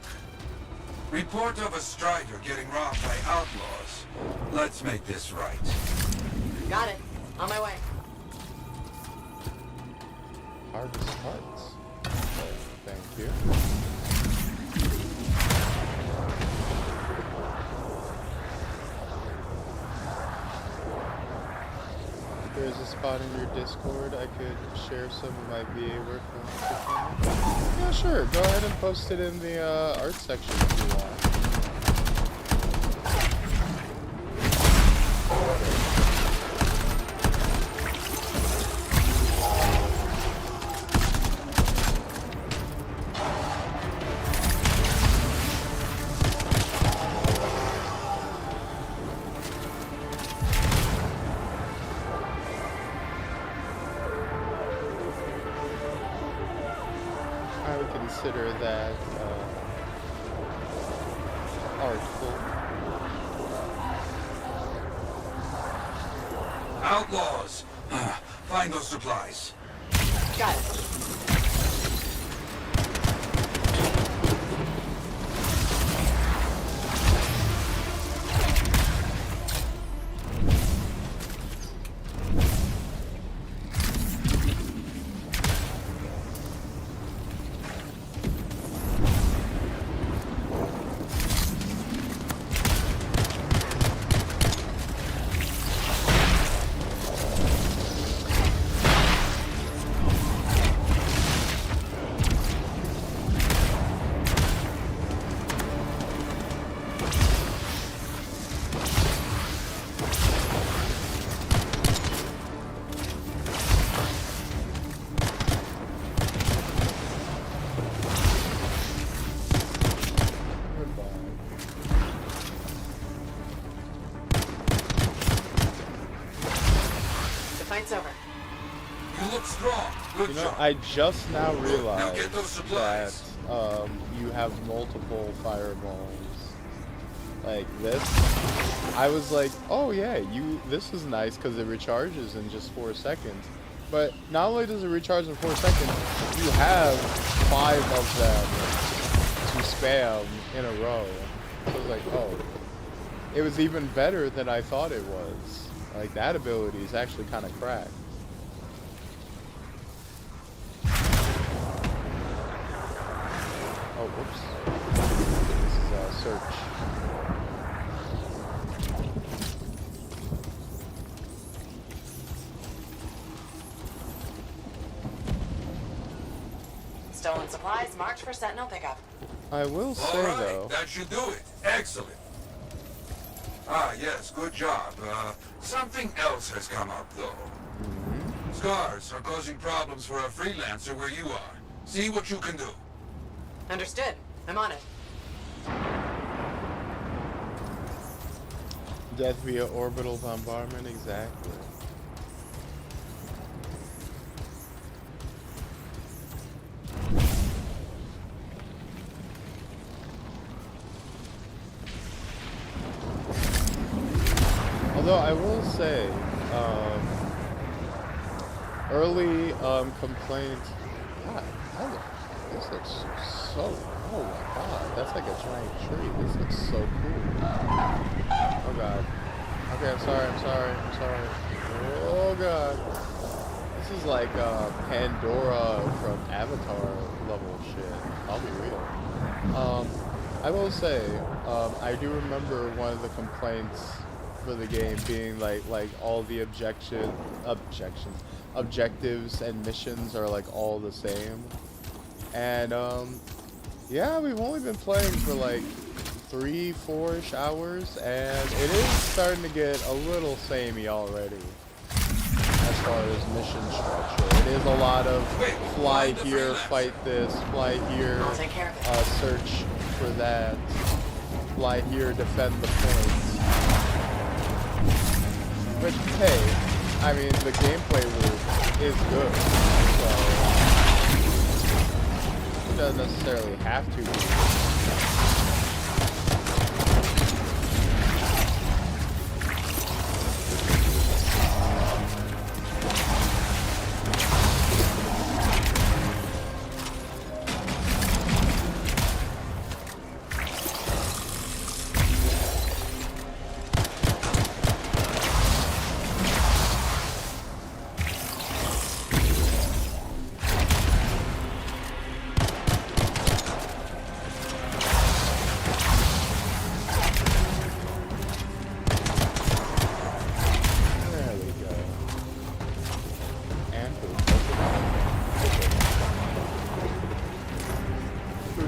Report of a strider getting robbed by outlaws. Let's make this right. Got it. On my way. Harvest hearts. Thank you. there's a spot in your Discord I could share some of my VA work on? Yeah, sure. Go ahead and post it in the art section if you want. I would consider that artful. Outlaws! Find those supplies. Got it. Fight's over. You look strong. Good You know, job. I just now realized get those supplies. that you have multiple fireballs like this. I was like, oh yeah, this is nice because it recharges in just 4 seconds. But not only does it recharge in 4 seconds, you have 5 of them to spam in a row. So I was like, oh, it was even better than I thought it was. Like, that ability is actually kind of cracked. Oh, whoops. This is search. Stolen supplies marked for Sentinel pickup. I will say, All right, though... that should do it. Excellent. Ah, yes, good job. Something else has come up, though. Scars are causing problems for a freelancer where you are. See what you can do. Understood. I'm on it. Death via orbital bombardment, exactly. Although I will say, early complaints. God, this looks so. Oh my God, that's like a giant tree. This looks so cool. Oh God. Okay, I'm sorry. Oh God. This is like Pandora from Avatar level shit. I'll be real. I will say, I do remember one of the complaints for the game being like all the objectives and missions are like all the same. And yeah, we've only been playing for like 3-4ish hours, and it is starting to get a little samey already as far as mission structure. It is a lot of fly here, fight this, fly here, search for that, fly here, defend the point. But hey, I mean, the gameplay loop is good, so it doesn't necessarily have to be.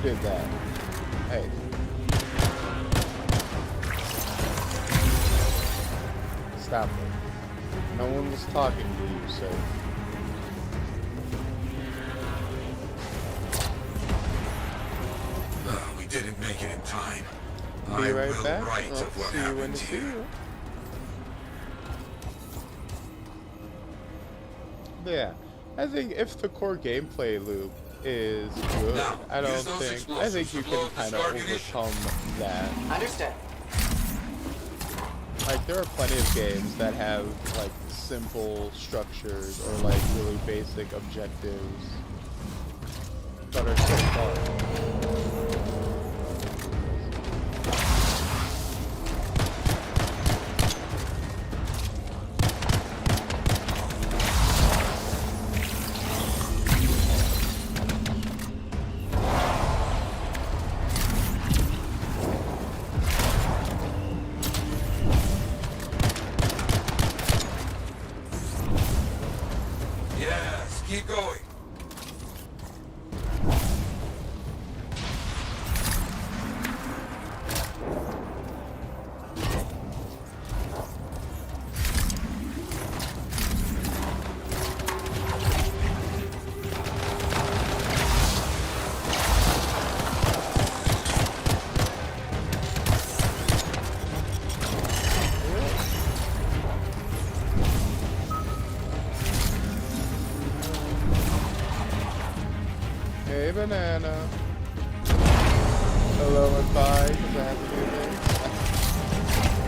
did that? Hey. Stop it. No one was talking to you, sir. We didn't make it in time. Be right will back. write I'll of what see you in the happened here. studio. Yeah, I think if the core gameplay loop is good, I don't think. I think you can kind of overcome that. Understood. Like, there are plenty of games that have like simple structures or like really basic objectives, but are so fun. Yes, keep going. Hey, banana. Hello and bye, because I have to do this.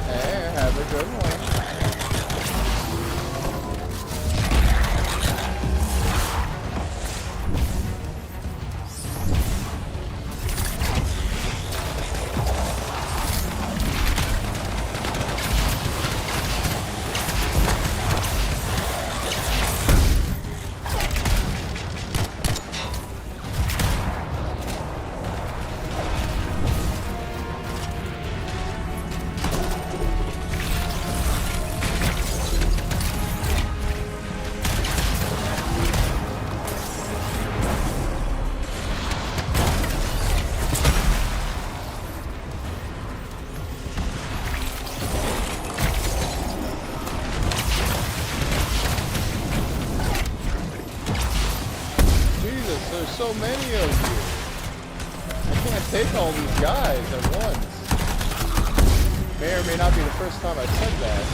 Hey, have a good one. Jesus, there's so many of you. I can't take all these guys at once. May or may not be the first time I've said that.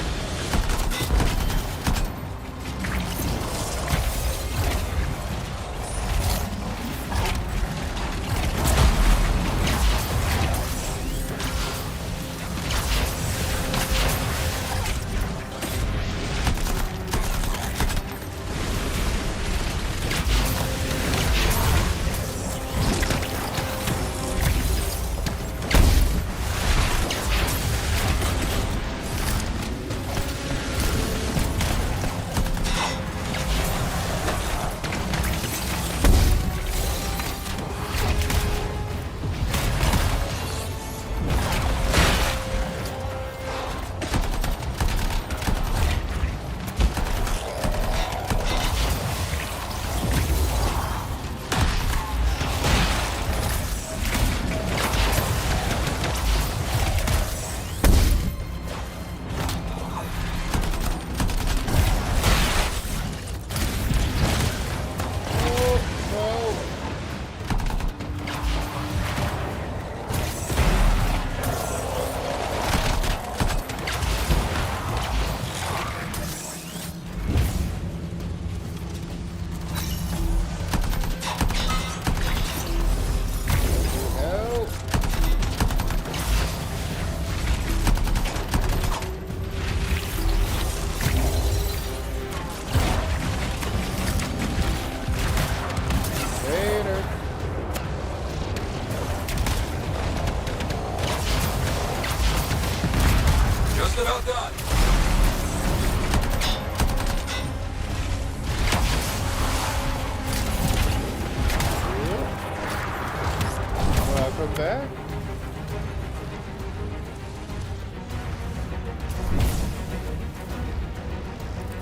Back.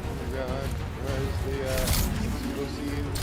Oh God, where's the explosives?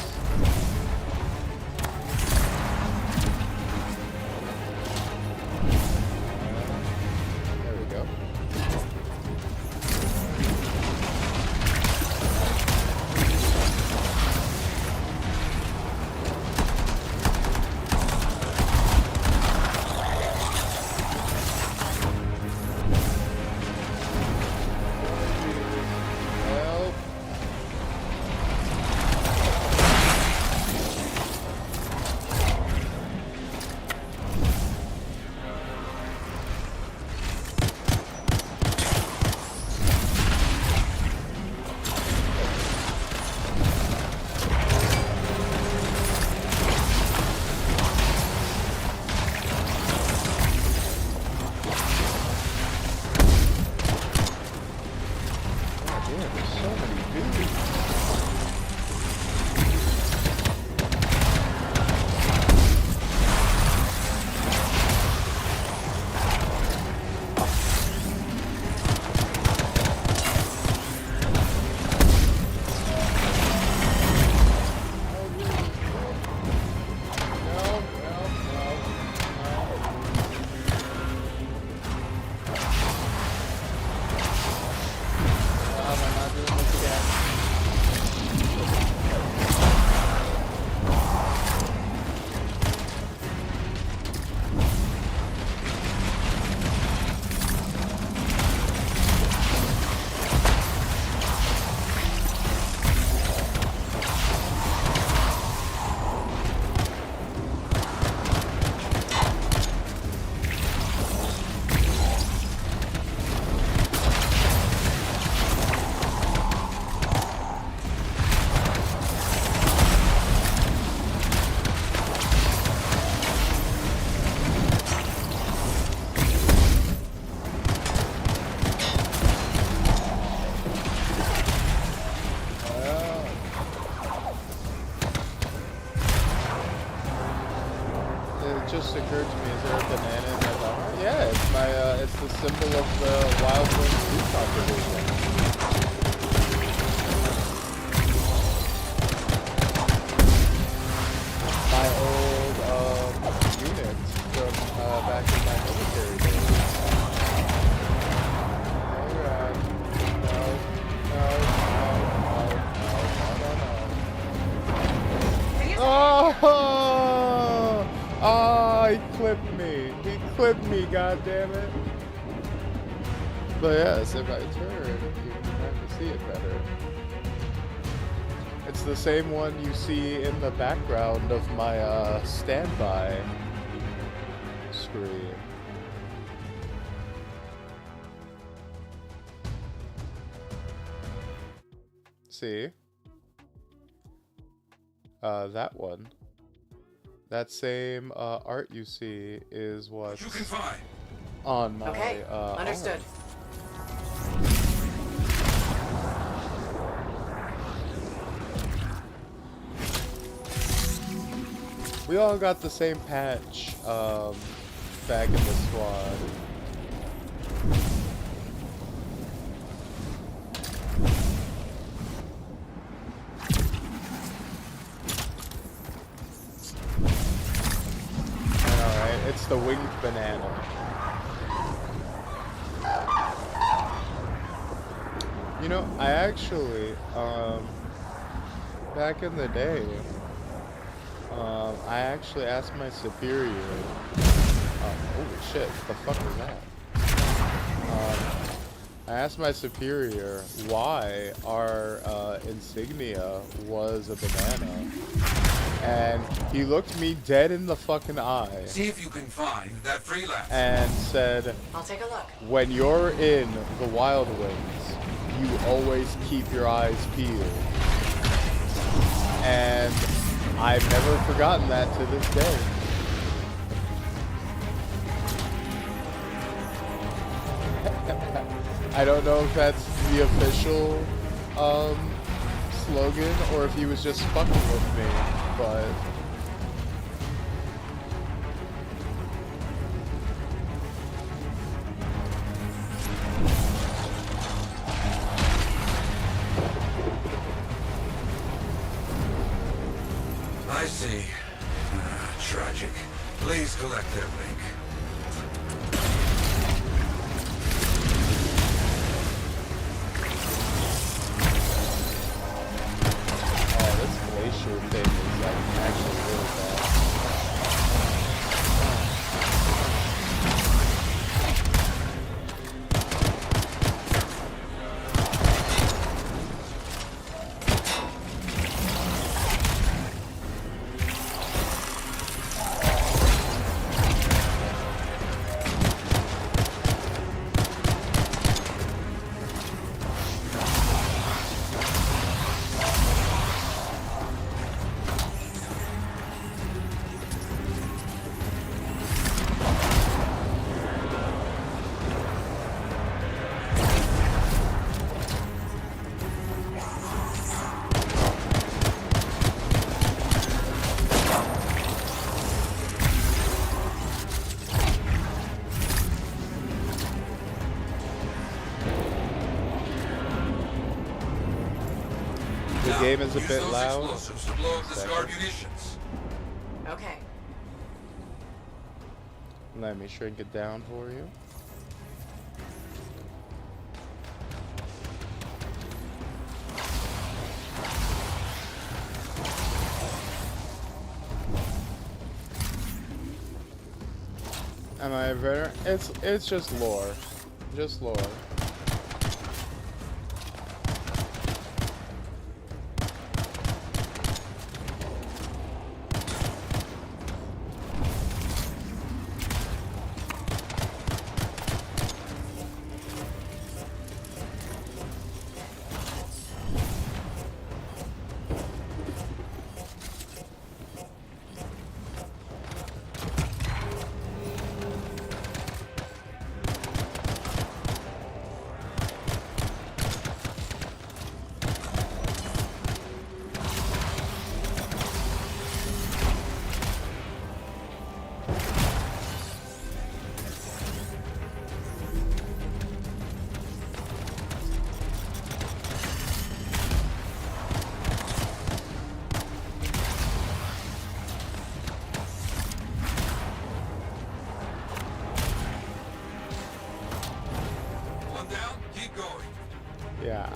just occurred to me, is there a banana in my armor? Yeah, it's my, it's the symbol of the Wild Wings Rooftop Division. My old, unit from, back in my military days. Alright. No. Oh, he clipped me. He clipped me, goddammit. But yes, if I turn, you can kind of see it better. It's the same one you see in the background of my standby screen. See? That one. That same art you see is what you can find on my understood. We all got the same patch back in the squad. It's the winged banana. You know, I actually, back in the day, I actually asked my superior, holy shit, what the fuck was that? I asked my superior why our insignia was a banana. And he looked me dead in the fucking eye. See if you can find that freelance. And said, I'll take a look. When you're in the Wild Wings, you always keep your eyes peeled. And I've never forgotten that to this day. I don't know if that's the official slogan or if he was just fucking with me, but I see. Tragic. Please collect their link. glacier thing is like actually really bad. The game is a bit loud. Okay. Let me shrink it down for you. Am I a veteran? It's just lore. Just lore.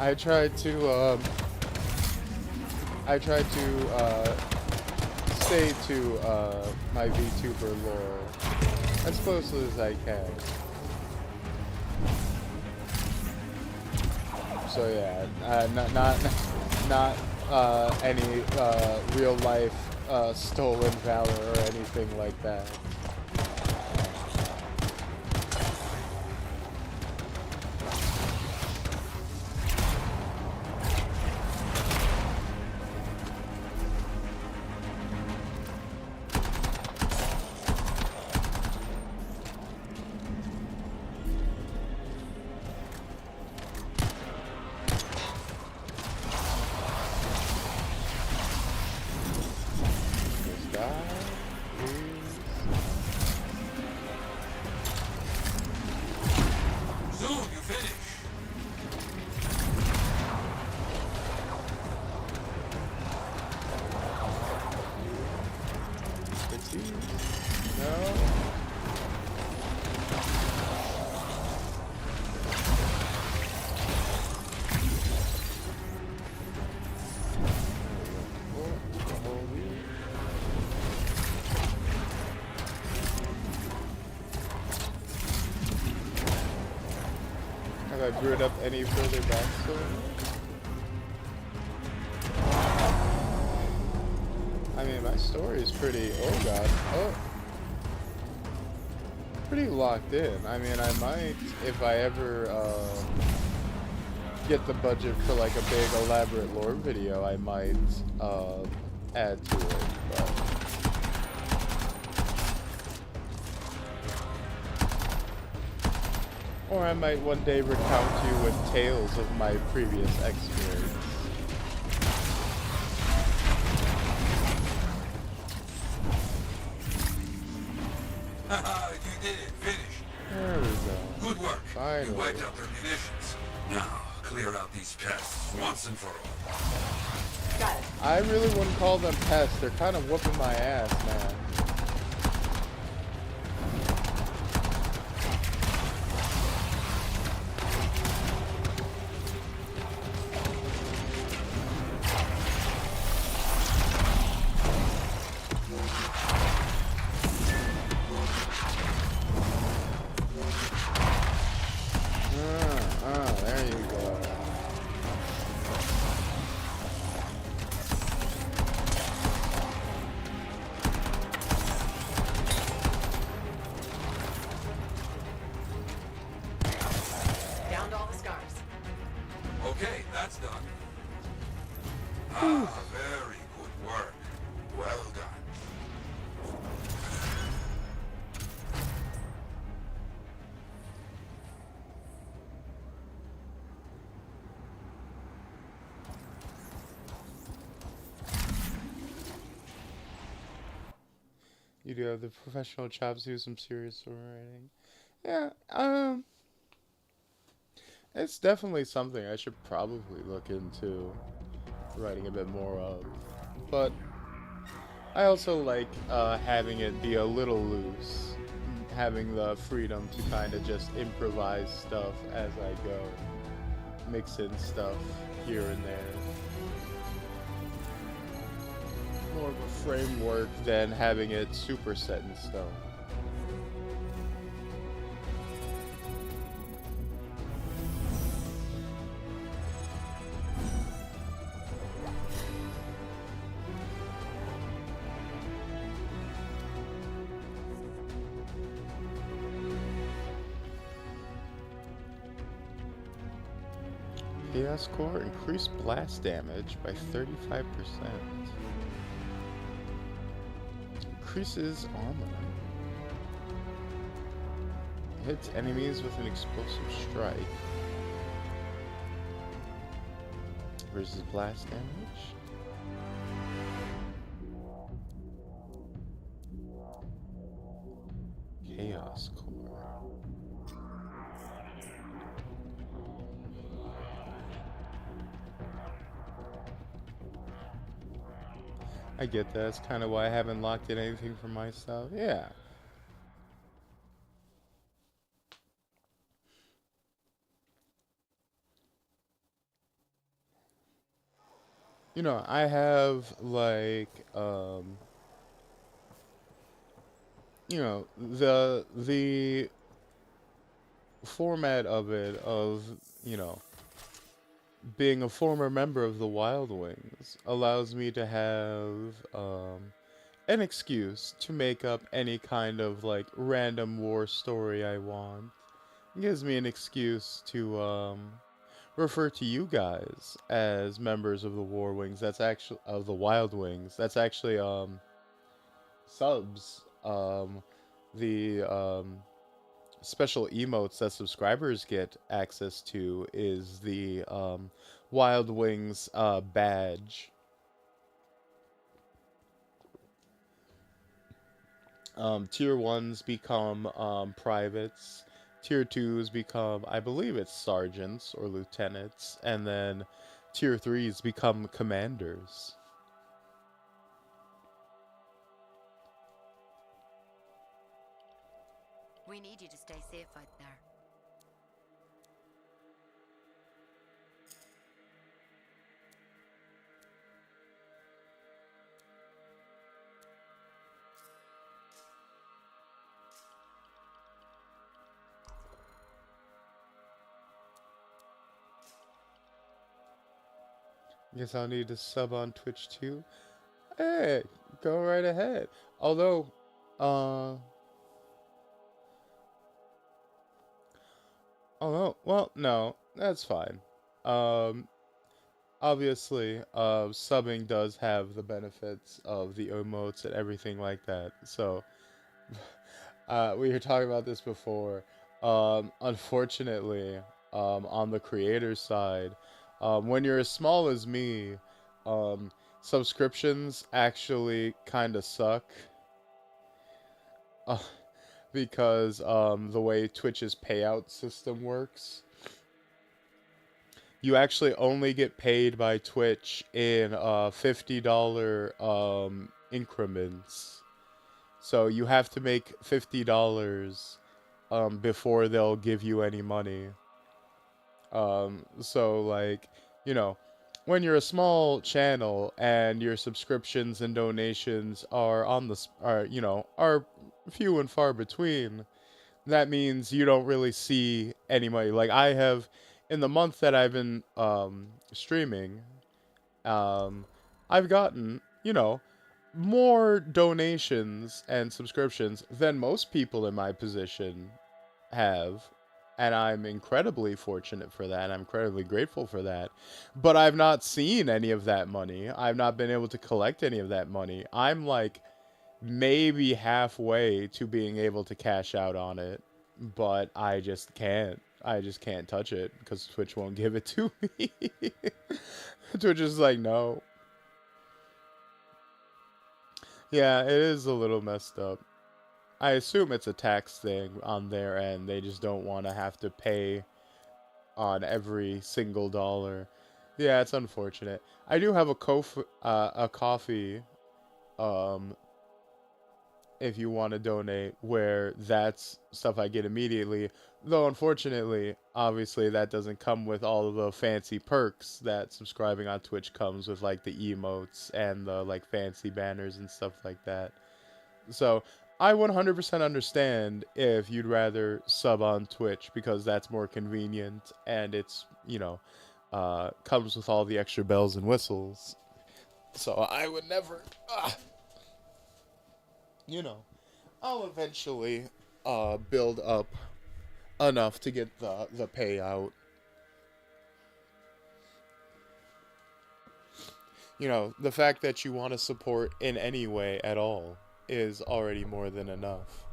I tried to stay to my VTuber lore as closely as I can. So yeah, not any real life stolen valor or anything like that. Have I brewed up any further backstory? I mean, my story is pretty, pretty locked in. I mean, I might, if I ever get the budget for like a big elaborate lore video, I might add to it, but or I might one day recount you with tales of my previous experience. Haha, you did it. Finished. There we go. Good work. Finally. You wiped out their munitions. Now, clear out these pests once and for all. Got it. I really wouldn't call them pests. They're kind of whooping my ass, man. There you go. Downed all the scars. Okay, that's done. Ah, very good work. Well done. You do have the professional chops to do some serious writing. Yeah, it's definitely something I should probably look into writing a bit more of. But I also like having it be a little loose, having the freedom to kind of just improvise stuff as I go, mix in stuff here and there. More of a framework than having it super set in stone. Chaos Core increased blast damage by 35%. Increases armor. Hits enemies with an explosive strike. Versus blast damage. Chaos Core. I get that. That's kind of why I haven't locked in anything for myself. Yeah. You know, I have like you know, the format of it of, you know, being a former member of the Wild Wings allows me to have an excuse to make up any kind of like random war story I want. It gives me an excuse to refer to you guys as members of the War Wings. That's actually of the Wild Wings. That's actually subs. The special emotes that subscribers get access to is the Wild Wings badge. Tier 1s become privates. Tier 2s become, I believe it's sergeants or lieutenants. And then Tier 3s become commanders. We need you to stay safe out there. Guess I'll need to sub on Twitch too. Hey, go right ahead. Although, well, no, that's fine. Obviously, subbing does have the benefits of the emotes and everything like that. So, we were talking about this before. Unfortunately, on the creator side, when you're as small as me, subscriptions actually kind of suck. Because the way Twitch's payout system works, you actually only get paid by Twitch in $50 increments. So you have to make $50 before they'll give you any money. So like, you know, when you're a small channel and your subscriptions and donations are are few and far between, that means you don't really see any money. Like I have, in the month that I've been streaming, I've gotten, you know, more donations and subscriptions than most people in my position have. And I'm incredibly fortunate for that. I'm incredibly grateful for that. But I've not seen any of that money. I've not been able to collect any of that money. I'm like maybe halfway to being able to cash out on it. But I just can't. I just can't touch it because Twitch won't give it to me. Twitch is like, no. Yeah, it is a little messed up. I assume it's a tax thing on their end. They just don't want to have to pay on every single dollar. Yeah, it's unfortunate. I do have a coffee, if you want to donate, where that's stuff I get immediately. Though, unfortunately, obviously, that doesn't come with all of the fancy perks that subscribing on Twitch comes with, like the emotes and the like fancy banners and stuff like that. So, I 100% understand if you'd rather sub on Twitch because that's more convenient and it's, you know, comes with all the extra bells and whistles. So I would never, you know, I'll eventually build up enough to get the payout. You know, the fact that you want to support in any way at all is already more than enough.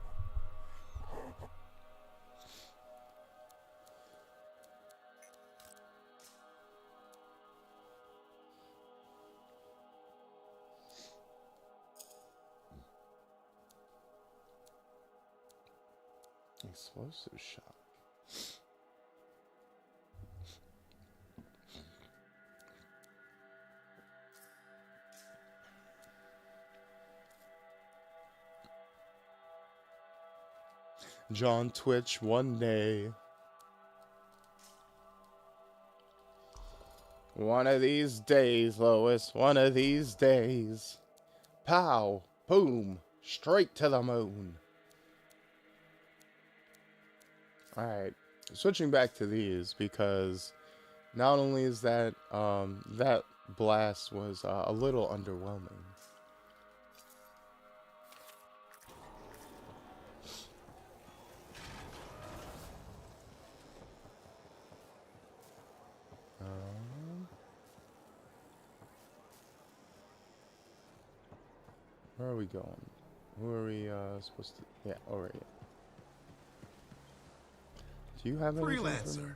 Explosive shock. John Twitch one day. One of these days, Lois. One of these days. Pow. Boom. Straight to the moon. Alright. Switching back to these, because not only is that, that blast was a little underwhelming. Where are we going? Who are we supposed to? Yeah, over here. Do you have anything for me? Freelancer.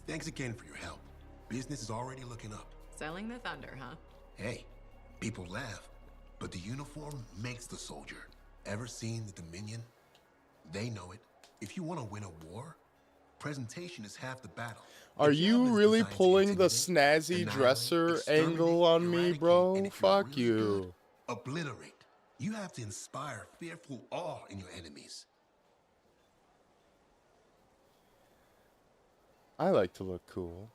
Thanks again for your help. Business is already looking up. Selling the thunder, huh? Hey, people laugh, but the uniform makes the soldier. Ever seen the Dominion? They know it. If you want to win a war, presentation is half the battle. Are you really pulling the snazzy dresser angle on me, bro? Fuck you. Obliterate. You have to inspire fearful awe in your enemies. I like to look cool.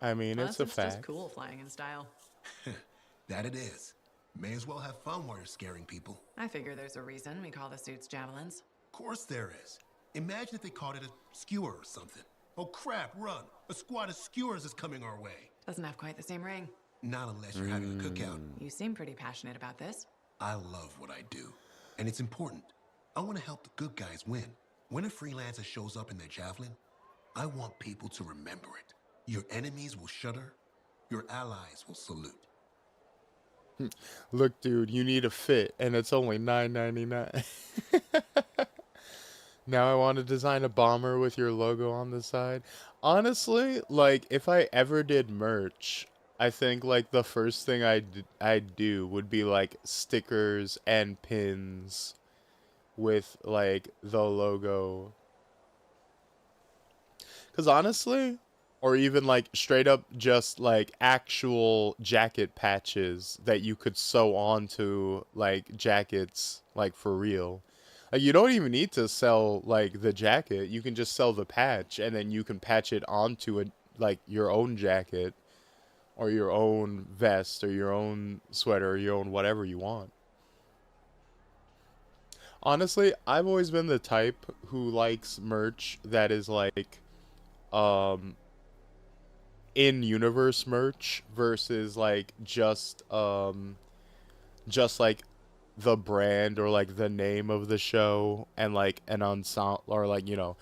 I mean, Plus, it's a fact. Just cool flying in style. That it is. May as well have fun while you're scaring people. I figure there's a reason we call the suits javelins. Of course there is. Imagine if they called it a skewer or something. Oh crap, run. A squad of skewers is coming our way. Doesn't have quite the same ring. Not unless you're having a cookout. You seem pretty passionate about this. I love what I do. And it's important. I want to help the good guys win. When a freelancer shows up in their javelin, I want people to remember it. Your enemies will shudder. Your allies will salute. Look, dude, you need a fit, and it's only $9.99. Now I want to design a bomber with your logo on the side. Honestly, like, if I ever did merch, I think, like, the first thing I'd do would be, like, stickers and pins with, like, the logo. Because honestly, or even, like, straight up just, like, actual jacket patches that you could sew onto, like, jackets, like, for real. Like, you don't even need to sell, like, the jacket. You can just sell the patch, and then you can patch it onto, a, like, your own jacket, or your own vest, or your own sweater, or your own whatever you want. Honestly, I've always been the type who likes merch that is, like, in-universe merch versus, like, just like, the brand or, like, the name of the show and, like, an ensemble, or, like, you know,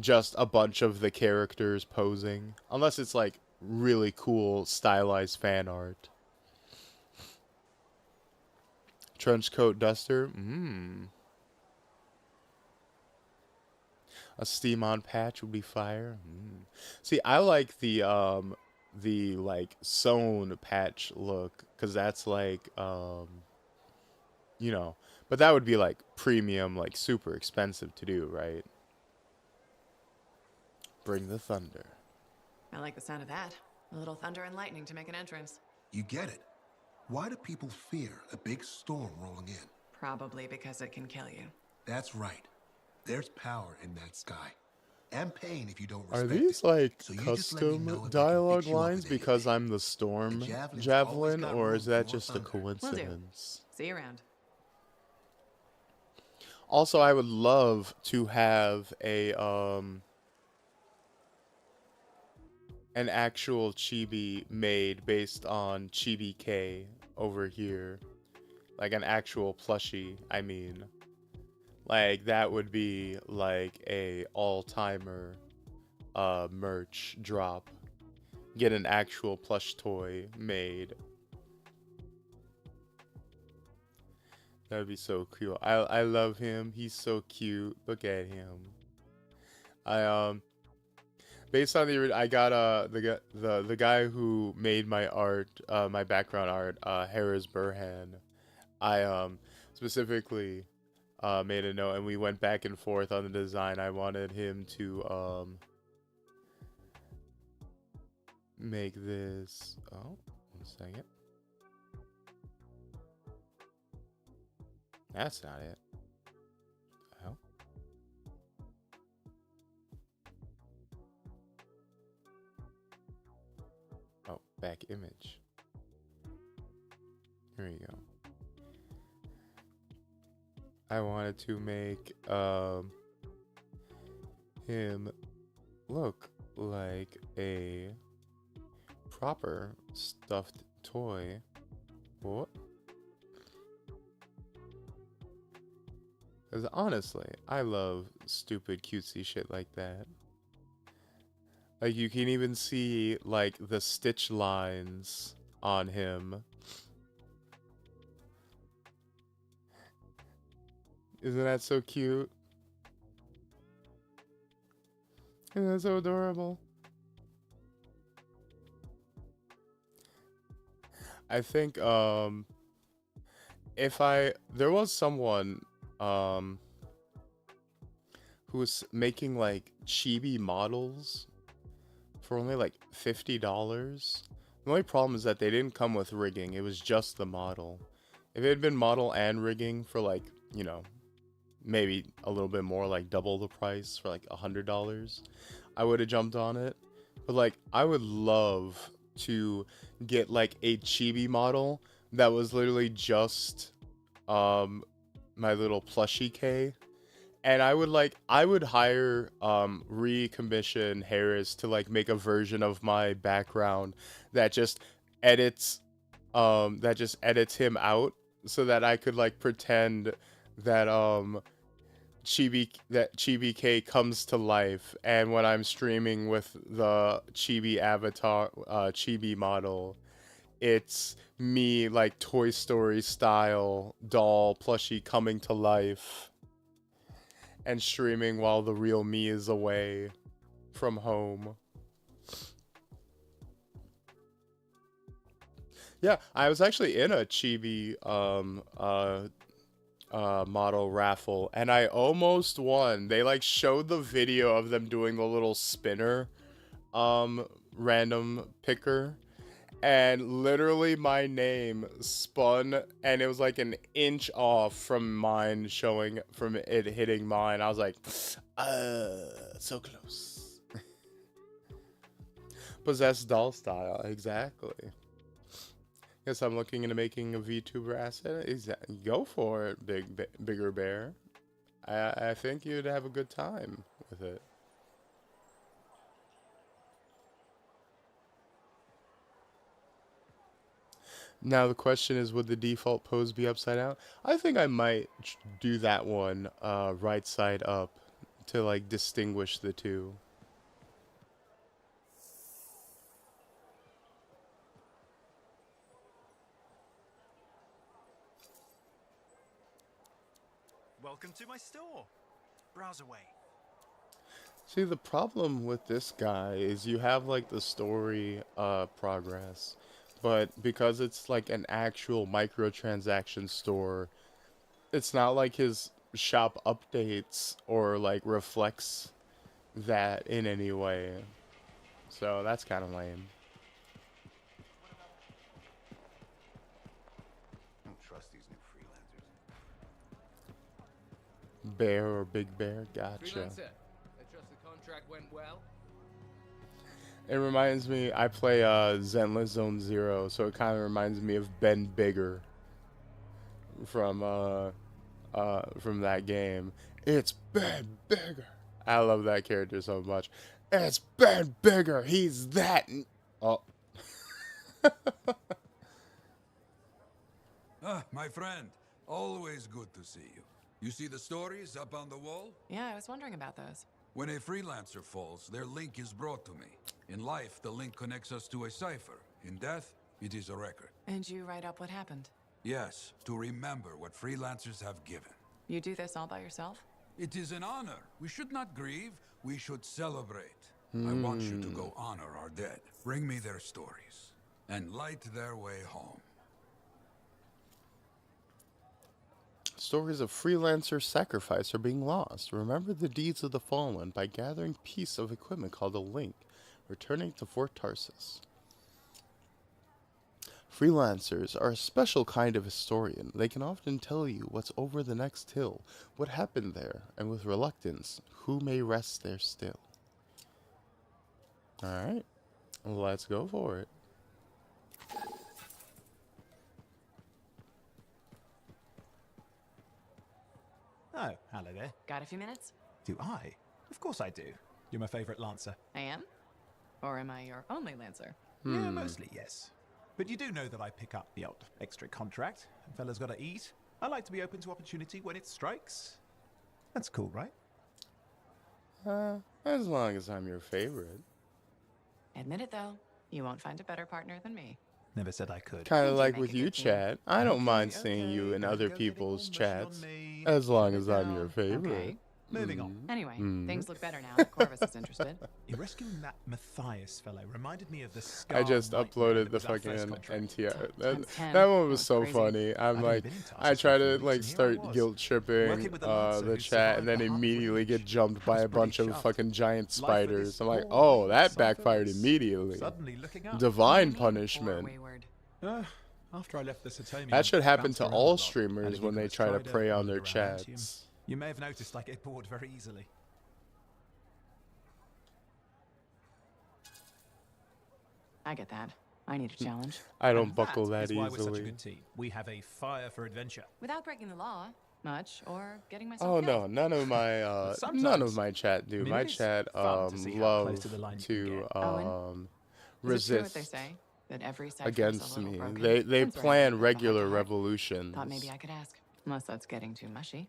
just a bunch of the characters posing. Unless it's, like, really cool, stylized fan art. Trench coat duster? A steam-on patch would be fire. See, I like the like, sewn patch look, because that's, like, you know, but that would be, like, premium, like, super expensive to do, right? Bring the thunder. I like the sound of that. A little thunder and lightning to make an entrance. You get it. Why do people fear a big storm rolling in? Probably because it can kill you. That's right. There's power in that sky. And pain if you don't respect Are these, like, So custom dialogue lines because I'm the storm javelin, or is that just a coincidence? See you around. Also, I would love to have a an actual chibi made based on Chibi K over here. Like an actual plushie, I mean. Like, that would be like a all-timer merch drop. Get an actual plush toy made. That would be so cool. I love him. He's so cute. Look at him. Based on the, I got the guy who made my art, my background art, Harris Burhan. I specifically made a note, and we went back and forth on the design. I wanted him to make this. Oh, 1 second. That's not it. Oh. exact image. Here you go. I wanted to make him look like a proper stuffed toy. What? Because honestly, I love stupid cutesy shit like that. Like, you can even see, like, the stitch lines on him. Isn't that so cute? Isn't that so adorable? I think, there was someone, who was making, like, chibi models for only, like, $50. The only problem is that they didn't come with rigging. It was just the model. If it had been model and rigging for, like, you know, maybe a little bit more, like double the price for like $100, I would have jumped on it. But like, I would love to get like a chibi model that was literally just my little plushie K, and I would hire recommission Harris to like make a version of my background that just edits him out, so that I could like pretend that Chibi K comes to life, and when I'm streaming with the Chibi avatar, Chibi model, it's me like Toy Story style doll plushie coming to life and streaming while the real me is away from home. Yeah, I was actually in a Chibi model raffle, and I almost won. They like showed the video of them doing the little spinner random picker, and literally my name spun, and it was like an inch off from mine showing, from it hitting mine. I was like, so close. Possessed doll style, exactly. Guess I'm looking into making a VTuber asset. Go for it, bigger bear. I think you'd have a good time with it. Now the question is, would the default pose be upside down? I think I might do that one right side up to like distinguish the two. Welcome to my store. Browse away. See, the problem with this guy is you have like the story progress, but because it's like an actual microtransaction store, it's not like his shop updates or like reflects that in any way. So that's kind of lame. I don't trust these new freelancers. Bear or Big Bear? Gotcha. Freelancer, I trust the contract went well. It reminds me, I play Zenless Zone Zero, so it kind of reminds me of Ben Bigger from that game. It's Ben Bigger. I love that character so much. It's Ben Bigger. He's that. Oh. My friend, always good to see you. You see the stories up on the wall? Yeah, I was wondering about those. When a freelancer falls, their link is brought to me. In life, the link connects us to a cipher. In death, it is a record. And you write up what happened? Yes, to remember what freelancers have given. You do this all by yourself? It is an honor. We should not grieve, we should celebrate. I want you to go honor our dead. Bring me their stories, and light their way home. Stories of freelancer sacrifice are being lost. Remember the deeds of the fallen by gathering a piece of equipment called a link, returning to Fort Tarsus. Freelancers are a special kind of historian. They can often tell you what's over the next hill, what happened there, and with reluctance, who may rest there still. Alright, let's go for it. Oh, hello there. Got a few minutes? Do I? Of course I do. You're my favorite Lancer. I am? Or am I your only Lancer? Yeah, mostly yes. But you do know that I pick up the odd extra contract. Fella's gotta eat. I like to be open to opportunity when it strikes. That's cool, right? As long as I'm your favorite. Admit it, though. You won't find a better partner than me. Never said I could. Kind of Did you like make with a you, good team? chat. I don't mind Okay, seeing you in don't other go getting people's all mushy on chats. me. As long Calm as it I'm down. your favorite. Okay. Moving on. Anyway, Mm. things look better now that Corvus is interested. You're rescuing that Matthias fellow. Reminded me of the I Scar just nightmare uploaded that the was our first fucking contract. NTR. Times 10. That one That was was so crazy. funny. I'm I'd like, been in touch I with try her to for like weeks, and here I start was, guilt tripping working with the Lancer the who chat, survived and then the Hunt immediately get Breach. jumped by I a was pretty bunch of chuffed. fucking giant Life with spiders. this I'm like, poor oh, wayward that Cypher backfired was immediately. Suddenly looking up. Divine Poor punishment. wayward. After I left the Satanian, That should happen bounced to around a all lot, streamers adding when into they the try to Strider, prey on wandered their around Antium. chats. You may have noticed I get bored very easily. I get that. I need a challenge. I don't And buckle that is why we're such a easily. good team. We have a fire for adventure. Without breaking the law, much, or getting myself Oh killed. no, none of my chat do. I mean, My it is chat fun to see how love close to the line you to can get. Owen, Is it true what they resist say? That every cipher is a against little me. broken? They Since we're having plan a bit of a regular heart-to-heart, revolutions. Thought maybe I could ask. Unless that's getting too mushy.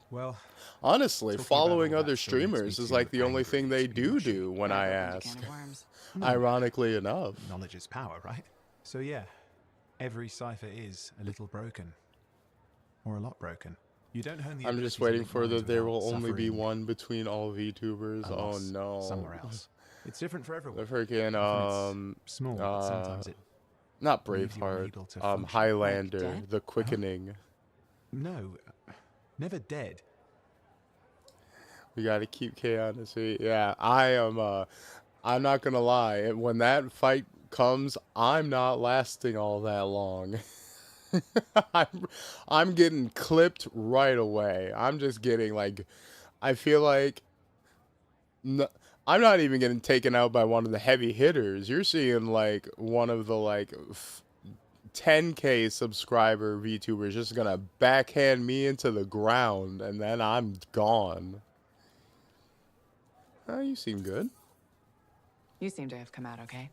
Well, Honestly, talking about following all other that still makes me streamers is too like the only angry thing they to be mushy. do when I Never opened a ask. can of worms. Ironically enough. Knowledge is power, right? So yeah, every cipher is a little broken. Or a lot broken. You don't hone the I'm ability just to waiting read for minds there without will only be suffering one between all VTubers. a Oh loss no. somewhere else. It's different for everyone. The freaking Often it's small, but sometimes it not leaves you Braveheart. unable to function. Highlander, Dead? The Quickening. No, never dead. We gotta keep K honestly. Yeah, I am I'm not gonna lie. When that fight comes, I'm not lasting all that long. I'm getting clipped right away. I'm just getting like, I feel like I'm not even getting taken out by one of the heavy hitters. You're seeing like one of the like 10K subscriber VTubers just gonna backhand me into the ground, and then I'm gone. Oh, you seem good. You seem to have come out okay.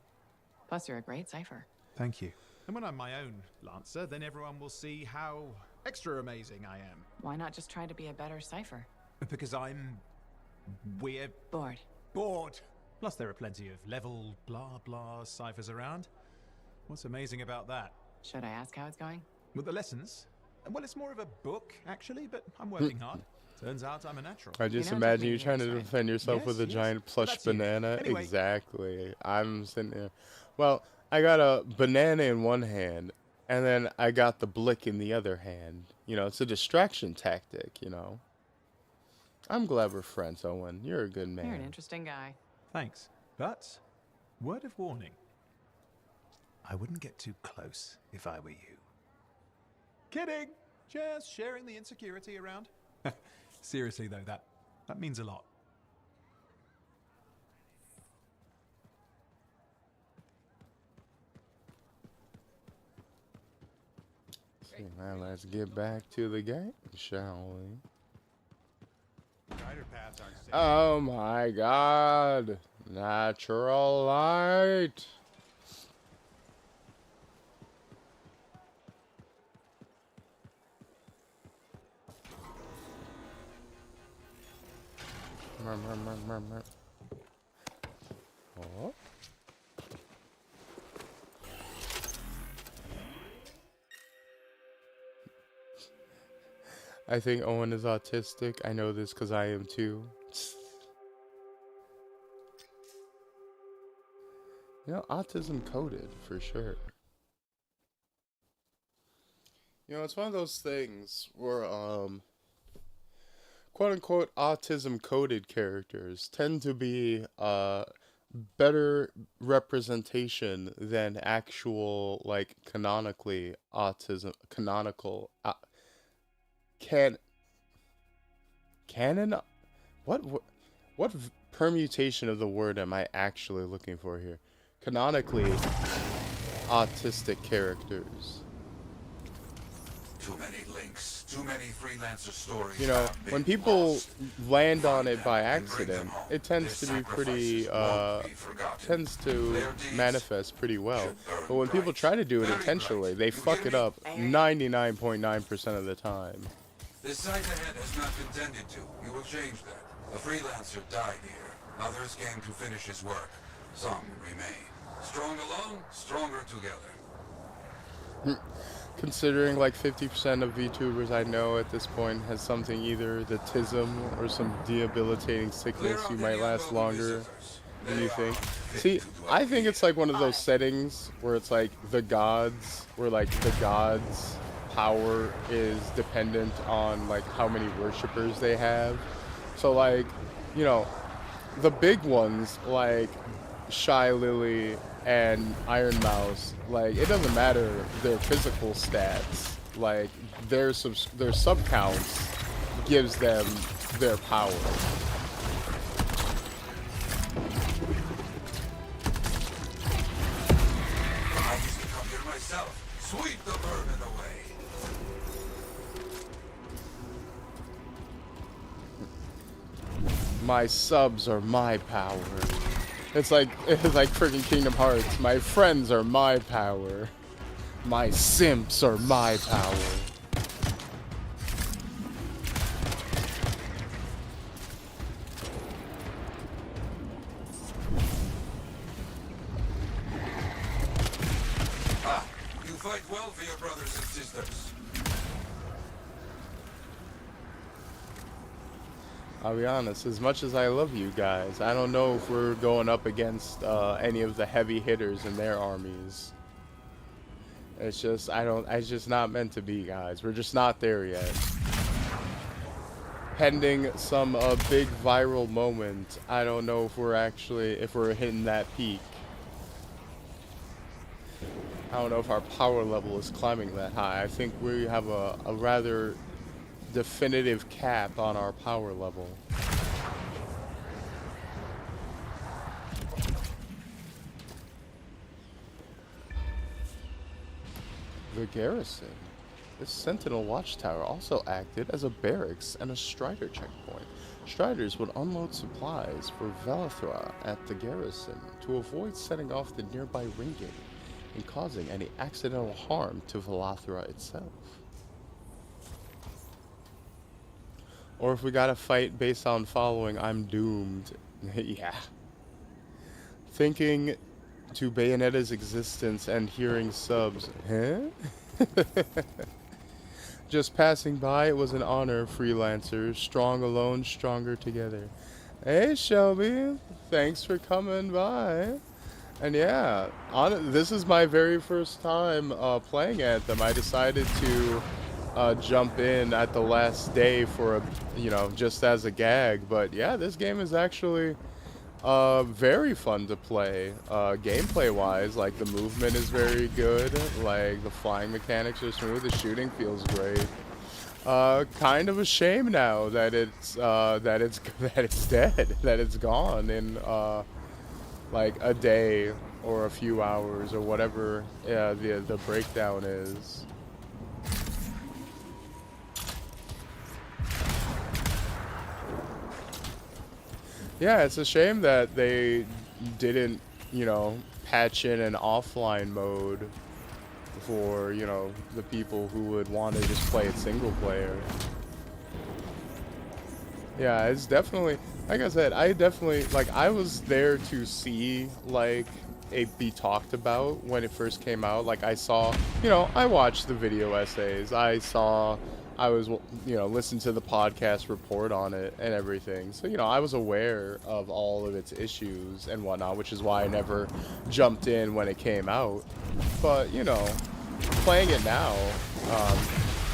Plus, you're a great cipher. Thank you. And when I'm my own Lancer, then everyone will see how extra amazing I am. Why not just try to be a better cipher? Because I'm weird. Bored. Bored. Plus there are plenty of level blah blah ciphers around. What's amazing about that? Should I ask how it's going? With the lessons? Well, it's more of a book, actually, but I'm working hard. Turns out I'm a natural. I just know imagine you Japanese, trying to right? defend yourself Yes, with a yes. giant plush That's you. banana. Anyway. Exactly. I'm sitting there. Well, I got a banana in one hand, and then I got the blick in the other hand. You know, it's a distraction tactic, you know. I'm glad we're friends, Owen. You're a good man. You're an interesting guy. Thanks. But, word of warning. I wouldn't get too close if I were you. Kidding! Just sharing the insecurity around. Seriously though, that means a lot. See, now let's get back to the game, shall we? Oh my god. Natural light. Oh. I think Owen is autistic. I know this because I am too. You know, autism coded for sure. You know, it's one of those things where, quote unquote, autism coded characters tend to be, better representation than actual, like, canonical, canon? What permutation of the word am I actually looking for here? Canonically autistic characters. Too many links, too many freelancer stories. You know, when people land on it by accident, it tends to be pretty, tends to manifest pretty well. But when people try to do it intentionally, they fuck it up 99.9% of the time. This site ahead has not been tended to. We will change that. A freelancer died here. Others came to finish his work. Some remain. Strong alone, stronger together. Considering like 50% of VTubers I know at this point has something, either the tism or some debilitating sickness, you might last longer than you think. See, I think it's like one of those settings where it's like the gods, where like the gods' power is dependent on like how many worshippers they have. So like, you know, the big ones like Shy Lily and Iron Mouse, like, it doesn't matter their physical stats, like their sub counts gives them their power. I used to come here myself. Sweep the vermin away. My subs are my power. It's like freaking Kingdom Hearts. My friends are my power. My simps are my power. Ah, you fight well for your brothers and sisters. I'll be honest, as much as I love you guys, I don't know if we're going up against any of the heavy hitters in their armies. It's just, it's just not meant to be, guys. We're just not there yet. Pending some big viral moment, I don't know if we're hitting that peak. I don't know if our power level is climbing that high. I think we have a rather definitive cap on our power level. The garrison. This Sentinel watchtower also acted as a barracks and a Strider checkpoint. Striders would unload supplies for Velathra at the garrison to avoid setting off the nearby ring gate and causing any accidental harm to Velathra itself. Or if we gotta fight based on following, I'm doomed. Yeah. Thinking to Bayonetta's existence and hearing subs. Huh? Just passing by, it was an honor, freelancers. Strong alone, stronger together. Hey, Shelby. Thanks for coming by. And yeah, this is my very first time playing Anthem. I decided to jump in at the last day for just as a gag. But yeah, this game is actually very fun to play. Gameplay wise, like the movement is very good, like the flying mechanics are smooth, the shooting feels great. Kind of a shame now that it's dead, that it's gone in like a day or a few hours or whatever the breakdown is. Yeah, it's a shame that they didn't, patch in an offline mode for, the people who would want to just play it single player. Yeah, it's definitely, like I said, I was there to see, it be talked about when it first came out. Like, I saw, I watched the video essays, I was, listening to the podcast report on it and everything. So, I was aware of all of its issues and whatnot, which is why I never jumped in when it came out. But, playing it now,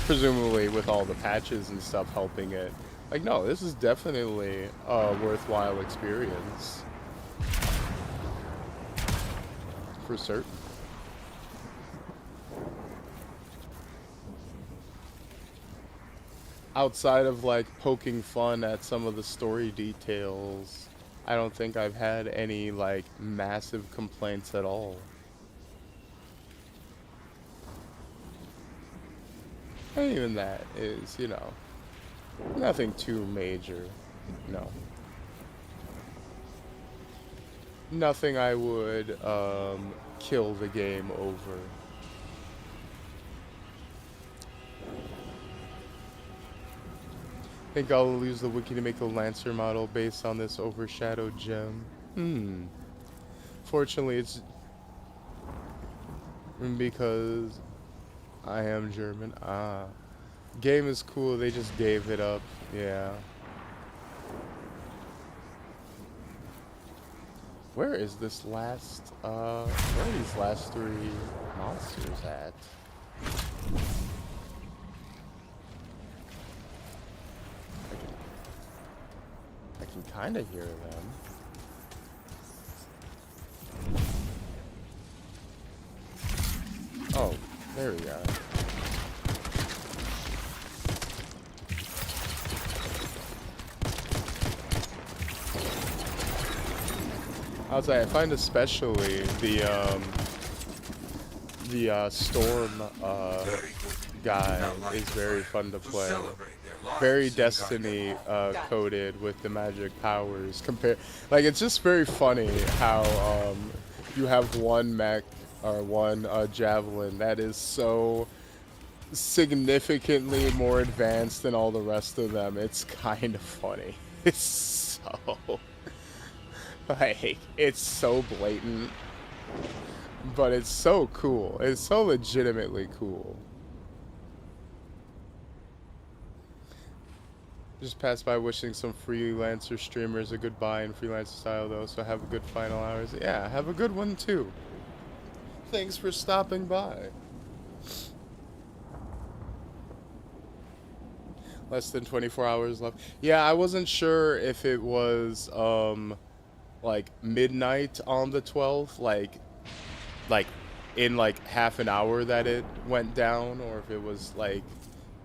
presumably with all the patches and stuff helping it, no, this is definitely a worthwhile experience. For certain. Outside of poking fun at some of the story details, I don't think I've had any massive complaints at all. And even that is, you know, nothing too major. No. Nothing I would kill the game over. Think I'll use the wiki to make a Lancer model based on this overshadowed gem. Fortunately, it's because I am German. Game is cool, they just gave it up. Yeah. Where is this last, where are these last 3 monsters at? I can kind of hear them. Oh, there we are. I was like, I find especially the Storm guy is very fun to play. Very Destiny coded with the magic powers. Like, it's just very funny how you have one mech or one javelin that is so significantly more advanced than all the rest of them. It's kind of funny. It's so like, it's so blatant, but it's so cool. It's so legitimately cool. Just passed by wishing some freelancer streamers a goodbye in freelancer style though, so have a good final hours. Yeah, have a good one too. Thanks for stopping by. Less than 24 hours left. Yeah, I wasn't sure if it was like midnight on the 12th, like in like half an hour that it went down, or if it was like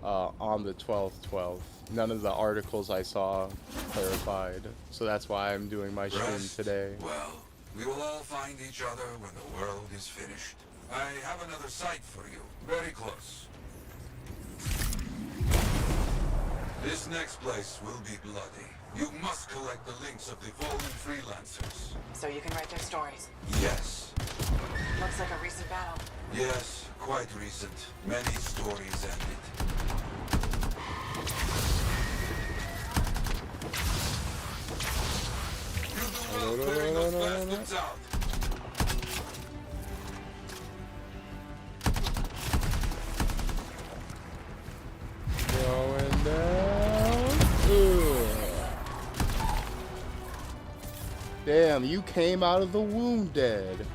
on the 12th. None of the articles I saw clarified, so that's why I'm doing my stream today. Well, we will all find each other when the world is finished. I have another site for you, very close. This next place will be bloody. You must collect the links of the fallen freelancers. So you can write their stories. Yes. Looks like a recent battle. Yes, quite recent. Many stories ended. You do well clearing those bastards out. Going down. Ugh. Damn, you came out of the womb dead.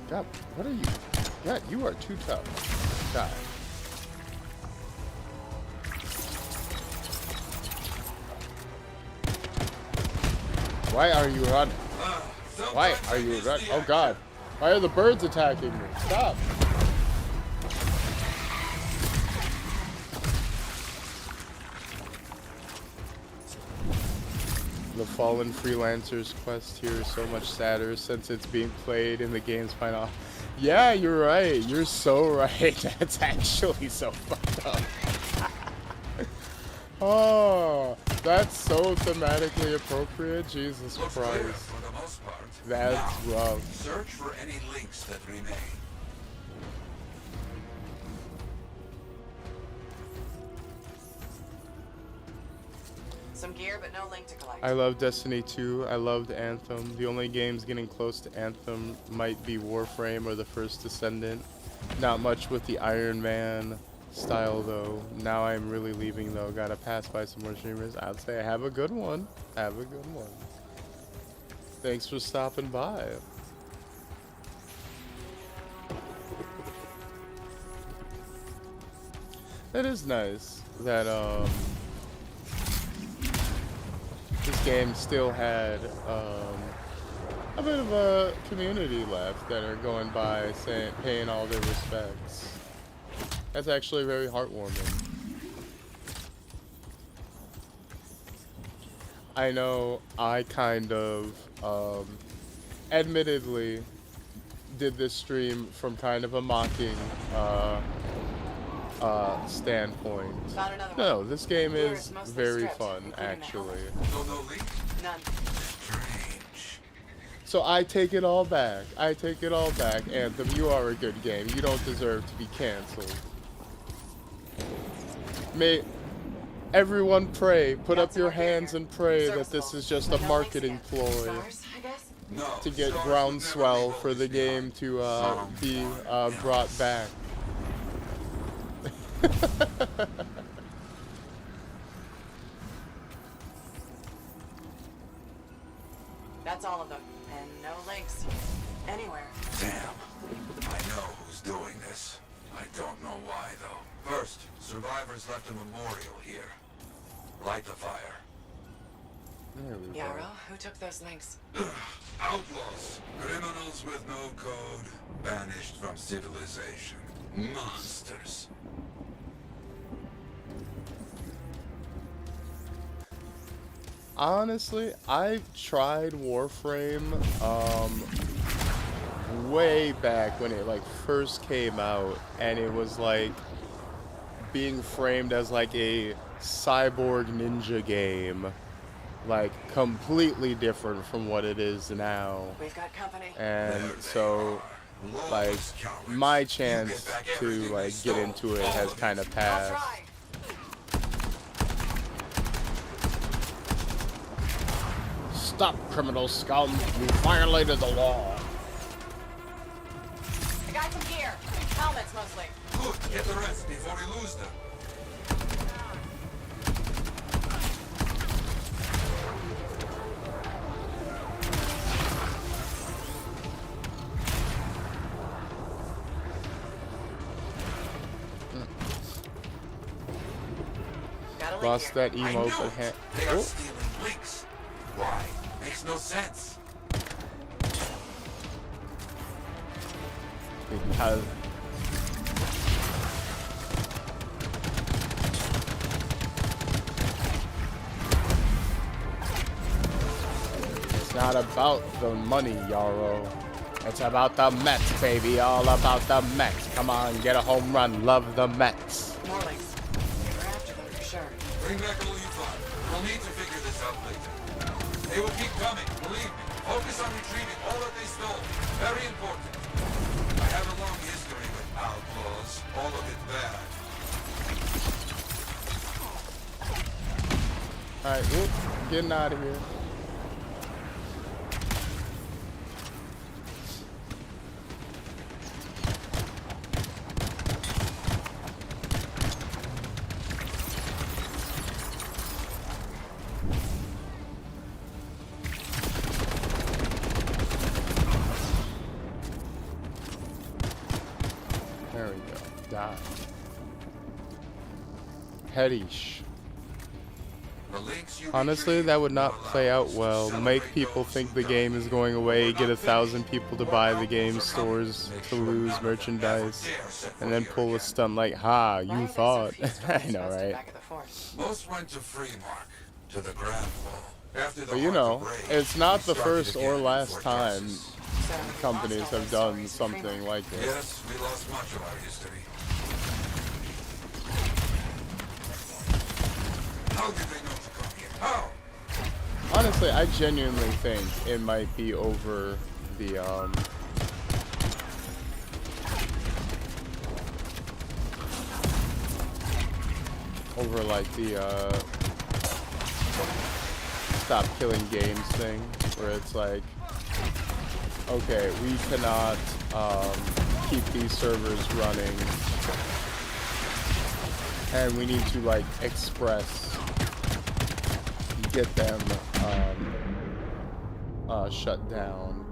God, what are you? God, you are too tough. God. Why are you running? Why are you running? Oh God. Why are the birds attacking me? Stop. The Fallen Freelancers quest here is so much sadder since it's being played in the game's final. Yeah, you're right. You're so right. That's actually so fucked up. Oh, that's so thematically appropriate. Jesus Christ. For the most part. That's rough. Search for any links that remain. Some gear, but no link to collect. I love Destiny 2. I loved Anthem. The only games getting close to Anthem might be Warframe or the First Descendant. Not much with the Iron Man style though. Now I'm really leaving though. Gotta pass by some more streamers. I'd say have a good one. Have a good one. Thanks for stopping by. It is nice that this game still had a bit of a community left that are going by saying, paying all their respects. That's actually very heartwarming. I know I kind of, admittedly, did this stream from kind of a mocking standpoint. No, this game is very fun, actually. None. So I take it all back. I take it all back. Anthem, you are a good game. You don't deserve to be canceled. May everyone pray. Put up your hands and pray that this is just a marketing ploy to get groundswell for the game to be brought back. That's all of them. And no links. Anywhere. Damn. I know who's doing this. I don't know why, though. First, survivors left a memorial here. Light the fire. There we go. Yarrow, who took those links? Outlaws. Criminals with no code. Banished from civilization. Monsters. Honestly, I've tried Warframe way back when it like first came out, and it was like being framed as like a cyborg ninja game, like completely different from what it is now. We've got company. And so like my chance to like get into it has kind of passed. Stop, criminal scum! You violated the law! I got some gear. Helmets, mostly. Good. Get the rest before we lose them. Lost that emote, but They are stealing links. Why? Makes no sense. Because it's not about the money, Yarrow. It's about the Mets, baby. All about the Mets. Come on, get a home run. Love the Mets. More links. We're after them for sure. Bring back all you find. We'll need to figure this out later. They will keep coming, believe me. Focus on retrieving all that they stole. Very important. I have a long history with outlaws. All of it bad. Alright, whoop. Getting out of here. There we go. Die. Headish. Honestly, that would not play out well. Make people think the game is going away, get 1,000 people to buy the game, stores to lose merchandise, and then pull a stunt like, ha, you thought. I know, right? Most went to Freemark, to the Grand Wall. But you know, it's not the first or last time companies have done something like this. Yes, we lost much of our history. How did they know to come here? How? Honestly, I genuinely think it might be over the over like the stop killing games thing, where it's like, okay, we cannot keep these servers running, and we need to like get them shut down.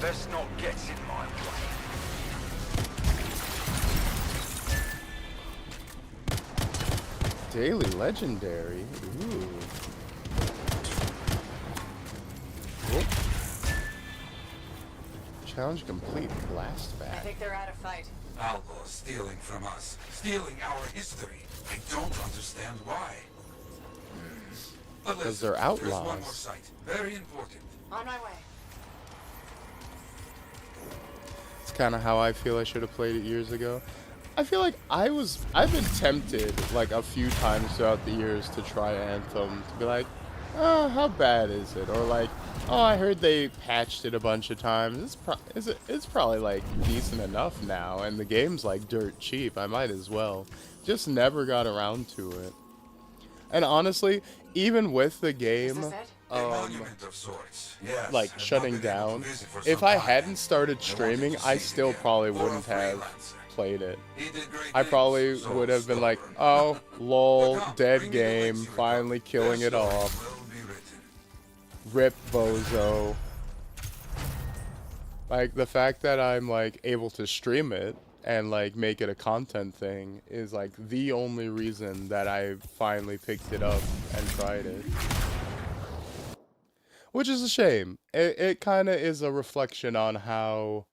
Let's not get in my way. Daily legendary. Ooh. Whoop. Challenge complete. Blast I back. think they're out of fight. Albo stealing from us, stealing our history. I don't understand why. Because they're There's one more outlaws. site, very important. On my way. It's kind of how I feel I should have played it years ago. I feel like I've been tempted like a few times throughout the years to try Anthem, to be like, oh, how bad is it? Or like, oh, I heard they patched it a bunch of times. It's probably like decent enough now, and the game's like dirt cheap. I might as well. Just never got around to it. And honestly, even with the game, like shutting down, if I hadn't started streaming, I still probably wouldn't have played it. I probably would have been like, oh, lol, dead game, finally killing it off. Rip bozo. Like, the fact that I'm like able to stream it and like make it a content thing is like the only reason that I finally picked it up and tried it. Which is a shame. It kind of is a reflection on how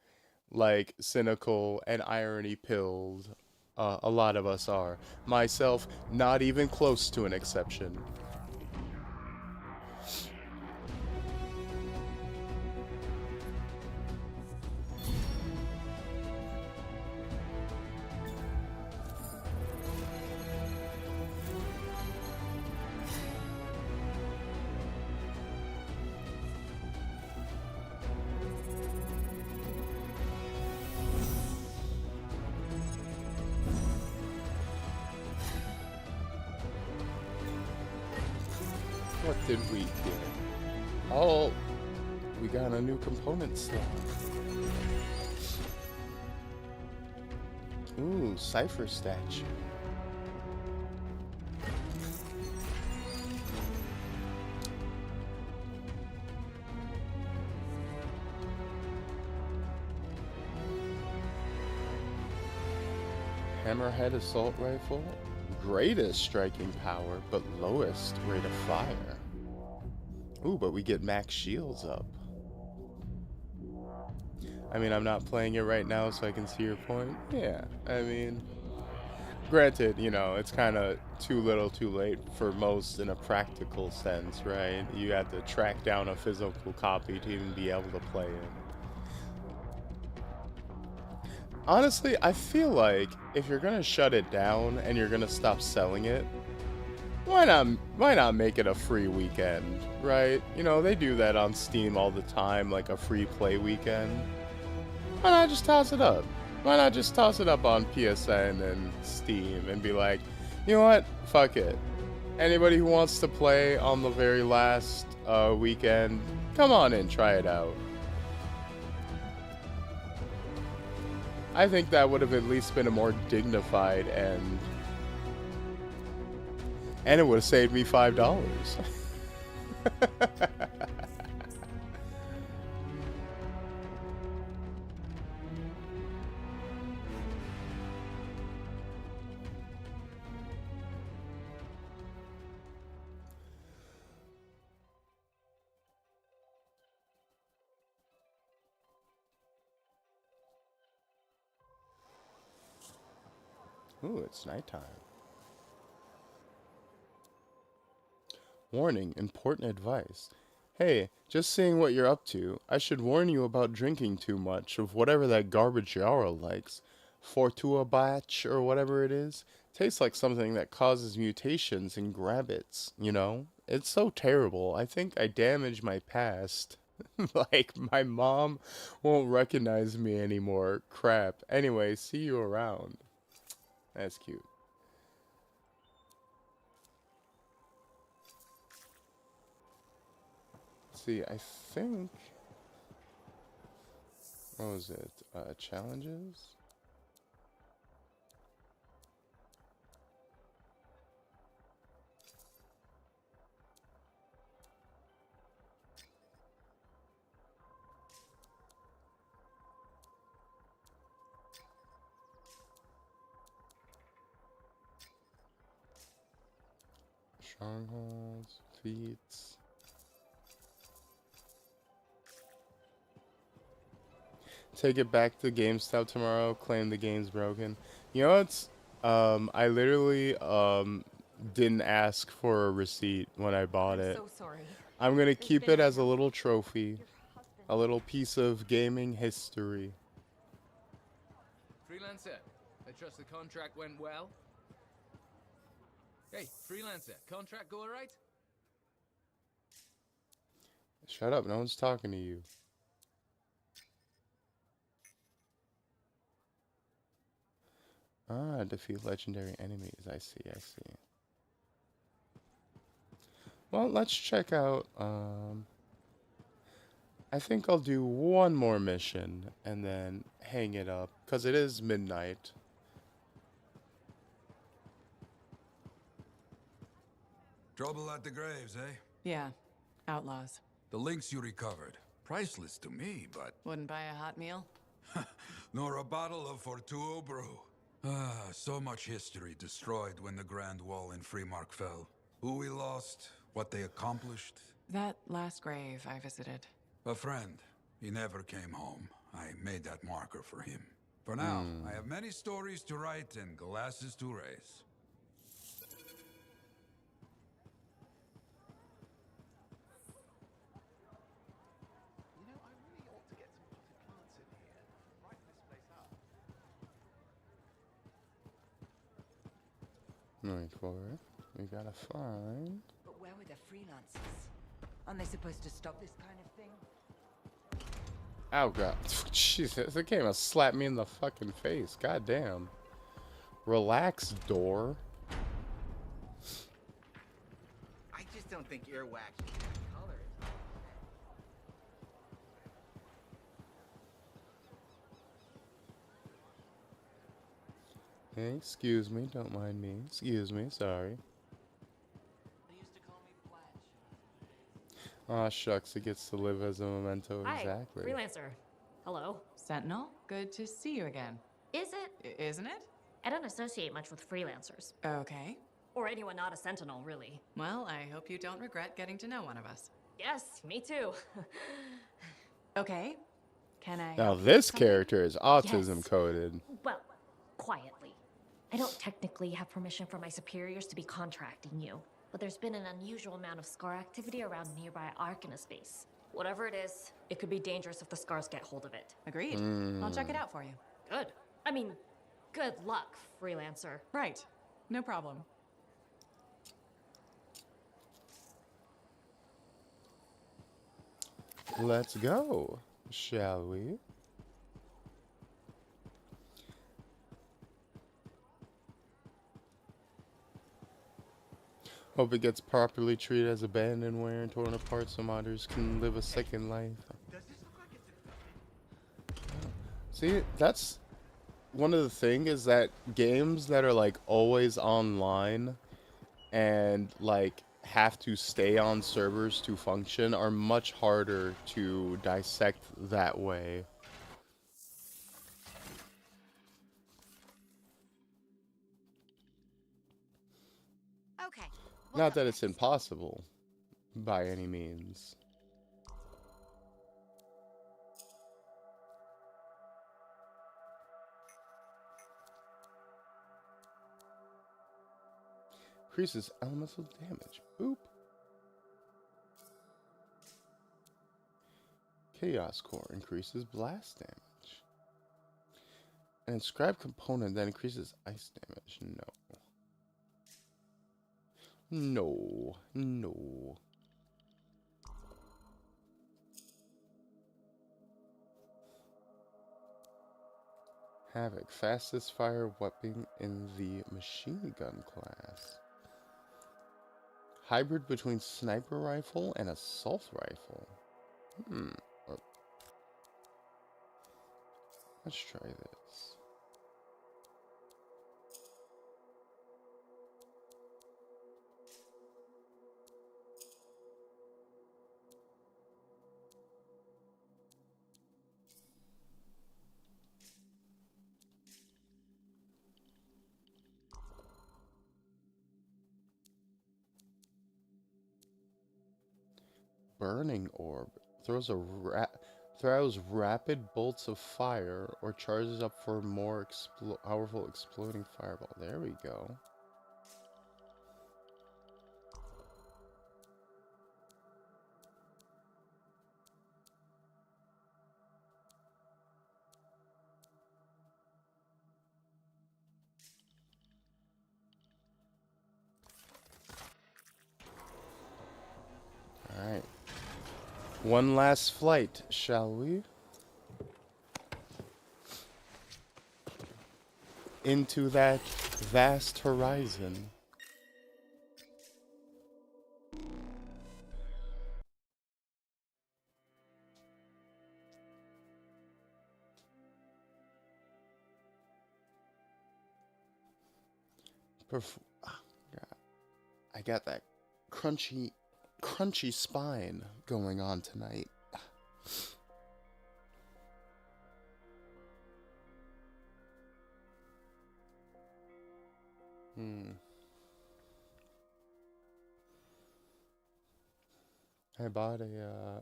like cynical and irony pilled a lot of us are. Myself, not even close to an exception. What did we get? Oh, we got a new component slot. Ooh, Cypher statue. Hammerhead assault rifle. Greatest striking power, but lowest rate of fire. Ooh, but we get max shields up. I mean, I'm not playing it right now, so I can see your point. Yeah, I mean, granted, you know, it's kind of too little too late for most in a practical sense, right? You have to track down a physical copy to even be able to play it. Honestly, I feel like if you're gonna shut it down and you're gonna stop selling it, why not make it a free weekend, right? You know, they do that on Steam all the time, like a free play weekend. Why not just toss it up? Why not just toss it up on PSN and Steam and be like, you know what? Fuck it. Anybody who wants to play on the very last weekend, come on in, try it out. I think that would have at least been a more dignified end. And it would have saved me $5. Ooh, it's nighttime. Warning, important advice. Hey, just seeing what you're up to, I should warn you about drinking too much of whatever that garbage Yara likes. Fortua batch or whatever it is. Tastes like something that causes mutations in grabbits, you know? It's so terrible. I think I damaged my past. Like, my mom won't recognize me anymore. Crap. Anyway, see you around. That's cute. Let's see, I think... What was it? Challenges? Strongholds, feats. Take it back to GameStop tomorrow. Claim the game's broken. You know what's? I literally didn't ask for a receipt when I bought it. so sorry. I'm gonna keep it as a little trophy, a little piece of gaming history. Freelancer, I trust the contract went well. Hey, freelancer, contract go alright? Shut up, no one's talking to you. Ah, defeat legendary enemies. I see, I see. Well, let's check out, I think I'll do one more mission and then hang it up, because it is midnight. Trouble at the graves, eh? Yeah, outlaws. The links you recovered. Priceless to me, but... Wouldn't buy a hot meal? nor a bottle of Fortuo brew. Ah, so much history destroyed when the Grand Wall in Freemark fell. Who we lost, what they accomplished. That last grave I visited. A friend. He never came home. I made that marker for him. For now, I have many stories to write and glasses to raise. Wait for it. We gotta find. But where were the freelancers? Aren't they supposed to stop this kind of thing? Oh god. Jesus, the game has slapped me in the fucking face. God damn. Relax, door. I just don't think earwax should be that color. Hey, excuse me, don't mind me. Excuse me, sorry. Aw, shucks, it gets to live as a memento. Hi, Exactly. freelancer. Hello. Sentinel, good to see you again. Is it? Isn't it? I don't associate much with freelancers. Okay. Or anyone not a sentinel, really. Well, I hope you don't regret getting to know one of us. Yes, me too. Okay. Can I... Now this character is autism coded. Well, quietly. I don't technically have permission from my superiors to be contracting you, but there's been an unusual amount of scar activity around nearby Arcana space. Whatever it is, it could be dangerous if the scars get hold of it. Agreed. I'll check it out for you. Good. I mean, good luck, freelancer. Right. No problem. Let's go, shall we? Hope it gets properly treated as abandonware and torn apart so modders can live a second life. See, that's one of the things is that games that are like always online and like have to stay on servers to function are much harder to dissect that way. Okay. Not that it's impossible, by any means. Increases elemental damage. Boop. Chaos Core increases blast damage. An inscribed component that increases ice damage. No. No. No. Havoc. Fastest fire weapon in the machine gun class. Hybrid between sniper rifle and assault rifle. Let's try this. burning orb. Throws rapid bolts of fire or charges up for more powerful exploding fireball. There we go. Alright. One last flight, shall we? Into that vast horizon. I got that crunchy spine going on tonight. I bought a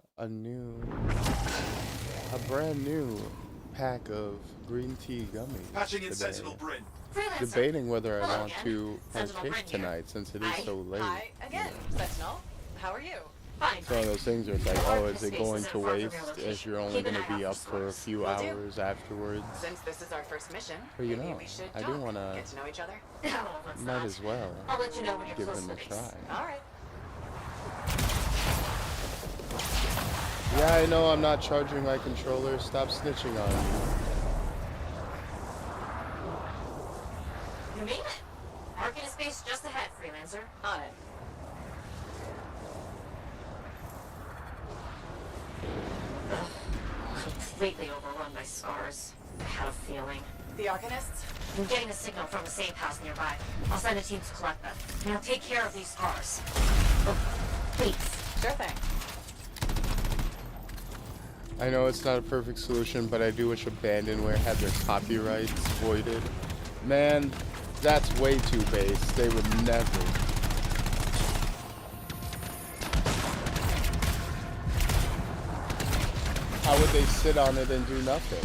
brand new pack of green tea gummies Patching in today. Sentinel Bryn. Debating whether I want to partake tonight since it is so late. Hi again, Sentinel. How are you? It's one of those things where it's like, oh, is it going to waste if you're only going to be up for a few hours afterwards? Since this is our first mission, But you maybe know, we should I talk, do want to, get to know each other. might as well I'll let you know when you're give close them a to base. try. All right. Yeah, I know I'm not charging my controller. Stop snitching on me. You mean? Arcanist space just ahead, Freelancer. On it. Completely overrun by scars. I had a feeling. The Arcanists? I'm getting a signal from a safe house nearby. I'll send a team to collect them. Now take care of these scars. Oh, please. Sure thing. I know it's not a perfect solution, but I do wish Abandonware had their copyrights voided. Man, that's way too base. They would never. How would they sit on it and do nothing?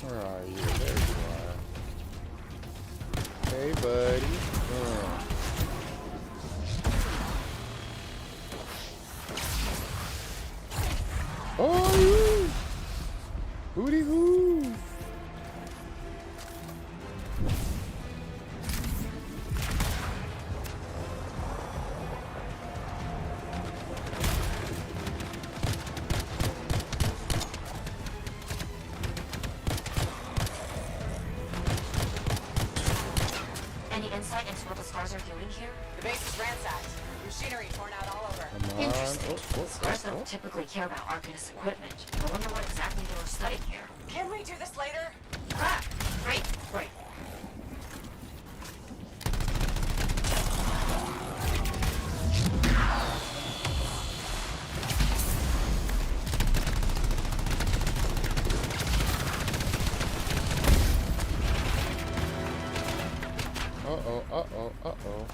Where are you? There you are. Hey, buddy. Oh, you! Hooty hoo! Any insight into what the scars are doing here? The base is ransacked. Machinery torn out all over. Come on. Interesting. Scars don't typically care about Arcanist equipment. I wonder what exactly they were studying here. Can we do this later? Ah, great. Uh-oh.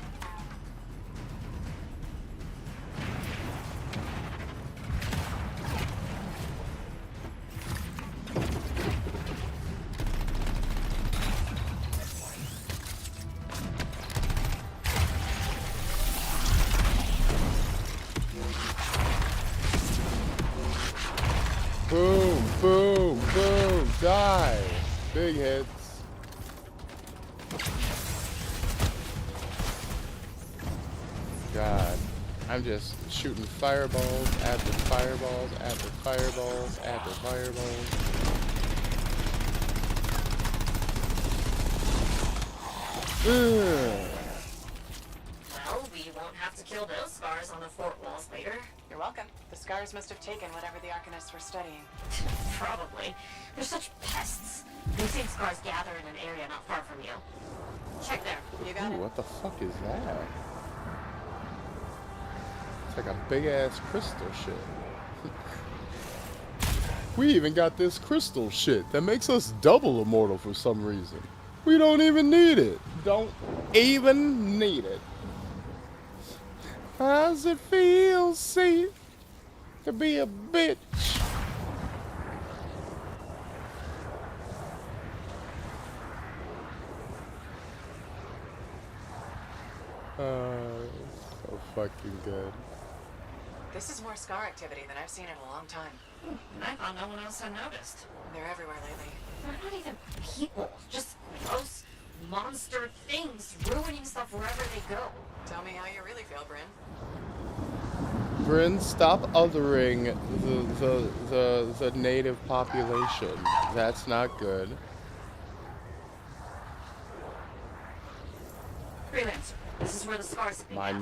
Boom, boom, boom, die. Big hits. God, I'm just shooting fireballs after fireballs after fireballs after fireballs. Well, we won't have to kill those scars on the fort walls later. You're welcome. The scars must have taken whatever the Arcanists were studying. Probably. They're such pests. We've seen scars gather in an area not far from you. Check there. You got Ooh, it. what the fuck is that? It's like a big ass crystal shit. We even got this crystal shit that makes us double immortal for some reason. We don't even need it. Don't even need it. How's it feel safe to be a bitch? So fucking good. This is more scar activity than I've seen in a long time. I thought no one else had noticed. They're everywhere lately. They're not even people, just gross monster things ruining stuff wherever they go. Tell me how you really feel, Bryn. Bryn, stop othering the native population. That's not good. Freelancer, this is where the scars have been. Mine.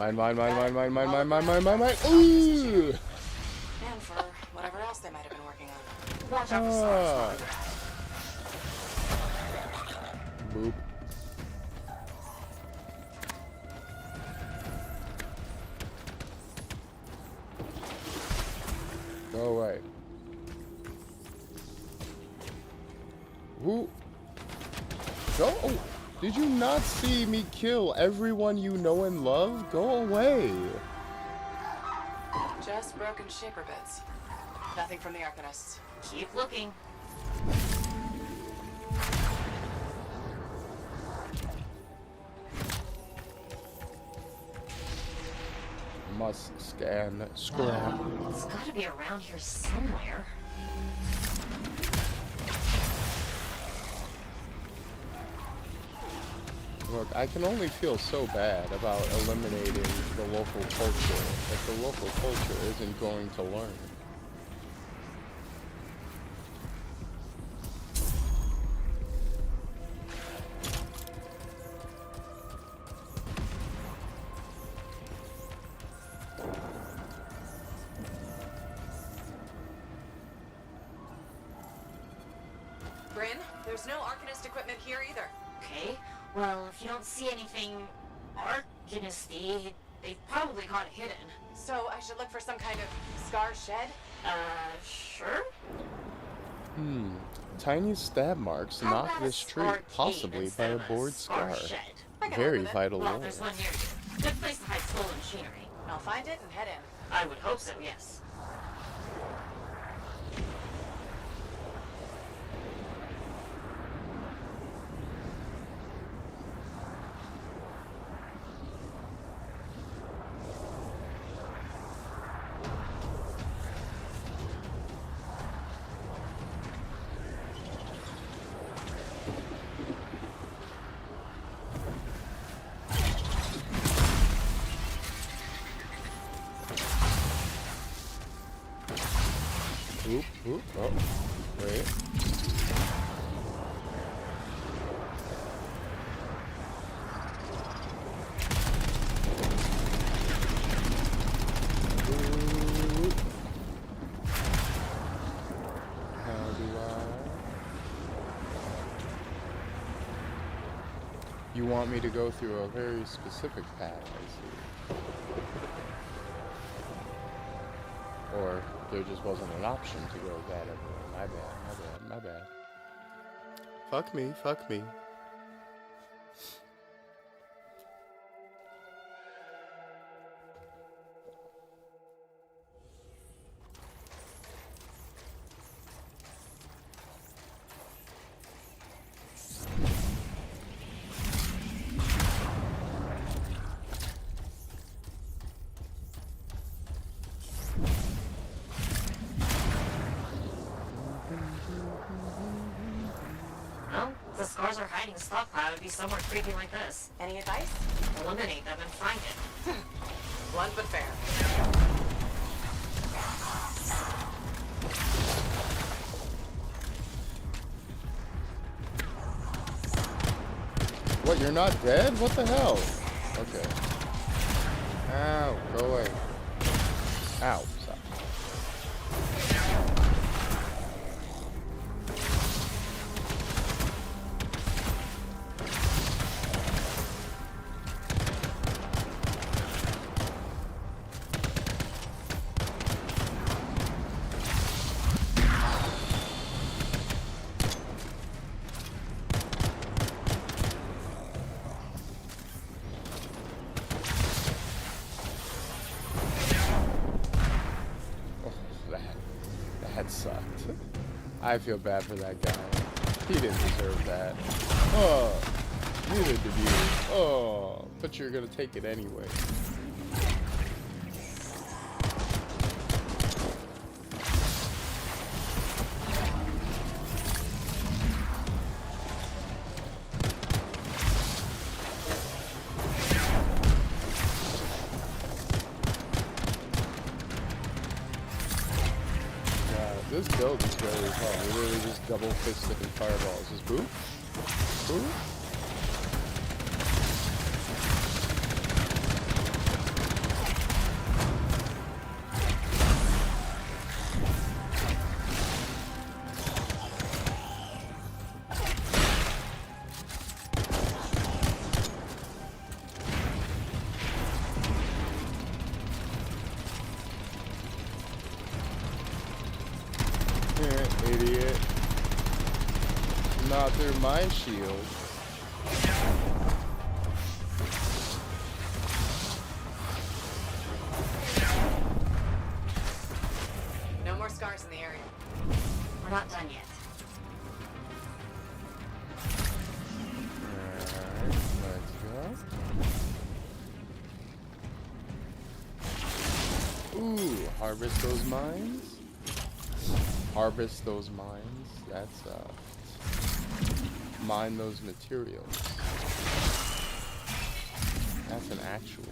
Ooh! And for whatever else they might have been working on. Watch out for scars. Boop. Go away. Who? Go. Oh, did you not see me kill everyone you know and love? Go away. Just broken shaper bits. Nothing from the Arcanists. Keep looking. Must scan scrap. It's gotta be around here somewhere. Look, I can only feel so bad about eliminating the local culture if the local culture isn't going to learn. Bryn, there's no Arcanist equipment here either. Okay, well, if you don't see anything Arcanisty, they've probably got it hidden. So I should look for some kind of scar shed? Sure? Tiny stab marks knock this tree, possibly by a bored scar. Very vital Well, lore. there's one near you. Good place to hide stolen machinery. I'll find it and head in. I would hope so, yes. Oop, oh, wait. Oop. How do I? You want me to go through a very specific path, I see. Or there just wasn't an option to go that everywhere. My bad. Fuck me. Well, if the scars are hiding a stockpile, it would be somewhere creepy like this. Any advice? Eliminate them and find it. Blunt but fair. What, you're not dead? What the hell? Okay. Ow, go away. Ow, stop. I feel bad for that guy. He didn't deserve that. Oh, neither did you. Oh, but you're gonna take it anyway. This build is very fun. We literally just double fisted and fireballs. Just boop. Boop. Idiot. Not through my shield. No more scars in the area. We're not done yet. Alright, let's go. Ooh, harvest those mines. Harvest those mines. That's mine those materials. That's an actual.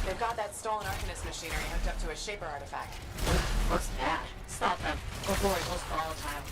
They've got that stolen Arcanist machinery hooked up to a Shaper artifact. What's that? Stop them before it goes volatile.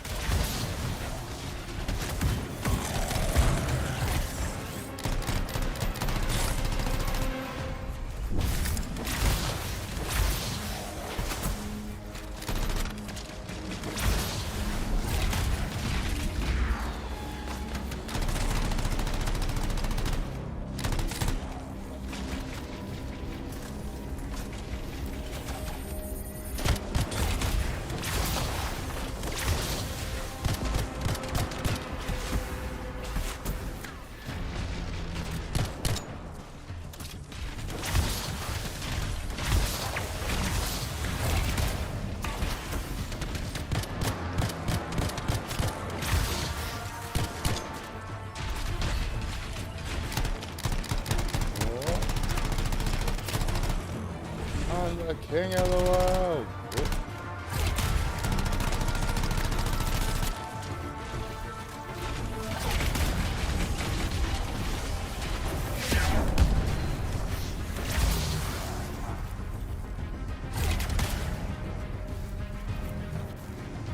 I'm the king of the world. Whoop.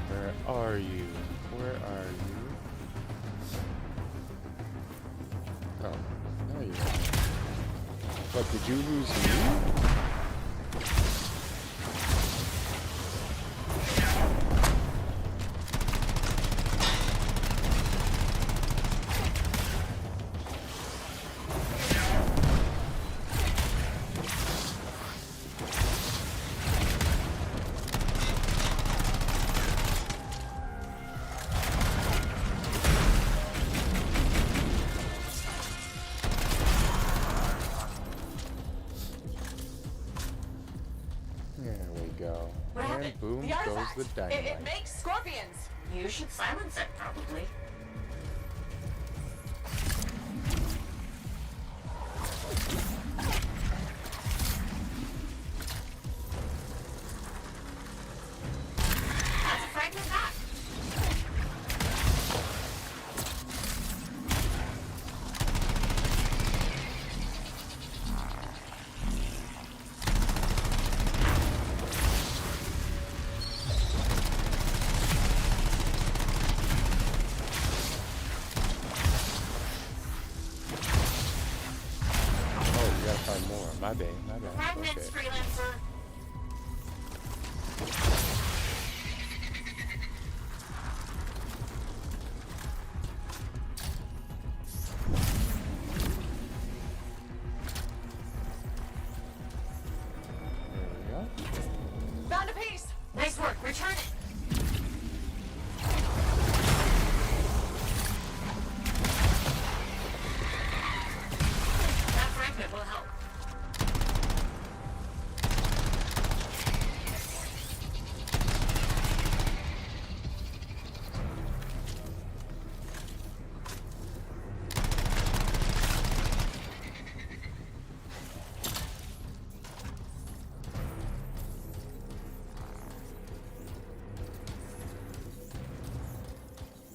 Where are you? Where are you? Oh, there you are. What, did you lose me? And boom goes the dynamite. It makes scorpions. You should silence it, probably. That's a fragment back. My bad, my bad. Fragments, Okay. freelancer. There we go. Found a piece. Nice work. Return it.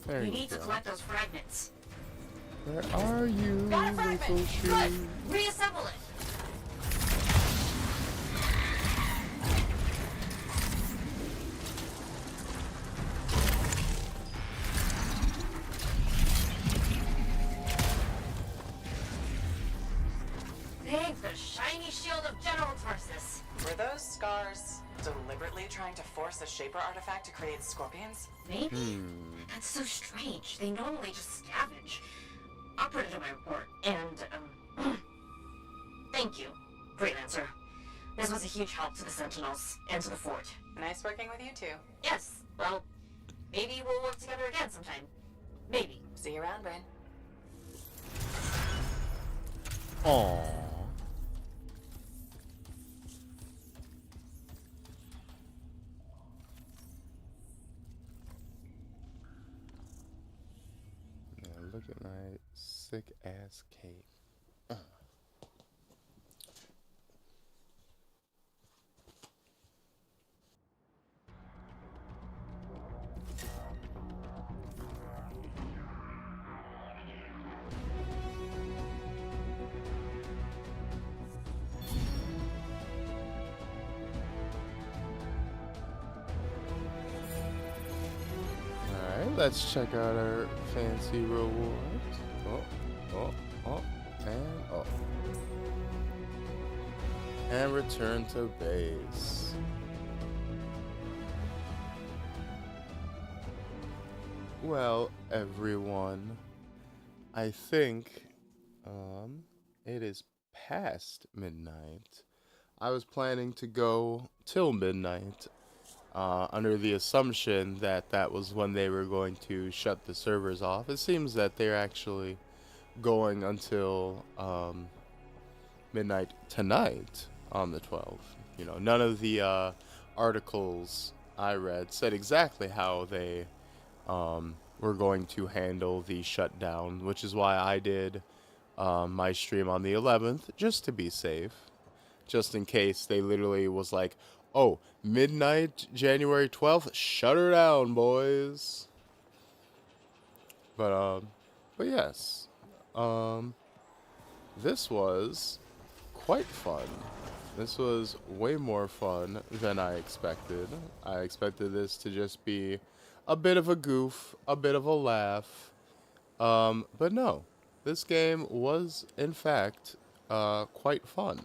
There We you need to go. collect those fragments. Where are you, Got a little fragment! shoe? Good! Reassemble it! Thanks, the shiny shield of General Tarsus. Were those scars deliberately trying to force a Shaper artifact to create scorpions? Maybe? That's so strange. They normally just scavenge. I'll put it in my report. And, thank you, Freelancer. This was a huge help to the Sentinels and to the fort. Nice working with you two. Yes, well, maybe we'll work together again sometime. Maybe. See you around, Brain. Aww. Now look at my sick ass cake. Alright, let's check out our fancy rewards. And return to base. Well, everyone, I think it is past midnight. I was planning to go till midnight, under the assumption that that was when they were going to shut the servers off. It seems that they're actually going until midnight tonight on the 12th. You know, none of the articles I read said exactly how they were going to handle the shutdown, which is why I did my stream on the 11th, just to be safe. Just in case they literally was like, oh, midnight, January 12th, shut her down, boys. But yes. This was quite fun. This was way more fun than I expected. I expected this to just be a bit of a goof, a bit of a laugh. But no, this game was, in fact, quite fun.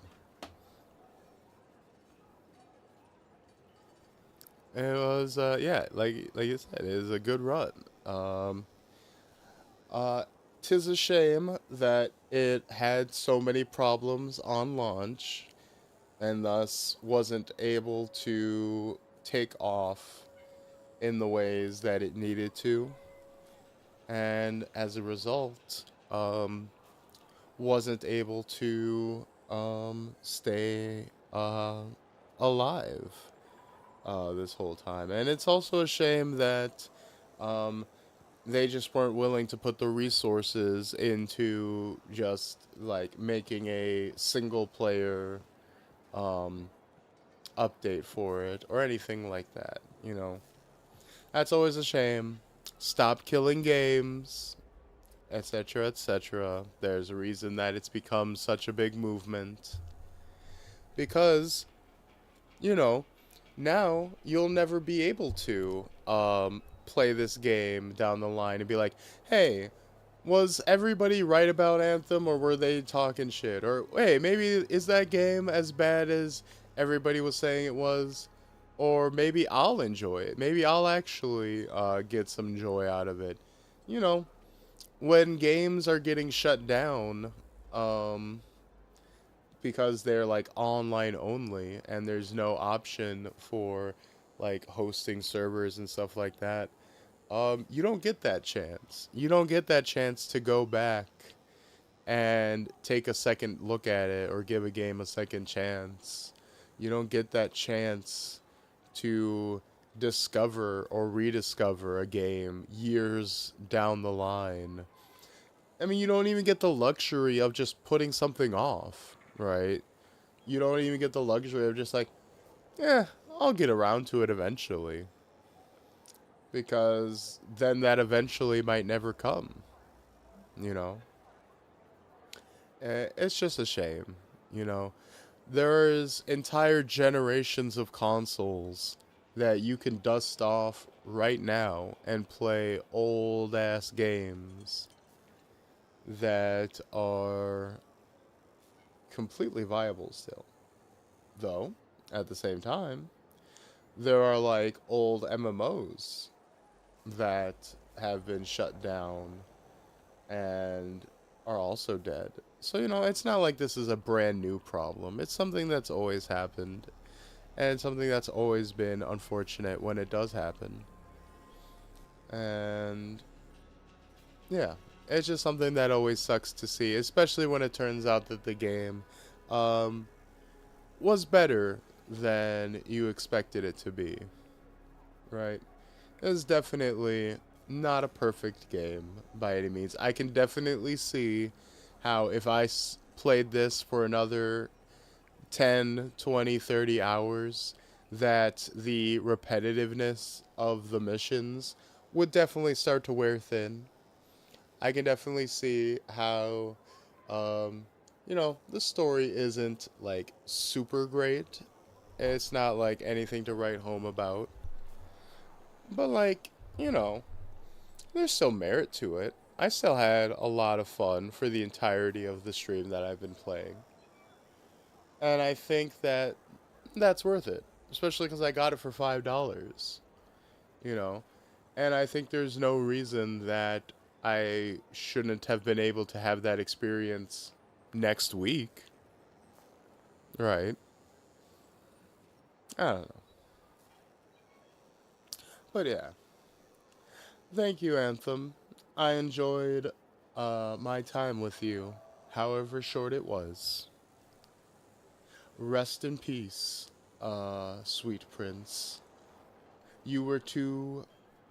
It was, yeah, like you said, it was a good run. Tis a shame that it had so many problems on launch, and thus wasn't able to take off in the ways that it needed to. And as a result, wasn't able to stay alive this whole time. And it's also a shame that they just weren't willing to put the resources into just like making a single player update for it or anything like that, you know. That's always a shame. Stop killing games, etc., etc. There's a reason that it's become such a big movement. Because, you know, now you'll never be able to play this game down the line and be like, hey, was everybody right about Anthem, or were they talking shit? Or, hey, maybe is that game as bad as everybody was saying it was? Or maybe I'll enjoy it. Maybe I'll actually get some joy out of it. You know, when games are getting shut down because they're like online only and there's no option for like hosting servers and stuff like that, you don't get that chance. You don't get that chance to go back and take a second look at it or give a game a second chance. You don't get that chance to discover or rediscover a game years down the line. I mean, you don't even get the luxury of just putting something off, right? You don't even get the luxury of just like, yeah, I'll get around to it eventually. because then that eventually might never come, you know? It's just a shame, you know? There's entire generations of consoles that you can dust off right now and play old-ass games that are completely viable still. Though, at the same time, there are like old MMOs that have been shut down and are also dead. So, you know, it's not like this is a brand new problem. It's something that's always happened, and something that's always been unfortunate when it does happen. And yeah, it's just something that always sucks to see, especially when it turns out that the game was better than you expected it to be, right? It was definitely not a perfect game by any means. I can definitely see how if I played this for another 10, 20, 30 hours, that the repetitiveness of the missions would definitely start to wear thin. I can definitely see how, you know, the story isn't, like, super great. It's not, like, anything to write home about. But, like, you know, there's still merit to it. I still had a lot of fun for the entirety of the stream that I've been playing. And I think that that's worth it. Especially because I got it for $5. You know? And I think there's no reason that I shouldn't have been able to have that experience next week. Right. I don't know. But yeah. Thank you, Anthem. I enjoyed my time with you, however short it was. Rest in peace, sweet prince. You were too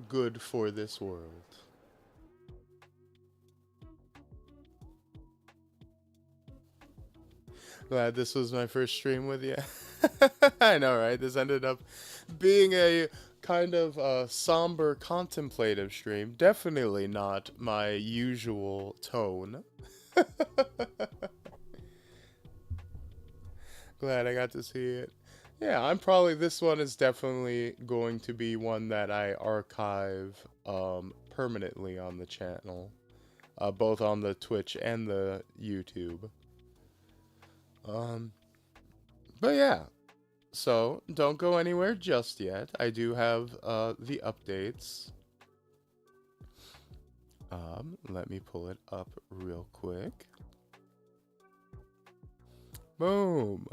good for this world. Glad this was my first stream with you. I know, right? This ended up being a kind of somber, contemplative stream. Definitely not my usual tone. Glad I got to see it. Yeah, this one is definitely going to be one that I archive permanently on the channel. Both on the Twitch and the YouTube. But yeah. So, don't go anywhere just yet. I do have the updates. Let me pull it up real quick. Boom.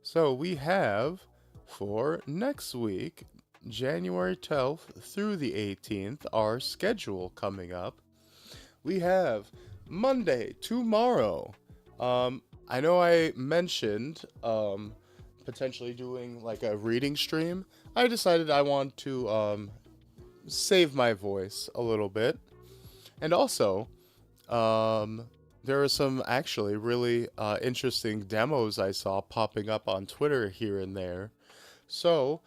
So we have for next week, January 12th through the 18th, our schedule coming up. We have Monday, tomorrow. I know I mentioned potentially doing like a reading stream. I decided I want to save my voice a little bit. And also, there are some actually really interesting demos I saw popping up on Twitter here and there. So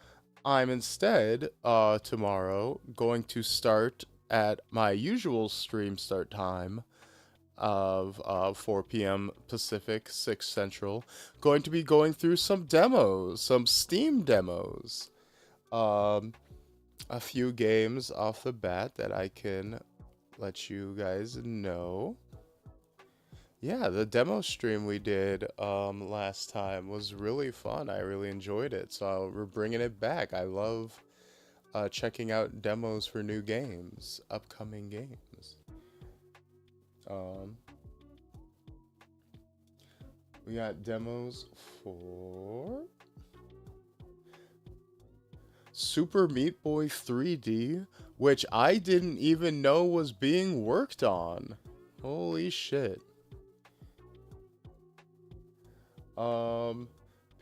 I'm instead tomorrow going to start at my usual stream start time of 4 p.m. Pacific, 6 Central. Going to be going through some demos, some Steam demos. A few games off the bat that I can let you guys know. Yeah, the demo stream we did last time was really fun. I really enjoyed it, so we're bringing it back. I love checking out demos for new games, upcoming games. We got demos for Super Meat Boy 3D, which I didn't even know was being worked on. Holy shit.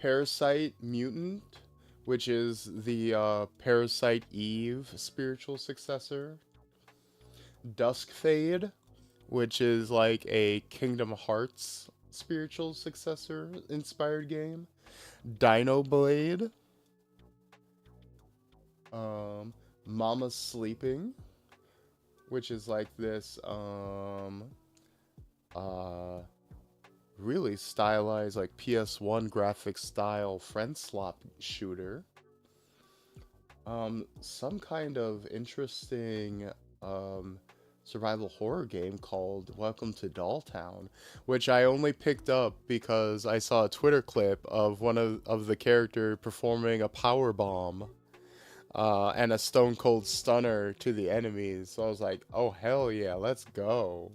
Parasite Mutant, which is the Parasite Eve spiritual successor. Dusk Fade, which is like a Kingdom Hearts spiritual successor inspired game. Dino Blade. Mama's Sleeping, which is like this really stylized like PS1 graphic style friend slot shooter. Some kind of interesting survival horror game called Welcome to Dolltown, which I only picked up because I saw a Twitter clip of one of the character performing a power bomb and a stone cold stunner to the enemies. So I was like, oh hell yeah, let's go.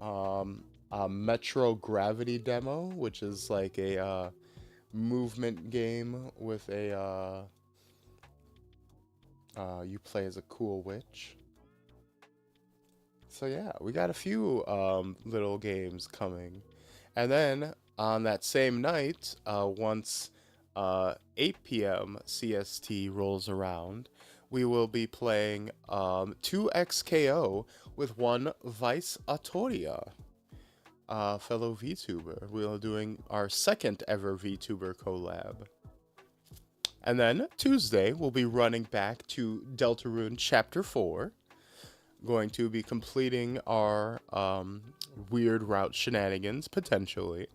A Metro Gravity demo, which is like a movement game with a you play as a cool witch. So yeah, we got a few little games coming. And then on that same night, once 8 p.m. CST rolls around, we will be playing 2XKO with one Vice Atoria, fellow VTuber. We are doing our second ever VTuber collab. And then Tuesday, we'll be running back to Deltarune Chapter 4. Going to be completing our weird route shenanigans, potentially.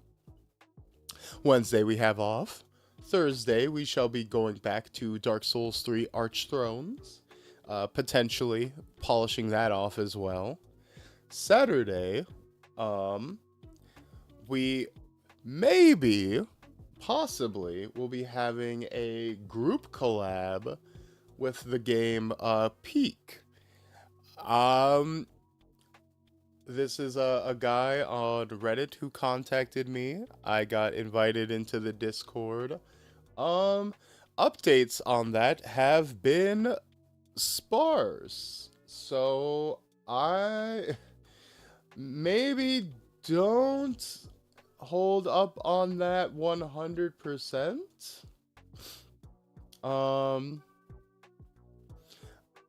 Wednesday, we have off. Thursday, we shall be going back to Dark Souls 3 Archthrones, potentially polishing that off as well. Saturday, we possibly will be having a group collab with the game Peak. This is a guy on Reddit who contacted me. I got invited into the Discord. Updates on that have been sparse. So I maybe don't hold up on that 100%.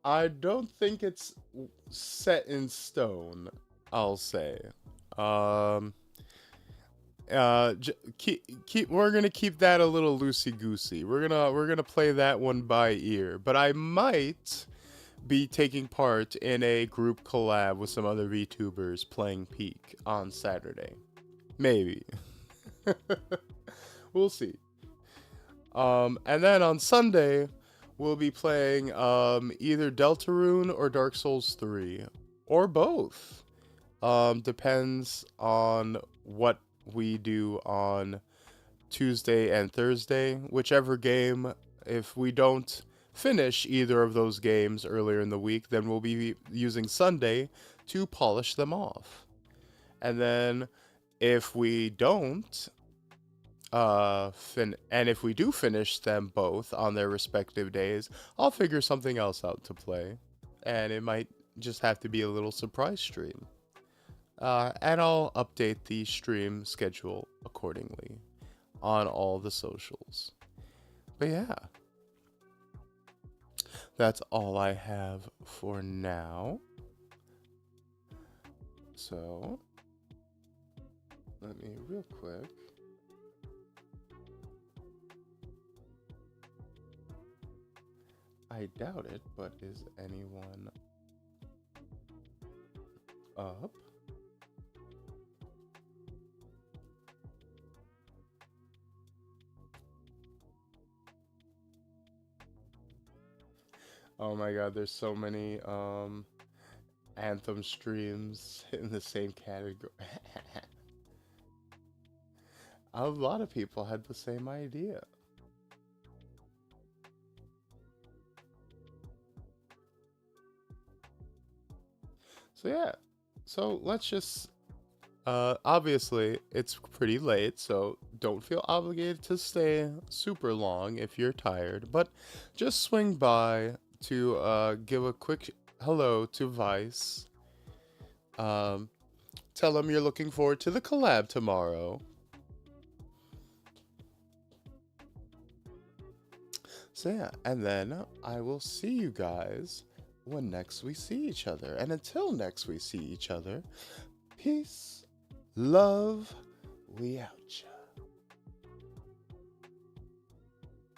I don't think it's set in stone, I'll say. We're gonna keep that a little loosey-goosey. We're gonna play that one by ear. But I might be taking part in a group collab with some other VTubers playing Peak on Saturday. Maybe. We'll see. And then on Sunday, we'll be playing either Deltarune or Dark Souls 3. Or both. Depends on what we do on Tuesday and Thursday. Whichever game, if we don't finish either of those games earlier in the week, then we'll be using Sunday to polish them off. And then if we don't, and if we do finish them both on their respective days, I'll figure something else out to play. And it might just have to be a little surprise stream. And I'll update the stream schedule accordingly on all the socials. But yeah, that's all I have for now. So, let me real quick. I doubt it, but is anyone up? Oh my god, there's so many Anthem streams in the same category. A lot of people had the same idea. So yeah, so let's just, obviously it's pretty late, so don't feel obligated to stay super long if you're tired, but just swing by to give a quick hello to Vice. Tell them you're looking forward to the collab tomorrow. So yeah, and then I will see you guys when next we see each other. And until next we see each other, Peace, love, we out, y'all.